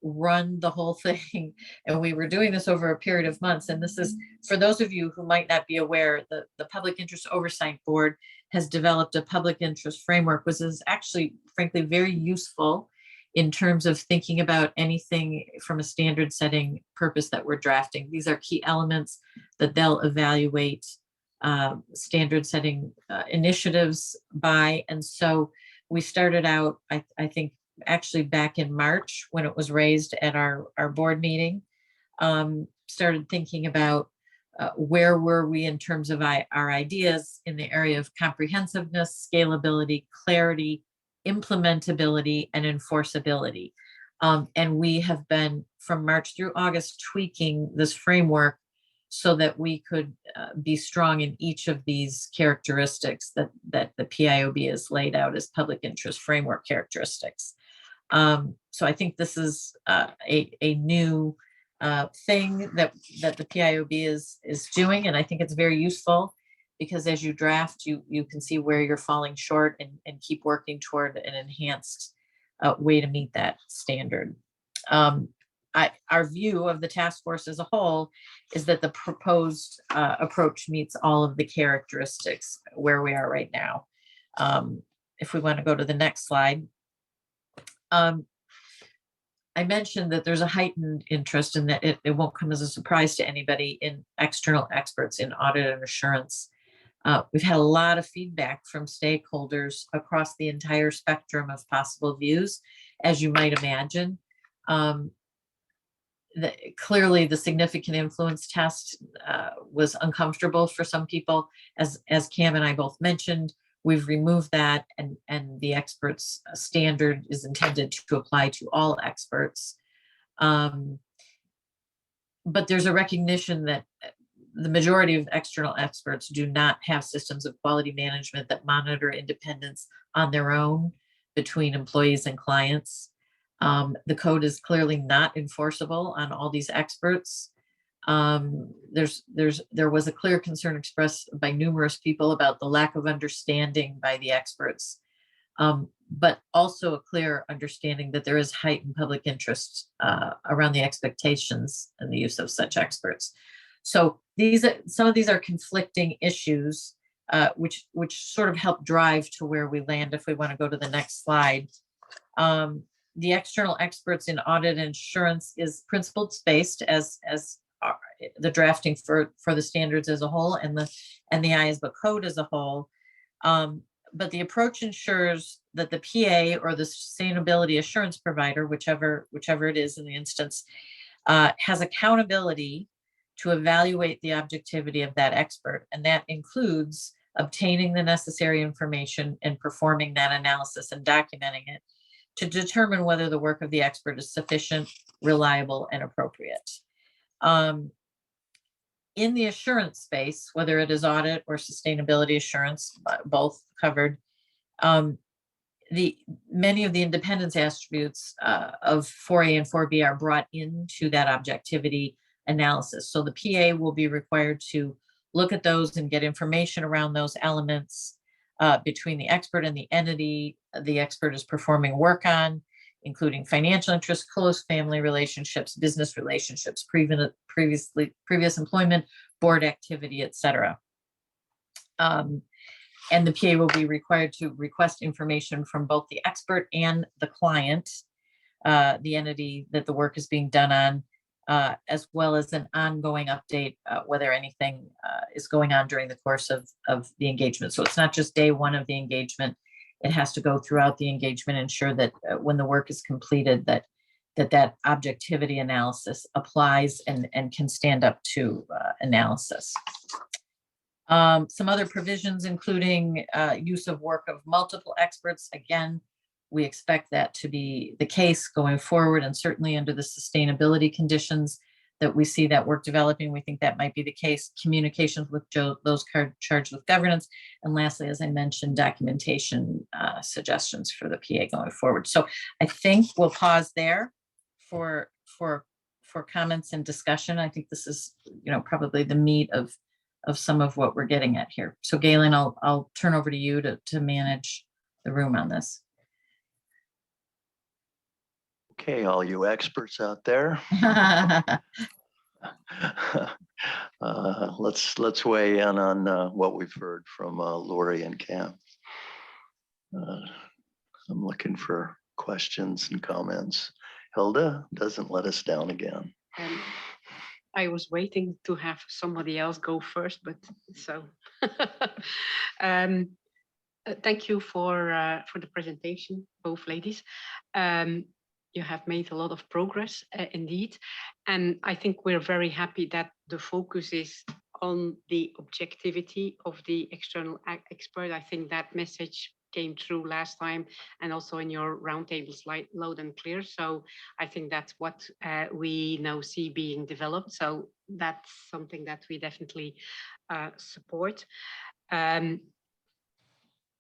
run the whole thing. And we were doing this over a period of months. And this is, for those of you who might not be aware, the Public Interest Oversight Board has developed a public interest framework, which is actually, frankly, very useful in terms of thinking about anything from a standard setting purpose that we're drafting. These are key elements that they'll evaluate standard setting initiatives by. And so we started out, I think, actually back in March when it was raised at our board meeting, started thinking about where were we in terms of our ideas in the area of comprehensiveness, scalability, clarity, implementability, and enforceability. And we have been, from March through August, tweaking this framework so that we could be strong in each of these characteristics that the PIOB has laid out as public interest framework characteristics. So I think this is a new thing that the PIOB is doing, and I think it's very useful because as you draft, you can see where you're falling short and keep working toward an enhanced way to meet that standard. Our view of the task force as a whole is that the proposed approach meets all of the characteristics where we are right now. If we want to go to the next slide. I mentioned that there's a heightened interest in that it won't come as a surprise to anybody in external experts in audit and assurance. We've had a lot of feedback from stakeholders across the entire spectrum of possible views, as you might imagine. Clearly, the significant influence test was uncomfortable for some people. As Cam and I both mentioned, we've removed that, and the experts standard is intended to apply to all experts. But there's a recognition that the majority of external experts do not have systems of quality management that monitor independence on their own between employees and clients. The code is clearly not enforceable on all these experts. There was a clear concern expressed by numerous people about the lack of understanding by the experts, but also a clear understanding that there is heightened public interest around the expectations and the use of such experts. So some of these are conflicting issues, which sort of help drive to where we land. If we want to go to the next slide. The external experts in audit and assurance is principles based as the drafting for the standards as a whole and the IESBA code as a whole. but the approach ensures that the PA or the sustainability assurance provider, whichever it is in the instance, has accountability to evaluate the objectivity of that expert. And that includes obtaining the necessary information and performing that analysis and documenting it to determine whether the work of the expert is sufficient, reliable, and appropriate. In the assurance space, whether it is audit or sustainability assurance, both covered, many of the independence attributes of 4A and 4B are brought into that objectivity analysis. So the PA will be required to look at those and get information around those elements between the expert and the entity the expert is performing work on, including financial interests, close family relationships, business relationships, previous employment, board activity, etc. And the PA will be required to request information from both the expert and the client, the entity that the work is being done on, as well as an ongoing update whether anything is going on during the course of the engagement. So it's not just day one of the engagement. It has to go throughout the engagement, ensure that when the work is completed, that objectivity analysis applies and can stand up to analysis. Some other provisions, including use of work of multiple experts. Again, we expect that to be the case going forward, and certainly under the sustainability conditions that we see that work developing, we think that might be the case. Communications with those charged with governance. And lastly, as I mentioned, documentation suggestions for the PA going forward. So I think we'll pause there for comments and discussion. I think this is, probably the meat of some of what we're getting at here. So Galen, I'll turn over to you to manage the room on this. Okay, all you experts out there. Let's weigh in on what we've heard from Lori and Cam. I'm looking for questions and comments. Hilda doesn't let us down again. I was waiting to have somebody else go first, but so thank you for the presentation, both ladies. You have made a lot of progress indeed, and I think we're very happy that the focus is on the objectivity of the external expert. I think that message came through last time and also in your roundtable slide loud and clear. So I think that's what we now see being developed. So that's something that we definitely support.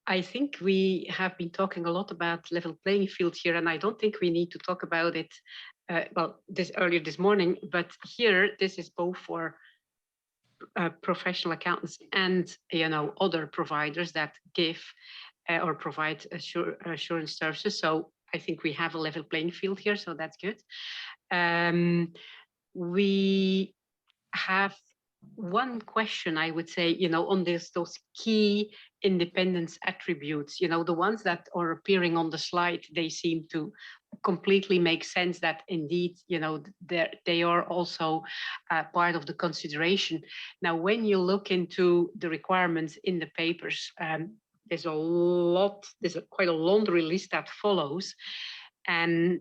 I think we have been talking a lot about level playing field here, and I don't think we need to talk about it earlier this morning, but here this is both for professional accountants and other providers that give or provide assurance services. So I think we have a level playing field here, so that's good. We have one question, I would say, on those key independence attributes, the ones that are appearing on the slide, they seem to completely make sense that indeed, they are also part of the consideration. Now, when you look into the requirements in the papers, there's quite a laundry list that follows. And,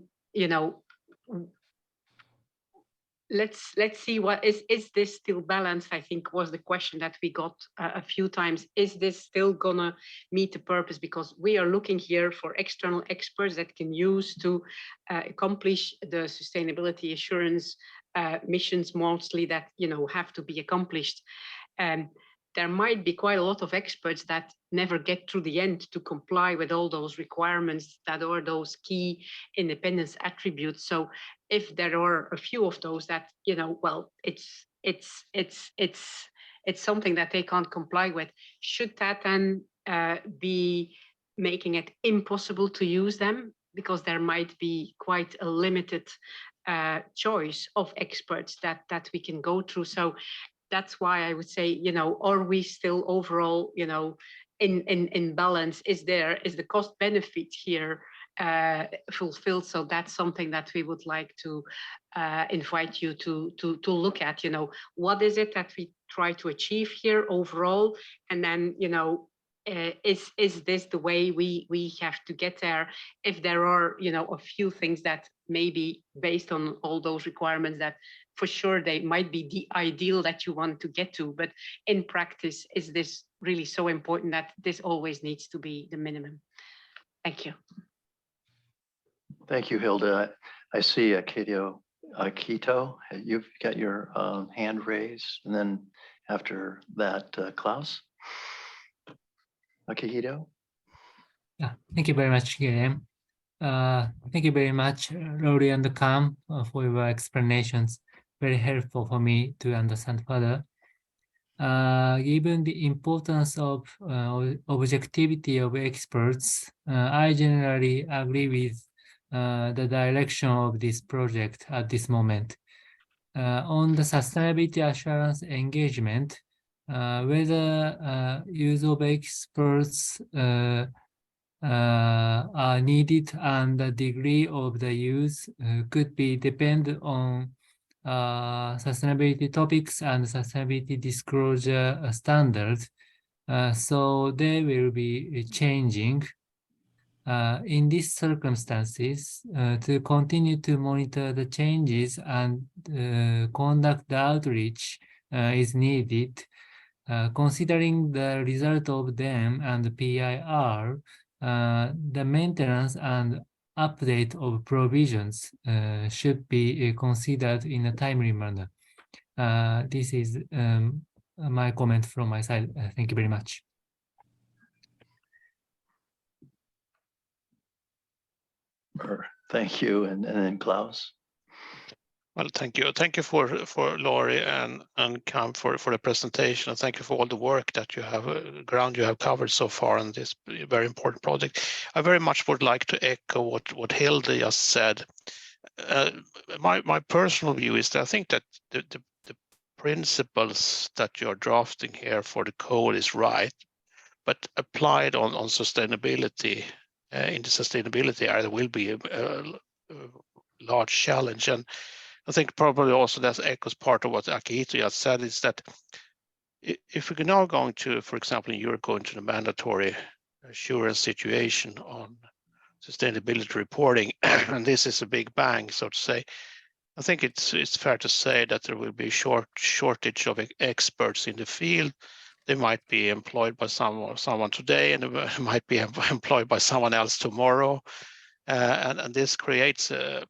let's see what is this still balanced, I think was the question that we got a few times. Is this still gonna meet the purpose? Because we are looking here for external experts that can use to accomplish the sustainability assurance missions mostly that have to be accomplished. There might be quite a lot of experts that never get to the end to comply with all those requirements that are those key independence attributes. So if there are a few of those that, well, it's something that they can't comply with, should that then be making it impossible to use them? Because there might be quite a limited choice of experts that we can go through. So that's why I would say, are we still overall, in balance? Is the cost benefit here fulfilled? So that's something that we would like to invite you to look at. What is it that we try to achieve here overall? And then, is this the way we have to get there? If there are, you know, a few things that maybe based on all those requirements that for sure they might be the ideal that you want to get to, but in practice, is this really so important that this always needs to be the minimum? Thank you. Thank you, Hilda. I see Akito. You've got your hand raised, and then after that, Klaus. Akito. Yeah, thank you very much, Guillaume. Thank you very much, Rory and Cam, for your explanations. Very helpful for me to understand further. Given the importance of objectivity of experts, I generally agree with the direction of this project at this moment. On the sustainability assurance engagement, whether use of experts are needed and the degree of the use could be depend on sustainability topics and sustainability disclosure standards. So they will be changing. In these circumstances, to continue to monitor the changes and conduct the outreach is needed. Considering the result of them and the PIR, the maintenance and update of provisions should be considered in a timely manner. This is my comment from my side. Thank you very much. Thank you, and then Klaus. Well, thank you. Thank you for Laurie and Cam for the presentation, and thank you for all the work that you have, ground you have covered so far on this very important project. I very much would like to echo what Hilda just said. My personal view is that I think that the principles that you're drafting here for the code is right, but applied on sustainability, in the sustainability area, will be a large challenge. And I think probably also that echoes part of what Akito just said, is that if we're now going to, for example, in Europe, going to the mandatory assurance situation on sustainability reporting, and this is a big bang, so to say, I think it's fair to say that there will be a shortage of experts in the field. They might be employed by someone today, and they might be employed by someone else tomorrow. And this creates a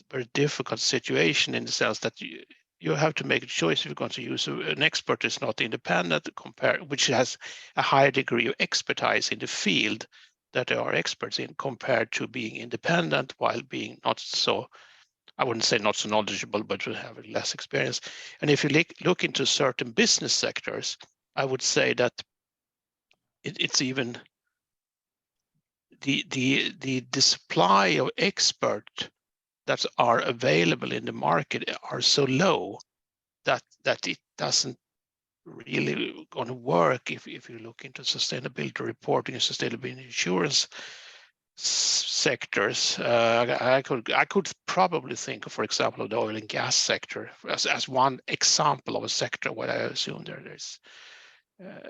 very difficult situation in the sense that you have to make a choice if you're going to use an expert that's not independent, which has a higher degree of expertise in the field that they are experts in, compared to being independent while being not so, I wouldn't say not so knowledgeable, but to have less experience. And if you look into certain business sectors, I would say that it's even the supply of experts that are available in the market are so low that it doesn't really going to work if you look into sustainability reporting and sustainability insurance sectors. I could probably think of, for example, of the oil and gas sector as one example of a sector where I assume there's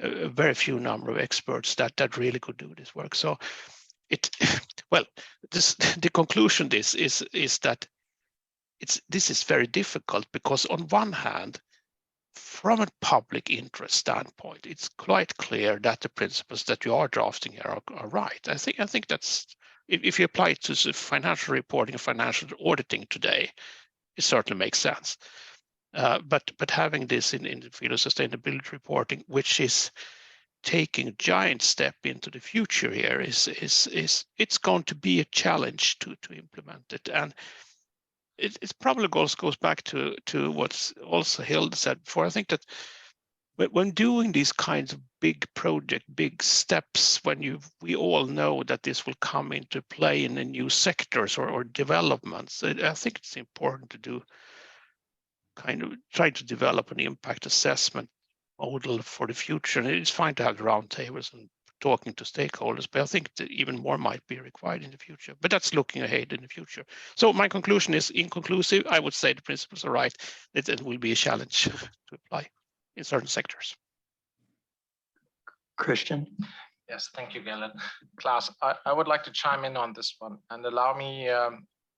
a very few number of experts that really could do this work. So the conclusion is that this is very difficult, because on one hand, from a public interest standpoint, it's quite clear that the principles that you are drafting here are right. I think that's, if you apply it to financial reporting and financial auditing today, it certainly makes sense. But having this in the field of sustainability reporting, which is taking a giant step into the future here, it's going to be a challenge to implement it. And it probably goes back to what's also Hilda said before. I think that when doing these kinds of big project, big steps, we all know that this will come into play in the new sectors or developments, I think it's important to try to develop an impact assessment model for the future. And it's fine to have roundtables and talking to stakeholders, but I think that even more might be required in the future. But that's looking ahead in the future. So my conclusion is inconclusive. I would say the principles are right. It will be a challenge to apply in certain sectors. Christian? Yes, thank you, Galen. Klaus, I would like to chime in on this one and allow me,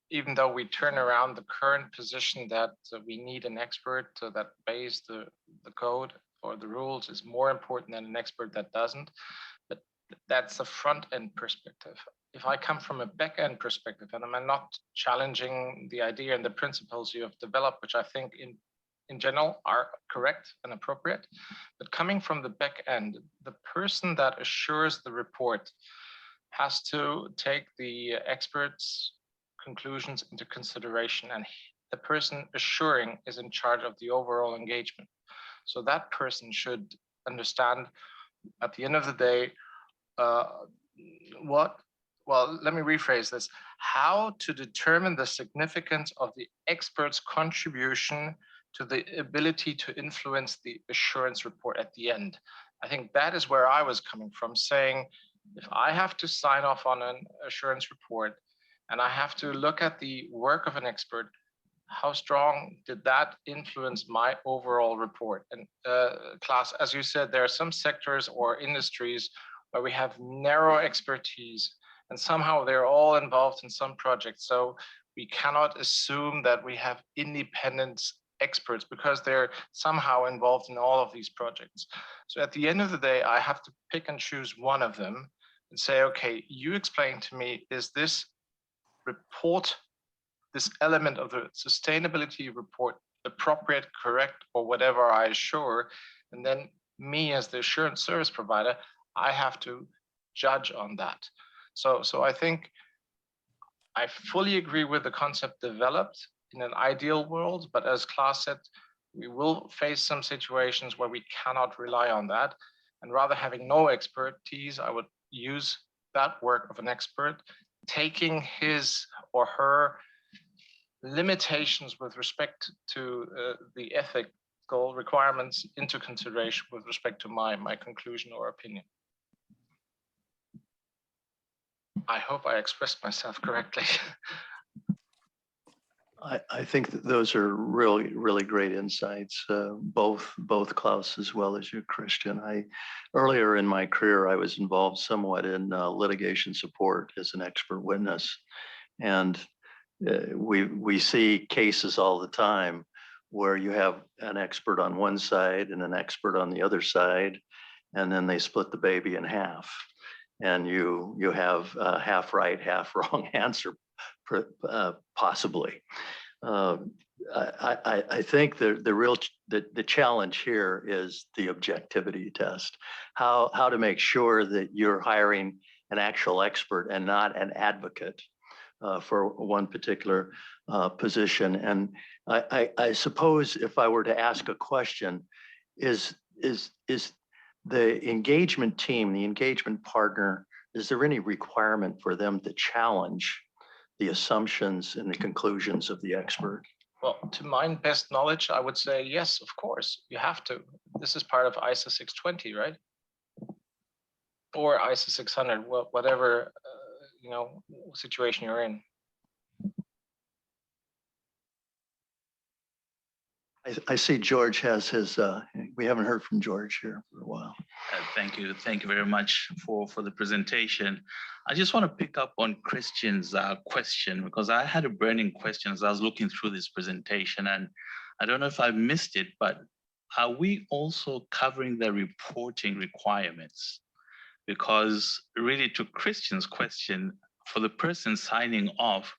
even though we turn around the current position that we need an expert that obeys the code or the rules is more important than an expert that doesn't, but that's a front-end perspective. If I come from a back-end perspective, and I'm not challenging the idea and the principles you have developed, which I think in general are correct and appropriate, but coming from the back end, the person that assures the report has to take the experts' conclusions into consideration, and the person assuring is in charge of the overall engagement. So that person should understand at the end of the day well, let me rephrase this, how to determine the significance of the expert's contribution to the ability to influence the assurance report at the end. I think that is where I was coming from, saying, if I have to sign off on an assurance report and I have to look at the work of an expert, how strong did that influence my overall report? And Klaus, as you said, there are some sectors or industries where we have narrow expertise and somehow they're all involved in some projects. So we cannot assume that we have independent experts because they're somehow involved in all of these projects. So at the end of the day, I have to pick and choose one of them and say, okay, you explain to me, is this report, this element of the sustainability report appropriate, correct, or whatever I assure? And then me as the assurance service provider, I have to judge on that. So I think I fully agree with the concept developed in an ideal world, but as Klaus said, we will face some situations where we cannot rely on that. And rather having no expertise, I would use that work of an expert, taking his or her limitations with respect to the ethical requirements into consideration with respect to my conclusion or opinion. I hope I expressed myself correctly. I think that those are really, really great insights, both Klaus as well as you, Christian. Earlier in my career, I was involved somewhat in litigation support as an expert witness. And we see cases all the time where you have an expert on one side and an expert on the other side, and then they split the baby in half. And you have a half right, half wrong answer, possibly. I think the challenge here is the objectivity test. How to make sure that you're hiring an actual expert and not an advocate for one particular position. And I suppose if I were to ask a question, is the engagement team, the engagement partner, is there any requirement for them to challenge the assumptions and the conclusions of the expert? Well, to my best knowledge, I would say yes, of course, you have to. This is part of ISO 620, right? Or ISO 600, whatever situation you're in. I see George has his, we haven't heard from George here for a while. Thank you very much for the presentation. I just want to pick up on Christian's question, because I had a burning question as I was looking through this presentation, and I don't know if I missed it, but are we also covering the reporting requirements? Because really, to Christian's question, for the person signing off,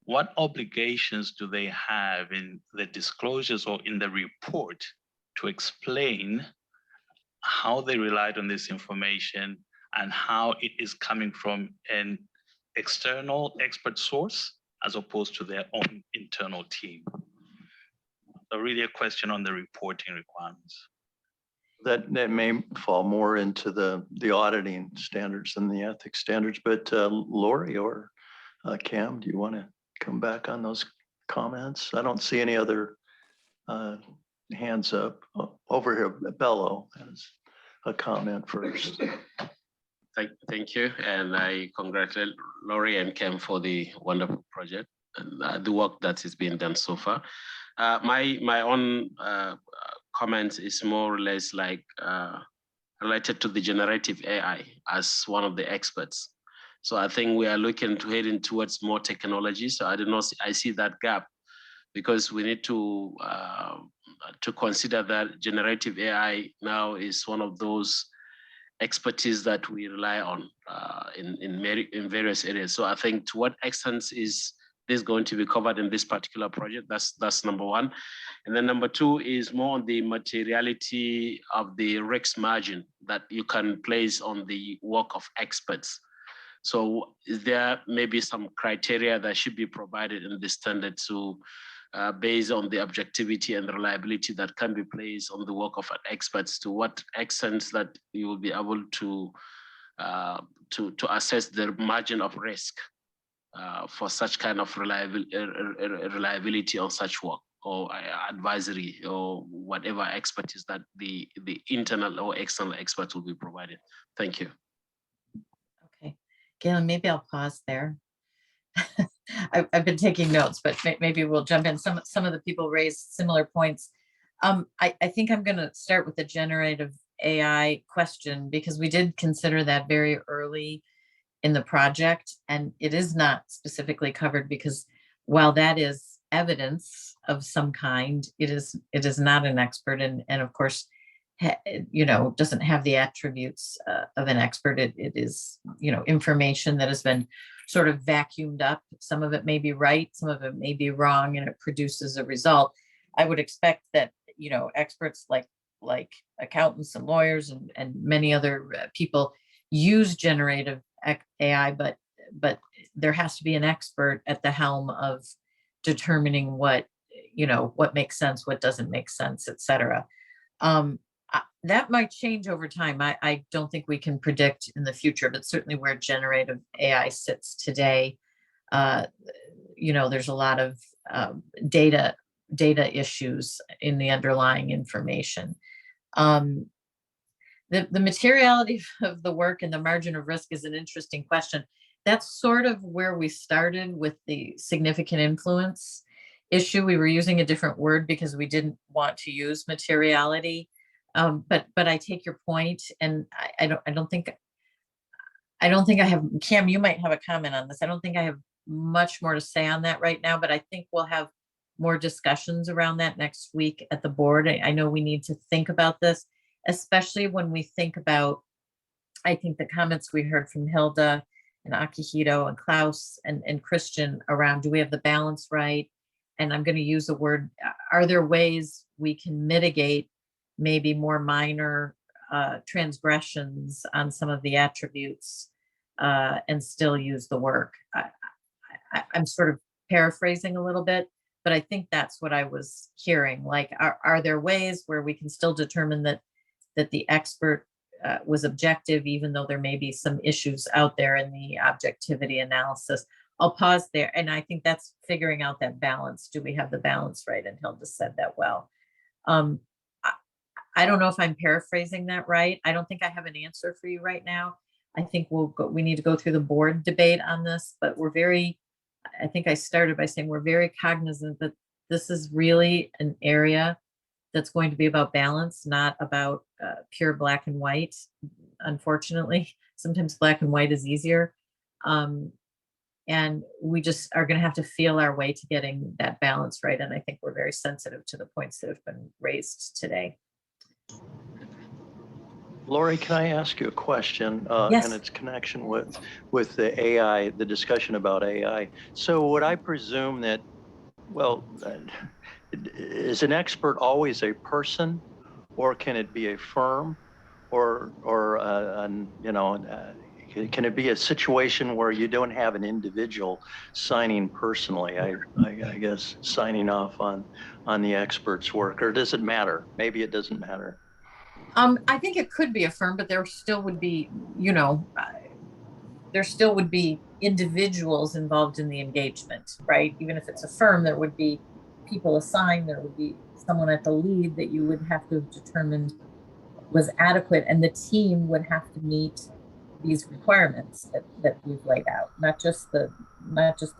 what obligations do they have in the disclosures or in the report to explain how they relied on this information and how it is coming from an external expert source as opposed to their own internal team? So really a question on the reporting requirements. That may fall more into the auditing standards than the ethics standards, but Lori or Cam, do you want to come back on those comments? I don't see any other hands up. Over here, Bello has a comment first. Thank you, and I congratulate Lori and Cam for the wonderful project and the work that is being done so far. My own comment is more or less like related to the generative AI as one of the experts. So I think we are looking to heading towards more technology. So I see that gap, because we need to consider that generative AI now is one of those expertise that we rely on in various areas. So I think to what extent is this going to be covered in this particular project? That's number one. And then number two is more on the materiality of the risk margin that you can place on the work of experts. So is there maybe some criteria that should be provided in the standard to based on the objectivity and the reliability that can be placed on the work of experts, to what extent that you will be able to assess the margin of risk for such kind of reliability on such work, or advisory, or whatever expertise that the internal or external experts will be provided. Thank you. Okay, Galen, maybe I'll pause there. I've been taking notes, but maybe we'll jump in. Some of the people raised similar points. I think I'm going to start with the generative AI question, because we did consider that very early in the project, and it is not specifically covered, because while that is evidence of some kind, it is not an expert, and of course, doesn't have the attributes of an expert. It is, information that has been sort of vacuumed up. Some of it may be right, some of it may be wrong, and it produces a result. I would expect that, experts like accountants and lawyers and many other people use generative AI, but there has to be an expert at the helm of determining what makes sense, what doesn't make sense, et cetera. That might change over time. I don't think we can predict in the future, but certainly where generative AI sits today, there's a lot of data issues in the underlying information. The materiality of the work and the margin of risk is an interesting question. That's sort of where we started with the significant influence issue. We were using a different word because we didn't want to use materiality. But I take your point, and I don't think I have, Cam, you might have a comment on this. I don't think I have much more to say on that right now, but I think we'll have more discussions around that next week at the board. I know we need to think about this, especially when we think about, I think the comments we heard from Hilda and Akihito and Klaus and Christian around, do we have the balance right? And I'm going to use the word, are there ways we can mitigate maybe more minor transgressions on some of the attributes and still use the work? I'm sort of paraphrasing a little bit, but I think that's what I was hearing. Like, are there ways where we can still determine that the expert was objective, even though there may be some issues out there in the objectivity analysis? I'll pause there. And I think that's figuring out that balance. Do we have the balance right? And Hilda said that well. I don't know if I'm paraphrasing that right. I don't think I have an answer for you right now. I think we need to go through the board debate on this, but I think I started by saying we're very cognizant that this is really an area that's going to be about balance, not about pure black and white. Unfortunately, sometimes black and white is easier. And we just are going to have to feel our way to getting that balance right. And I think we're very sensitive to the points that have been raised today. Lori, can I ask you a question? Yes. And its connection with the AI, the discussion about AI. So would I presume that, well, is an expert always a person, or can it be a firm, or can it be a situation where you don't have an individual signing personally? I guess signing off on the expert's work, or does it matter? Maybe it doesn't matter. I think it could be a firm, but there still would be, individuals involved in the engagement, right? Even if it's a firm, there would be people assigned, there would be someone at the lead that you would have to have determined was adequate, and the team would have to meet these requirements that we've laid out, not just the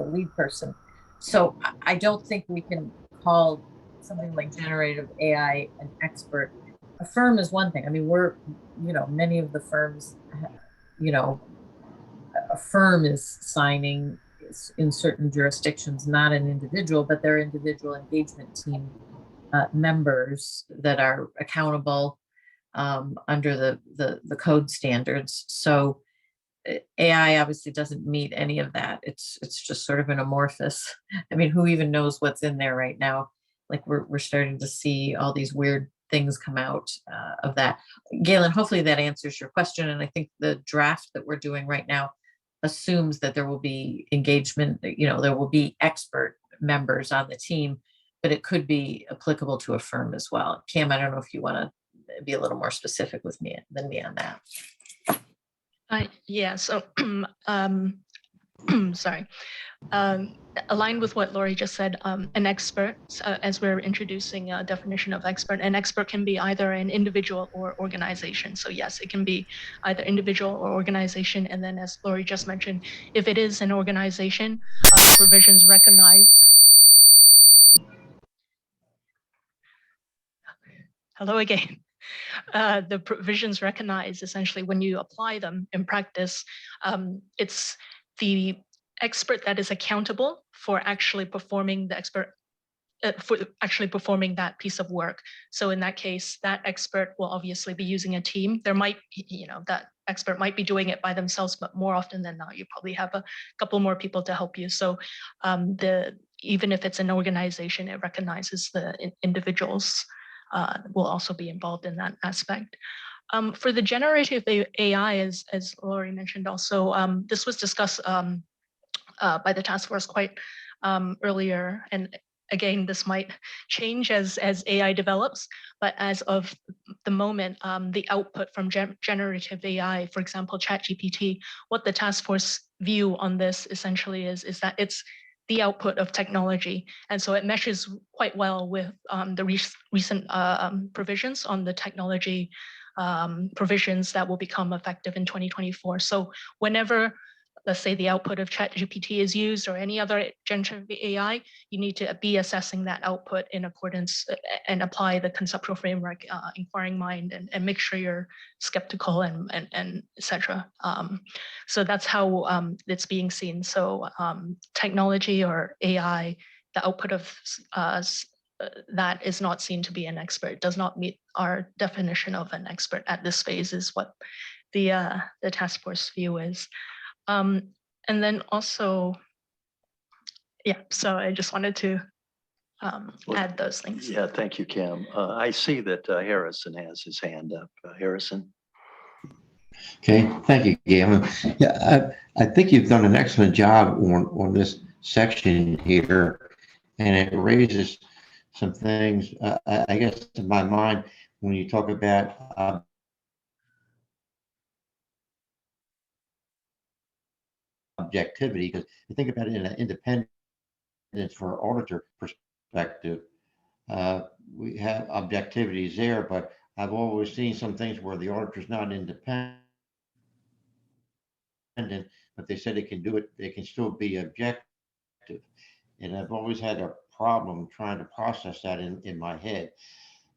lead person. So I don't think we can call something like generative AI an expert a firm is one thing. I mean, we're, many of the firms, a firm is signing in certain jurisdictions, not an individual, but they're individual engagement team members that are accountable under the code standards. So AI obviously doesn't meet any of that. It's just sort of an amorphous. I mean, who even knows what's in there right now? Like we're starting to see all these weird things come out of that. Galen, hopefully that answers your question. And I think the draft that we're doing right now assumes that there will be engagement, there will be expert members on the team, but it could be applicable to a firm as well. Cam, I don't know if you want to be a little more specific with me than me on that. Yeah, so sorry. Aligned with what Lori just said, an expert, as we're introducing a definition of expert, an expert can be either an individual or organization. So yes, it can be either individual or organization. And then as Lori just mentioned, if it is an organization, provisions recognize. Hello again. The provisions recognize essentially when you apply them in practice, it's the expert that is accountable for actually performing that piece of work. So in that case, that expert will obviously be using a team. There might, that expert might be doing it by themselves, but more often than not, you probably have a couple more people to help you. So even if it's an organization, it recognizes the individuals will also be involved in that aspect. For the generative AI, as Lori mentioned also, this was discussed by the task force quite earlier. And again, this might change as AI develops, but as of the moment, the output from generative AI, for example, ChatGPT, what the task force view on this essentially is that it's the output of technology. And so it meshes quite well with the recent provisions on the technology provisions that will become effective in 2024. So whenever, let's say, the output of ChatGPT is used or any other generative AI, you need to be assessing that output in accordance and apply the conceptual framework, inquiring mind, and make sure you're skeptical and et cetera. So that's how it's being seen. So technology or AI, the output of that is not seen to be an expert. It does not meet our definition of an expert at this phase, is what the task force view is. And then also, yeah, so I just wanted to add those things. Yeah, thank you, Cam. I see that Harrison has his hand up. Harrison. Okay, thank you, Galen. Yeah, I think you've done an excellent job on this section here, and it raises some things, I guess, in my mind when you talk about objectivity, because you think about it in an independence for auditor perspective, we have objectivities there, but I've always seen some things where the auditor's not independent, but they said they can do it, they can still be objective. And I've always had a problem trying to process that in my head.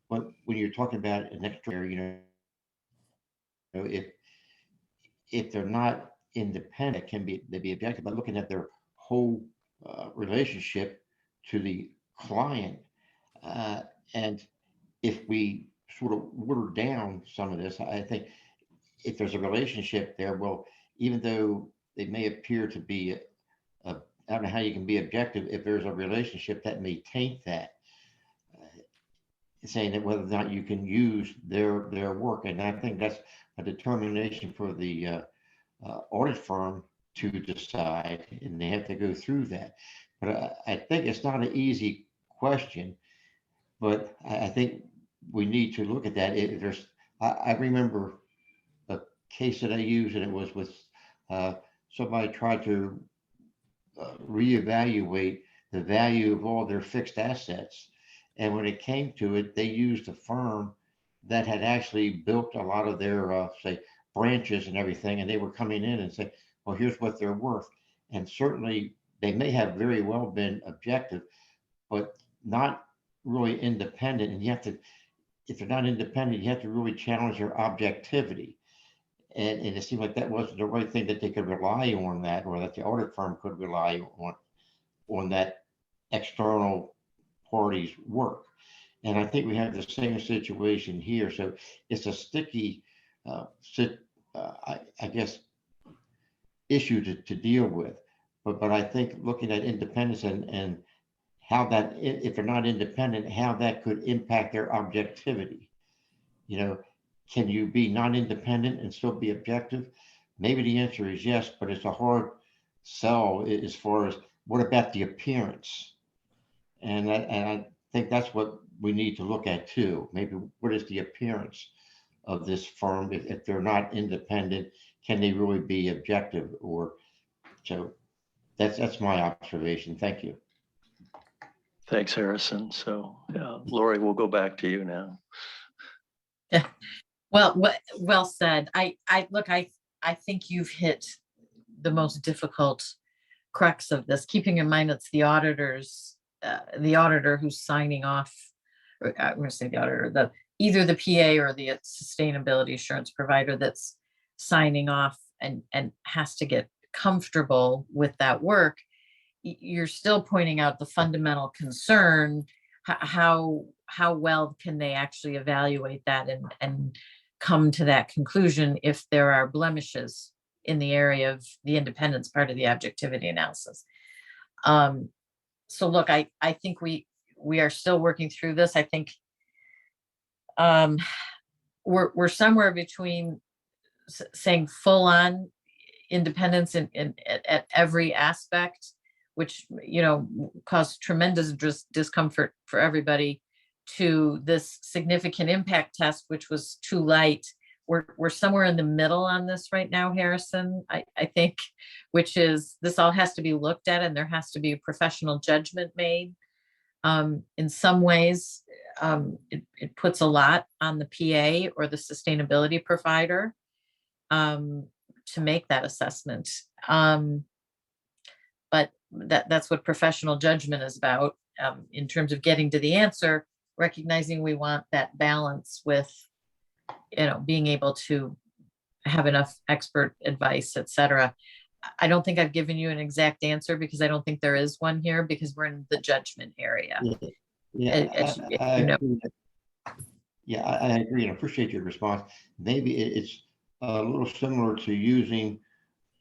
But when you're talking about an extra, if they're not independent, they be objective, but looking at their whole relationship to the client. And if we sort of water down some of this, I think if there's a relationship there, well, even though they may appear to be, I don't know how you can be objective if there's a relationship that may taint that. Saying that whether or not you can use their work. And I think that's a determination for the audit firm to decide, and they have to go through that. But I think it's not an easy question, but I think we need to look at that. I remember a case that I used, and it was with somebody tried to reevaluate the value of all their fixed assets. And when it came to it, they used a firm that had actually built a lot of their, say, branches and everything. And they were coming in and say, well, here's what they're worth. And certainly they may have very well been objective, but not really independent. And you have to, if they're not independent, you have to really challenge their objectivity. And it seemed like that wasn't the right thing, that they could rely on that, or that the audit firm could rely on that external party's work. And I think we have the same situation here. So it's a sticky, I guess, issue to deal with. But I think looking at independence and how that, if they're not independent, how that could impact their objectivity. You know, can you be non-independent and still be objective? Maybe the answer is yes, but it's a hard sell as far as what about the appearance? And I think that's what we need to look at too. Maybe what is the appearance of this firm? If they're not independent, can they really be objective? Or so that's my observation. Thank you. Thanks, Harrison. So Lori, we'll go back to you now. Yeah. Well said. I think you've hit the most difficult crux of this, keeping in mind it's the auditor who's signing off, or I'm going to say the auditor, either the PA or the sustainability assurance provider that's signing off and has to get comfortable with that work. You're still pointing out the fundamental concern. How well can they actually evaluate that and come to that conclusion if there are blemishes in the area of the independence part of the objectivity analysis? So look, I think we are still working through this. I think we're somewhere between saying full on independence at every aspect, which, you know, caused tremendous discomfort for everybody, to this significant impact test, which was too light. We're somewhere in the middle on this right now, Harrison, I think, which is this all has to be looked at and there has to be a professional judgment made. In some ways, it puts a lot on the PA or the sustainability provider to make that assessment. But that's what professional judgment is about, in terms of getting to the answer, recognizing we want that balance with, you know, being able to have enough expert advice, et cetera. I don't think I've given you an exact answer because I don't think there is one here, because we're in the judgment area. I agree and appreciate your response. Maybe it's a little similar to using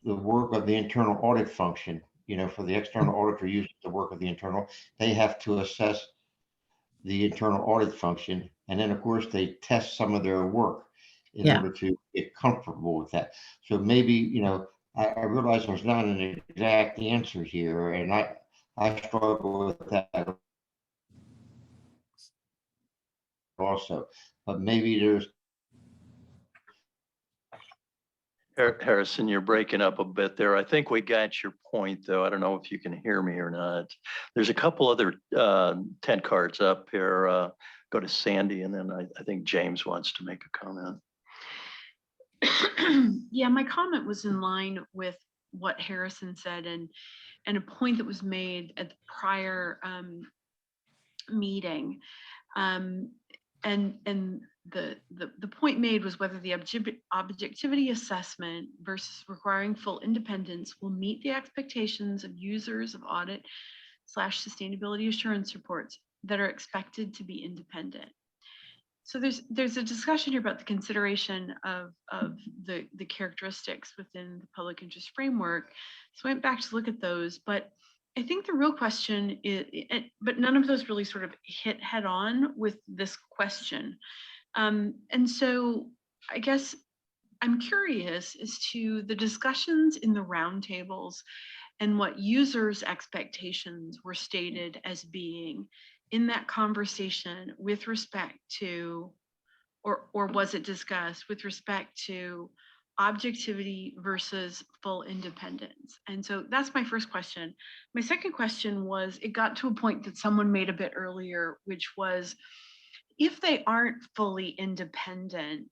the work of the internal audit function. You know, for the external auditor using the work of the internal, they have to assess the internal audit function. And then of course they test some of their work in order to get comfortable with that. So maybe, you know, I realize there's not an exact answer here, and I struggle with that also, but maybe there's. Harrison, you're breaking up a bit there. I think we got your point, though. I don't know if you can hear me or not. There's a couple other 10 cards up here. Go to Sandy, and then I think James wants to make a comment. Yeah, my comment was in line with what Harrison said, and a point that was made at the prior meeting. And the point made was whether the objectivity assessment versus requiring full independence will meet the expectations of users of audit / sustainability assurance reports that are expected to be independent. So there's a discussion here about the consideration of the characteristics within the public interest framework. So I went back to look at those, but I think the real question is, but none of those really sort of hit head on with this question. And so I guess I'm curious as to the discussions in the roundtables and what users' expectations were stated as being in that conversation with respect to, or was it discussed with respect to objectivity versus full independence? And so that's my first question. My second question was, it got to a point that someone made a bit earlier, which was, if they aren't fully independent,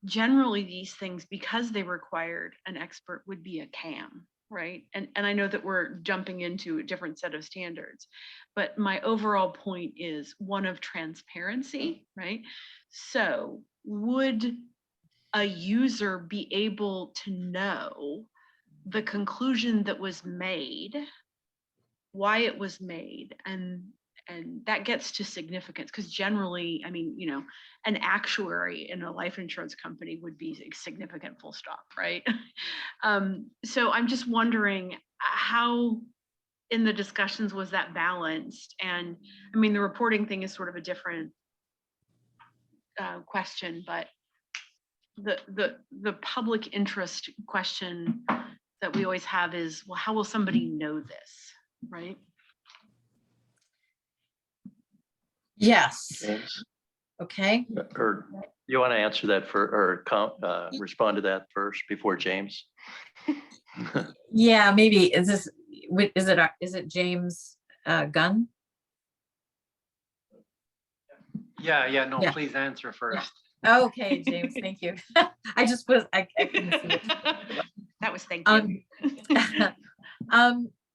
generally these things, because they required an expert, would be a CAM. right? And I know that we're jumping into a different set of standards, but my overall point is one of transparency, right? So would a user be able to know the conclusion that was made, why it was made, and that gets to significance, because generally, I mean, you know, an actuary in a life insurance company would be significant, full stop, right? So I'm just wondering how in the discussions was that balanced? And I mean, the reporting thing is sort of a different question, but the public interest question that we always have is, well, how will somebody know this, right? Yes. James? Okay. Or you want to answer that respond to that first before James? Yeah, maybe. Is it James Gunn? Yeah, no, Yeah. please answer first. Okay, James, thank you. I couldn't see it. That was thank you.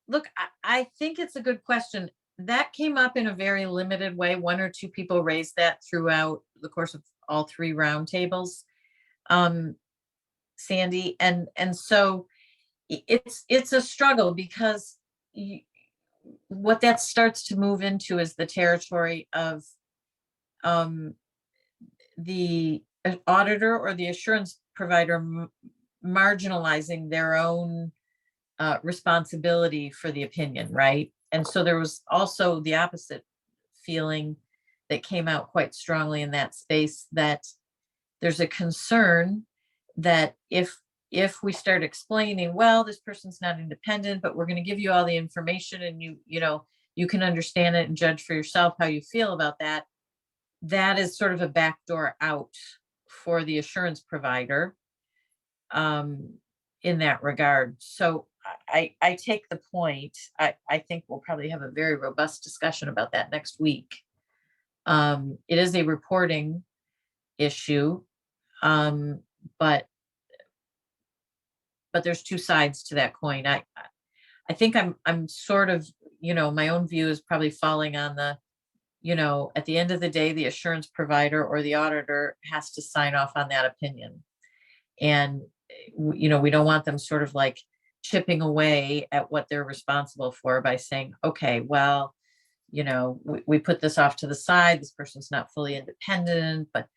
Look, I think it's a good question. That came up in a very limited way. One or two people raised that throughout the course of all three roundtables, Sandy, and so it's a struggle, because what that starts to move into is the territory of the auditor or the assurance provider marginalizing their own responsibility for the opinion, right? And so there was also the opposite feeling that came out quite strongly in that space, that there's a concern that if we start explaining, well, this person's not independent, but we're going to give you all the information, and you can understand it and judge for yourself how you feel about that. That is sort of a backdoor out for the assurance provider in that regard. So I take the point. I think we'll probably have a very robust discussion about that next week. It is a reporting issue, but there's two sides to that coin. I think I'm sort of, my own view is probably falling on the, at the end of the day, the assurance provider or the auditor has to sign off on that opinion. And, we don't want them sort of like chipping away at what they're responsible for by saying, okay, well, we put this off to the side. This person's not fully independent, but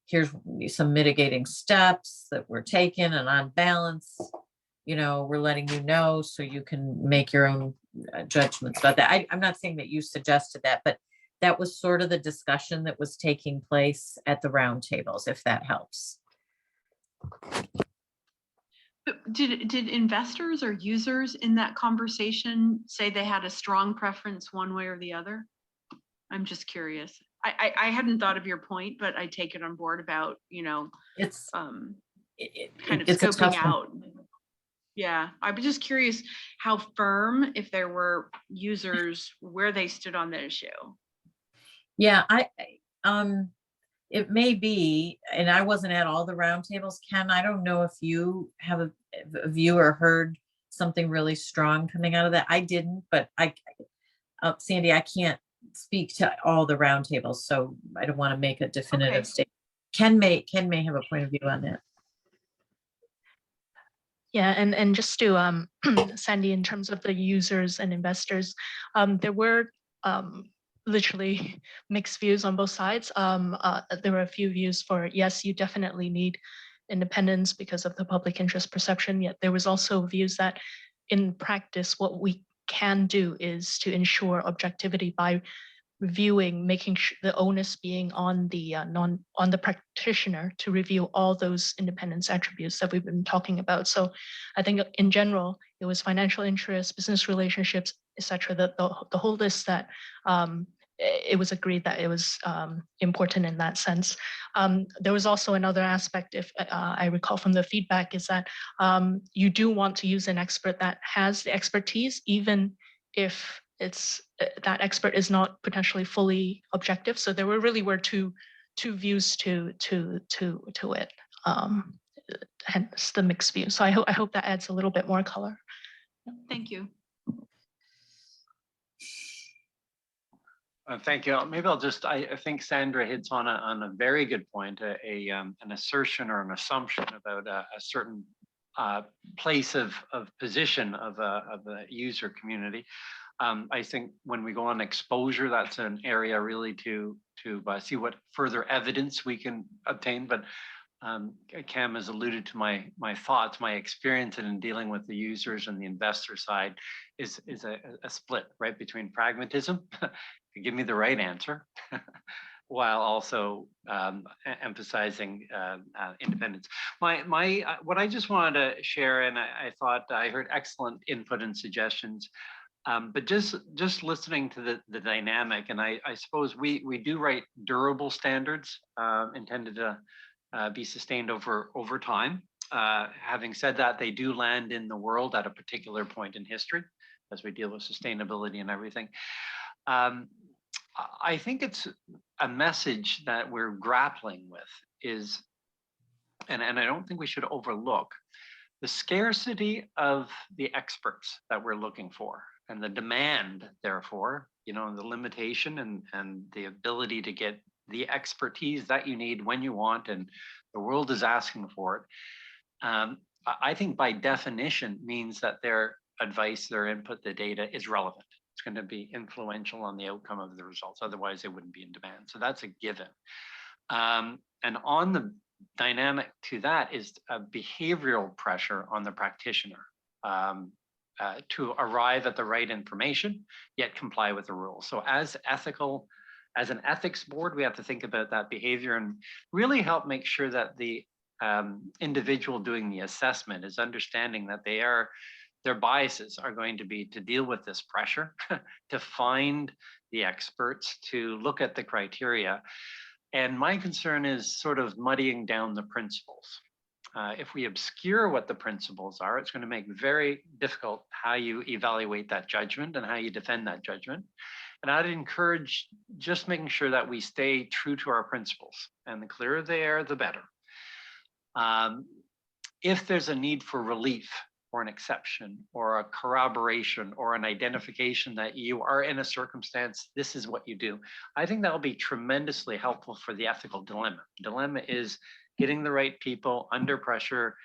here's some mitigating steps that we're taking, and on balance, we're letting you know so you can make your own judgments about that. I'm not saying that you suggested that, but that was sort of the discussion that was taking place at the roundtables, if that helps. Did investors or users in that conversation say they had a strong preference one way or the other? I'm just curious. I hadn't thought of your point, but I take it on board about, it's kind of it's scoping out. Yeah, I was just curious how firm, if there were users, where they stood on the issue. Yeah, it may be, and I wasn't at all the roundtables, Ken. I don't know if you have a view or heard something really strong coming out of that. I didn't, but Sandy, I can't speak to all the roundtables, so I don't want to make a definitive statement. Ken may have a point of view on that. Yeah, and just to Sandy, in terms of the users and investors, there were literally mixed views on both sides. There were a few views for, yes, you definitely need independence because of the public interest perception, yet there was also views that in practice, what we can do is to ensure objectivity by reviewing, making sure the onus being on the practitioner to review all those independence attributes that we've been talking about. So I think in general, it was financial interests, business relationships, etc. The whole list that it was agreed that it was important in that sense. There was also another aspect, if I recall from the feedback, is that you do want to use an expert that has the expertise, even if that expert is not potentially fully objective. So there were two views to it, hence the mixed view. So I hope that adds a little bit more color. Thank you. Thank you. Maybe I'll just, I think Sandra hits on a very good point, an assertion or an assumption about a certain place of position of a user community. I think when we go on exposure, that's an area really to see what further evidence we can obtain. But Cam has alluded to my thoughts, my experience in dealing with the users and the investor side is a split, right, between pragmatism, give me the right answer, while also emphasizing independence. What I just wanted to share, and I thought I heard excellent input and suggestions, but just listening to the dynamic, and I suppose we do write durable standards intended to be sustained over time. Having said that, they do land in the world at a particular point in history as we deal with sustainability and everything. I think it's a message that we're grappling with is, and I don't think we should overlook, the scarcity of the experts that we're looking for and the demand, therefore, you know, the limitation and the ability to get the expertise that you need when you want, and the world is asking for it. I think by definition means that their advice, their input, the data is relevant. It's going to be influential on the outcome of the results. Otherwise, it wouldn't be in demand. So that's a given. And on the dynamic to that is a behavioral pressure on the practitioner to arrive at the right information, yet comply with the rules. So as an ethics board, we have to think about that behavior and really help make sure that the individual doing the assessment is understanding that their biases are going to be to deal with this pressure, to find the experts, to look at the criteria. And my concern is sort of muddying down the principles. If we obscure what the principles are, it's going to make it very difficult how you evaluate that judgment and how you defend that judgment. And I'd encourage just making sure that we stay true to our principles, and the clearer they are, the better. If there's a need for relief or an exception or a corroboration or an identification that you are in a circumstance, this is what you do, I think that will be tremendously helpful for the ethical dilemma. Dilemma is getting the right people under pressure,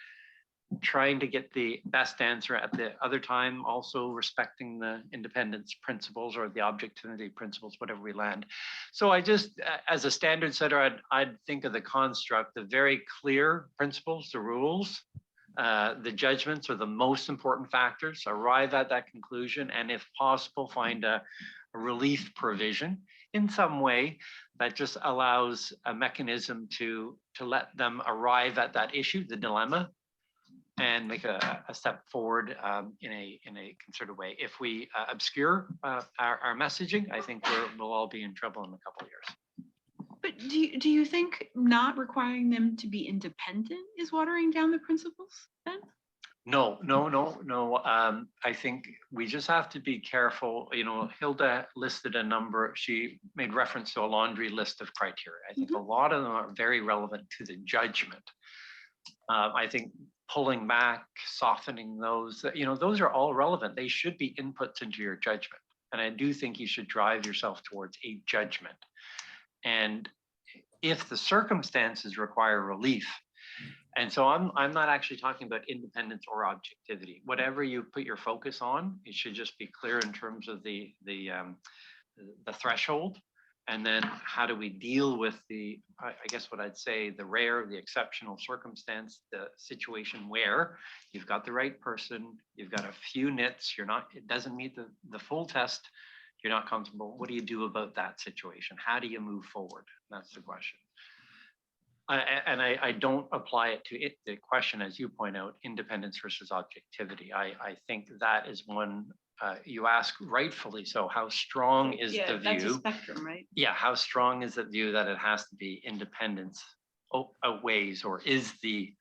trying to get the best answer at the other time, also respecting the independence principles or the objectivity principles, whatever we land. So I just, as a standard setter, I'd think of the construct, the very clear principles, the rules, the judgments are the most important factors, arrive at that conclusion, and if possible, find a relief provision in some way that just allows a mechanism to let them arrive at that issue, the dilemma, and make a step forward in a concerted way. If we obscure our messaging, I think we'll all be in trouble in a couple of years. But do you think not requiring them to be independent is watering down the principles then? No. I think we just have to be careful. You know, Hilda listed a number. She made reference to a laundry list of criteria. I think a lot of them are very relevant to the judgment. I think pulling back, softening those, you know, those are all relevant. They should be inputs into your judgment. And I do think you should drive yourself towards a judgment. And if the circumstances require relief, and so I'm not actually talking about independence or objectivity. Whatever you put your focus on, it should just be clear in terms of the threshold. And then how do we deal with I guess what I'd say, the rare, the exceptional circumstance, the situation where you've got the right person, you've got a few nits, it doesn't meet the full test, you're not comfortable. What do you do about that situation? How do you move forward? That's the question. I don't apply it to the question, as you point out, independence versus objectivity. I think that is one, you ask rightfully so, how strong is the view? That's a spectrum, right? Yeah, how strong is the view that it has to be independence outweighs or is the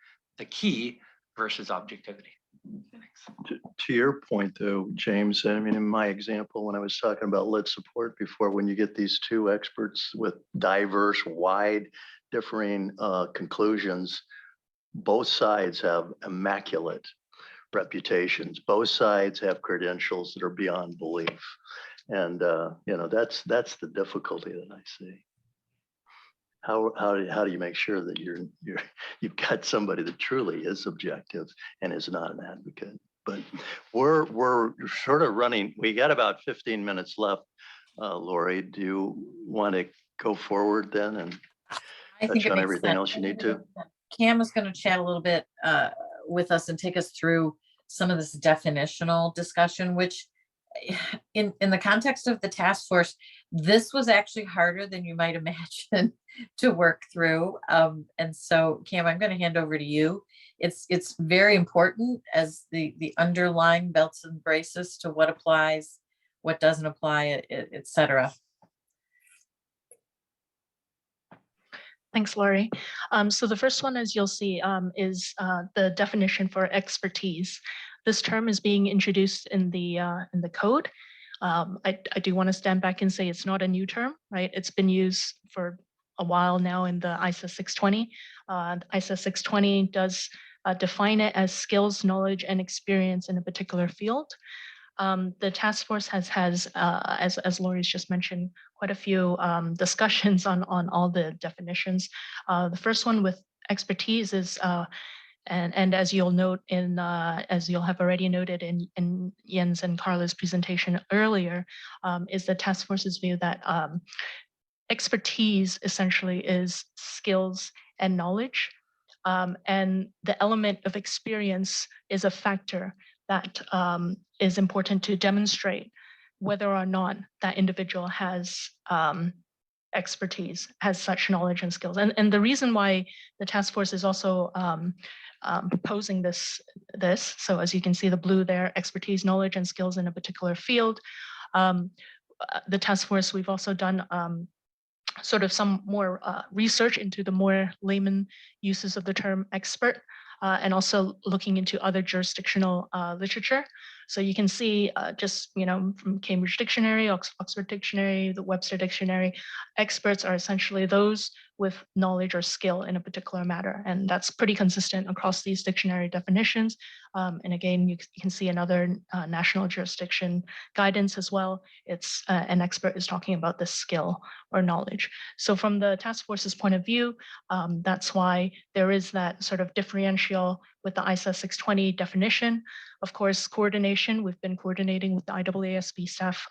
key versus objectivity? To your point, though, James, I mean, in my example, when I was talking about lit support before, when you get these two experts with diverse, wide, differing conclusions, both sides have immaculate reputations. Both sides have credentials that are beyond belief. And, that's the difficulty that I see. How do you make sure that you've got somebody that truly is objective and is not an advocate? But we're sort of running. We got about 15 minutes left. Lori, do you want to go forward then and touch on everything else you need to? Cam is going to chat a little bit with us and take us through some of this definitional discussion, which in the context of the task force, this was actually harder than you might imagine to work through. And so, Cam, I'm going to hand over to you. It's very important as the underlying belts and braces to what applies, what doesn't apply, et cetera. Thanks, Lori. So the first one, as you'll see, is the definition for expertise. This term is being introduced in the code. I do want to stand back and say it's not a new term, right? It's been used for a while now in the ISA 620. ISA 620 does define it as skills, knowledge, and experience in a particular field. The task force has as Lori's just mentioned, quite a few discussions on all the definitions. The first one with expertise is, and as you'll note as you'll have already noted in Jens and Carla's presentation earlier, is the task force's view that expertise essentially is skills and knowledge, and the element of experience is a factor that is important to demonstrate whether or not that individual has expertise, has such knowledge and skills. And the reason why the task force is also proposing this, so as you can see the blue there, expertise, knowledge, and skills in a particular field. The task force, we've also done sort of some more research into the more layman uses of the term expert, and also looking into other jurisdictional literature. So you can see just, from Cambridge Dictionary, Oxford Dictionary, the Webster Dictionary, experts are essentially those with knowledge or skill in a particular matter. And that's pretty consistent across these dictionary definitions. And again, you can see another national jurisdiction guidance as well. It's an expert is talking about the skill or knowledge. So from the task force's point of view, that's why there is that sort of differential with the ISA 620 definition. Of course, coordination, we've been coordinating with the IASB staff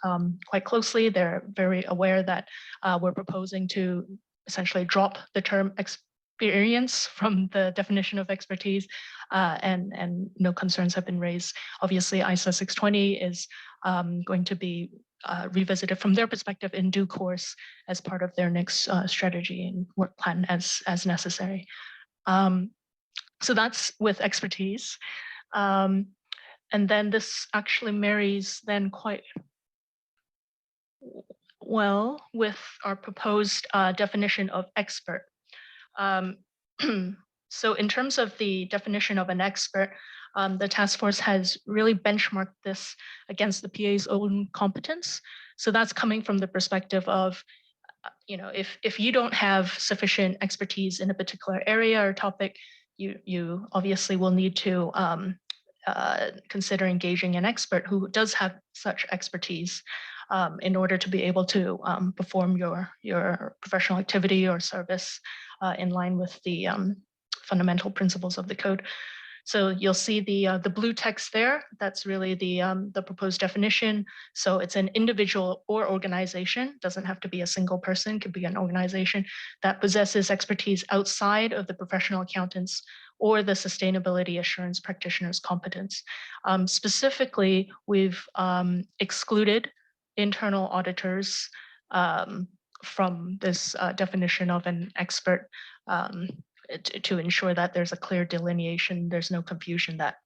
quite closely. They're very aware that we're proposing to essentially drop the term experience from the definition of expertise, and no concerns have been raised. Obviously, ISA 620 is going to be revisited from their perspective in due course as part of their next strategy and work plan as necessary. So that's with expertise. And then this actually marries then quite well with our proposed definition of expert. So in terms of the definition of an expert, the task force has really benchmarked this against the PA's own competence. So that's coming from the perspective of, if you don't have sufficient expertise in a particular area or topic, you obviously will need to consider engaging an expert who does have such expertise in order to be able to perform your professional activity or service in line with the fundamental principles of the code. So you'll see the blue text there. That's really the proposed definition. So it's an individual or organization, doesn't have to be a single person, could be an organization that possesses expertise outside of the professional accountants or the sustainability assurance practitioner's competence. Specifically, we've excluded internal auditors from this definition of an expert, to ensure that there's a clear delineation, there's no confusion that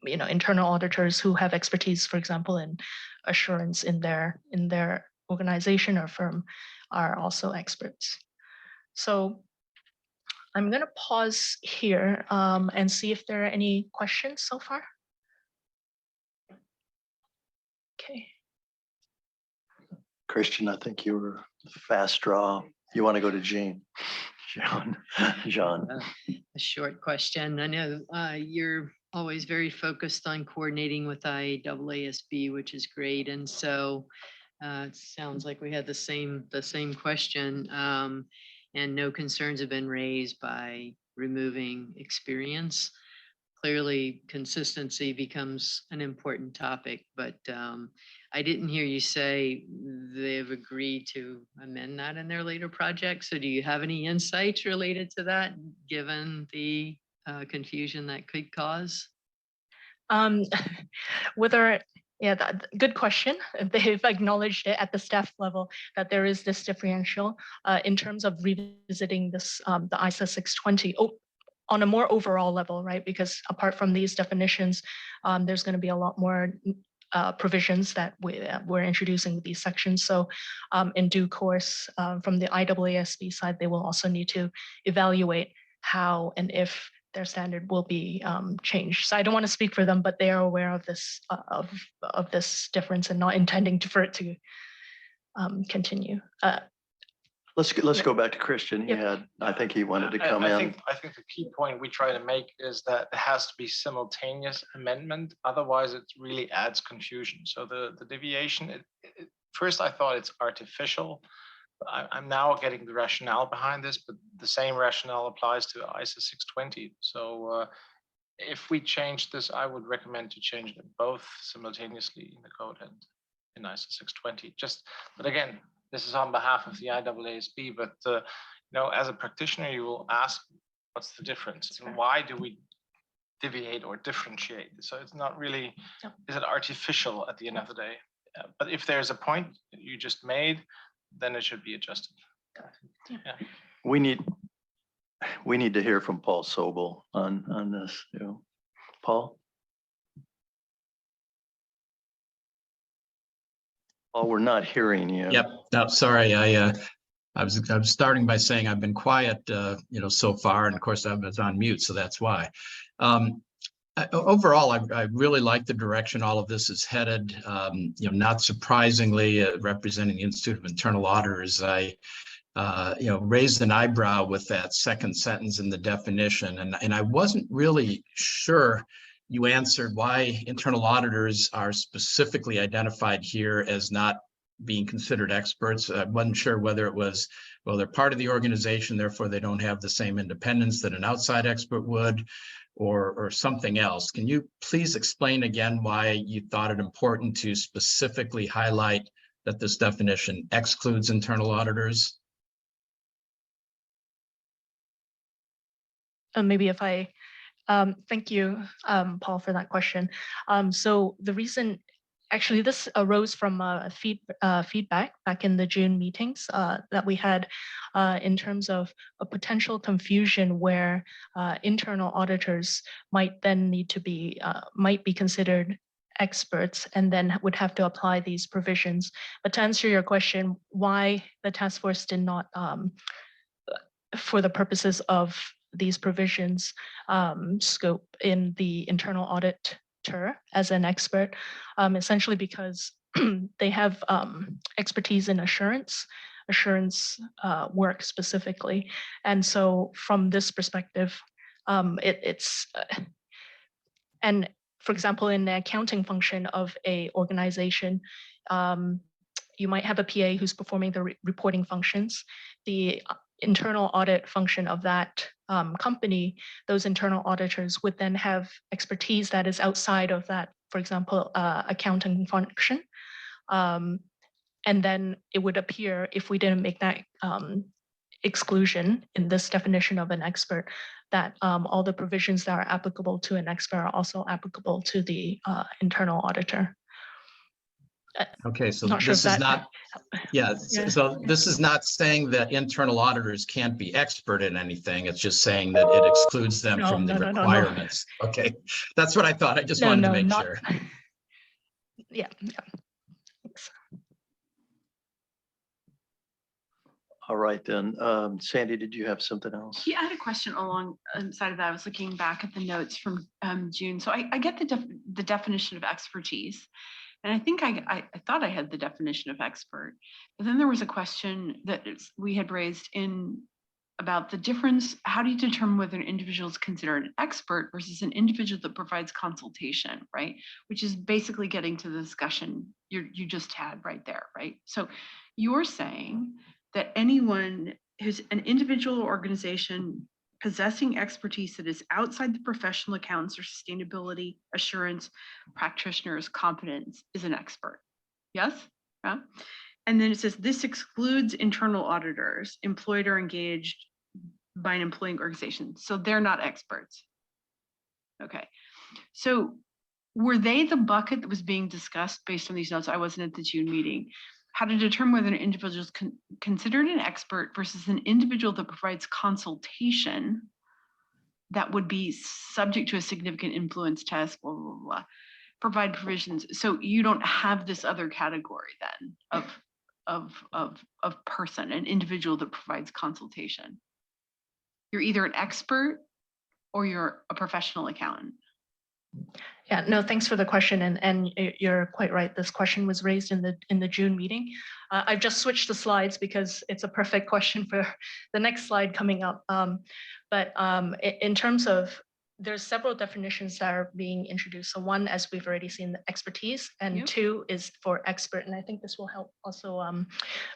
internal auditors who have expertise, for example, in assurance in their organization or firm are also experts. So I'm going to pause here and see if there are any questions so far. Okay. Christian, I think you were the fast draw. You want to go to Jean? John. A short question. I know you're always very focused on coordinating with IASB, which is great. And so it sounds like we had the same question, and no concerns have been raised by removing experience. Clearly, consistency becomes an important topic, but I didn't hear you say they've agreed to amend that in their later project. So do you have any insights related to that, given the confusion that could cause? Good question. They've acknowledged it at the staff level that there is this differential in terms of revisiting this, the ISA 620 on a more overall level, right? Because apart from these definitions, there's going to be a lot more provisions that we're introducing with these sections. So in due course, from the IASB side, they will also need to evaluate how and if their standard will be changed. So I don't want to speak for them, but they are aware of this of this difference and not intending for it to continue. Let's go back to Christian. I think he wanted to come in. I think the key point we try to make is that it has to be simultaneous amendment. Otherwise, it really adds confusion. So the deviation, first I thought it's artificial. I'm now getting the rationale behind this, but the same rationale applies to ISA 620. So if we change this, I would recommend to change them both simultaneously in the code and in ISA 620. But again, this is on behalf of the IAASB, but you know, as a practitioner, you will ask, what's the difference? And why do we deviate or differentiate? So it's not really, is it artificial at the end of the day? But if there's a point that you just made, then it should be adjusted. Yeah. We need to hear from Paul Sobel on this. You know. Paul? Paul, we're not hearing you. Yep. No, sorry. I was starting by saying I've been quiet, so far, and of course I was on mute, so that's why. Overall, I really like the direction all of this is headed. Not surprisingly, representing the Institute of Internal Auditors, I raised an eyebrow with that second sentence in the definition, and I wasn't really sure you answered why internal auditors are specifically identified here as not being considered experts. I wasn't sure whether it was, well, they're part of the organization, therefore they don't have the same independence that an outside expert would, or something else. Can you please explain again why you thought it important to specifically highlight that this definition excludes internal auditors? Maybe if I, thank you, Paul, for that question. So the reason, actually, this arose from feedback back in the June meetings that we had in terms of a potential confusion where internal auditors might then need to be, might be considered experts and then would have to apply these provisions. But to answer your question, why the task force did not, for the purposes of these provisions, scope in the internal auditor as an expert, essentially because they have expertise in assurance work specifically. And so from this perspective, and for example, in the accounting function of a organization, you might have a PA who's performing the reporting functions. The internal audit function of that company, those internal auditors would then have expertise that is outside of that, for example, accounting function. And then it would appear, if we didn't make that exclusion in this definition of an expert, that all the provisions that are applicable to an expert are also applicable to the internal auditor. Okay, so this is not, so this is not saying that internal auditors can't be expert in anything. It's just saying that it excludes them from the requirements. Okay, that's what I thought. I just wanted to make sure. Yeah. Thanks. All right then, Sandy, did you have something else? Yeah, I had a question alongside of that. I was looking back at the notes from June. So I get the definition of expertise. And I think I thought I had the definition of expert, but then there was a question that we had raised in about the difference. How do you determine whether an individual is considered an expert versus an individual that provides consultation, right? Which is basically getting to the discussion you just had right there, right? So you're saying that anyone who's an individual or organization possessing expertise that is outside the professional accountants or sustainability assurance practitioner's competence is an expert. Yes? Yeah. And then it says this excludes internal auditors employed or engaged by an employing organization. So they're not experts. Okay. So were they the bucket that was being discussed based on these notes? I wasn't at the June meeting. How to determine whether an individual is considered an expert versus an individual that provides consultation that would be subject to a significant influence test, blah, blah, blah, provide provisions. So you don't have this other category then of person, an individual that provides consultation. You're either an expert or you're a professional accountant. Yeah, no, thanks for the question, and you're quite right. This question was raised in the June meeting. I've just switched the slides because it's a perfect question for the next slide coming up. But in terms of, there's several definitions that are being introduced. So one, as we've already seen, the expertise, and two is for expert. And I think this will help also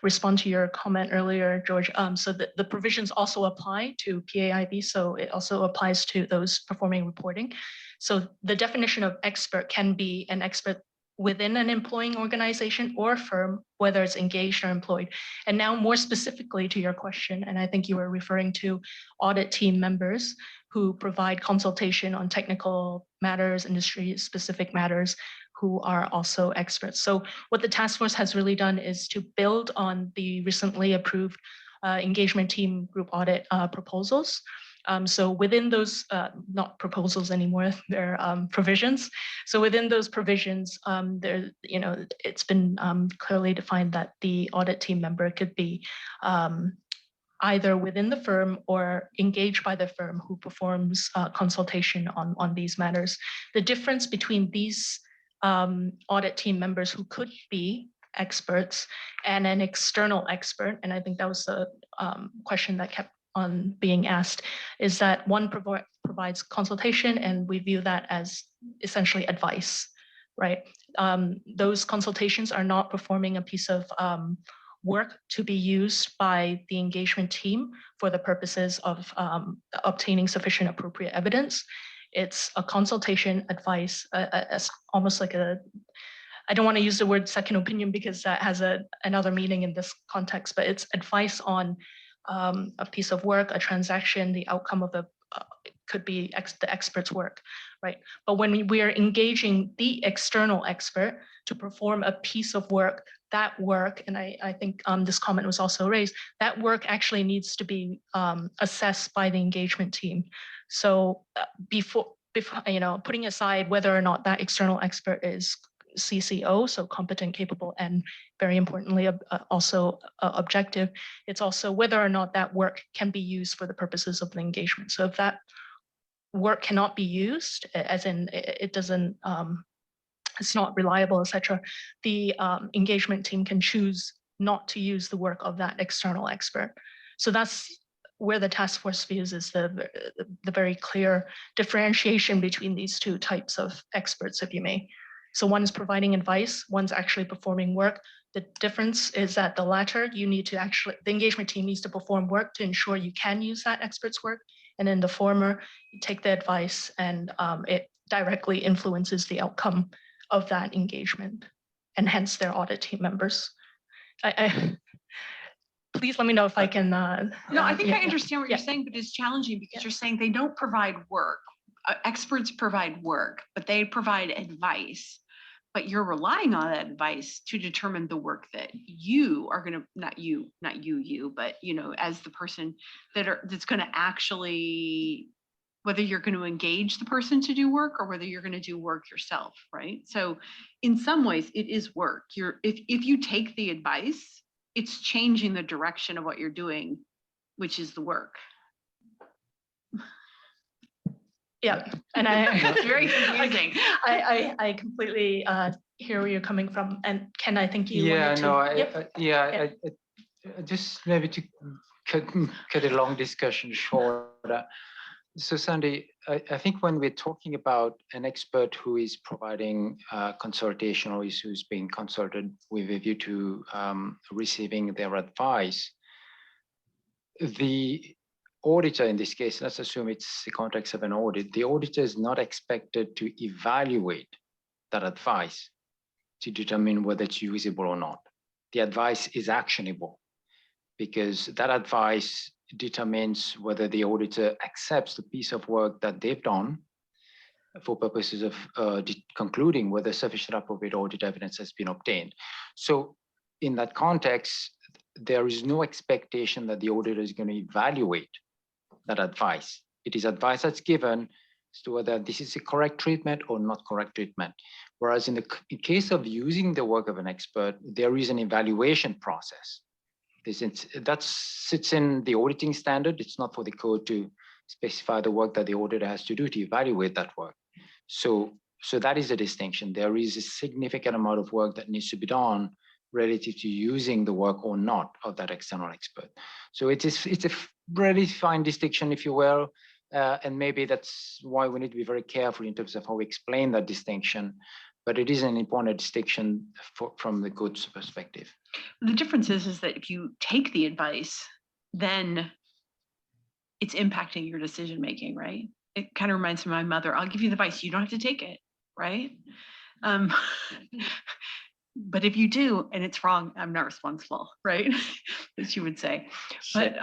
respond to your comment earlier, George. So the provisions also apply to PAIB. So it also applies to those performing reporting. So the definition of expert can be an expert within an employing organization or firm, whether it's engaged or employed. And now more specifically to your question, and I think you were referring to audit team members who provide consultation on technical matters, industry-specific matters, who are also experts. So what the task force has really done is to build on the recently approved engagement team group audit proposals. So within those, not proposals anymore, they're provisions. So within those provisions, there, it's been clearly defined that the audit team member could be either within the firm or engaged by the firm who performs consultation on these matters. The difference between these audit team members who could be experts and an external expert, and I think that was the question that kept on being asked, is that one provides consultation, and we view that as essentially advice, right? Those consultations are not performing a piece of work to be used by the engagement team for the purposes of obtaining sufficient appropriate evidence. It's a consultation advice, as almost like I don't want to use the word second opinion because that has another meaning in this context, but it's advice on a piece of work, a transaction, the outcome of could be the expert's work, right? But when we are engaging the external expert to perform a piece of work, that work, and I think this comment was also raised, that work actually needs to be assessed by the engagement team. So before putting aside whether or not that external expert is CCO, so competent, capable, and very importantly, also objective, it's also whether or not that work can be used for the purposes of the engagement. So if that work cannot be used, as in it doesn't, it's not reliable, etc., the engagement team can choose not to use the work of that external expert. So that's where the task force views is the very clear differentiation between these two types of experts, if you may. So one is providing advice, one's actually performing work. The difference is that the latter, the engagement team needs to perform work to ensure you can use that expert's work. And in the former, you take the advice and it directly influences the outcome of that engagement and hence their audit team members. Please let me know if I can. No, I think I understand what you're saying, but it's challenging because you're saying they don't provide work. Experts provide work, but they provide advice. But you're relying on that advice to determine the work that you are going to, not you, but as the person that's going to actually, whether you're going to engage the person to do work or whether you're going to do work yourself, right? So in some ways it is work. If you take the advice, it's changing the direction of what you're doing, which is the work. Yeah, and it's very confusing. I completely hear where you're coming from, and Ken, I think you. Yeah, no, I just maybe to cut a long discussion short. So Sandy, I think when we're talking about an expert who is providing consultation or who's being consulted with a view to receiving their advice, the auditor in this case, let's assume it's the context of an audit, the auditor is not expected to evaluate that advice to determine whether it's usable or not. The advice is actionable because that advice determines whether the auditor accepts the piece of work that they've done for purposes of concluding whether sufficient appropriate audit evidence has been obtained. So in that context, there is no expectation that the auditor is going to evaluate that advice. It is advice that's given as to whether this is a correct treatment or not correct treatment. Whereas in the case of using the work of an expert, there is an evaluation process. That sits in the auditing standard. It's not for the code to specify the work that the auditor has to do to evaluate that work. So that is a distinction. There is a significant amount of work that needs to be done relative to using the work or not of that external expert. So it's a really fine distinction, if you will, and maybe that's why we need to be very careful in terms of how we explain that distinction. But it is an important distinction from the code's perspective. The difference is that if you take the advice, then it's impacting your decision making, right? It kind of reminds me of my mother. I'll give you the advice. You don't have to take it, right? But if you do and it's wrong, I'm not responsible, right? As you would say. But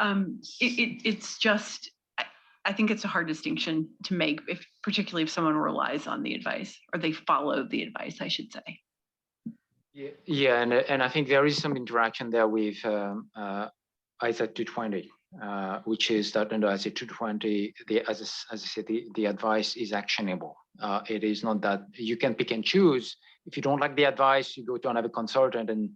it's just, I think it's a hard distinction to make, particularly if someone relies on the advice or they follow the advice, I should say. Yeah, and I think there is some interaction there with ISA 220, which is that under ISA 220, as I said, the advice is actionable. It is not that you can pick and choose. If you don't like the advice, you go to another consultant and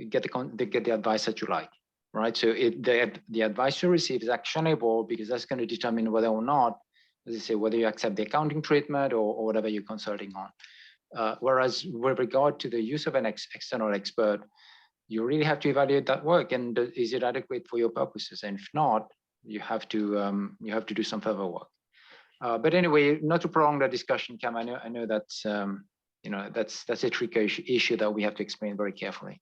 get the advice that you like, right? So the advice you receive is actionable because that's going to determine whether or not, as I say, whether you accept the accounting treatment or whatever you're consulting on. Whereas with regard to the use of an external expert, you really have to evaluate that work and is it adequate for your purposes? And if not, you have to do some further work. But anyway, not to prolong the discussion, Cam, I know that's that's a tricky issue that we have to explain very carefully.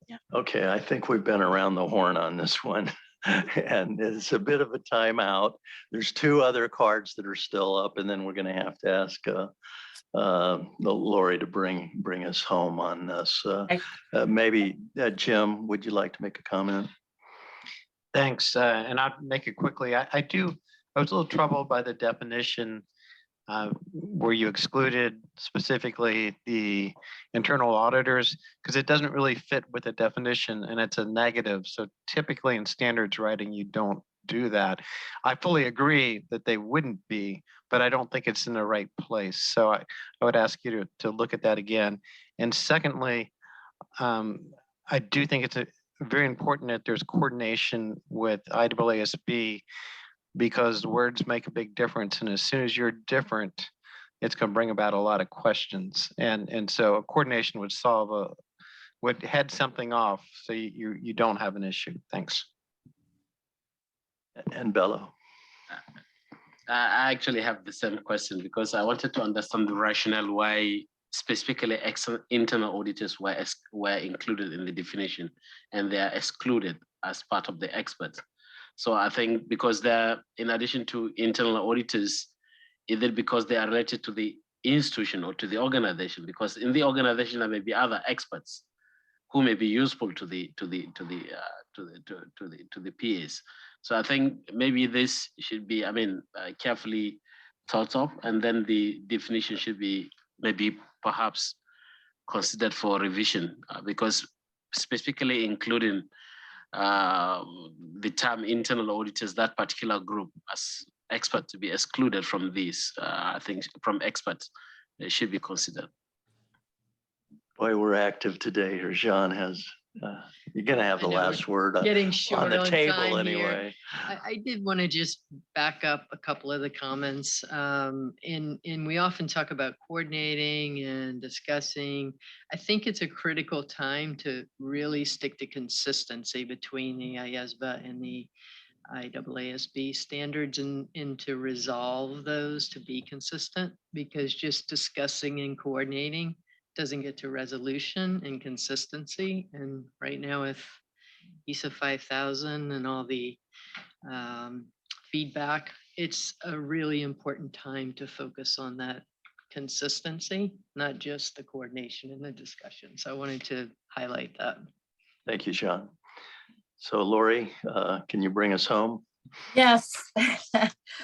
Yeah. Okay, I think we've been around the horn on this one. And it's a bit of a timeout. There's two other cards that are still up, and then we're going to have to ask Lori to bring us home on this. Maybe Jim, would you like to make a comment? Thanks, and I'll make it quickly. I was a little troubled by the definition where you excluded specifically the internal auditors, because it doesn't really fit with the definition and it's a negative. So typically in standards writing, you don't do that. I fully agree that they wouldn't be, but I don't think it's in the right place. So I would ask you to look at that again. And secondly, I do think it's very important that there's coordination with IEESB, because words make a big difference. And as soon as you're different, it's going to bring about a lot of questions. And so a coordination would head something off so you don't have an issue. Thanks. And Bello. I actually have the same question because I wanted to understand the rationale why specifically internal auditors were included in the definition and they are excluded as part of the experts. So I think because they're, in addition to internal auditors, either because they are related to the institution or to the organization, because in the organization there may be other experts who may be useful to the PAs. So I think maybe this should be, carefully thought of, and then the definition should be maybe perhaps considered for revision, because specifically including the term internal auditors, that particular group as expert to be excluded from these, I think from experts, they should be considered. Boy, we're active today here. Jean has You're gonna have the I know we're last word getting on short the on table time here. anyway. I did want to just back up a couple of the comments. And we often talk about coordinating and discussing. I think it's a critical time to really stick to consistency between the IESBA and the IAASB standards and to resolve those to be consistent, because just discussing and coordinating doesn't get to resolution and consistency. And right now with ISA 5000 and all the feedback, it's a really important time to focus on that consistency, not just the coordination and the discussion. So I wanted to highlight that. Thank you, John. So Lori, can you bring us home? Yes.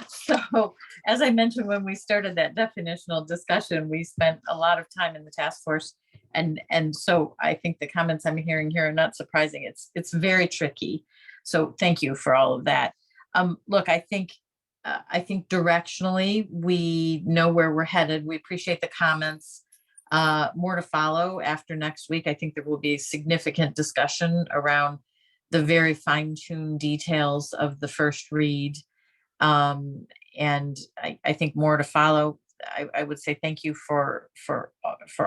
So as I mentioned, when we started that definitional discussion, we spent a lot of time in the task force. And so I think the comments I'm hearing here are not surprising. It's very tricky. So thank you for all of that. Look, I think directionally, we know where we're headed. We appreciate the comments. More to follow after next week. I think there will be significant discussion around the very fine-tuned details of the first read. And I think more to follow. I would say thank you for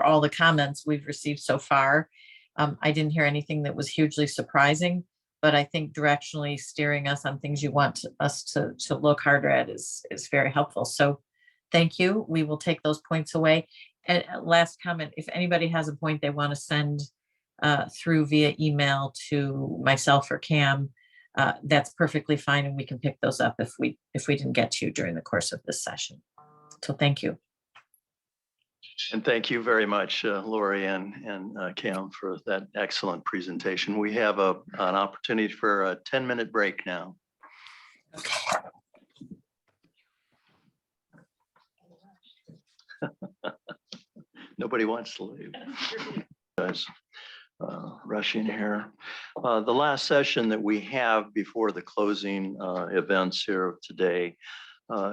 all the comments we've received so far. I didn't hear anything that was hugely surprising, but I think directionally steering us on things you want us to look harder at is very helpful. So thank you. We will take those points away. And last comment, if anybody has a point they want to send through via email to myself or Cam, that's perfectly fine, and we can pick those up if we didn't get to you during the course of this session. So thank you. And thank you very much, Lori and Cam, for that excellent presentation. We have an opportunity for a 10-minute break now. Okay. Nobody wants to leave. Guys, rushing here. The last session that we have before the closing events here of today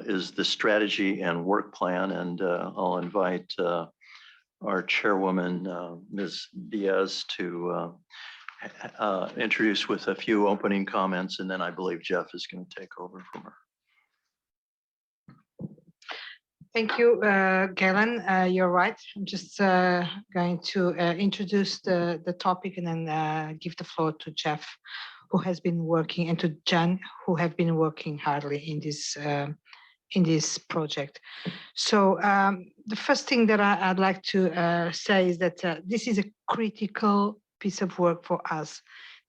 is the strategy and work plan. And I'll invite our chairwoman, Ms. Diaz, to introduce with a few opening comments. And then I believe Jeff is going to take over from her. Thank you, Galen. You're right. I'm just going to introduce the topic and then give the floor to Jeff, who has been working, and to Jan, who have been working hardly in this project. So the first thing that I'd like to say is that this is a critical piece of work for us.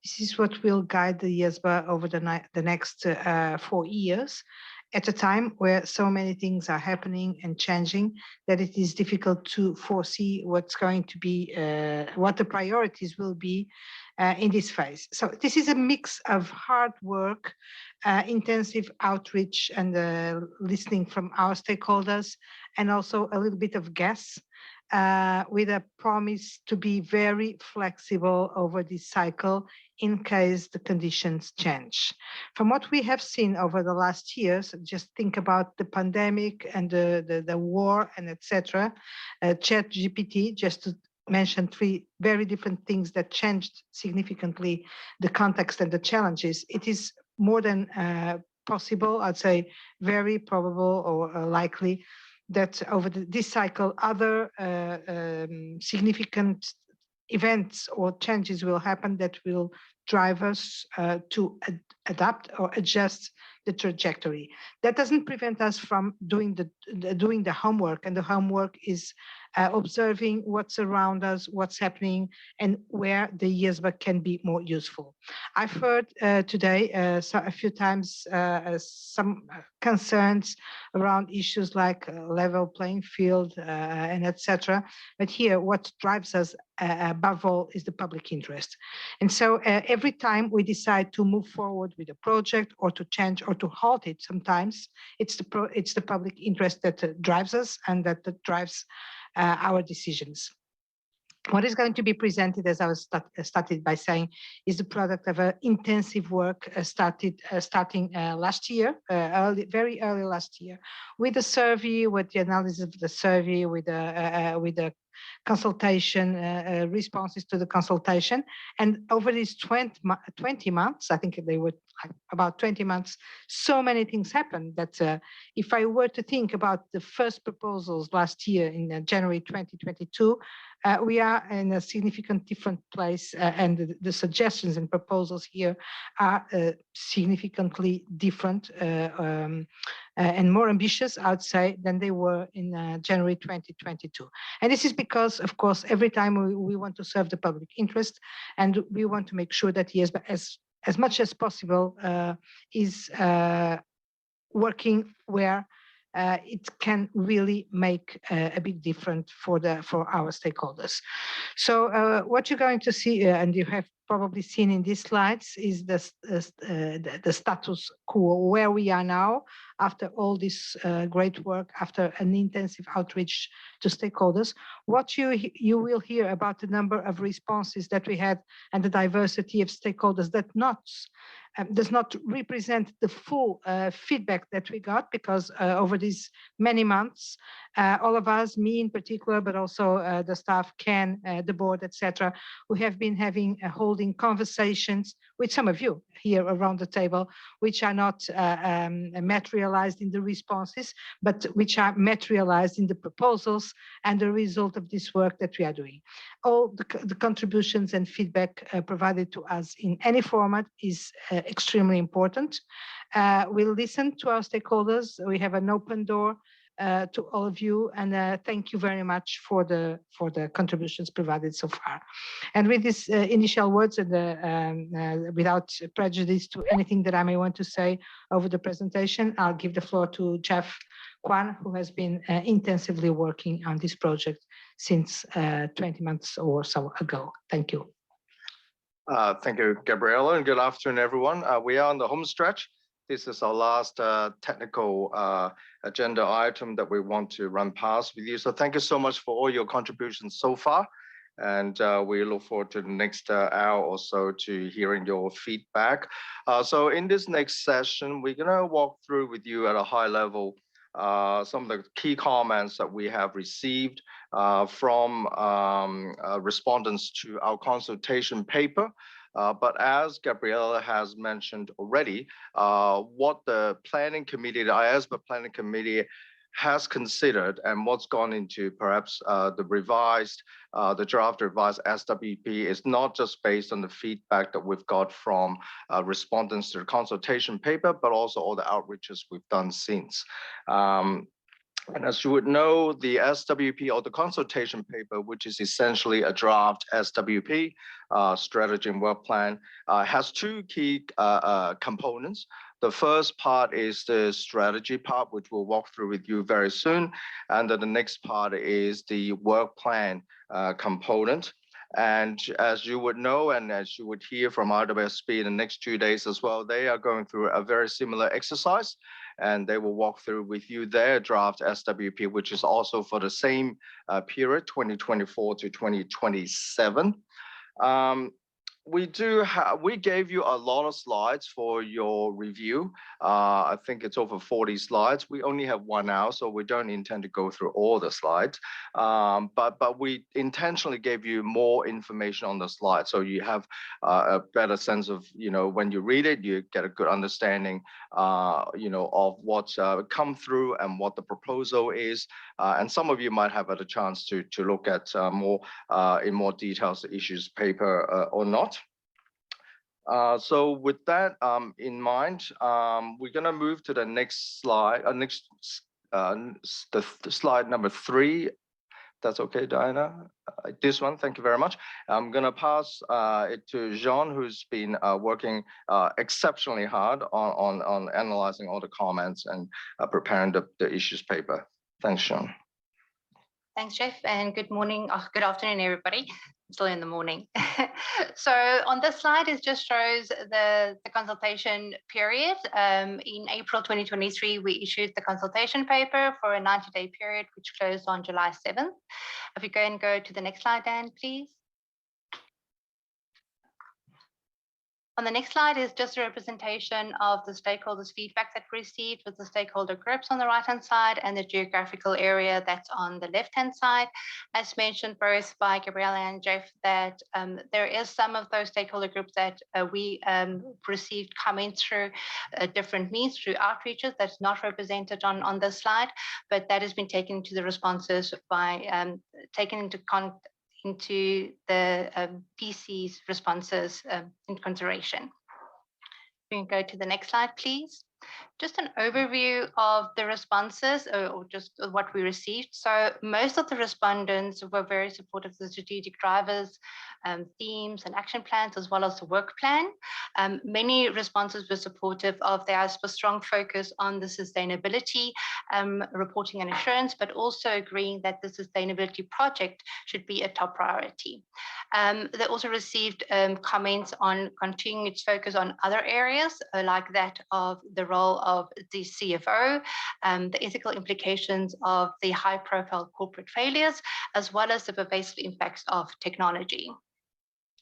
This is what will guide the IESBA over the next 4 years, at a time where so many things are happening and changing that it is difficult to foresee what's going to be, what the priorities will be in this phase. So this is a mix of hard work, intensive outreach and listening from our stakeholders, and also a little bit of guess, with a promise to be very flexible over this cycle in case the conditions change. From what we have seen over the last years, just think about the pandemic and the war and etc. ChatGPT, just to mention 3 very different things that changed significantly the context and the challenges. It is more than possible, I'd say very probable or likely, that over this cycle, other significant events or changes will happen that will drive us to adapt or adjust the trajectory. That doesn't prevent us from doing the homework, and the homework is observing what's around us, what's happening, and where the IESBA can be more useful. I've heard today a few times some concerns around issues like level playing field and etc. But here, what drives us above all is the public interest. And so every time we decide to move forward with a project or to change or to halt it, sometimes it's the public interest that drives us and that drives our decisions. What is going to be presented, as I was started by saying, is the product of intensive work starting last year, very early last year, with the survey, with the analysis of the survey, with the consultation responses to the consultation. And over these 20 months, I think they were like about 20 months, so many things happened that if I were to think about the first proposals last year in January 2022, we are in a significant different place, and the suggestions and proposals here are significantly different and more ambitious, I would say, than they were in January 2022. And this is because, of course, every time we want to serve the public interest, and we want to make sure that IESBA, as much as possible, is working where it can really make a big difference for our stakeholders. So what you're going to see, and you have probably seen in these slides, is the status quo, where we are now after all this great work, after an intensive outreach to stakeholders. What you will hear about the number of responses that we had and the diversity of stakeholders that does not represent the full feedback that we got, because over these many months, all of us, me in particular, but also the staff, Ken, the board, etc., we have been holding conversations with some of you here around the table, which are not materialized in the responses, but which are materialized in the proposals and the result of this work that we are doing. All the contributions and feedback provided to us in any format is extremely important. We'll listen to our stakeholders. We have an open door to all of you, and thank you very much for the contributions provided so far. And with these initial words, and without prejudice to anything that I may want to say over the presentation, I'll give the floor to Jeff Kwan, who has been intensively working on this project since 20 months or so ago. Thank you. Thank you, Gabriella, and good afternoon, everyone. We are on the home stretch. This is our last technical agenda item that we want to run past with you. So thank you so much for all your contributions so far. And we look forward to the next hour or so to hearing your feedback. So in this next session, we're gonna walk through with you at a high level some of the key comments that we have received from respondents to our consultation paper. But as Gabriella has mentioned already, what the planning committee, the IESBA planning committee, has considered and what's gone into perhaps the draft revised SWP is not just based on the feedback that we've got from respondents to the consultation paper, but also all the outreaches we've done since. And as you would know, the SWP, or the consultation paper, which is essentially a draft SWP, strategy and work plan, has two key components. The first part is the strategy part, which we'll walk through with you very soon. And then the next part is the work plan component. And as you would know, and as you would hear from IESBA in the next 2 days as well, they are going through a very similar exercise, and they will walk through with you their draft SWP, which is also for the same period, 2024 to 2027. We gave you a lot of slides for your review. I think it's over 40 slides. We only have 1 hour, so we don't intend to go through all the slides. But we intentionally gave you more information on the slides, so you have a better sense of, when you read it, you get a good understanding, of what's come through and what the proposal is. And some of you might have had a chance to look at in more details the issues paper or not. So with that in mind, we're going to move to the next slide, the slide number 3. That's okay, Diana. This one, thank you very much. I'm going to pass it to Jean, who's been working exceptionally hard on analyzing all the comments and preparing the issues paper. Thanks, Jean. Thanks, Jeff, and good morning. Good afternoon, everybody. Still in the morning. So on this slide, it just shows the consultation period. In April 2023, we issued the consultation paper for a 90-day period, which closed on July 7th. If you go to the next slide, Dan, please. On the next slide is just a representation of the stakeholders' feedback that we received with the stakeholder groups on the right-hand side and the geographical area that's on the left-hand side. As mentioned both by Gabriella and Jeff, that there is some of those stakeholder groups that we received comments through different means, through outreaches that's not represented on this slide, but that has been taken into the responses by taken into the PC's responses in consideration. We can go to the next slide, please. Just an overview of the responses or just what we received. So most of the respondents were very supportive of the strategic drivers, themes and action plans, as well as the work plan. Many responses were supportive of the IESBA strong focus on the sustainability reporting and assurance, but also agreeing that the sustainability project should be a top priority. They also received comments on continuing its focus on other areas like that of the role of the CFO, the ethical implications of the high-profile corporate failures, as well as the pervasive impacts of technology.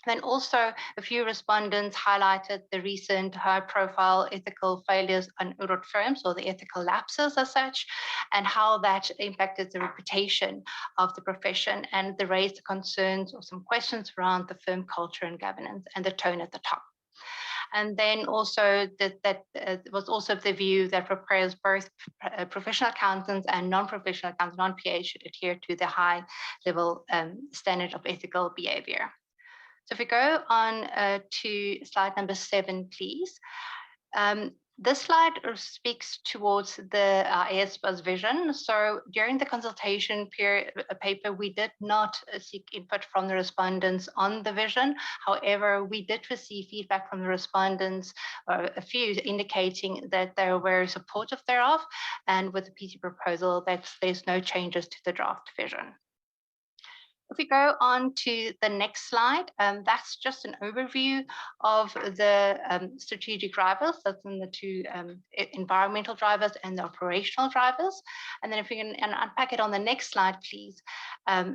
Then also a few respondents highlighted the recent high-profile ethical failures on audit firms, or the ethical lapses as such, and how that impacted the reputation of the profession, and they raised concerns or some questions around the firm culture and governance and the tone at the top. And then also that was also the view that prepares both professional accountants and non-professional accountants, non-PA, should adhere to the high level standard of ethical behavior. So if we go on to slide number 7, please. This slide speaks towards the IESBA's vision. So during the consultation period paper, we did not seek input from the respondents on the vision. However, we did receive feedback from the respondents, a few indicating that they were supportive thereof, and with the PC proposal that there's no changes to the draft vision. If we go on to the next slide, that's just an overview of the strategic drivers. That's in the two environmental drivers and the operational drivers. And then if we can unpack it on the next slide, please,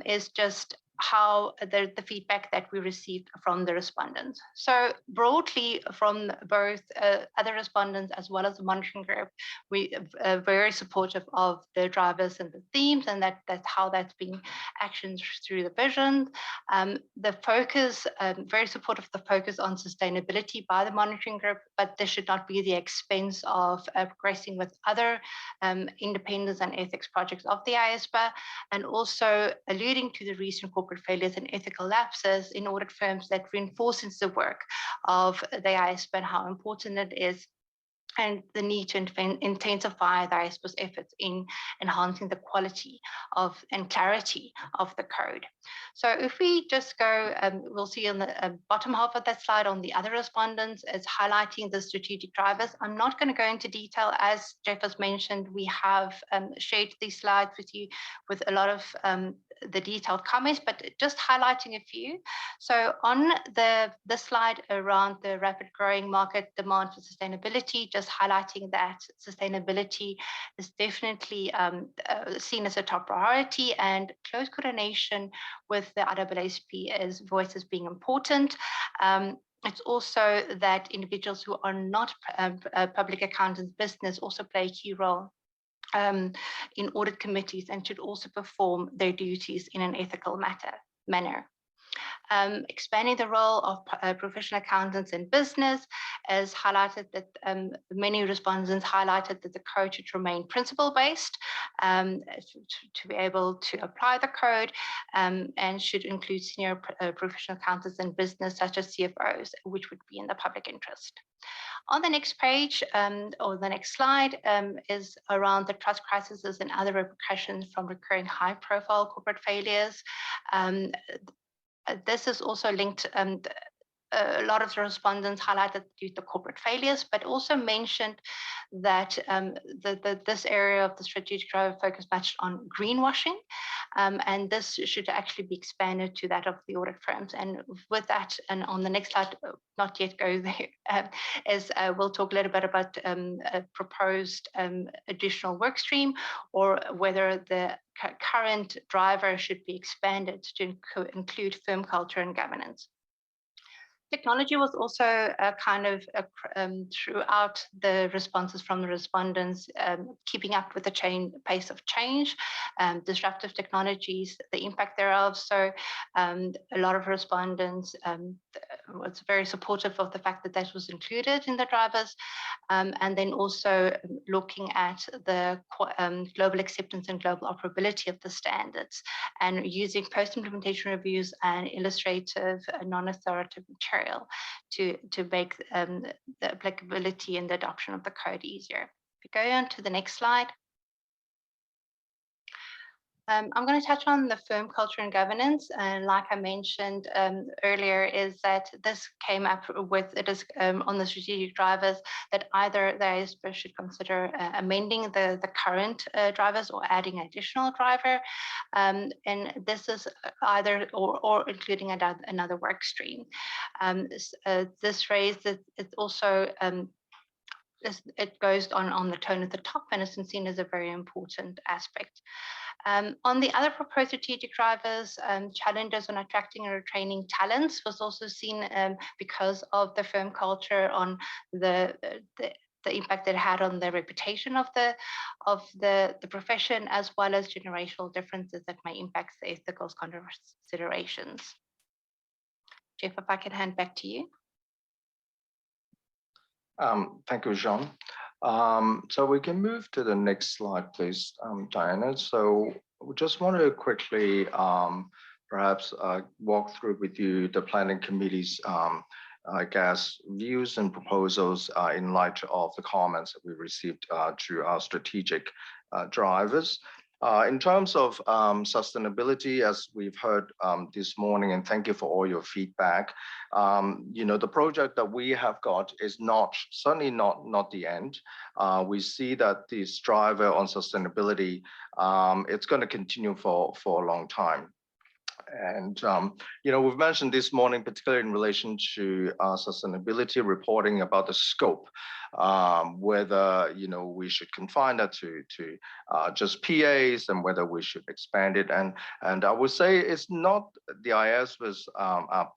is just how the feedback that we received from the respondents. So broadly from both other respondents as well as the monitoring group, we are very supportive of the drivers and the themes, and that's how that's being actioned through the vision. The focus, very supportive of the focus on sustainability by the monitoring group, but this should not be at the expense of progressing with other independence and ethics projects of the IESBA, and also alluding to the recent corporate failures and ethical lapses in audit firms that reinforces the work of the IESBA and how important it is, and the need to intensify the IESBA's efforts in enhancing the quality of and clarity of the code. So if we just go, we'll see on the bottom half of that slide on the other respondents is highlighting the strategic drivers. I'm not going to go into detail. As Jeff has mentioned, we have shared these slides with you with a lot of the detailed comments, but just highlighting a few. So on the slide around the rapid growing market demand for sustainability, just highlighting that sustainability is definitely seen as a top priority, and close coordination with the IEESP is voice as being important. It's also that individuals who are not public accountants business also play a key role in audit committees and should also perform their duties in an ethical manner. Expanding the role of professional accountants in business is highlighted that many respondents highlighted that the code should remain principle-based to be able to apply the code, and should include senior professional accountants in business such as CFOs, which would be in the public interest. On the next page, or the next slide, is around the trust crises and other repercussions from recurring high-profile corporate failures. This is also linked, a lot of the respondents highlighted due to corporate failures, but also mentioned that this area of the strategic driver focus much on greenwashing, and this should actually be expanded to that of the audit firms. And with that, and on the next slide, not yet go there, we'll talk a little bit about a proposed additional work stream, or whether the current driver should be expanded to include firm culture and governance. Technology was also throughout the responses from the respondents, keeping up with the pace of change, disruptive technologies, the impact thereof. So a lot of respondents was very supportive of the fact that that was included in the drivers, and then also looking at the global acceptance and global operability of the standards, and using post-implementation reviews and illustrative non-authoritative material to make the applicability and the adoption of the code easier. If we go on to the next slide. I'm going to touch on the firm culture and governance, and like I mentioned earlier, is that this came up with it is on the strategic drivers that either the IESBA should consider amending the current drivers or adding additional driver, and this is either or including another work stream. This raised it's also it goes on the tone at the top, and it's seen as a very important aspect. On the other proposed strategic drivers, challenges on attracting and retaining talents was also seen because of the firm culture on the impact it had on the reputation of the profession, as well as generational differences that may impact the ethical considerations. Jeff, if I can hand back to you. Thank you, Jean. So we can move to the next slide, please, Diana. So we just want to quickly perhaps walk through with you the planning committee's, I guess, views and proposals in light of the comments that we received through our strategic drivers. In terms of sustainability, as we've heard this morning, and thank you for all your feedback, the project that we have got is certainly not the end. We see that this driver on sustainability, it's going to continue for a long time. And, we've mentioned this morning, particularly in relation to sustainability reporting about the scope, whether, we should confine that to just PAs and whether we should expand it. And I would say it's not the IESBA's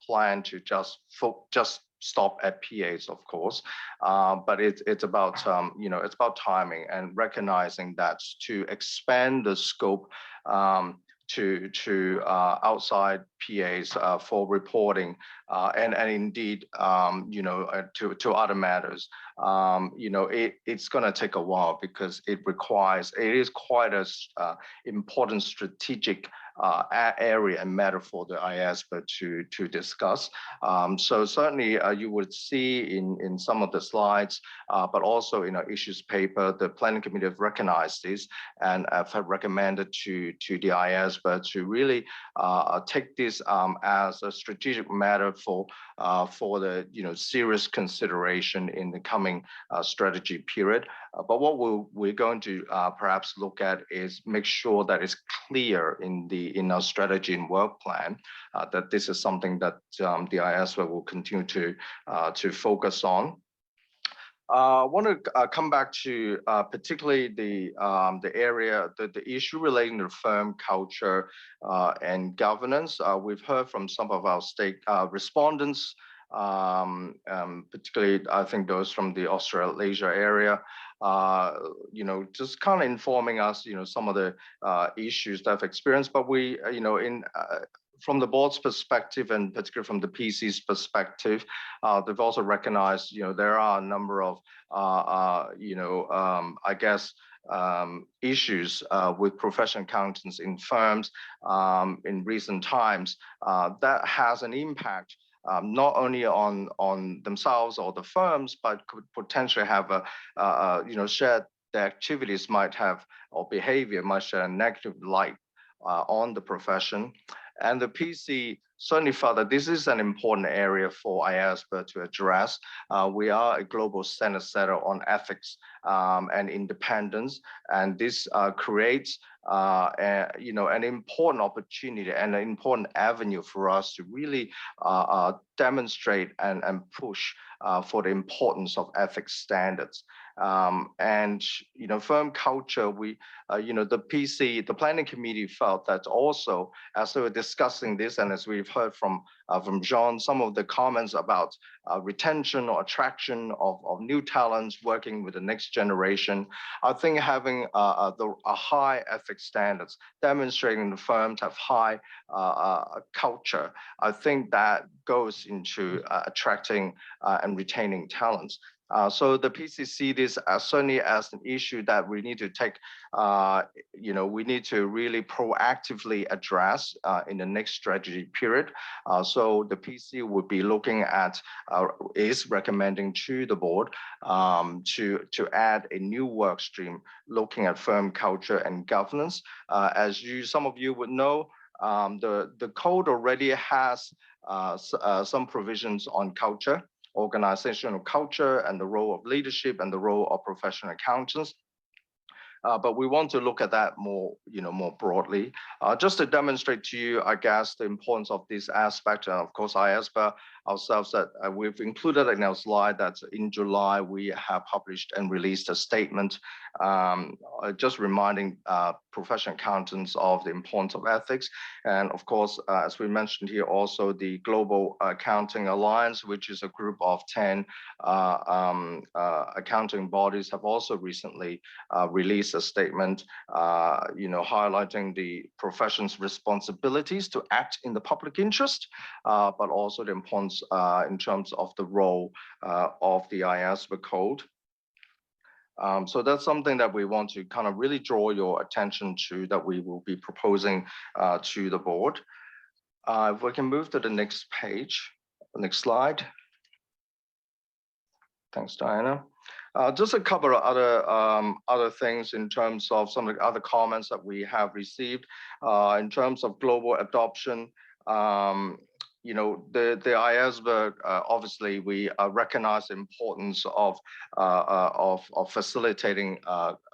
plan to just stop at PAs, of course, but it's about, it's about timing and recognizing that to expand the scope to outside PAs for reporting and indeed, to other matters, it's going to take a while because it is quite a important strategic area and matter for the IESBA to discuss. So certainly you would see in some of the slides, but also in our issues paper, the planning committee have recognized this and have recommended to the IESBA to really take this as a strategic matter for the serious consideration in the coming strategy period. But what we're going to perhaps look at is make sure that it's clear in our strategy and work plan that this is something that the IESBA will continue to focus on. I want to come back to particularly the area, the issue relating to firm culture and governance. We've heard from some of our respondents, particularly I think those from the Australasia area, just kind of informing us, some of the issues they've experienced. But we, from the board's perspective and particularly from the PC's perspective, they've also recognized, there are a number of, I guess, issues with professional accountants in firms in recent times that has an impact not only on themselves or the firms, but could potentially have shared the activities might have or behavior might share a negative light on the profession. And the PC certainly felt that this is an important area for IESBA to address. We are a global standard setter on ethics and independence, and this creates an important opportunity and an important avenue for us to really demonstrate and push for the importance of ethics standards. And firm culture, the planning committee felt that also as we were discussing this and as we've we've heard from John, some of the comments about retention or attraction of new talents working with the next generation. I think having a high ethics standards, demonstrating the firms have high culture, I think that goes into attracting and retaining talents. So the PC see this certainly as an issue that we need to take, we need to really proactively address in the next strategy period. So the PC would be looking at, is recommending to the board to add a new work stream looking at firm culture and governance. As some of you would know, the code already has some provisions on culture, organizational culture, and the role of leadership and the role of professional accountants. But we want to look at that more, more broadly. Just to demonstrate to you, I guess, the importance of this aspect, and of course, IESBA ourselves, that we've included in our slide that in July we have published and released a statement just reminding professional accountants of the importance of ethics. And of course, as we mentioned here, also the Global Accounting Alliance, which is a group of 10 accounting bodies, have also recently released a statement, highlighting the profession's responsibilities to act in the public interest, but also the importance in terms of the role of the IESBA code. So that's something that we want to kind of really draw your attention to, that we will be proposing to the board. If we can move to the next page, next slide. Thanks, Diana. Just a couple of other things in terms of some of the other comments that we have received in terms of global adoption. The IESBA, obviously, we recognize the importance of facilitating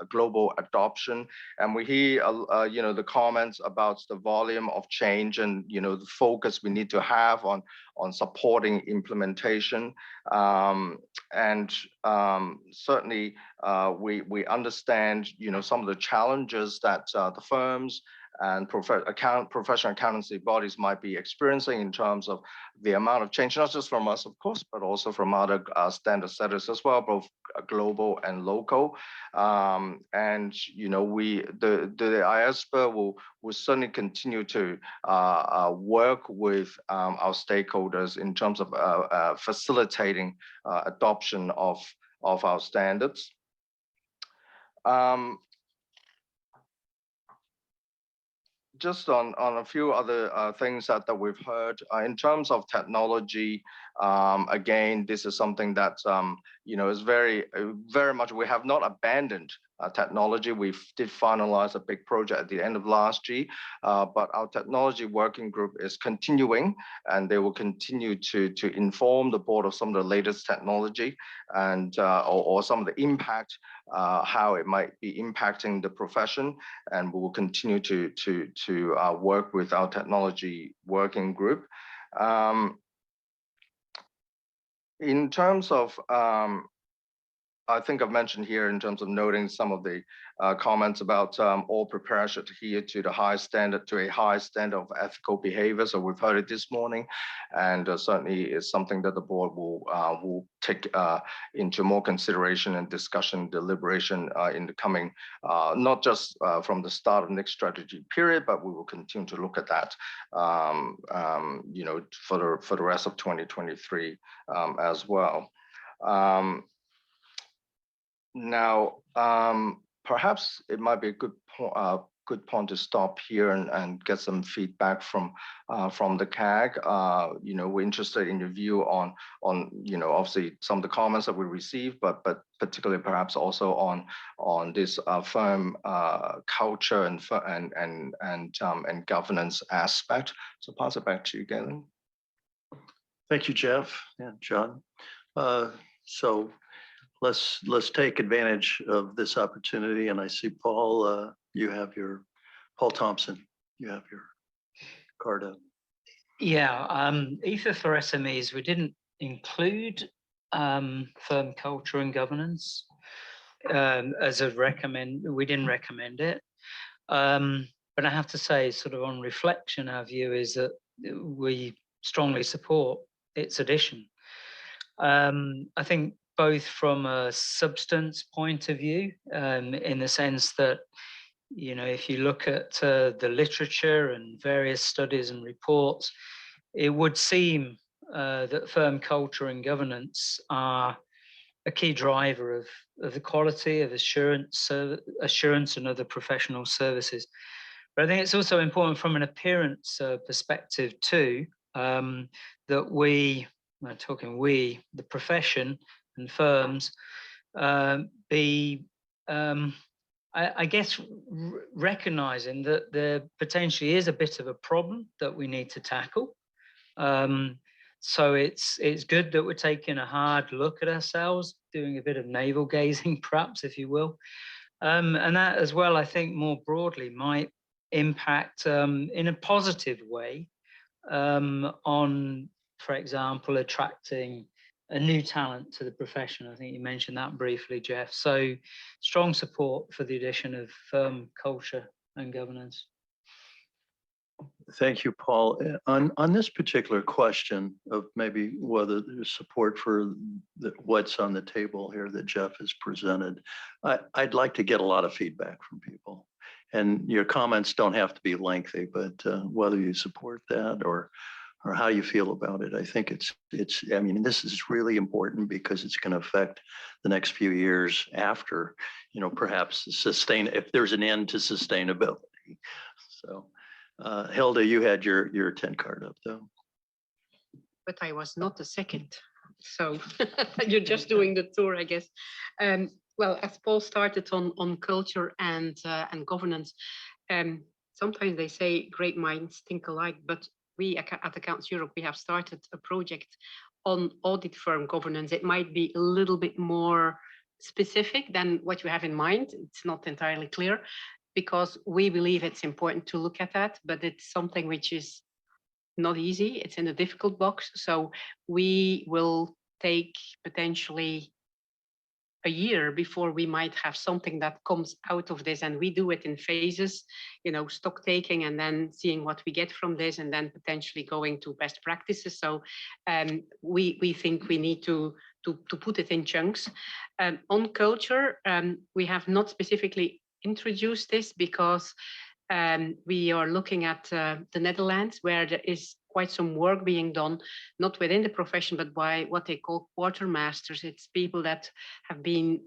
global adoption, and we hear, the comments about the volume of change and the focus we need to have on supporting implementation, and certainly we understand some of the challenges that the firms and professional accountancy bodies might be experiencing in terms of the amount of change, not just from us, of course, but also from other standard setters as well, both global and local. The IESBA will certainly continue to work with our stakeholders in terms of facilitating adoption of our standards. Just on a few other things that we've heard in terms of technology, again, this is something that is very much, we have not abandoned technology. We did finalize a big project at the end of last year, but our technology working group is continuing, and they will continue to inform the board of some of the latest technology and or some of the impact, how it might be impacting the profession, and we will continue to work with our technology working group. In terms of, I think I've mentioned here in terms of noting some of the comments about all preparers should adhere to a high standard of ethical behavior. So we've heard it this morning, and certainly is something that the board will take into more consideration and discussion, deliberation in the coming, not just from the start of next strategy period, but we will continue to look at that, for the rest of 2023 as well. Now, perhaps it might be a good point to stop here and get some feedback from the CAG. We're interested in your view on obviously some of the comments that we received, but particularly perhaps also on this firm culture and governance aspect. So pass it back to you, Galen. Thank you, Jeff and John. So let's take advantage of this opportunity. And I see Paul, Paul Thompson, you have your card up. Yeah, either for SMEs, we didn't include firm culture and governance as a we didn't recommend it. But I have to say, sort of on reflection, our view is that we strongly support its addition. I think both from a substance point of view, in the sense that, you know, if you look at the literature and various studies and reports, it would seem that firm culture and governance are a key driver of the quality of assurance and other professional services. But I think it's also important from an appearance perspective too, that we, the profession and firms, be, I guess, recognizing that there potentially is a bit of a problem that we need to tackle. So it's good that we're taking a hard look at ourselves, doing a bit of navel gazing, perhaps, if you will. And that as well, I think more broadly might impact in a positive way on, for example, attracting a new talent to the profession. I think you mentioned that briefly, Jeff. So strong support for the addition of firm culture and governance. Thank you, Paul. On this particular question of maybe whether there's support for what's on the table here that Jeff has presented, I'd like to get a lot of feedback from people. And your comments don't have to be lengthy, but whether you support that or how you feel about it, I think it's. I mean, this is really important because it's going to affect the next few years after, you know, perhaps if there's an end to sustainability. So. Hilda, you had your 10 card up though. But I was not the second. So you're just doing the tour, I guess. Well, as Paul started on culture and governance, sometimes they say great minds think alike, but we at Accounts Europe, we have started a project on audit firm governance. It might be a little bit more specific than what you have in mind. It's not entirely clear, because we believe it's important to look at that, but it's something which is not easy. It's in a difficult box. So we will take potentially a year before we might have something that comes out of this. And we do it in phases, you know, stock taking and then seeing what we get from this and then potentially going to best practices. So we think we need to put it in chunks. On culture, we have not specifically introduce this because we are looking at the Netherlands, where there is quite some work being done, not within the profession, but by what they call quartermasters. It's people that have been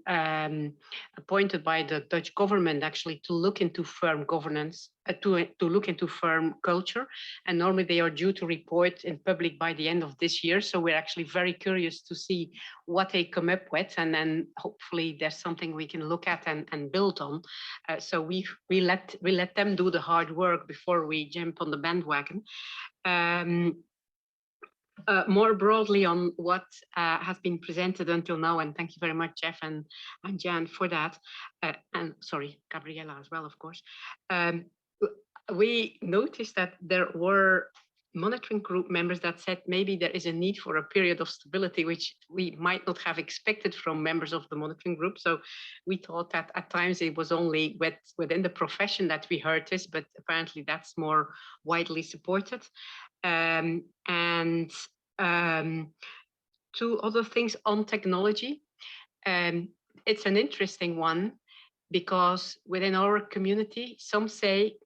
appointed by the Dutch government actually to look into firm governance, to look into firm culture. And normally they are due to report in public by the end of this year. So we're actually very curious to see what they come up with. And then hopefully there's something we can look at and build on. So we let them do the hard work before we jump on the bandwagon. More broadly on what has been presented until now, and thank you very much, Jeff and Jan, for that, and sorry, Gabriella as well, of course. We noticed that there were monitoring group members that said maybe there is a need for a period of stability, which we might not have expected from members of the monitoring group. So we thought that at times it was only within the profession that we heard this, but apparently that's more widely supported. And two other things on technology. It's an interesting one because within our community, some say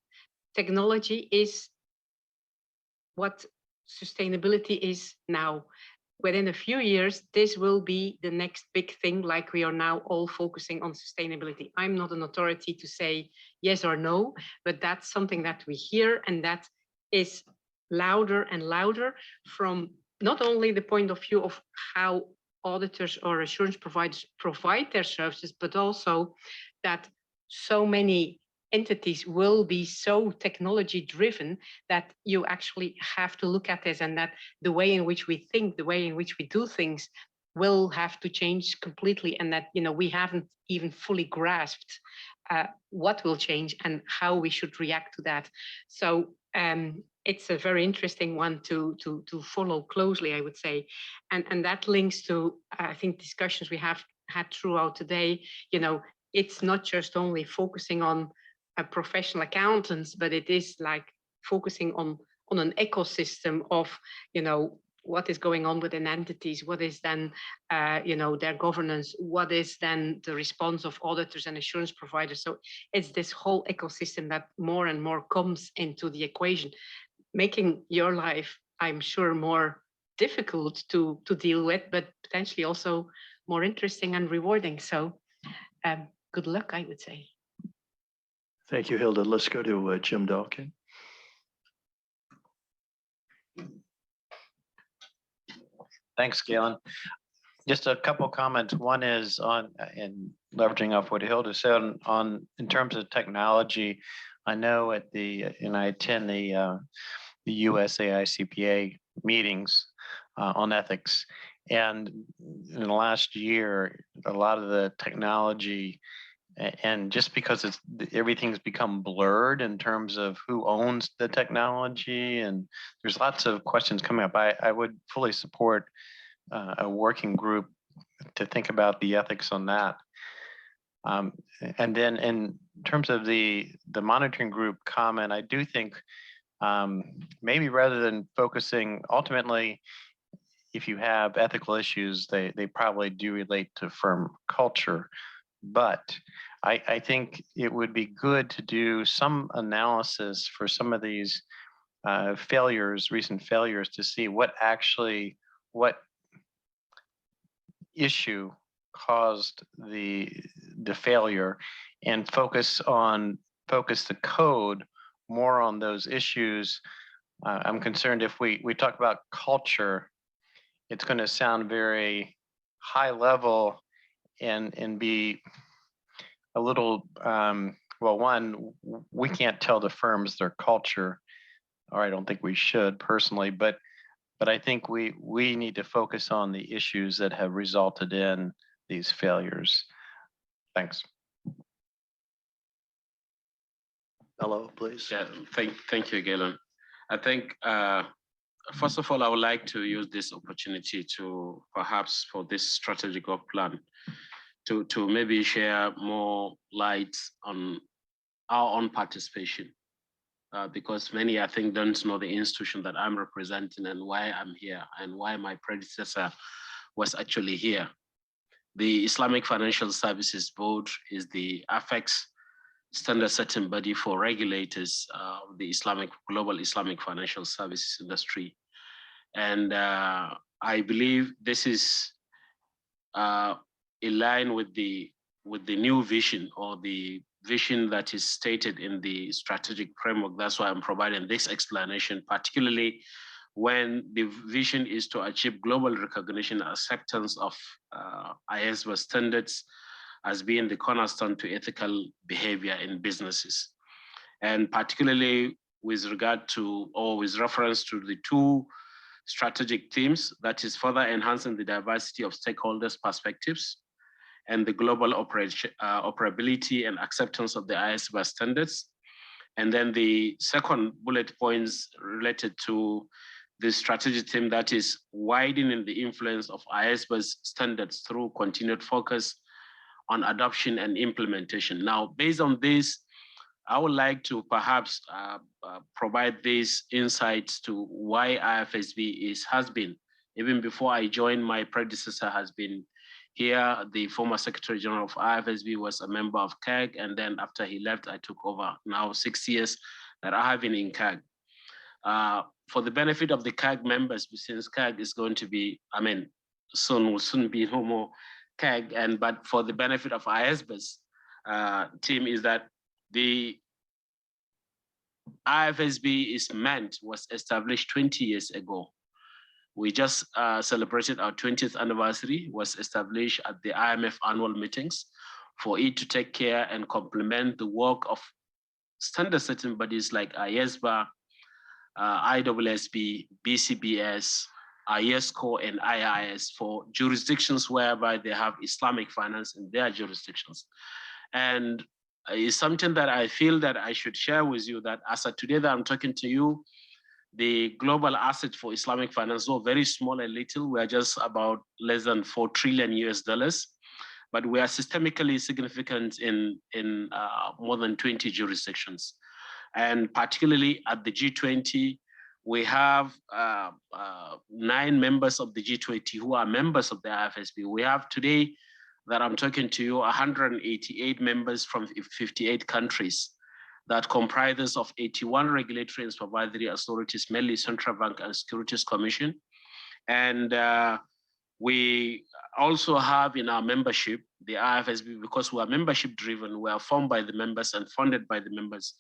technology is what sustainability is now. Within a few years, this will be the next big thing, like we are now all focusing on sustainability. I'm not an authority to say yes or no, but that's something that we hear, and that is louder and louder from not only the point of view of how auditors or assurance providers provide their services, but also that so many entities will be so technology driven that you actually have to look at this, and that the way in which we think, the way in which we do things will have to change completely, and that, you know, we haven't even fully grasped what will change and how we should react to that. So it's a very interesting one to follow closely, I would say, and that links to I think discussions we have had throughout today. You know, it's not just only focusing on professional accountants, but it is like focusing on on an ecosystem of, what is going on within entities, what is then, their governance, what is then the response of auditors and assurance providers. So it's this whole ecosystem that more and more comes into the equation, making your life, I'm sure, more difficult to deal with, but potentially also more interesting and rewarding. So good luck, I would say. Thank you, Hilda. Let's go to Jim Dalkin. Thanks, Galen. Just a couple comments. One is on, in leveraging off what Hilda said on in terms of technology. I know at and I attend the USAICPA meetings on ethics, and in the last year, a lot of the technology, and just because everything's become blurred in terms of who owns the technology, and there's lots of questions coming up. I would fully support a working group to think about the ethics on that. And then in terms of the monitoring group comment, I do think maybe rather than focusing, ultimately, if you have ethical issues, they probably do relate to firm culture. But I think it would be good to do some analysis for some of these recent failures, to see what issue caused the failure, and focus the code more on those issues. I'm concerned if we talk about culture, it's going to sound very high level and be a little, well, one, we can't tell the firms their culture, or I don't think we should personally, but I think we need to focus on the issues that have resulted in these failures. Thanks. Hello, please. Yeah, thank you, Galen. I think, first of all, I would like to use this opportunity to perhaps for this strategic work plan to maybe share more light on our own participation. Because many, I think, don't know the institution that I'm representing and why I'm here and why my predecessor was actually here. The Islamic Financial Services Board is the AFEX standard setting body for regulators of the global Islamic financial services industry. And I believe this is in line with the new vision, or the vision that is stated in the strategic framework. That's why I'm providing this explanation, particularly when the vision is to achieve global recognition and acceptance of IESBA standards as being the cornerstone to ethical behavior in businesses. And particularly with regard to, or with reference to the two strategic themes, that is further enhancing the diversity of stakeholders' perspectives and the global operability and acceptance of the IESBA standards. And then the second bullet points related to the strategic theme, that is widening the influence of IESBA's standards through continued focus on adoption and implementation. Now, based on this, I would like to perhaps provide these insights to why IFSB has been, even before I joined, my predecessor has been here. The former Secretary General of IFSB was a member of CAG, and then after he left, I took over. Now 6 years that I have been in CAG. For the benefit of the CAG members, since CAG is going to be, will soon be no more CAG, but for the benefit of IESBA's team, is that the IFSB was established 20 years ago. We just celebrated our 20th anniversary, was established at the IMF annual meetings for it to take care and complement the work of standard setting bodies like IESBA, IESB, BCBS, IESCO, and IIS for jurisdictions whereby they have Islamic finance in their jurisdictions. And it's something that I feel that I should share with you, that as of today that I'm talking to you, the global asset for Islamic finance, though very small and little, we are just about less than $4 trillion US, but we are systemically significant in more than 20 jurisdictions. And particularly at the G20, We have 9 members of the G20 who are members of the IFSB. We have today that I'm talking to you, 188 members from 58 countries that comprises of 81 regulatory and supervisory authorities, mainly Central Bank and Securities Commission. And we also have in our membership, the IFSB, because we are membership driven, we are formed by the members and funded by the members,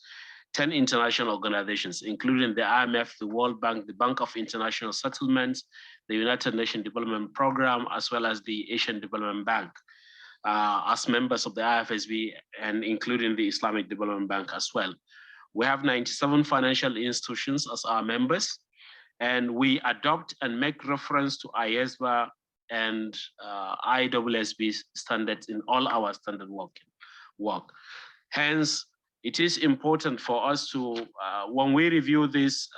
10 international organizations, including the IMF, the World Bank, the Bank of International Settlements, the United Nations Development Program, as well as the Asian Development Bank, as members of the IFSB, and including the Islamic Development Bank as well. We have 97 financial institutions as our members, and we adopt and make reference to IESBA and IESB standards in all our standard work. Hence, it is important for us to, when we review this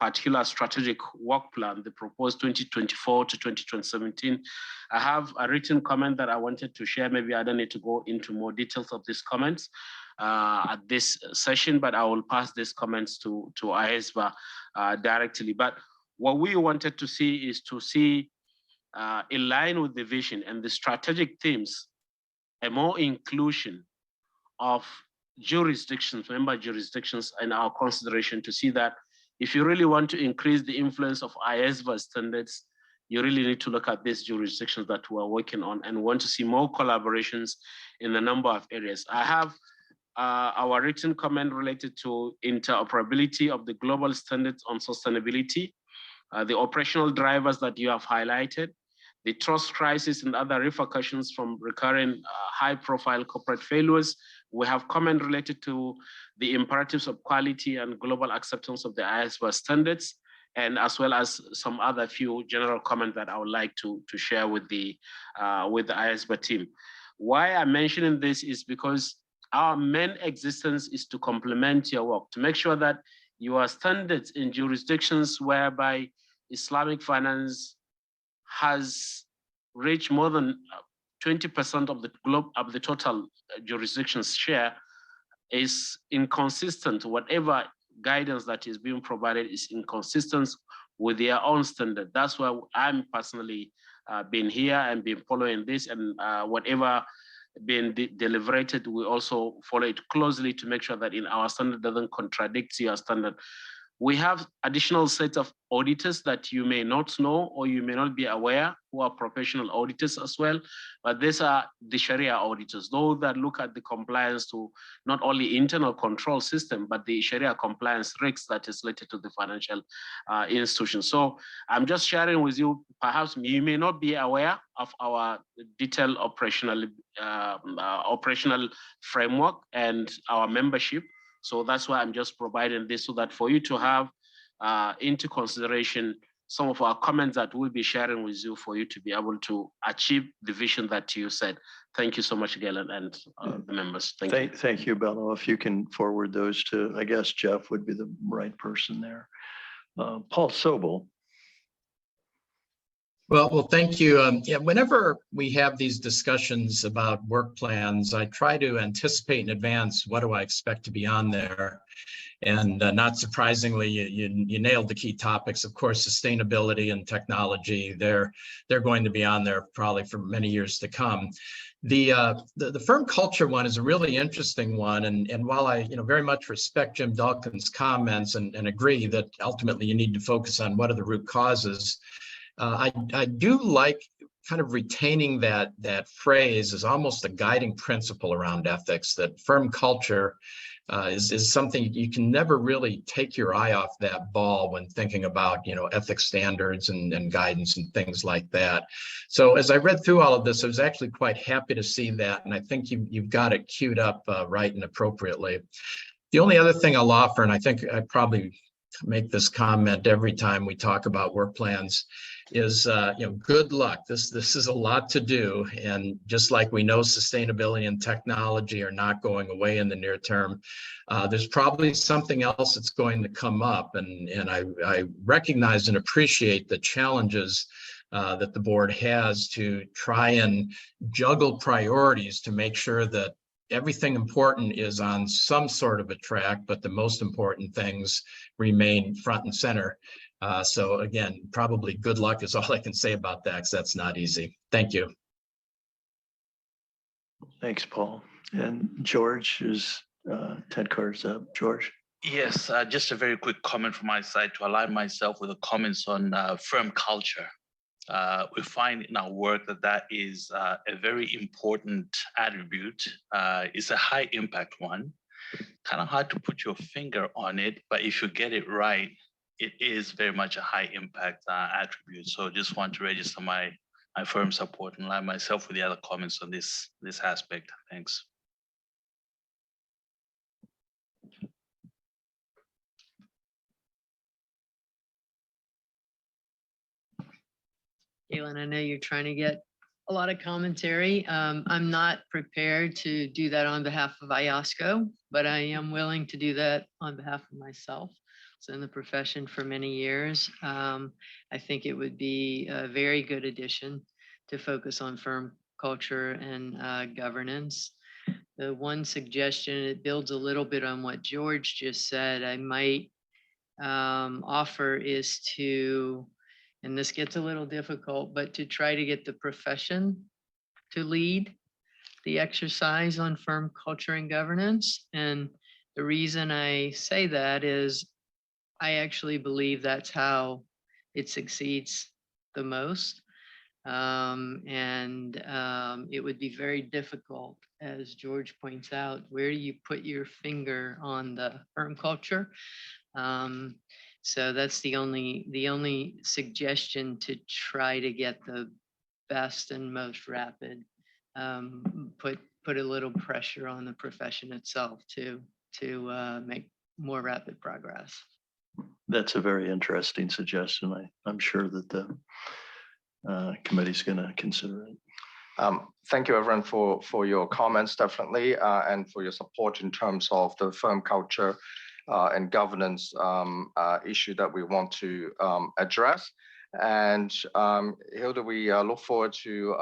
particular strategic work plan, the proposed 2024 to 2017, I have a written comment that I wanted to share. Maybe I don't need to go into more details of these comments at this session, but I will pass these comments to IESBA directly. But what we wanted to see is to see, in line with the vision and the strategic themes, a more inclusion of jurisdictions, member jurisdictions, in our consideration, to see that if you really want to increase the influence of IESBA standards, you really need to look at these jurisdictions that we're working on and want to see more collaborations in a number of areas. I have our written comment related to interoperability of the global standards on sustainability, the operational drivers that you have highlighted, the trust crisis and other repercussions from recurring high-profile corporate failures. We have comment related to the imperatives of quality and global acceptance of the IESBA standards, and as well as some other few general comments that I would like to share with the IESBA team. Why I'm mentioning this is because our main existence is to complement your work, to make sure that your standards in jurisdictions whereby Islamic finance has reached more than 20% of the total jurisdictions share is inconsistent. Whatever guidance that is being provided is inconsistent with their own standard. That's why I'm personally been here and been following this, and whatever being deliberated, we also follow it closely to make sure that in our standard doesn't contradict your standard. We have additional set of auditors that you may not know or you may not be aware, who are professional auditors as well, but these are the Sharia auditors, those that look at the compliance to not only internal control system, but the Sharia compliance risks that is related to the financial institution. So I'm just sharing with you, perhaps you may not be aware of our detailed operational framework and our membership. So that's why I'm just providing this, so that for you to have into consideration some of our comments that we'll be sharing with you, for you to be able to achieve the vision that you said. Thank you so much, Galen, and the members. Thank you. Thank you, Bello. If you can forward those to, I guess Jeff would be the right person there. Paul Sobel. Well, thank you. Yeah, whenever we have these discussions about work plans, I try to anticipate in advance what do I expect to be on there. And not surprisingly, you nailed the key topics. Of course, sustainability and technology, they're going to be on there probably for many years to come. The firm culture one is a really interesting one. And while I very much respect Jim Dawkins' comments and agree that ultimately you need to focus on what are the root causes, I do like kind of retaining that phrase as almost a guiding principle around ethics, that firm culture is something you can never really take your eye off that ball when thinking about, ethics standards and guidance and things like that. So as I read through all of this, I was actually quite happy to see that. And I think you've got it queued up right and appropriately. The only other thing I'll offer, and I think I probably make this comment every time we talk about work plans, is good luck. This is a lot to do, and just like we know sustainability and technology are not going away in the near term, there's probably something else that's going to come up, and I recognize and appreciate the challenges that the board has to try and juggle priorities to make sure that everything important is on some sort of a track, but the most important things remain front and center. So again, probably good luck is all I can say about that, because that's not easy. Thank you. Thanks, Paul. And George is Ted Carr's up. George. Yes, just a very quick comment from my side to align myself with the comments on firm culture. We find in our work that is a very important attribute. It's a high impact one. Kind of hard to put your finger on it, but if you get it right, it is very much a high impact attribute. So just want to register my firm support and align myself with the other comments on this aspect. Thanks. Galen, I know you're trying to get a lot of commentary. I'm not prepared to do that on behalf of IOSCO, but I am willing to do that on behalf of myself. So in the profession for many years, I think it would be a very good addition to focus on firm culture and governance. The one suggestion, it builds a little bit on what George just said, I might offer is to, and this gets a little difficult, but to try to get the profession to lead the exercise on firm culture and governance. And the reason I say that is I actually believe that's how it succeeds the most. It would be very difficult, as George points out, where do you put your finger on the firm culture? So that's the only suggestion to try to get the best and most rapid, put a little pressure on the profession itself to make more rapid progress. That's a very interesting suggestion. I'm sure that the committee's going to consider it. Thank you, everyone, for your comments, definitely, and for your support in terms of the firm culture and governance issue that we want to address. And Hilda, we look forward to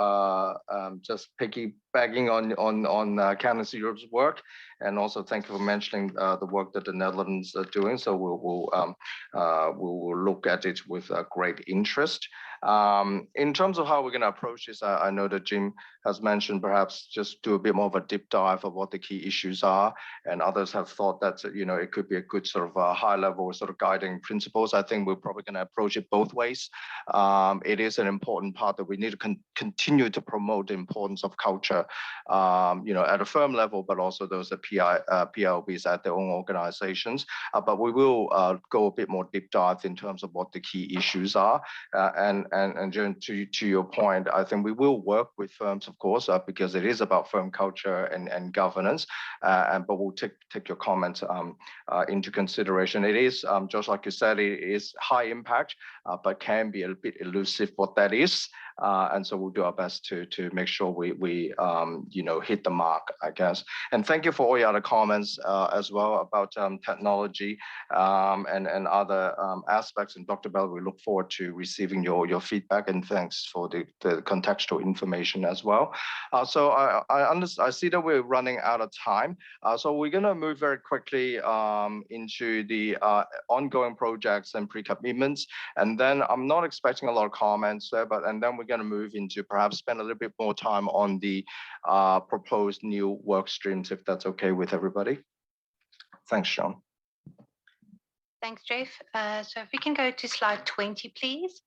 just piggybacking on Candace Europe's work, and also thank you for mentioning the work that the Netherlands are doing. So we'll look at it with great interest. In terms of how we're going to approach this, I know that Jim has mentioned perhaps just do a bit more of a deep dive of what the key issues are, and others have thought that it could be a good sort of high level sort of guiding principles. I think we're probably going to approach it both ways. It is an important part that we need to continue to promote the importance of culture, at a firm level, but also those at PLBs at their own organizations. But we will go a bit more deep dive in terms of what the key issues are. And Jim, to your point, I think we will work with firms, of course, because it is about firm culture and governance. But we'll take your comments into consideration. It is, just like you said, it is high impact, but can be a bit elusive what that is. And so we'll do our best to make sure we hit the mark, I guess. And thank you for all your other comments as well about technology and other aspects. And Dr. Bell, we look forward to receiving your feedback, and thanks for the contextual information as well. So I see that we're running out of time. So we're going to move very quickly into the ongoing projects and pre-commitments. And then I'm not expecting a lot of comments there, and then we're going to move into perhaps spend a little bit more time on the proposed new work streams, if that's okay with everybody. Thanks, Sean. Thanks, Jeff. So if we can go to slide 20, please.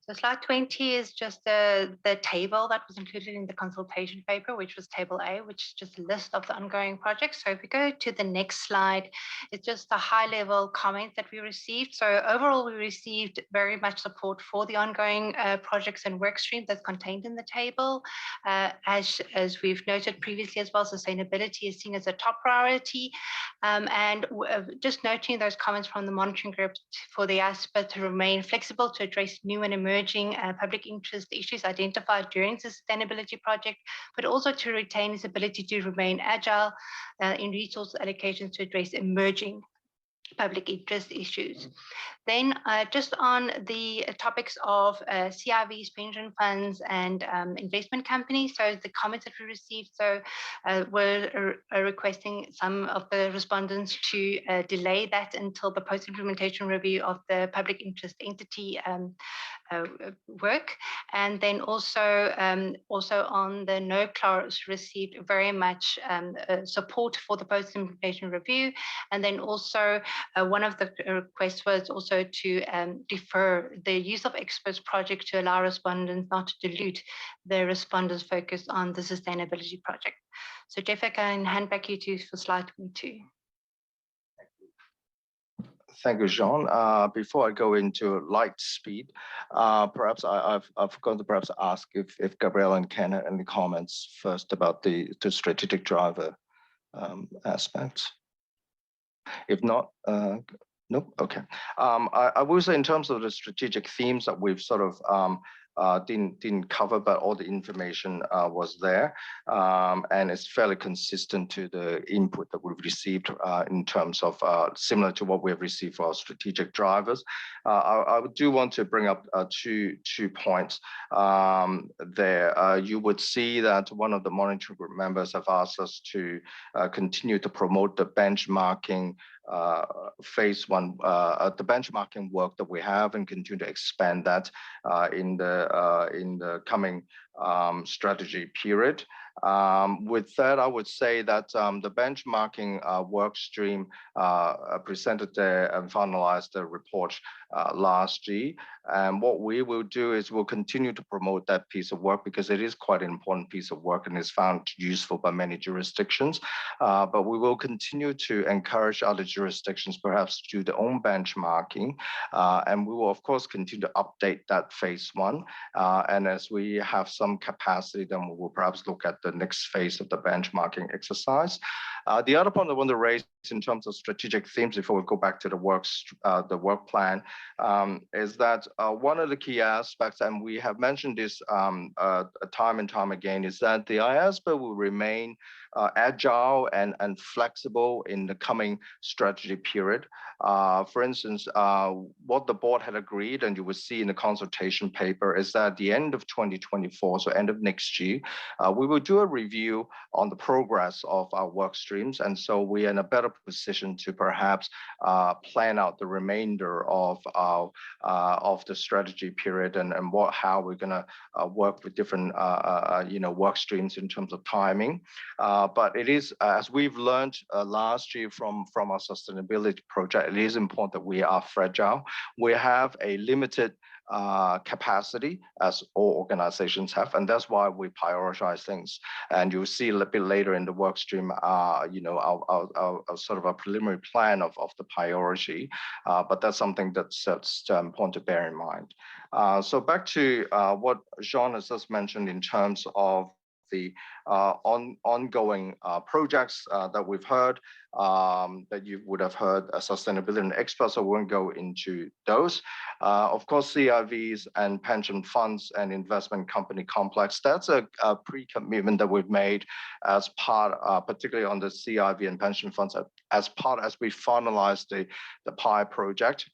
So slide 20 is just the table that was included in the consultation paper, which was table A, which is just a list of the ongoing projects. So if we go to the next slide, it's just the high level comments that we received. So overall, we received very much support for the ongoing projects and work streams that's contained in the table. As we've noted previously as well, sustainability is seen as a top priority. And just noting those comments from the monitoring group for the IESBA to remain flexible to address new and emerging public interest issues identified during the sustainability project, but also to retain its ability to remain agile in resource allocations to address emerging public interest issues. Then just on the topics of CIVs, pension funds, and investment companies. So the comments that we received, we're requesting some of the respondents to delay that until the post-implementation review of the public interest entity work. And then also on the no clause received very much support for the post-implementation review. And then also one of the requests was also to defer the use of experts project to allow respondents not to dilute the respondents' focus on the sustainability project. So Jeff, I can hand back you to for slide 22. Thank you, Jean. Before I go into light speed, perhaps I've forgotten to perhaps ask if Gabrielle and Ken have any comments first about the strategic driver aspects. If not, nope. Okay. I will say in terms of the strategic themes that we've sort of didn't cover, but all the information was there, and it's fairly consistent to the input that we've received in terms of similar to what we have received for our strategic drivers. I do want to bring up two points there. You would see that one of the monitoring group members have asked us to continue to promote the benchmarking phase one, the benchmarking work that we have, and continue to expand that in the coming strategy period. With that, I would say that the benchmarking work stream presented there and finalized the report last year. And what we will do is we'll continue to promote that piece of work because it is quite an important piece of work and is found useful by many jurisdictions. But we will continue to encourage other jurisdictions perhaps to do their own benchmarking. And we will, of course, continue to update that phase one. And as we have some capacity, then we will perhaps look at the next phase of the benchmarking exercise. The other point I want to raise in terms of strategic themes before we go back to the work plan is that one of the key aspects, and we have mentioned this time and time again, is that the IESBA will remain agile and flexible in the coming strategy period. For instance, what the board had agreed, and you will see in the consultation paper, is that at the end of 2024, so end of next year, we will do a review on the progress of our work streams. And so we are in a better position to perhaps plan out the remainder of the strategy period and how we're going to work with different work streams in terms of timing. But it is, as we've learned last year from our sustainability project, it is important that we are fragile. We have a limited capacity, as all organizations have, and that's why we prioritize things. And you'll see a little bit later in the work stream, our sort of a preliminary plan of the priority, but that's something that's important to bear in mind. So back to what Jean has just mentioned in terms of the ongoing projects that we've heard, that you would have heard sustainability and experts, so we won't go into those. Of course, CIVs and pension funds and investment company complex, that's a pre-commitment that we've made as part, particularly on the CIV and pension funds, as we finalize the PI project.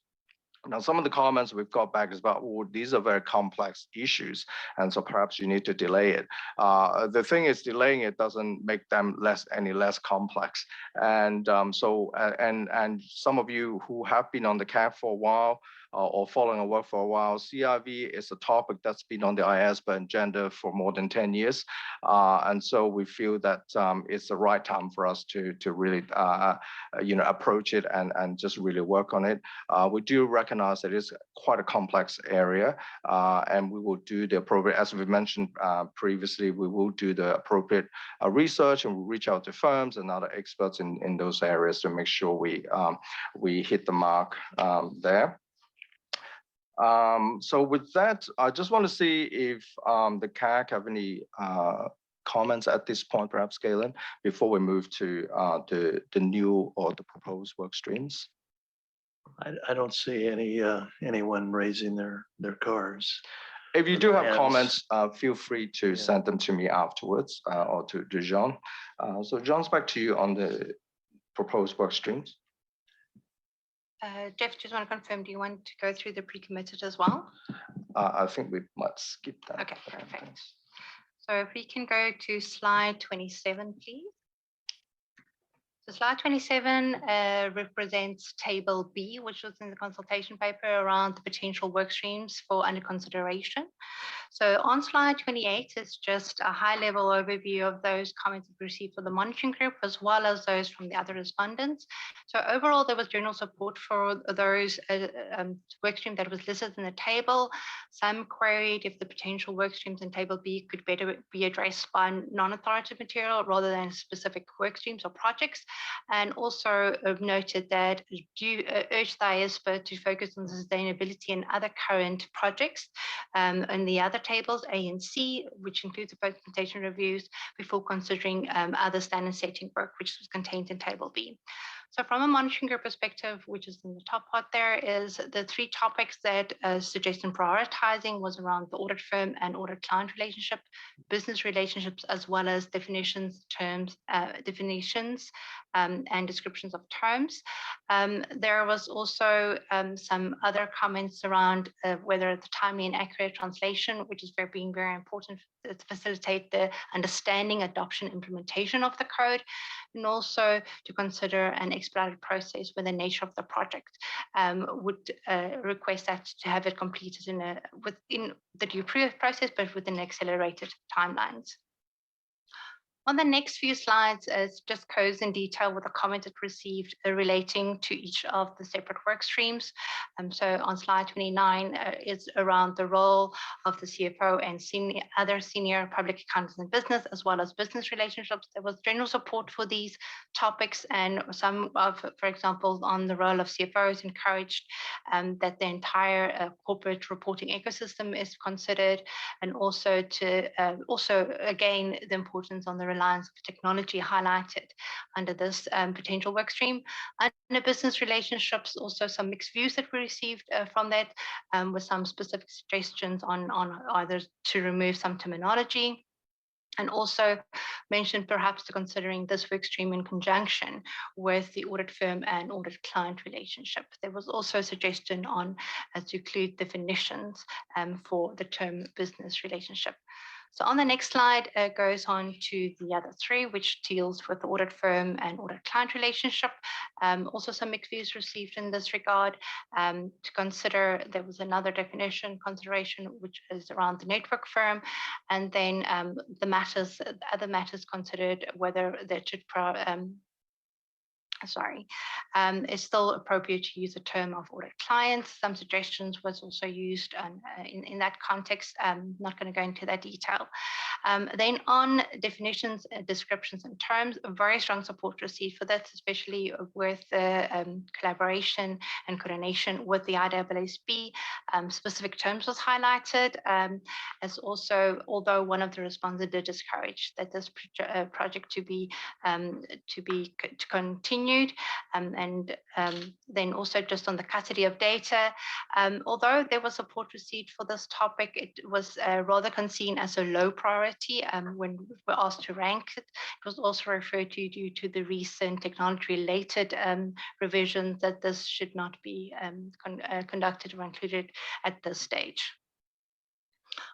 Now, some of the comments we've got back is about, oh, these are very complex issues, and so perhaps you need to delay it. The thing is, delaying it doesn't make them any less complex. And and some of you who have been on the CAG for a while, or following our work for a while, CIV is a topic that's been on the IESBA agenda for more than 10 years. And so we feel that it's the right time for us to really approach it and just really work on it. We do recognize that it's quite a complex area, and we will do the appropriate, as we mentioned previously, we will do the appropriate research, and we'll reach out to firms and other experts in those areas to make sure we hit the mark there. So with that, I just want to see if the CAG have any comments at this point, perhaps, Galen, before we move to the new or the proposed work streams. I don't see anyone raising their cards. If you do have comments, feel free to send them to me afterwards, or to Jean. So Jean's back to you on the proposed work streams. Jeff, just want to confirm, do you want to go through the pre-committed as well? I think we might skip that. Okay, perfect. So if we can go to slide 27, please. So slide 27 represents table B, which was in the consultation paper around the potential work streams for under consideration. So on slide 28 is just a high-level overview of those comments we received for the monitoring group, as well as those from the other respondents. So overall, there was general support for those work stream that was listed in the table. Some queried if the potential work streams in table B could better be addressed by non-authoritative material rather than specific work streams or projects, and also noted that urged the IESBA to focus on sustainability and other current projects in the other tables, A and C, which includes the post-implementation reviews, before considering other standard setting work, which was contained in table B. So from a monitoring group perspective, which is in the top part there, is the three topics that suggested prioritizing was around the audit firm and audit client relationship, business relationships, as well as definitions, terms, and descriptions of terms. There was also some other comments around whether the timely and accurate translation, which is being very important to facilitate the understanding, adoption, implementation of the code, and also to consider an expedited process with the nature of the project. Would request that to have it completed within the due process, but within accelerated timelines. On the next few slides is just goes in detail with the comment it received relating to each of the separate work streams. So on slide 29 is around the role of the CFO and other senior public accountants in business, as well as business relationships. There was general support for these topics, and some of, for example, on the role of CFOs encouraged that the entire corporate reporting ecosystem is considered, and also to again the importance on the reliance of technology highlighted under this potential work stream. Under business relationships, also some mixed views that we received from that, with some specific suggestions on either to remove some terminology, and also mentioned perhaps to considering this work stream in conjunction with the audit firm and audit client relationship. There was also a suggestion on to include definitions for the term business relationship. So on the next slide, goes on to the other three, which deals with the audit firm and audit client relationship. Also some mixed views received in this regard. To consider, there was another definition consideration, which is around the network firm, and then the other matters considered whether that should it's still appropriate to use the term of audit clients. Some suggestions was also used in that context. I'm not going to go into that detail. Then on definitions, descriptions, and terms, very strong support received for that, especially with the collaboration and coordination with the IESBA. Specific terms was highlighted, as also, although one of the respondents did discourage that this project to be continued, and then also just on the custody of data, although there was support received for this topic, it was rather seen as a low priority when we were asked to rank it. It was also referred to due to the recent technology-related revisions that this should not be conducted or included at this stage.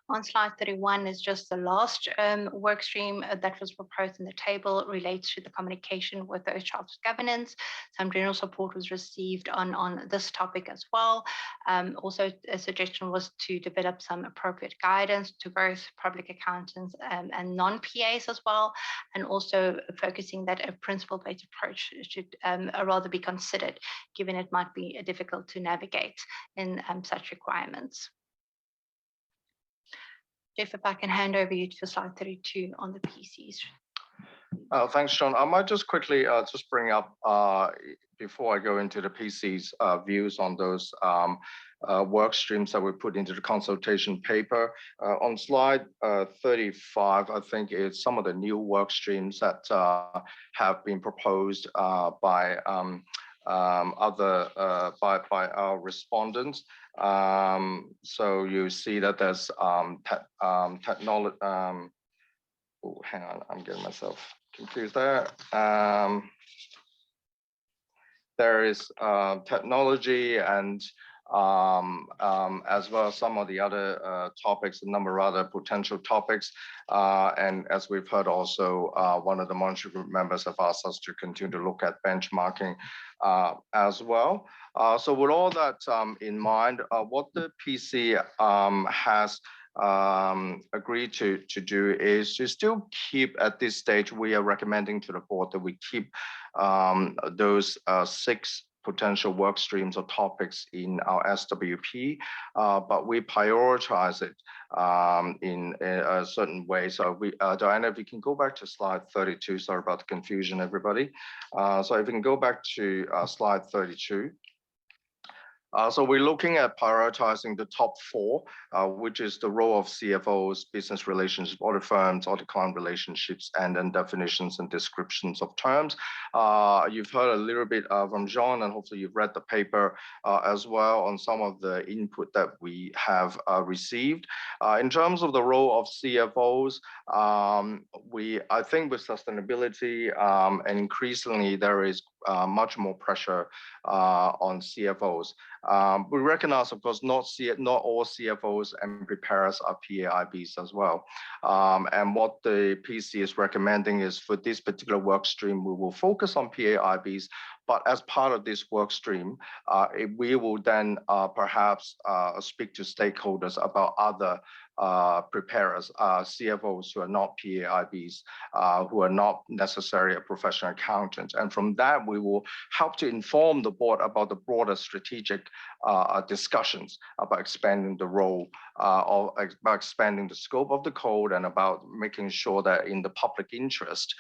On slide 31 is just the last work stream that was proposed in the table, relates to the communication with the chartered governance. Some general support was received on this topic as well. Also, a suggestion was to develop some appropriate guidance to both public accountants and non-PAs as well, and also focusing that a principle-based approach should rather be considered, given it might be difficult to navigate in such requirements. Jeff, if I can hand over you to slide 32 on the PCs. Thanks, John. I might just quickly just bring up, before I go into the PC's views on those work streams that we put into the consultation paper. On slide 35, I think it's some of the new work streams that have been proposed by our respondents. So you see that there's technology. Oh, hang on, I'm getting myself confused there. there is technology and as well as some of the other topics, a number of other potential topics. And as we've heard also, one of the monitoring group members have asked us to continue to look at benchmarking as well. So with all that in mind, what the PC has agreed to do is to still keep at this stage, we are recommending to the board that we keep those 6 potential work streams or topics in our SWP, but we prioritize it in a certain way. So we, Diana, if you can go back to slide 32, sorry about the confusion, everybody. So if you can go back to slide 32. So we're looking at prioritizing the top 4, which is the role of CFOs, business relationship, audit firms, audit client relationships, and then definitions and descriptions of terms. You've heard a little bit from Jean, and hopefully you've read the paper as well on some of the input that we have received. In terms of the role of CFOs, I think with sustainability, and increasingly there is much more pressure on CFOs. We recognize, of course, not all CFOs and preparers are PAIBs as well. And what the PC is recommending is for this particular work stream, we will focus on PAIBs, but as part of this work stream, we will then perhaps speak to stakeholders about other preparers, CFOs who are not PAIBs, who are not necessarily a professional accountant. And from that, we will help to inform the board about the broader strategic discussions about expanding the role, or about expanding the scope of the code, and about making sure that in the public interest,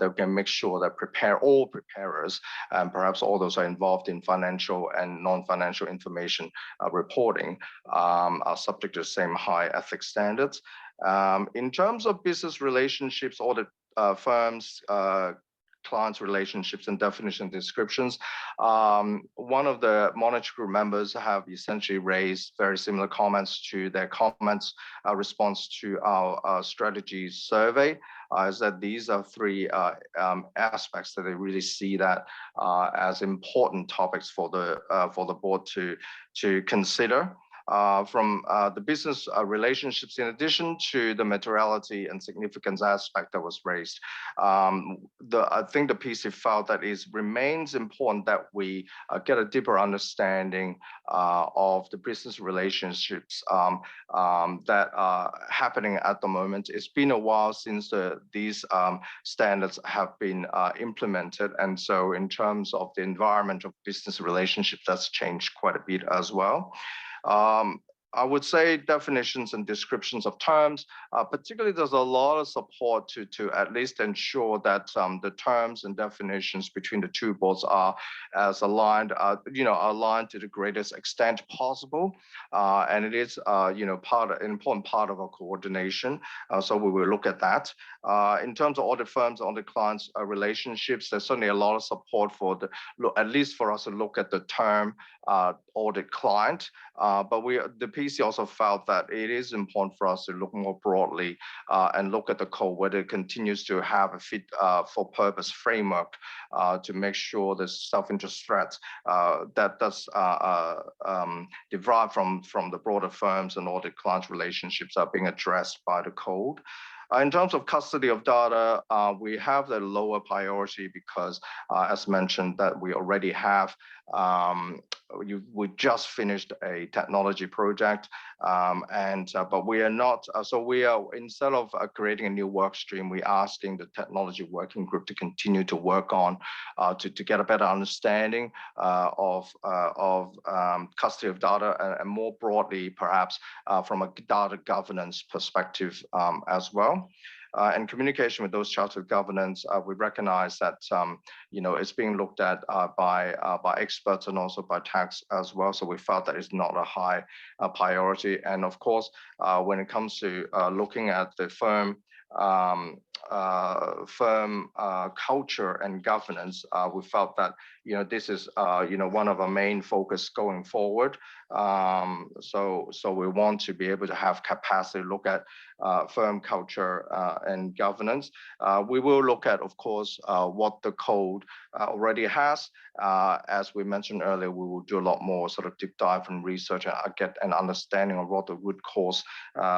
they can make sure that all preparers, and perhaps all those are involved in financial and non-financial information reporting, are subject to the same high ethics standards. In terms of business relationships, audit firms, clients' relationships, and definition descriptions, one of the monitoring group members have essentially raised very similar comments to their comments response to our strategy survey, is that these are 3 aspects that they really see that as important topics for the board to consider. From the business relationships, in addition to the materiality and significance aspect that was raised, I think the PC felt that it remains important that we get a deeper understanding of the business relationships that are happening at the moment. It's been a while since these standards have been implemented, and so in terms of the environment of business relationships, that's changed quite a bit as well. I would say definitions and descriptions of terms, particularly there's a lot of support to at least ensure that the terms and definitions between the 2 boards are as aligned, aligned to the greatest extent possible. And it is, an important part of our coordination. So we will look at that. In terms of audit firms, audit clients relationships, there's certainly a lot of support for at least for us to look at the term audit client. But the PC also felt that it is important for us to look more broadly and look at the code, whether it continues to have a fit for purpose framework to make sure the self-interest threats that does derive from the broader firms and audit clients relationships are being addressed by the code. In terms of custody of data, we have the lower priority because, as mentioned, that we already have, we just finished a technology project, but we are not, so we are, instead of creating a new work stream, we're asking the technology working group to continue to work on, to get a better understanding of custody of data, and more broadly, perhaps from a data governance perspective as well. And communication with those chartered governance, we recognize that it's being looked at by experts and also by tax as well. So we felt that it's not a high priority. And of course, when it comes to looking at the firm firm culture and governance, we felt that this is one of our main focus going forward. So we want to be able to have capacity to look at firm culture and governance. We will look at, of course, what the code already has. As we mentioned earlier, we will do a lot more sort of deep dive and research and get an understanding of what the root cause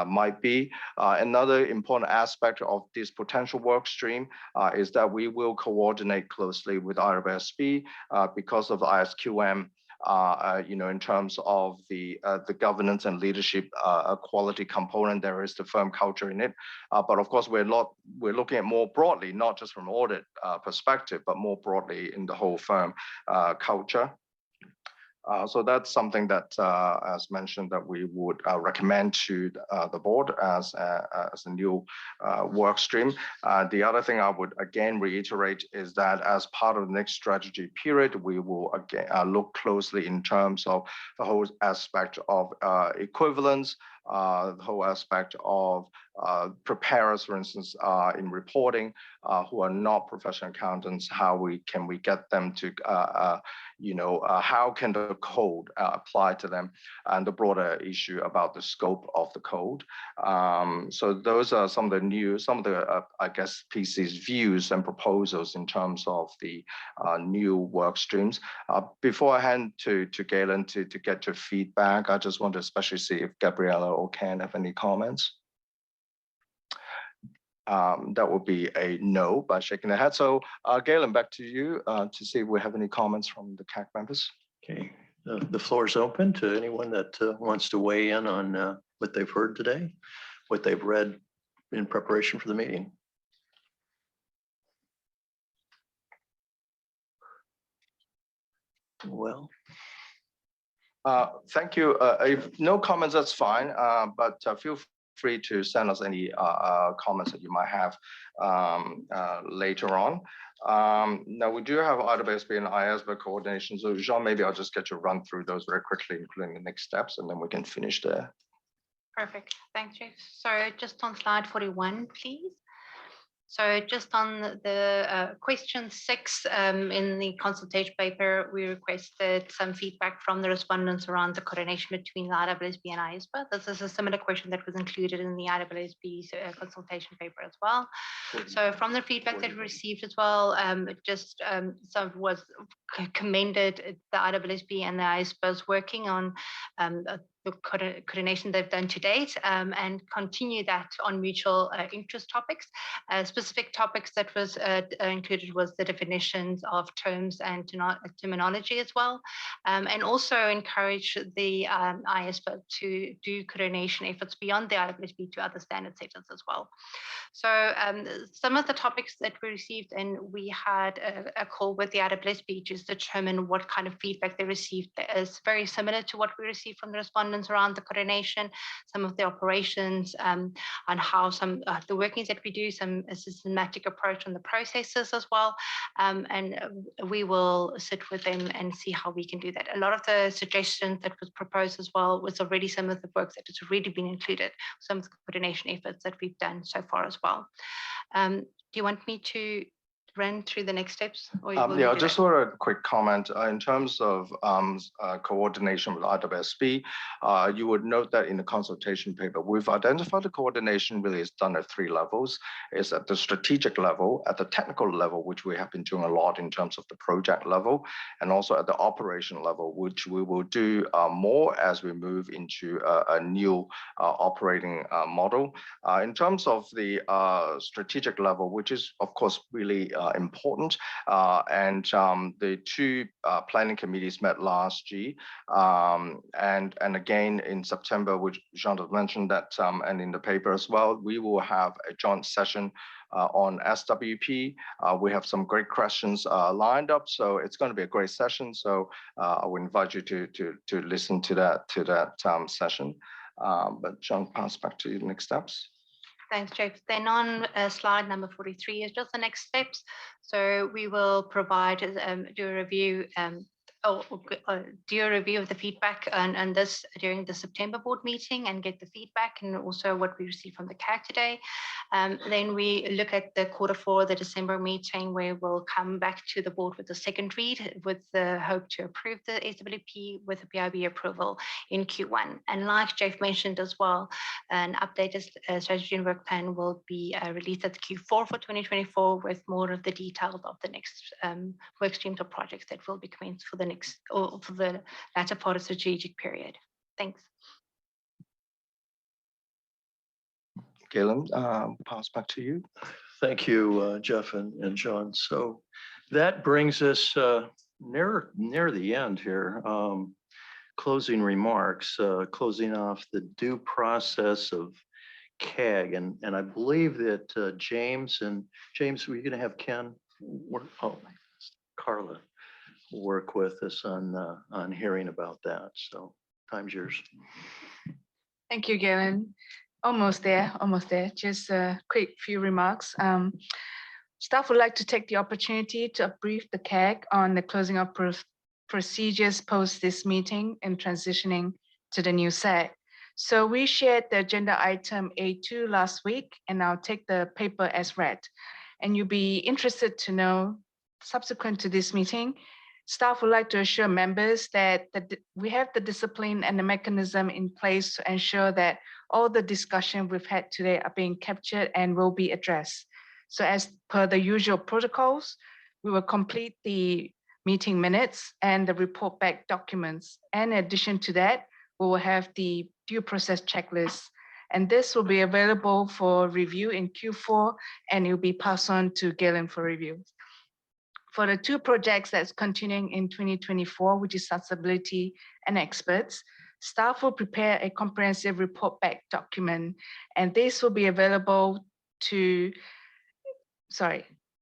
might be. Another important aspect of this potential work stream is that we will coordinate closely with IESBA because of the ISQM. In terms of the governance and leadership quality component, there is the firm culture in it. But of course, we're looking at more broadly, not just from audit perspective, but more broadly in the whole firm culture. So that's something that, as mentioned, that we would recommend to the board as a new work stream. The other thing I would again reiterate is that as part of the next strategy period, we will again look closely in terms of the whole aspect of equivalence, the whole aspect of preparers, for instance, in reporting, who are not professional accountants, how can we get them to, how can the code apply to them, and the broader issue about the scope of the code. So those are some of the I guess, PC's views and proposals in terms of the new work streams. Before I hand to Galen to get your feedback, I just want to especially see if Gabriella or Ken have any comments. That would be a no by shaking their head. So Galen, back to you to see if we have any comments from the CAG members. Okay, the floor is open to anyone that wants to weigh in on what they've heard today, what they've read in preparation for the meeting. Well, thank you. If no comments, that's fine. But feel free to send us any comments that you might have later on. Now we do have IESBA and IESBA coordination. So Jean, maybe I'll just get you to run through those very quickly, including the next steps, and then we can finish there. Perfect. Thanks, Jeff. So just on slide 41, please. So just on the question 6 in the consultation paper, we requested some feedback from the respondents around the coordination between the IESBA and IESBA. This is a similar question that was included in the IESB's consultation paper as well. So from the feedback that we received as well, just some was commended the IESBA and the IESBA's working on the coordination they've done to date, and continue that on mutual interest topics. Specific topics that was included was the definitions of terms and terminology as well, and also encourage the IESBA to do coordination efforts beyond the IESBA to other standard setters as well. So some of the topics that we received, and we had a call with the IESBA to determine what kind of feedback they received, is very similar to what we received from the respondents around the coordination, some of the operations, and how some the workings that we do, some systematic approach on the processes as well. And we will sit with them and see how we can do that. A lot of the suggestions that was proposed as well was already some of the work that has already been included, some of the coordination efforts that we've done so far as well. Do you want me to run through the next steps? Or Yeah, just sort of a quick comment in terms of coordination with IESBA. You would note that in the consultation paper, we've identified the coordination really is done at 3 levels. It's at the strategic level, at the technical level, which we have been doing a lot in terms of the project level, and also at the operation level, which we will do more as we move into a new operating model. In terms of the strategic level, which is of course really important, and the 2 planning committees met last year, and again in September, which Jean mentioned that, and in the paper as well, we will have a joint session on SWP. We have some great questions lined up, so it's going to be a great session. So I would invite you to listen to that session. But Jean, pass back to you the next steps. Thanks, Jeff. Then on slide number 43 is just the next steps. So we will provide, do a review do a review of the feedback and this during the September board meeting and get the feedback and also what we received from the CAG today. Then we look at the Q4, the December meeting, where we'll come back to the board with the second read with the hope to approve the SWP with a PIB approval in Q1. And like Jeff mentioned as well, an updated strategy and work plan will be released at Q4 for 2024 with more of the details of the next work streams or projects that will be commenced for the next or for the latter part of the strategic period. Thanks. Galen, pass back to you. Thank you, Jeff and John. So that brings us near the end here. Closing remarks, closing off the due process of CAG, and I believe that James, were you going to have Ken work? Oh, Carla work with us on hearing about that. So time's yours. Thank you, Galen. Almost there. Just a quick few remarks. Staff would like to take the opportunity to brief the CAG on the closing up procedures post this meeting and transitioning to the new SAG. So we shared the agenda item A2 last week, and I'll take the paper as read. And you'll be interested to know, subsequent to this meeting, staff would like to assure members that we have the discipline and the mechanism in place to ensure that all the discussion we've had today are being captured and will be addressed. So as per the usual protocols, we will complete the meeting minutes and the report back documents. And in addition to that, we will have the due process checklist. And this will be available for review in Q4, and it will be passed on to Galen for review. For the two projects that's continuing in 2024, which is accessibility and experts, staff will prepare a comprehensive report back document, and this will be available to,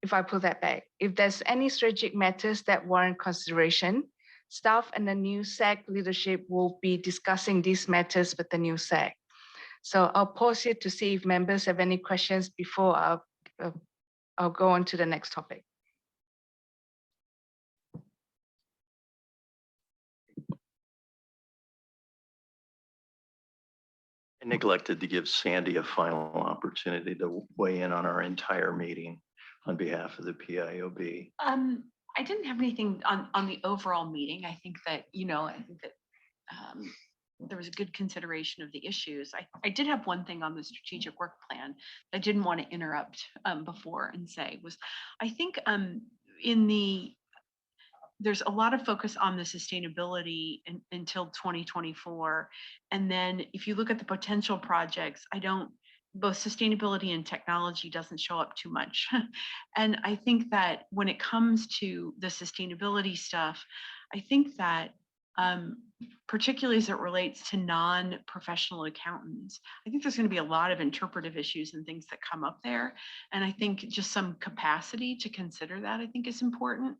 if I pull that back, if there's any strategic matters that warrant consideration, staff and the new SAG leadership will be discussing these matters with the new SAG. So I'll pause here to see if members have any questions before I'll go on to the next topic. I neglected to give Sandy a final opportunity to weigh in on our entire meeting on behalf of the PIOB. I didn't have anything on the overall meeting. I think that, there was a good consideration of the issues. I did have one thing on the strategic work plan that I didn't want to interrupt before and say was, I think there's a lot of focus on the sustainability until 2024. And then if you look at the potential projects, both sustainability and technology doesn't show up too much. And I think that when it comes to the sustainability stuff, I think that particularly as it relates to non-professional accountants, I think there's going to be a lot of interpretive issues and things that come up there. And I think just some capacity to consider that, I think, is important.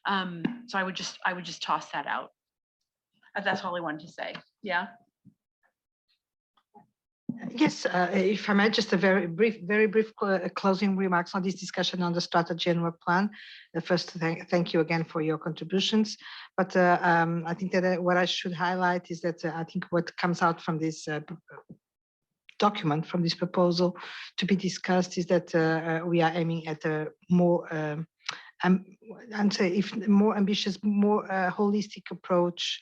So I would just toss that out. That's all I wanted to say. Yeah. Yes, if I might, just a very brief closing remarks on this discussion on the strategy and work plan. First, thank you again for your contributions. But I think that what I should highlight is that I think what comes out from this document, from this proposal to be discussed, is that we are aiming at a more, more ambitious, more holistic approach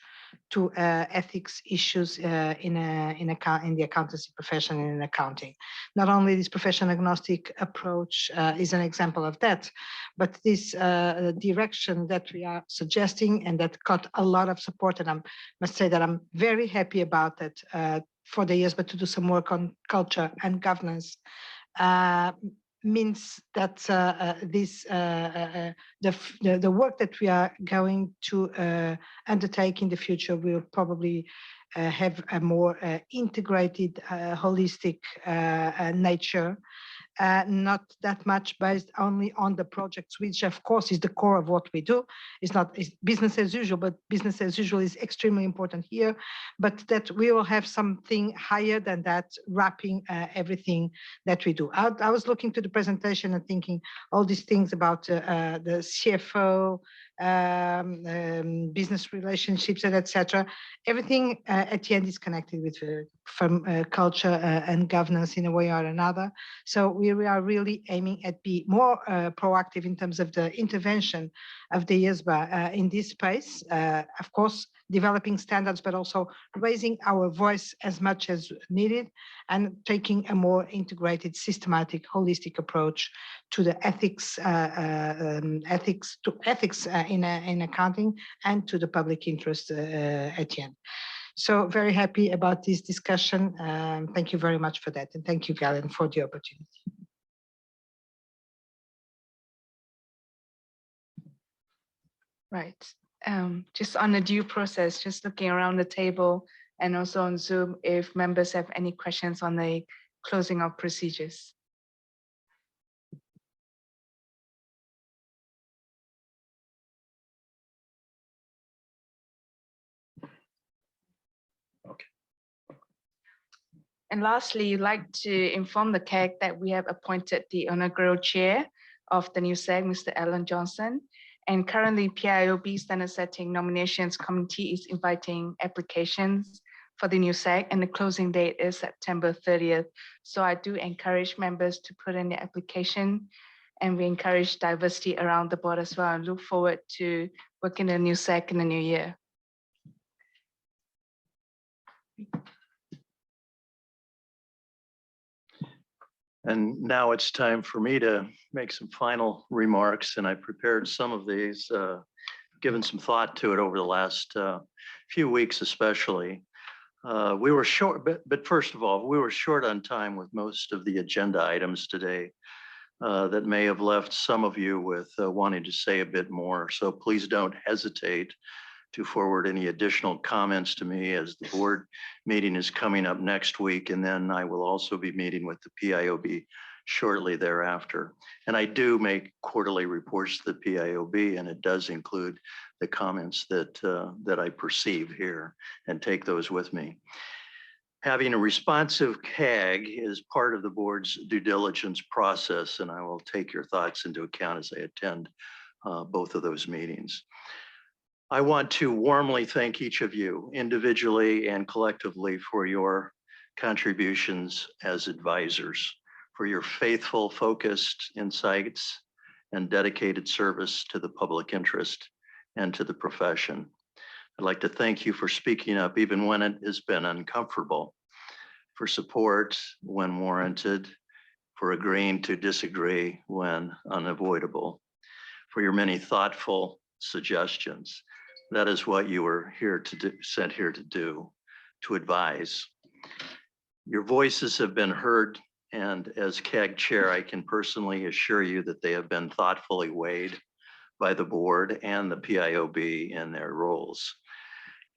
to ethics issues in the accountancy profession and in accounting. Not only this profession agnostic approach is an example of that, but this direction that we are suggesting and that got a lot of support, and I must say that I'm very happy about that for the IESBA to do some work on culture and governance, means that the work that we are going to undertake in the future will probably have a more integrated, holistic nature, not that much based only on the projects, which of course is the core of what we do. It's not business as usual, but business as usual is extremely important here, but that we will have something higher than that, wrapping everything that we do. I was looking to the presentation and thinking all these things about the CFO, business relationships, and etc. Everything at the end is connected with from culture and governance in a way or another. So we are really aiming at be more proactive in terms of the intervention of the IESBA in this space. Of course, developing standards, but also raising our voice as much as needed and taking a more integrated, systematic, holistic approach to the ethics in accounting and to the public interest at the end. So very happy about this discussion. Thank you very much for that. And thank you, Galen, for the opportunity. Right. Just on the due process, just looking around the table and also on Zoom, if members have any questions on the closing of procedures. Okay. And lastly, I'd like to inform the CAG that we have appointed the inaugural chair of the new SAG, Mr. Alan Johnson. And currently PIOB Standard Setting Nominations Committee is inviting applications for the new SAG, and the closing date is September 30th. So I do encourage members to put in the application, and we encourage diversity around the board as well, and look forward to working in the new SAG in the new year. And now it's time for me to make some final remarks, and I prepared some of these, given some thought to it over the last few weeks especially. We were short, but first of all, we were short on time with most of the agenda items today that may have left some of you with wanting to say a bit more. So please don't hesitate to forward any additional comments to me, as the board meeting is coming up next week. And then I will also be meeting with the PIOB shortly thereafter. And I do make quarterly reports to the PIOB, and it does include the comments that I perceive here, and take those with me. Having a responsive CAG is part of the board's due diligence process, and I will take your thoughts into account as I attend both of those meetings. I want to warmly thank each of you individually and collectively for your contributions as advisors, for your faithful, focused insights and dedicated service to the public interest and to the profession. I'd like to thank you for speaking up even when it has been uncomfortable, for support when warranted, for agreeing to disagree when unavoidable, for your many thoughtful suggestions. That is what you were here to do, sent here to do, to advise. Your voices have been heard, and as CAG chair, I can personally assure you that they have been thoughtfully weighed by the board and the PIOB in their roles.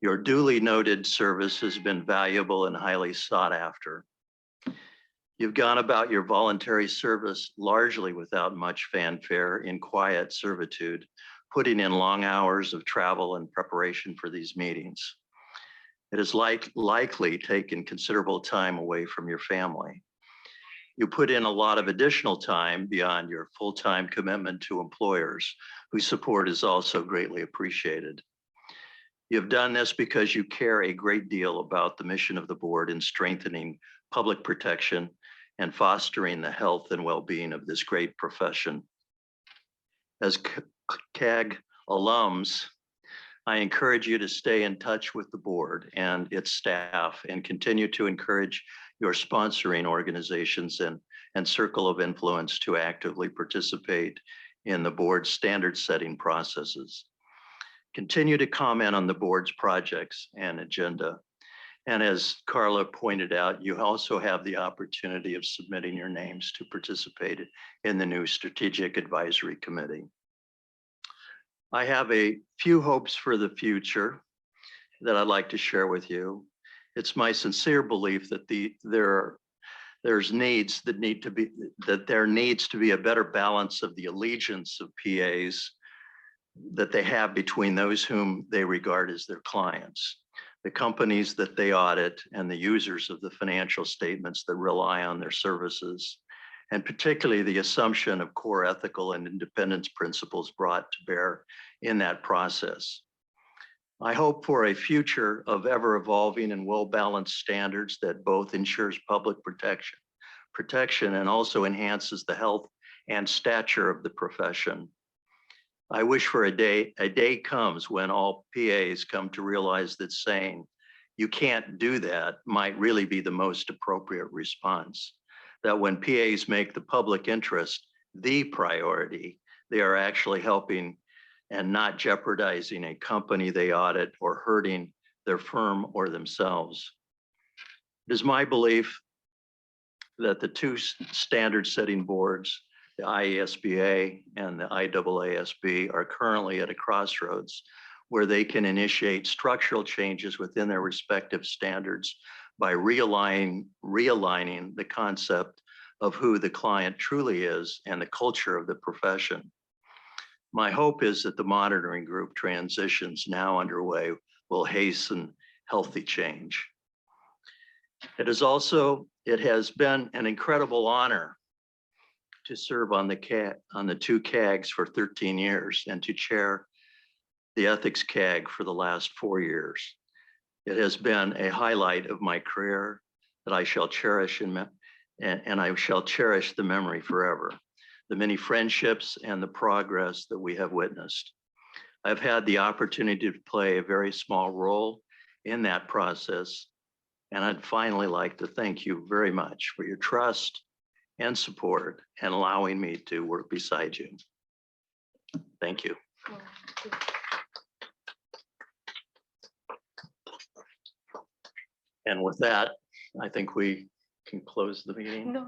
Your duly noted service has been valuable and highly sought after. You've gone about your voluntary service largely without much fanfare, in quiet servitude, putting in long hours of travel and preparation for these meetings. It has likely taken considerable time away from your family. You put in a lot of additional time beyond your full-time commitment to employers, whose support is also greatly appreciated. You've done this because you care a great deal about the mission of the board in strengthening public protection and fostering the health and well-being of this great profession. As CAG alums, I encourage you to stay in touch with the board and its staff, and continue to encourage your sponsoring organizations and circle of influence to actively participate in the board's standard setting processes. Continue to comment on the board's projects and agenda. And as Carla pointed out, you also have the opportunity of submitting your names to participate in the new Strategic Advisory Committee. I have a few hopes for the future that I'd like to share with you. It's my sincere belief that there needs to be a better balance of the allegiance of PAs that they have between those whom they regard as their clients, the companies that they audit, and the users of the financial statements that rely on their services, and particularly the assumption of core ethical and independence principles brought to bear in that process. I hope for a future of ever-evolving and well-balanced standards that both ensures public protection and also enhances the health and stature of the profession. I wish for a day comes when all PAs come to realize that saying, "You can't do that," might really be the most appropriate response. That when PAs make the public interest the priority, they are actually helping and not jeopardizing a company they audit or hurting their firm or themselves. It is my belief that the two standard setting boards, the IESBA and the IAASB, are currently at a crossroads where they can initiate structural changes within their respective standards by realigning the concept of who the client truly is and the culture of the profession. My hope is that the monitoring group transitions now underway will hasten healthy change. It has been an incredible honor to serve on the two CAGs for 13 years and to chair the ethics CAG for the last 4 years. It has been a highlight of my career that I shall cherish and I shall cherish the memory forever. The many friendships and the progress that we have witnessed. I've had the opportunity to play a very small role in that process, and I'd finally like to thank you very much for your trust and support and allowing me to work beside you. Thank you. And with that, I think we can close the meeting.